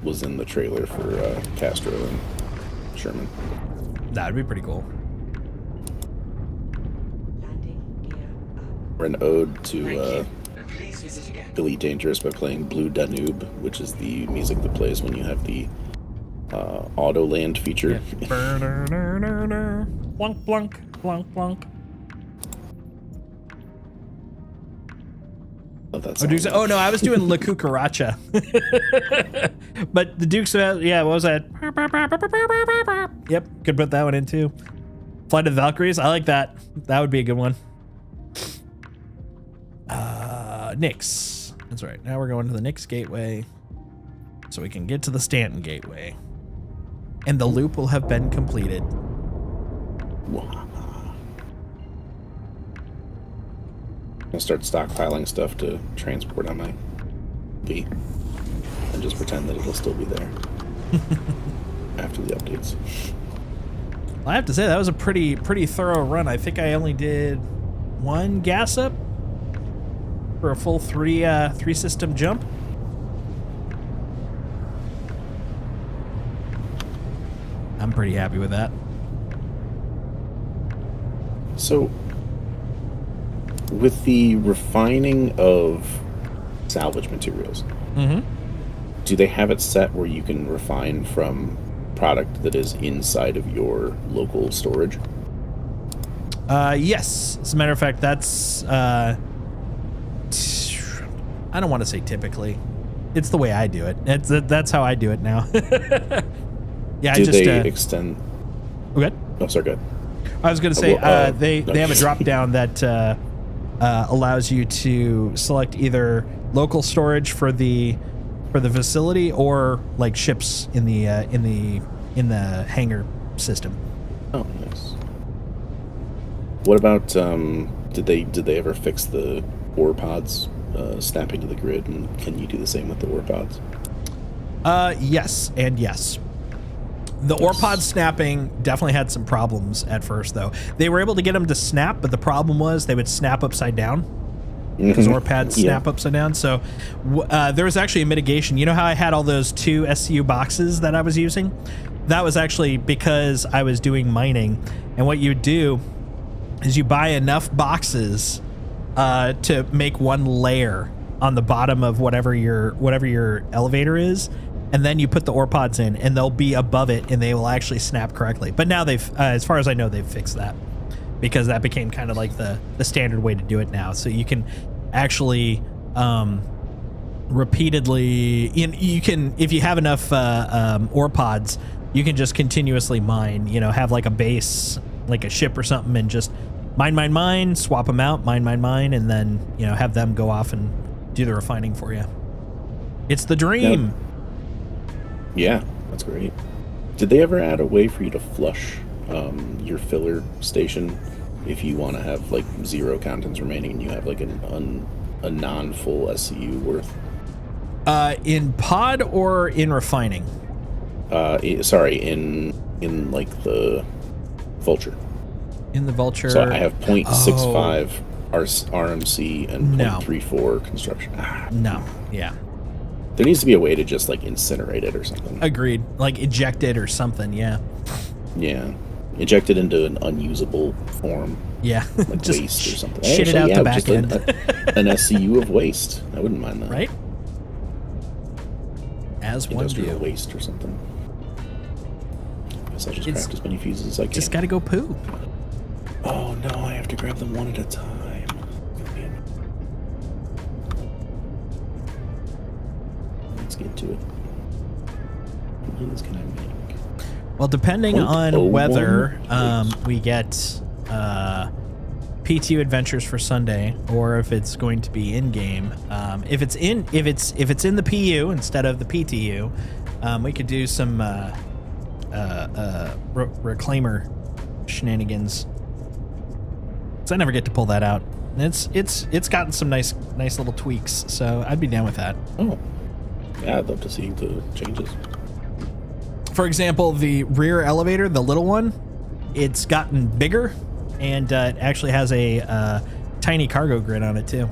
was in the trailer for Castro and Sherman? That'd be pretty cool. Landing gear up. Or an ode Thank to you. And please visit again. Elite Dangerous by playing Blue Danube, which is the music that plays when you have the auto land feature. Yeah. Blunk, blunk, blunk, blunk. That's Oh, Dukes, oh no, I was doing La Cucaracha. But the Dukes, yeah, what was that? Yep, could put that one in too. Flight of the Valkyries, I like that. That would be a good one. Nix. That's right. Now we're going to the Nix Gateway so we can get to the Stanton Gateway. And the loop will have been completed. I'll start stockpiling stuff to transport on my B and just pretend that it'll still be there after the updates. I have to say that was a pretty thorough run. I think I only did one gas up for a full three system jump. I'm pretty happy with that. So, with the refining of salvage materials, do they have it set where you can refine from product that is inside of your local storage? Yes. As a matter of fact, that's I don't want to say typically. It's the way I do it. That's how I do it now. Yeah, Do I just they extend? good. Oh, sorry, good. I was going to say they no. have a drop down that allows you to select either local storage for the facility or like ships in the hangar system. Oh, nice. What about did they ever fix the ore pods snapping to the grid, and can you do the same with the ore pods? Yes and yes. The ore pod snapping definitely had some problems at first, though. They were able to get them to snap, but the problem was they would snap upside down because ore pads snap upside down. So there was actually a mitigation. You know how I had all those 2 SCU boxes that I was using? That was actually because I was doing mining. And what you do is you buy enough boxes to make one layer on the bottom of whatever your elevator is, and then you put the ore pods in, and they'll be above it, and they will actually snap correctly. But now they've, as far as I know, they've fixed that, because that became kind of like the standard way to do it now. So you can actually repeatedly, you can, if you have enough ore pods, you can just continuously mine. You know, have like a base, like a ship or something, and just mine, swap them out, mine, and then, you know, have them go off and do the refining for you. It's the dream. Yep. Yeah, that's great. Did they ever add a way for you to flush your filler station if you want to have like 0 contents remaining and you have like a non-full SCU worth? In pod or in refining? Sorry, in like the Vulture. In the Vulture. So I have 0.65 RMC and 0.34 construction. No, yeah. There needs to be a way to just like incinerate it or something. Agreed. Like eject it or something, yeah. Yeah. Eject it into an unusable form. Yeah. Like just waste or something. Shit it out the back just end. An SCU of waste. I wouldn't mind that. Right? As one Industrial do. waste or something. Guess I'll just craft as many fuses as I can. Just gotta go poo. Oh no, I have to grab them one at a time. Let's get to it. What ones can I make? Well, depending on 0.01 whether waste. we get PTU adventures for Sunday, or if it's going to be in game. If it's in the PU instead of the PTU, we could do some reclaimer shenanigans. So I never get to pull that out. It's gotten some nice little tweaks, so I'd be down with that. Oh, yeah, I'd love to see the changes. For example, the rear elevator, the little one, it's gotten bigger, and it actually has a tiny cargo grid on it too.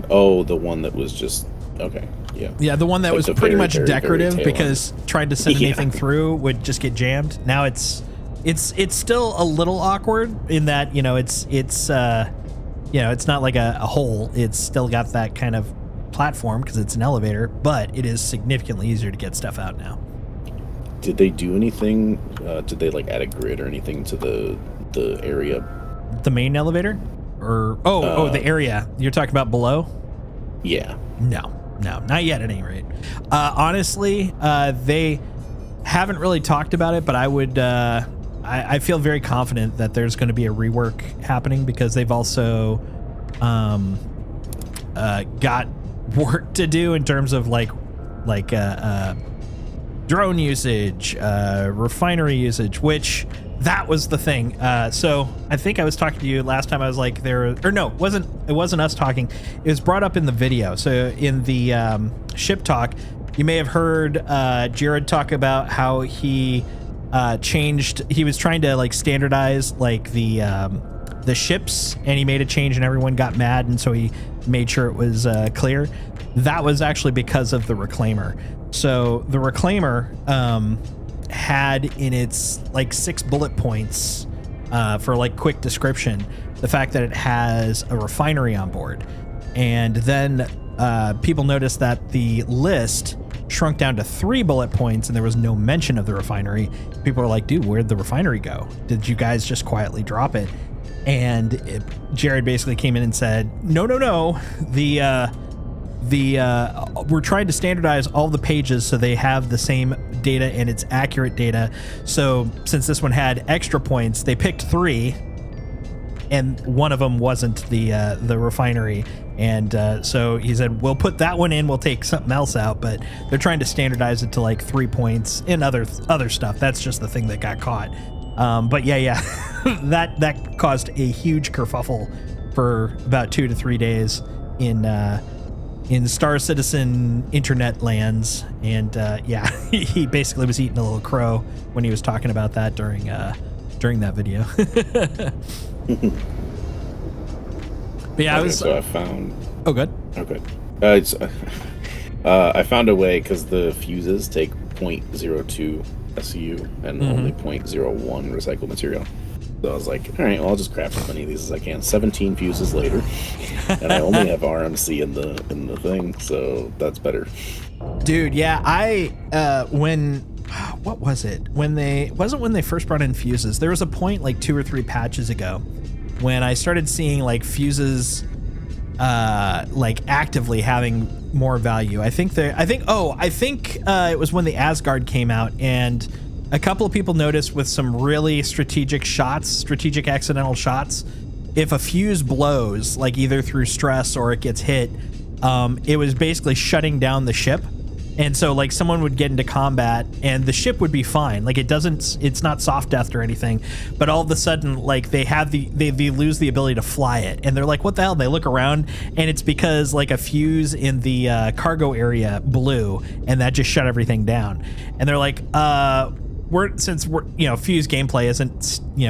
Oh, the one that was just okay. Yeah. Yeah, the one that Like was the pretty very, much very, very decorative tail because trying to send Yeah. anything through would just get jammed. Now it's still a little awkward in that, you know, it's not like a hole. It's still got that kind of platform because it's an elevator, but it is significantly easier to get stuff out now. Did they do anything? Did they like add a grid or anything to the area? The main elevator, or the area you're talking about below? Yeah. No, not yet. At any rate, honestly, they haven't really talked about it, but I would. I feel very confident that there's going to be a rework happening because they've also got work to do in terms of like drone usage, refinery usage, which that was the thing. So I think I was talking to you last time. I was like, it wasn't us talking. It was brought up in the video. So in the ship talk, you may have heard Jared talk about how he was trying to like standardize like the ships, and he made a change and everyone got mad, and so he made sure it was clear. That was actually because of the reclaimer. So the reclaimer had in its like 6 bullet points for like quick description the fact that it has a refinery on board, and then people noticed that the list shrunk down to 3 bullet points and there was no mention of the refinery. People were like, dude, where'd the refinery go? Did you guys just quietly drop it? And Jared basically came in and said, no, we're trying to standardize all the pages so they have the same data and it's accurate data. So since this one had extra points, they picked 3 and one of them wasn't the refinery. And so he said, we'll put that one in, we'll take something else out, but they're trying to standardize it to like 3 points and other stuff. That's just the thing that got caught. But yeah, that caused a huge kerfuffle for about 2 to 3 days in Star Citizen internet lands. And yeah, he basically was eating a little crow when he was talking about that during that video. But yeah, okay, so I found. Oh, good. Okay. I found a way because the fuses take 0.02 SU and only 0.01 recycled material. So I was like, all right, well, I'll just craft as many of these as I can. 17 fuses later, and I only have RMC in the thing, so that's better. Dude, yeah, what was it? When they first brought in fuses, there was a point like 2 or 3 patches ago when I started seeing like fuses like actively having more value. I think it was when the Asgard came out, and a couple of people noticed with some really strategic accidental shots, if a fuse blows, like either through stress or it gets hit, it was basically shutting down the ship. And so like someone would get into combat and the ship would be fine. Like it's not soft death or anything, but all of a sudden like they lose the ability to fly it. And they're like, what the hell? And they look around and it's because like a fuse in the cargo area blew and that just shut everything down. And they're like, since fuse gameplay isn't,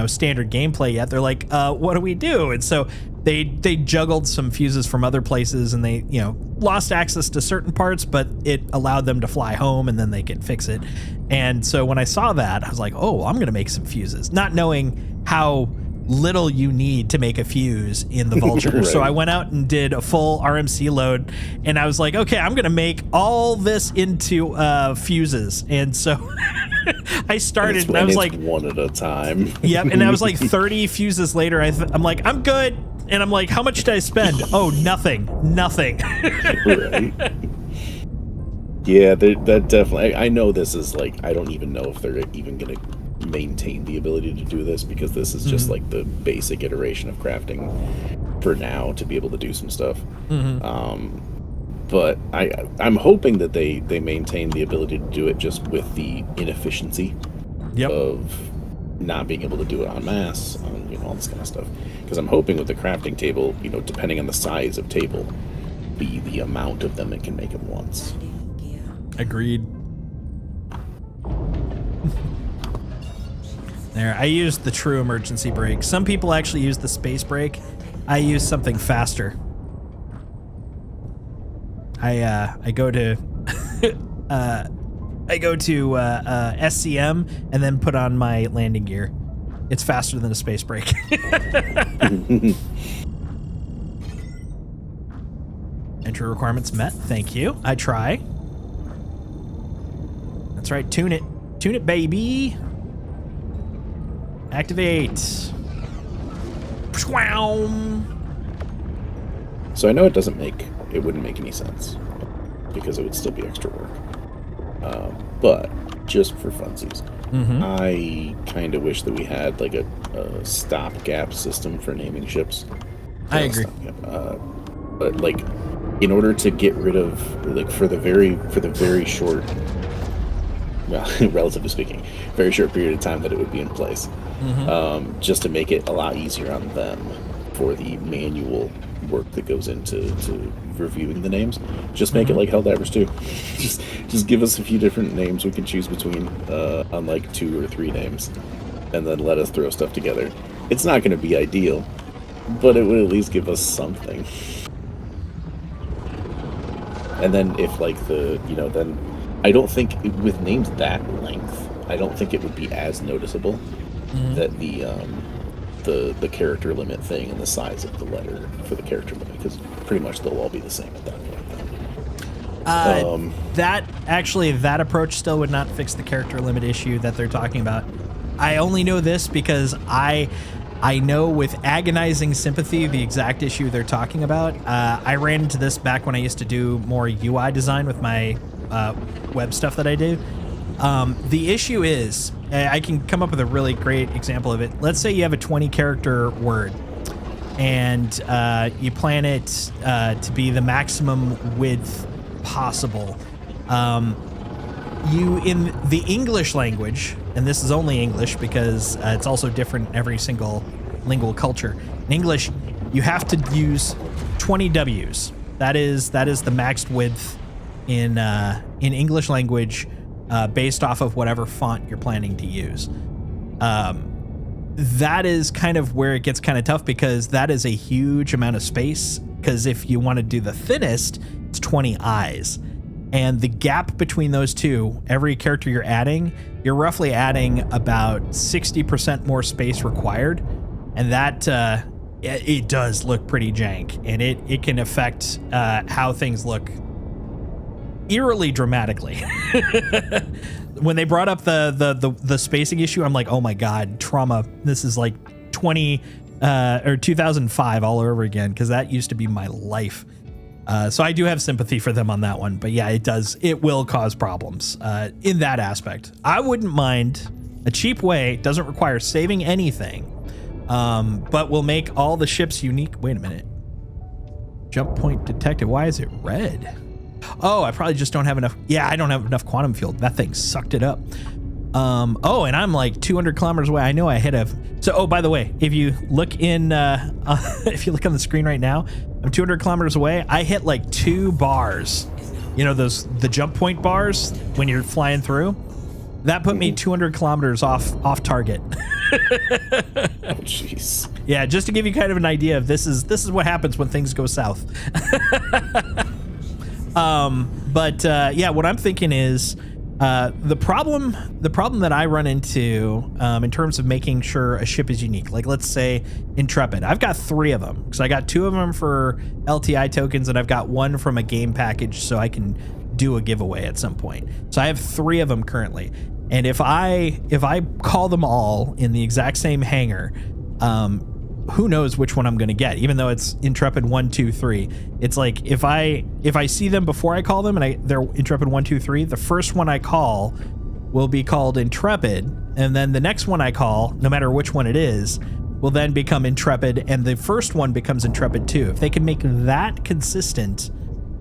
standard gameplay yet, they're like, what do we do? And so they juggled some fuses from other places and they, lost access to certain parts, but it allowed them to fly home and then they could fix it. And so when I saw that, I was like, oh, I'm going to make some fuses, not knowing how little you need to make a fuse in the Vulture. Right. So I went out and did a full RMC load and I was like, okay, I'm going to make all this into fuses. And so I started and I was like one at a time. Yep. And I was like 30 fuses later. I'm like, I'm good. And I'm like, how much did I spend? Oh, nothing. Right. Yeah, that definitely. I know this is like, I don't even know if they're even going to maintain the ability to do this because this is just like the basic iteration of crafting for now to be able to do some stuff. But I'm hoping that they maintain the ability to do it just with the inefficiency of not being able to do it en masse, all this kind of stuff. Because I'm hoping with the crafting table, depending on the size of table, be the amount of them it can make at once. Agreed. There, I used the true emergency brake. Some people actually use the space brake. I use something faster. I go to SCM and then put on my landing gear. It's faster than a space brake. Entry requirements met. Thank you. I try. That's right. Tune it. Tune it, baby. Activate. So I know it wouldn't make any sense because it would still be extra work. But just for funsies, I kind of wish that we had like a stopgap system for naming ships. I agree. But like, in order to get rid of like for the very short, well, relatively speaking, very short period of time that it would be in place, just to make it a lot easier on them for the manual work that goes into reviewing the names, just make it like Helldivers 2. Just give us a few different names we can choose between on like 2 or 3 names, and then let us throw stuff together. It's not going to be ideal, but it would at least give us something. And then if like then I don't think with names that length, I don't think it would be as noticeable that the character limit thing and the size of the letter for the character limit, because pretty much they'll all be the same at that point. That approach still would not fix the character limit issue that they're talking about. I only know this because I know with agonizing sympathy the exact issue they're talking about. I ran into this back when I used to do more UI design with my web stuff that I do. The issue is, I can come up with a really great example of it. Let's say you have a 20 character word and you plan it to be the maximum width possible. You, in the English language, and this is only English because it's also different in every single lingual culture. In English, you have to use 20 W's. That is the maxed width in English language, based off of whatever font you're planning to use. That is kind of where it gets kind of tough because that is a huge amount of space. Because if you want to do the thinnest, it's 20 I's. And the gap between those two, every character you're adding, you're roughly adding about 60% more space required. And that, it does look pretty jank. And it can affect how things look eerily dramatically. When they brought up the spacing issue, I'm like, oh my God, trauma. This is like 2005 all over again, because that used to be my life. So I do have sympathy for them on that one. But yeah, it will cause problems in that aspect. I wouldn't mind a cheap way, doesn't require saving anything, but will make all the ships unique. Wait a minute. Jump point detected. Why is it red? Oh, I probably just don't have enough. Yeah, I don't have enough quantum field. That thing sucked it up. Oh, and I'm like 200 kilometers away. I know I hit oh, by the way, if you look if you look on the screen right now, I'm 200 kilometers away. I hit like 2 bars. You know, the jump point bars when you're flying through. That put me 200 kilometers off target. Oh, jeez. Yeah, just to give you kind of an idea of this is what happens when things go south. Yeah, what I'm thinking is the problem that I run into in terms of making sure a ship is unique. Like, let's say Intrepid. I've got 3 of them because I got 2 of them for LTI tokens and I've got 1 from a game package so I can do a giveaway at some point. So I have 3 of them currently. And if I call them all in the exact same hangar, who knows which one I'm going to get, even though it's Intrepid 1, 2, 3. It's like if I see them before I call them and they're Intrepid 1, 2, 3, the first one I call will be called Intrepid, and then the next one I call, no matter which one it is, will then become Intrepid, and the first one becomes Intrepid 2. If they can make that consistent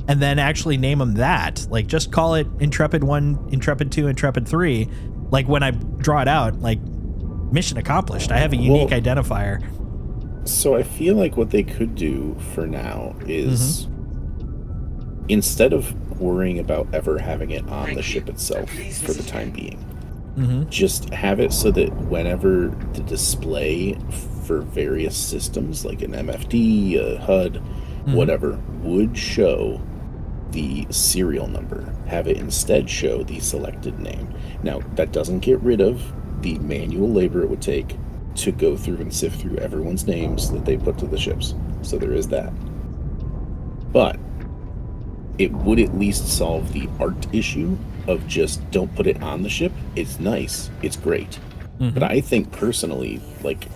and then actually name them that, like just call it Intrepid 1, Intrepid 2, Intrepid 3, like when I draw it out, like mission accomplished. I have a unique identifier. So I feel like what they could do for now is instead of worrying about ever having it on the ship itself for the time being, just have it so that whenever the display for various systems like an MFD, a HUD, whatever, would show the serial number, have it instead show the selected name. Now, that doesn't get rid of the manual labor it would take to go through and sift through everyone's names that they put to the ships. So there is that. But it would at least solve the art issue of just don't put it on the ship. It's nice. It's great. But I think personally, like,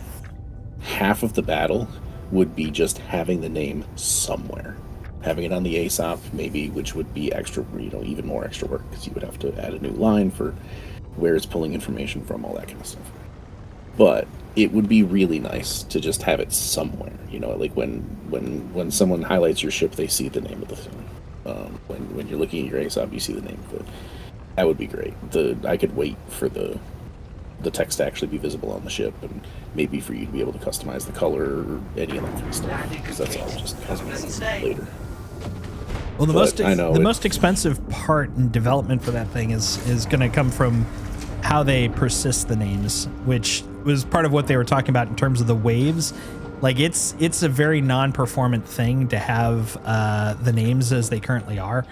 half of the battle would be just having the name somewhere. Having it on the ASOP, maybe, which would be extra, even more extra work, because you would have to add a new line for where it's pulling information from, all that kind of stuff. But it would be really nice to just have it somewhere, like when someone highlights your ship, they see the name of the thing. When you're looking at your ASOP, you see the name of it. That would be great. I could wait for the text to actually be visible on the ship, and maybe for you to be able to customize the color or any of that kind of stuff, because that's all just cosmetic later. Well, the most expensive part in development for that thing is going to come from how they persist the names, which was part of what they were talking about in terms of the waves. Like, it's a very non-performant thing to have the names as they currently are.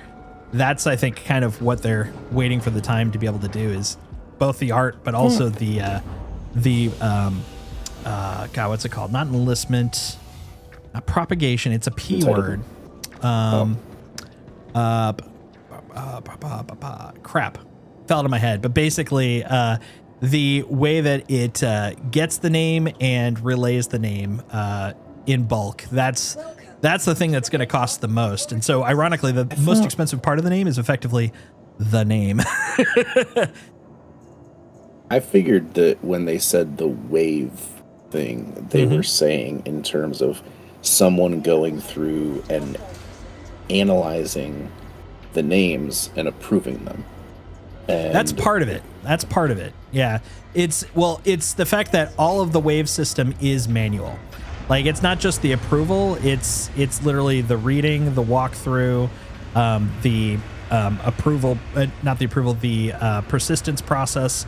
That's, I think, kind of what they're waiting for the time to be able to do, is both the art, but also God, what's it called? Not enlistment, not propagation. It's a P word. crap, fell out of my head. But basically, the way that it gets the name and relays the name in bulk, that's the thing that's going to cost the most. And so, ironically, the most expensive part of the name is effectively the name. I figured that when they said the wave thing, they were saying in terms of someone going through and analyzing the names and approving them. And that's part of it. Yeah. It's the fact that all of the wave system is manual. Like, it's not just the approval, it's literally the reading, the walkthrough, the approval, not the approval, the persistence process.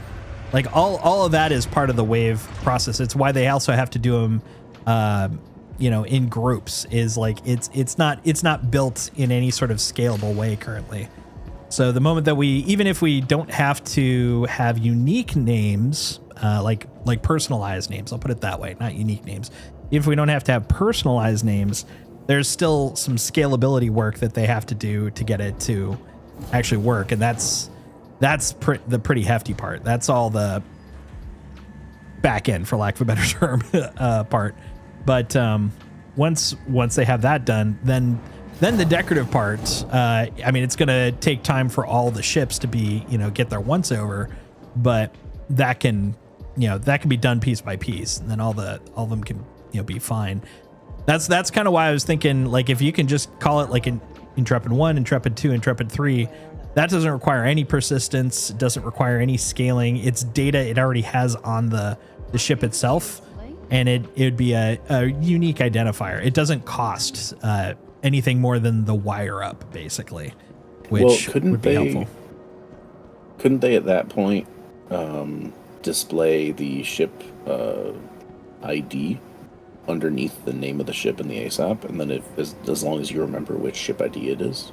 Like, all of that is part of the wave process. It's why they also have to do them, in groups. Is like it's not built in any sort of scalable way currently. So the moment that even if we don't have to have unique names, like personalized names, I'll put it that way, not unique names. If we don't have to have personalized names, there's still some scalability work that they have to do to get it to actually work, and that's the pretty hefty part. That's all the back end, for lack of a better term, part. But once they have that done, then the decorative part, it's going to take time for all the ships to be, get their once over, but that can be done piece by piece, and then all of them can, be fine. That's kind of why I was thinking, like, if you can just call it like an Intrepid 1, Intrepid 2, Intrepid 3, that doesn't require any persistence. It doesn't require any scaling. It's data it already has on the ship itself, and it would be a unique identifier. It doesn't cost anything more than the wire up, basically, which would be helpful. Couldn't they at that point display the ship ID underneath the name of the ship in the ASAP, and then as long as you remember which ship ID it is?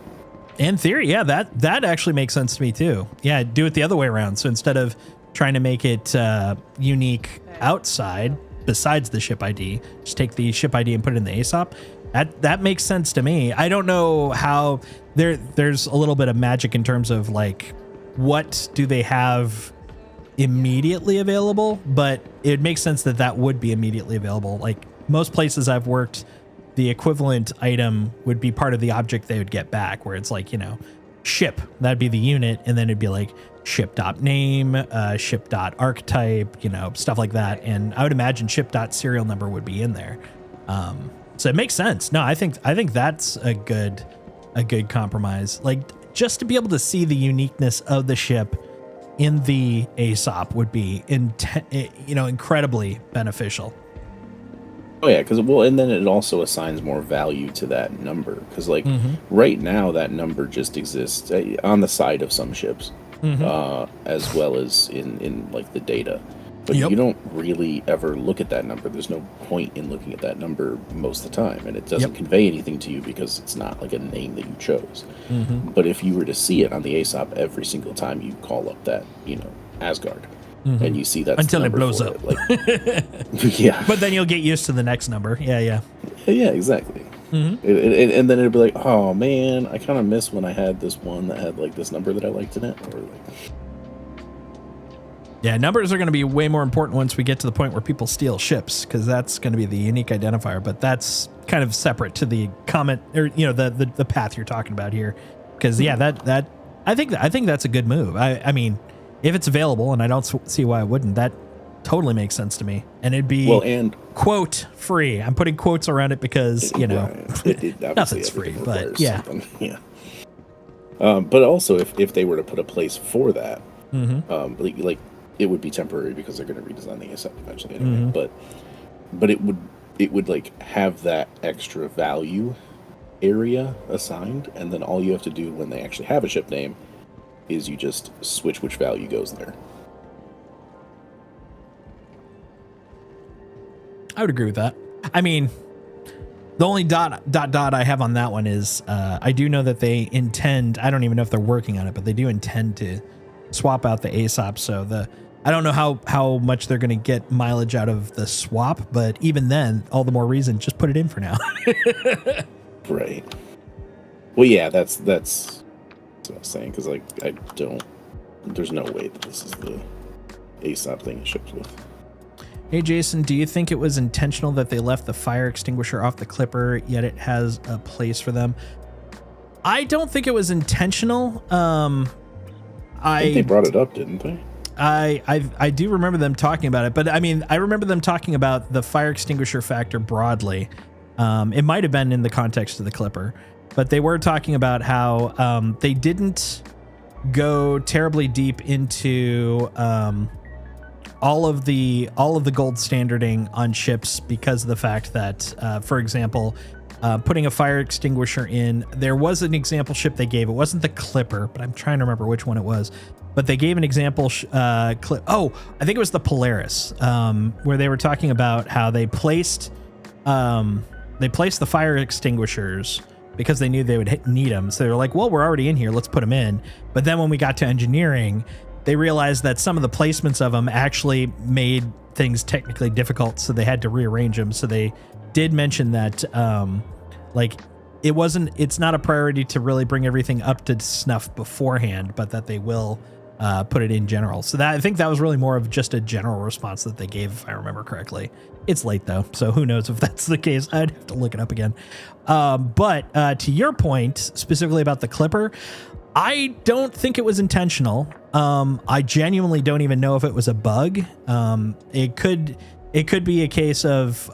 In theory, yeah, that actually makes sense to me too. Yeah, do it the other way around. So instead of trying to make it unique outside, besides the ship ID, just take the ship ID and put it in the ASOP. That makes sense to me. I don't know how there's a little bit of magic in terms of like what do they have immediately available, but it makes sense that would be immediately available. Like most places I've worked, the equivalent item would be part of the object they would get back, where it's like, ship, that'd be the unit, and then it'd be like ship.name, ship.archetype, stuff like that. And I would imagine ship.serial number would be in there. So it makes sense. No, I think that's a good compromise. Like, just to be able to see the uniqueness of the ship in the ASOP would be incredibly beneficial. Oh yeah, and then it also assigns more value to that number, because right now that number just exists on the side of some ships, as well as in like the data. But you don't really ever look at that number. There's no point in looking at that number most of the time, and it doesn't convey anything to you because it's not like a name that you chose. But if you were to see it on the ASOP every single time you call up that, Asgard, and you see that until it blows up, yeah. But then you'll get used to the next number. Yeah, exactly. And then it'll be like, oh man, I kind of miss when I had this one that had like this number that I liked in it, or like. Yeah, numbers are going to be way more important once we get to the point where people steal ships, because that's going to be the unique identifier. But that's kind of separate to the comment, or the path you're talking about here. Because that I think that's a good move. I mean, if it's available, and I don't see why it wouldn't, that totally makes sense to me. And it'd be quote free. I'm putting quotes around it because nothing's free, but yeah. Yeah. But also, if they were to put a place for that, like it would be temporary because they're going to redesign the ASAP eventually anyway. But it would like have that extra value area assigned, and then all you have to do when they actually have a ship name is you just switch which value goes there. I would agree with that. I mean, the only dot I have on that one is I do know that they intend, I don't even know if they're working on it, but they do intend to swap out the ASOP. So I don't know how much they're going to get mileage out of the swap, but even then, all the more reason, just put it in for now. Right. Well, yeah, that's saying, because like I don't. There's no way that this is the ASOP thing it ships with. Hey Jason, do you think it was intentional that they left the fire extinguisher off the Clipper, yet it has a place for them? I don't think it was intentional. I think they brought it up, didn't they? I do remember them talking about it, but I mean, I remember them talking about the fire extinguisher factor broadly. It might have been in the context of the Clipper, but they were talking about how they didn't go terribly deep into all of the gold standarding on ships because of the fact that, for example, putting a fire extinguisher in, there was an example ship they gave. It wasn't the Clipper, but I'm trying to remember which one it was. But they gave an example clip. Oh, I think it was the Polaris, where they were talking about how they placed the fire extinguishers because they knew they would need them. So they were like, well, we're already in here. Let's put them in. But then when we got to engineering, they realized that some of the placements of them actually made things technically difficult. So they had to rearrange them. So they did mention that, it's not a priority to really bring everything up to snuff beforehand, but that they will put it in general. So that I think that was really more of just a general response that they gave, if I remember correctly. It's late though, so who knows if that's the case. I'd have to look it up again. But to your point, specifically about the Clipper, I don't think it was intentional. I genuinely don't even know if it was a bug. It could be a case of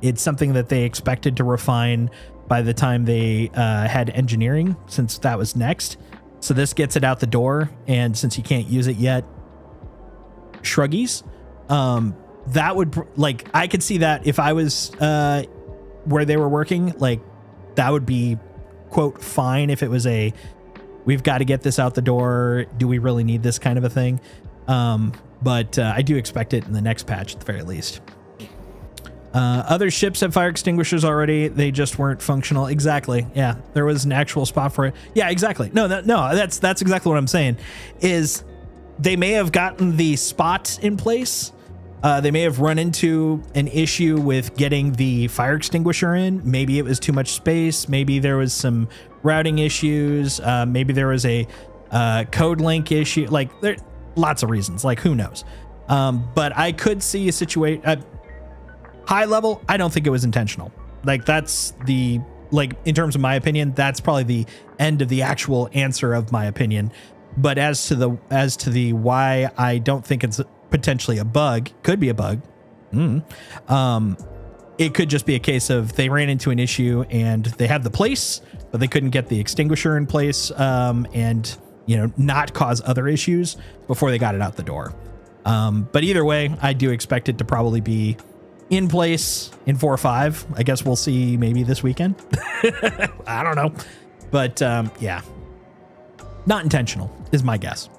it's something that they expected to refine by the time they had engineering, since that was next. So this gets it out the door, and since you can't use it yet, shruggies. That would, like, I could see that if I was where they were working, like, that would be, quote, fine if it was we've got to get this out the door. Do we really need this kind of a thing? But I do expect it in the next patch at the very least. Other ships have fire extinguishers already. They just weren't functional. Exactly. Yeah, there was an actual spot for it. Yeah, exactly. No, that's exactly what I'm saying. Is they may have gotten the spot in place. They may have run into an issue with getting the fire extinguisher in. Maybe it was too much space. Maybe there was some routing issues. Maybe there was a code link issue. Like, there lots of reasons. Like, who knows? But I could see a situation. High level, I don't think it was intentional. Like, that's in terms of my opinion, that's probably the end of the actual answer of my opinion. But as to the why I don't think it's potentially a bug, could be a bug. It could just be a case of they ran into an issue and they had the place, but they couldn't get the extinguisher in place, and not cause other issues before they got it out the door. But either way, I do expect it to probably be in place in 4 or 5. I guess we'll see maybe this weekend. I don't know. But yeah, not intentional is my guess.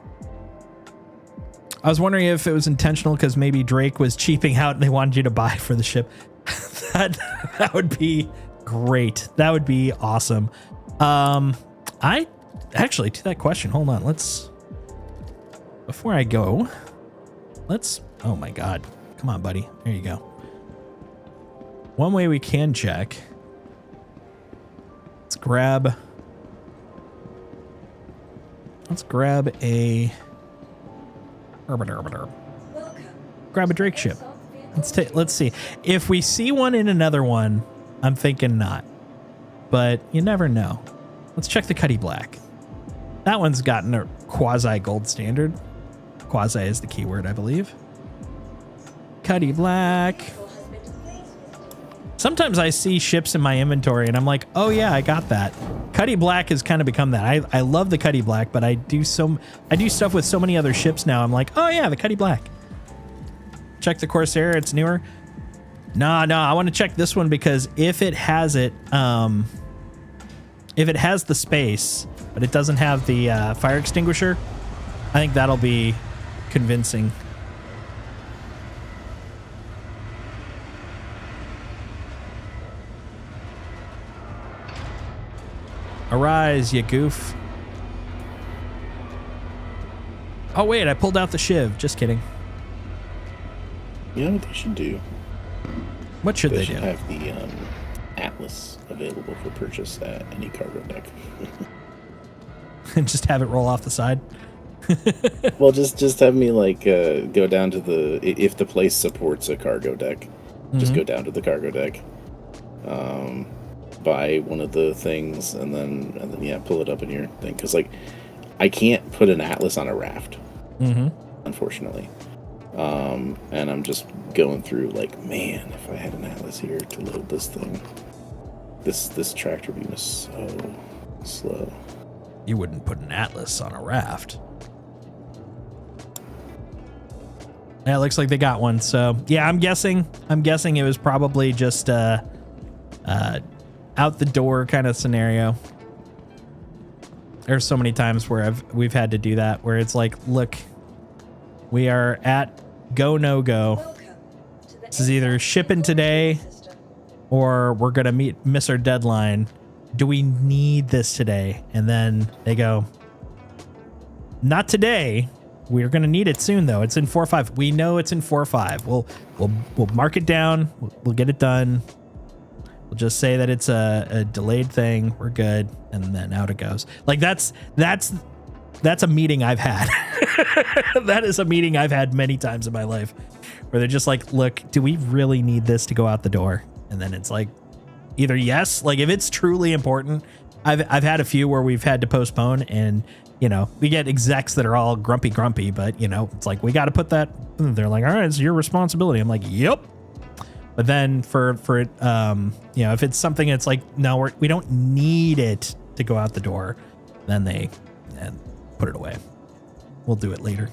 I was wondering if it was intentional because maybe Drake was cheaping out and they wanted you to buy for the ship. that would be great. That would be awesome. I actually, to that question, hold on. Before I go, oh my God. Come on, buddy. There you go. One way we can check. Let's grab a Drake ship. Let's see. If we see one in another one, I'm thinking not. But you never know. Let's check the Cuddy Black. That one's gotten a quasi gold standard. Quasi is the keyword, I believe. Cuddy Black. Sometimes I see ships in my inventory and I'm like, oh yeah, I got that. Cuddy Black has kind of become that. I love the Cuddy Black, but I do stuff with so many other ships now. I'm like, oh yeah, the Cuddy Black. Check the Corsair, it's newer. No, I want to check this one because if it has the space, but it doesn't have the fire extinguisher, I think that'll be convincing. Arise, you goof. Oh, wait, I pulled out the shiv. Just kidding. You know what they should do? What should they do? They should have the Atlas available for purchase at any cargo deck. and just have it roll off the side. Well, just have me like go down to if the place supports a cargo deck, just go down to the cargo deck, buy one of the things, and then yeah, pull it up in your thing. Because like, I can't put an Atlas on a raft, unfortunately. And I'm just going through like, man, if I had an Atlas here to load this thing, this tractor beam is so slow. You wouldn't put an Atlas on a raft. Yeah, it looks like they got one. So yeah, I'm guessing it was probably just out the door kind of scenario. There's so many times where we've had to do that, where it's like, look, we are at go no go. This is either shipping today or we're gonna miss our deadline. Do we need this today? And then they go, not today. We're gonna need it soon though. It's in 4.5. We know it's in 4.5. We'll mark it down. We'll get it done. We'll just say that it's a delayed thing. We're good, and then out it goes. Like that's a meeting I've had. That is a meeting I've had many times in my life, where they're just like, look, do we really need this to go out the door? And then it's like, either yes, like if it's truly important. I've had a few where we've had to postpone, and you know, we get execs that are all grumpy, but you know, it's like, we got to put that. They're like, all right, it's your responsibility. I'm like, yep. But then for it, you know, if it's something that's like, no, we don't need it to go out the door, then they put it away. We'll do it later.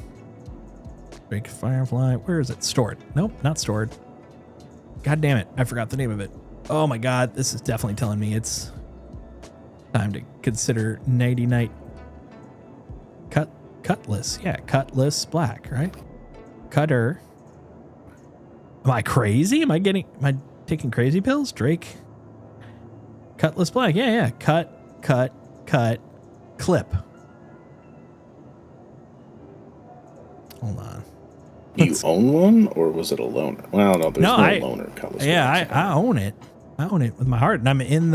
Drake Firefly, where is it? Stored. Nope, not stored. God damn it, I forgot the name of it. Oh my God, this is definitely telling me it's time to consider Nighty Night. Cutlass. Yeah, Cutlass Black, right? Cutter. Am I crazy? Am I taking crazy pills? Drake. Cutlass Black. Yeah. Cut. Clip. Hold on. You own one, or was it a loaner? Well, no, there's no loaner. Cutlass Black. I own it. I own it with my heart, and I'm in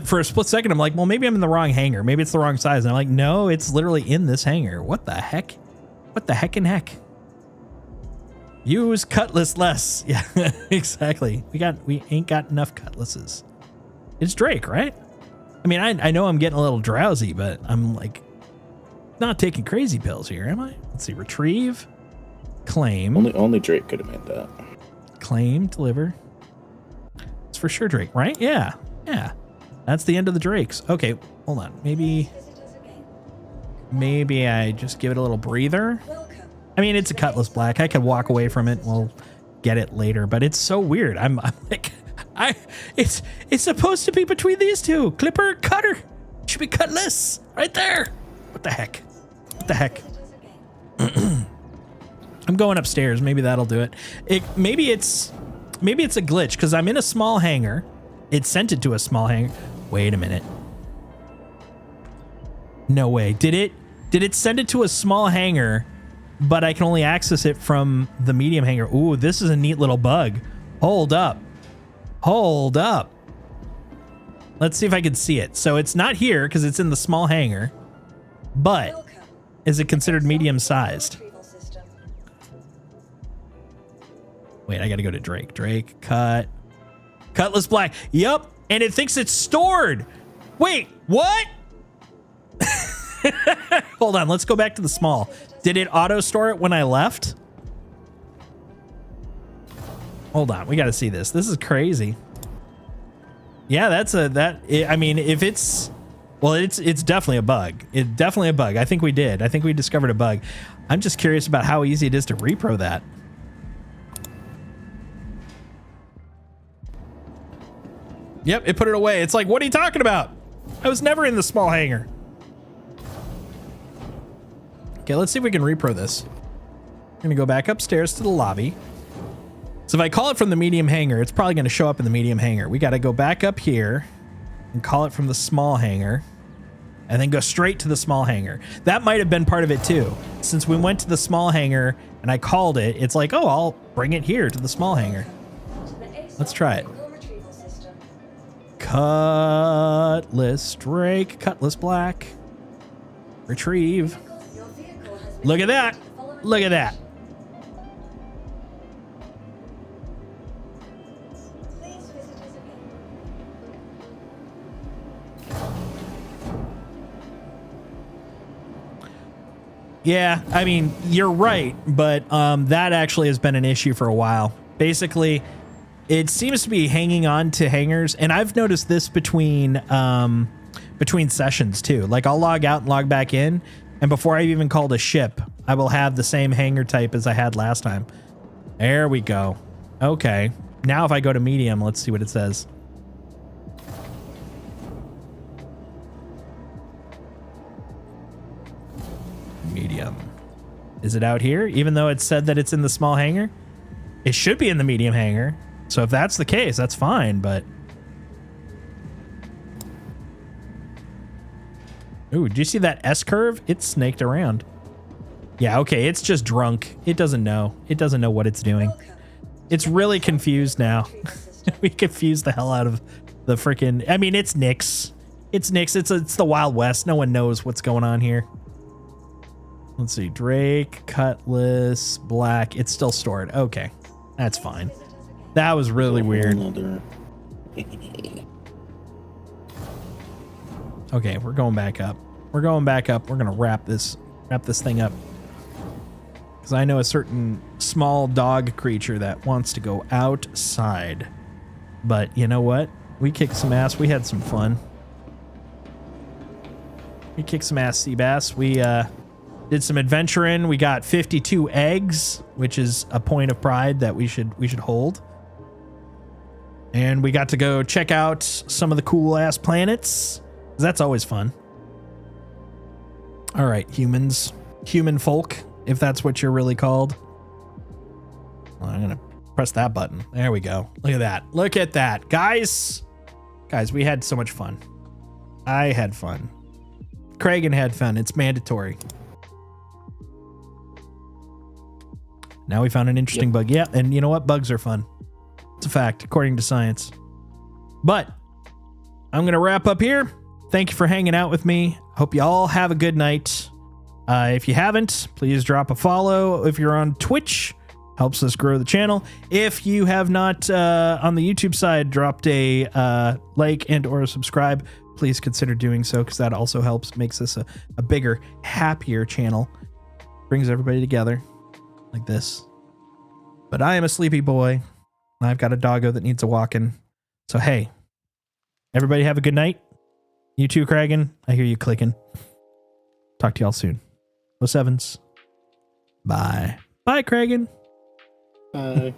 for a split second, I'm like, well, maybe I'm in the wrong hangar. Maybe it's the wrong size. And I'm like, no, it's literally in this hangar. What the heck? What the heck in heck? Use Cutlass less. Yeah, exactly. We ain't got enough Cutlasses. It's Drake, right? I mean, I know I'm getting a little drowsy, but I'm like not taking crazy pills here, am I? Let's see. Retrieve. Claim. Only Drake could have made that. Claim, deliver. It's for sure Drake, right? Yeah. That's the end of the Drakes. Okay, hold on. Maybe I just give it a little breather. I mean, it's a Cutlass Black. I could walk away from it. We'll get it later, but it's so weird. I'm like, it's supposed to be between these two. Clipper, Cutter. It should be Cutlass right there. What the heck? I'm going upstairs. Maybe that'll do it. Maybe it's a glitch because I'm in a small hangar. It sent it to a small hangar. Wait a minute. No way. Did it send it to a small hangar, but I can only access it from the medium hangar? Ooh, this is a neat little bug. Hold up. Let's see if I can see it. So it's not here because it's in the small hangar, but is it considered medium sized? Wait, I gotta go to Drake. Cutlass Black. Yep. And it thinks it's stored. Wait, what? Hold on. Let's go back to the small. Did it auto store it when I left? Hold on. We got to see this. This is crazy. Yeah, I mean, if it's, well, it's definitely a bug. It's definitely a bug. I think we discovered a bug. I'm just curious about how easy it is to repro that. Yep, it put it away. It's like, what are you talking about? I was never in the small hangar. Okay, let's see if we can repro this. I'm gonna go back upstairs to the lobby. So if I call it from the medium hangar, it's probably gonna show up in the medium hangar. We gotta go back up here and call it from the small hangar and then go straight to the small hangar. That might have been part of it too. Since we went to the small hangar and I called it, it's like, oh, I'll bring it here to the small hangar. Let's try it. Cutlass Drake, Cutlass Black. Retrieve. Your vehicle has been Look at that. following Look at that. Please visit us again. Yeah, I mean, you're right, but that actually has been an issue for a while. Basically, it seems to be hanging on to hangars, and I've noticed this between sessions too. Like I'll log out and log back in, and before I've even called a ship, I will have the same hangar type as I had last time. There we go. Okay. Now if I go to medium, let's see what it says. Medium. Is it out here? Even though it said that it's in the small hangar? It should be in the medium hangar. So if that's the case, that's fine, but... Ooh, did you see that S-curve? It snaked around. Yeah, okay, it's just drunk. It doesn't know. It doesn't know what it's doing. It's really confused now. We confused the hell out of the freaking... I mean, it's Nyx. It's Nyx. It's the Wild West. No one knows what's going on here. Let's see. Drake, Cutlass, Black. It's still stored. Okay, that's fine. That was really weird. Okay, we're going back up. We're going back up. We're gonna wrap this thing up. Because I know a certain small dog creature that wants to go outside. But you know what? We kicked some ass. We had some fun. We kicked some ass, Seabass. We did some adventuring. We got 52 eggs, which is a point of pride that we should hold. And we got to go check out some of the cool ass planets. That's always fun. All right, humans, human folk, if that's what you're really called. Well, I'm gonna press that button. There we go. Look at that. Look at that, guys. Guys, we had so much fun. I had fun. Kragan had fun. It's mandatory. Now we found an interesting bug. Yeah, and you know what? Bugs are fun. It's a fact, according to science. But I'm gonna wrap up here. Thank you for hanging out with me. Hope you all have a good night. If you haven't, please drop a follow. If you're on Twitch, helps us grow the channel. If you have not on the YouTube side dropped a like and or a subscribe, please consider doing so, because that also helps, makes us a bigger, happier channel. Brings everybody together like this. But I am a sleepy boy. I've got a doggo that needs a walking. So hey, everybody have a good night. You too, Kragan. I hear you clicking. Talk to y'all soon. 07s. Bye. Bye, Kragan. Bye.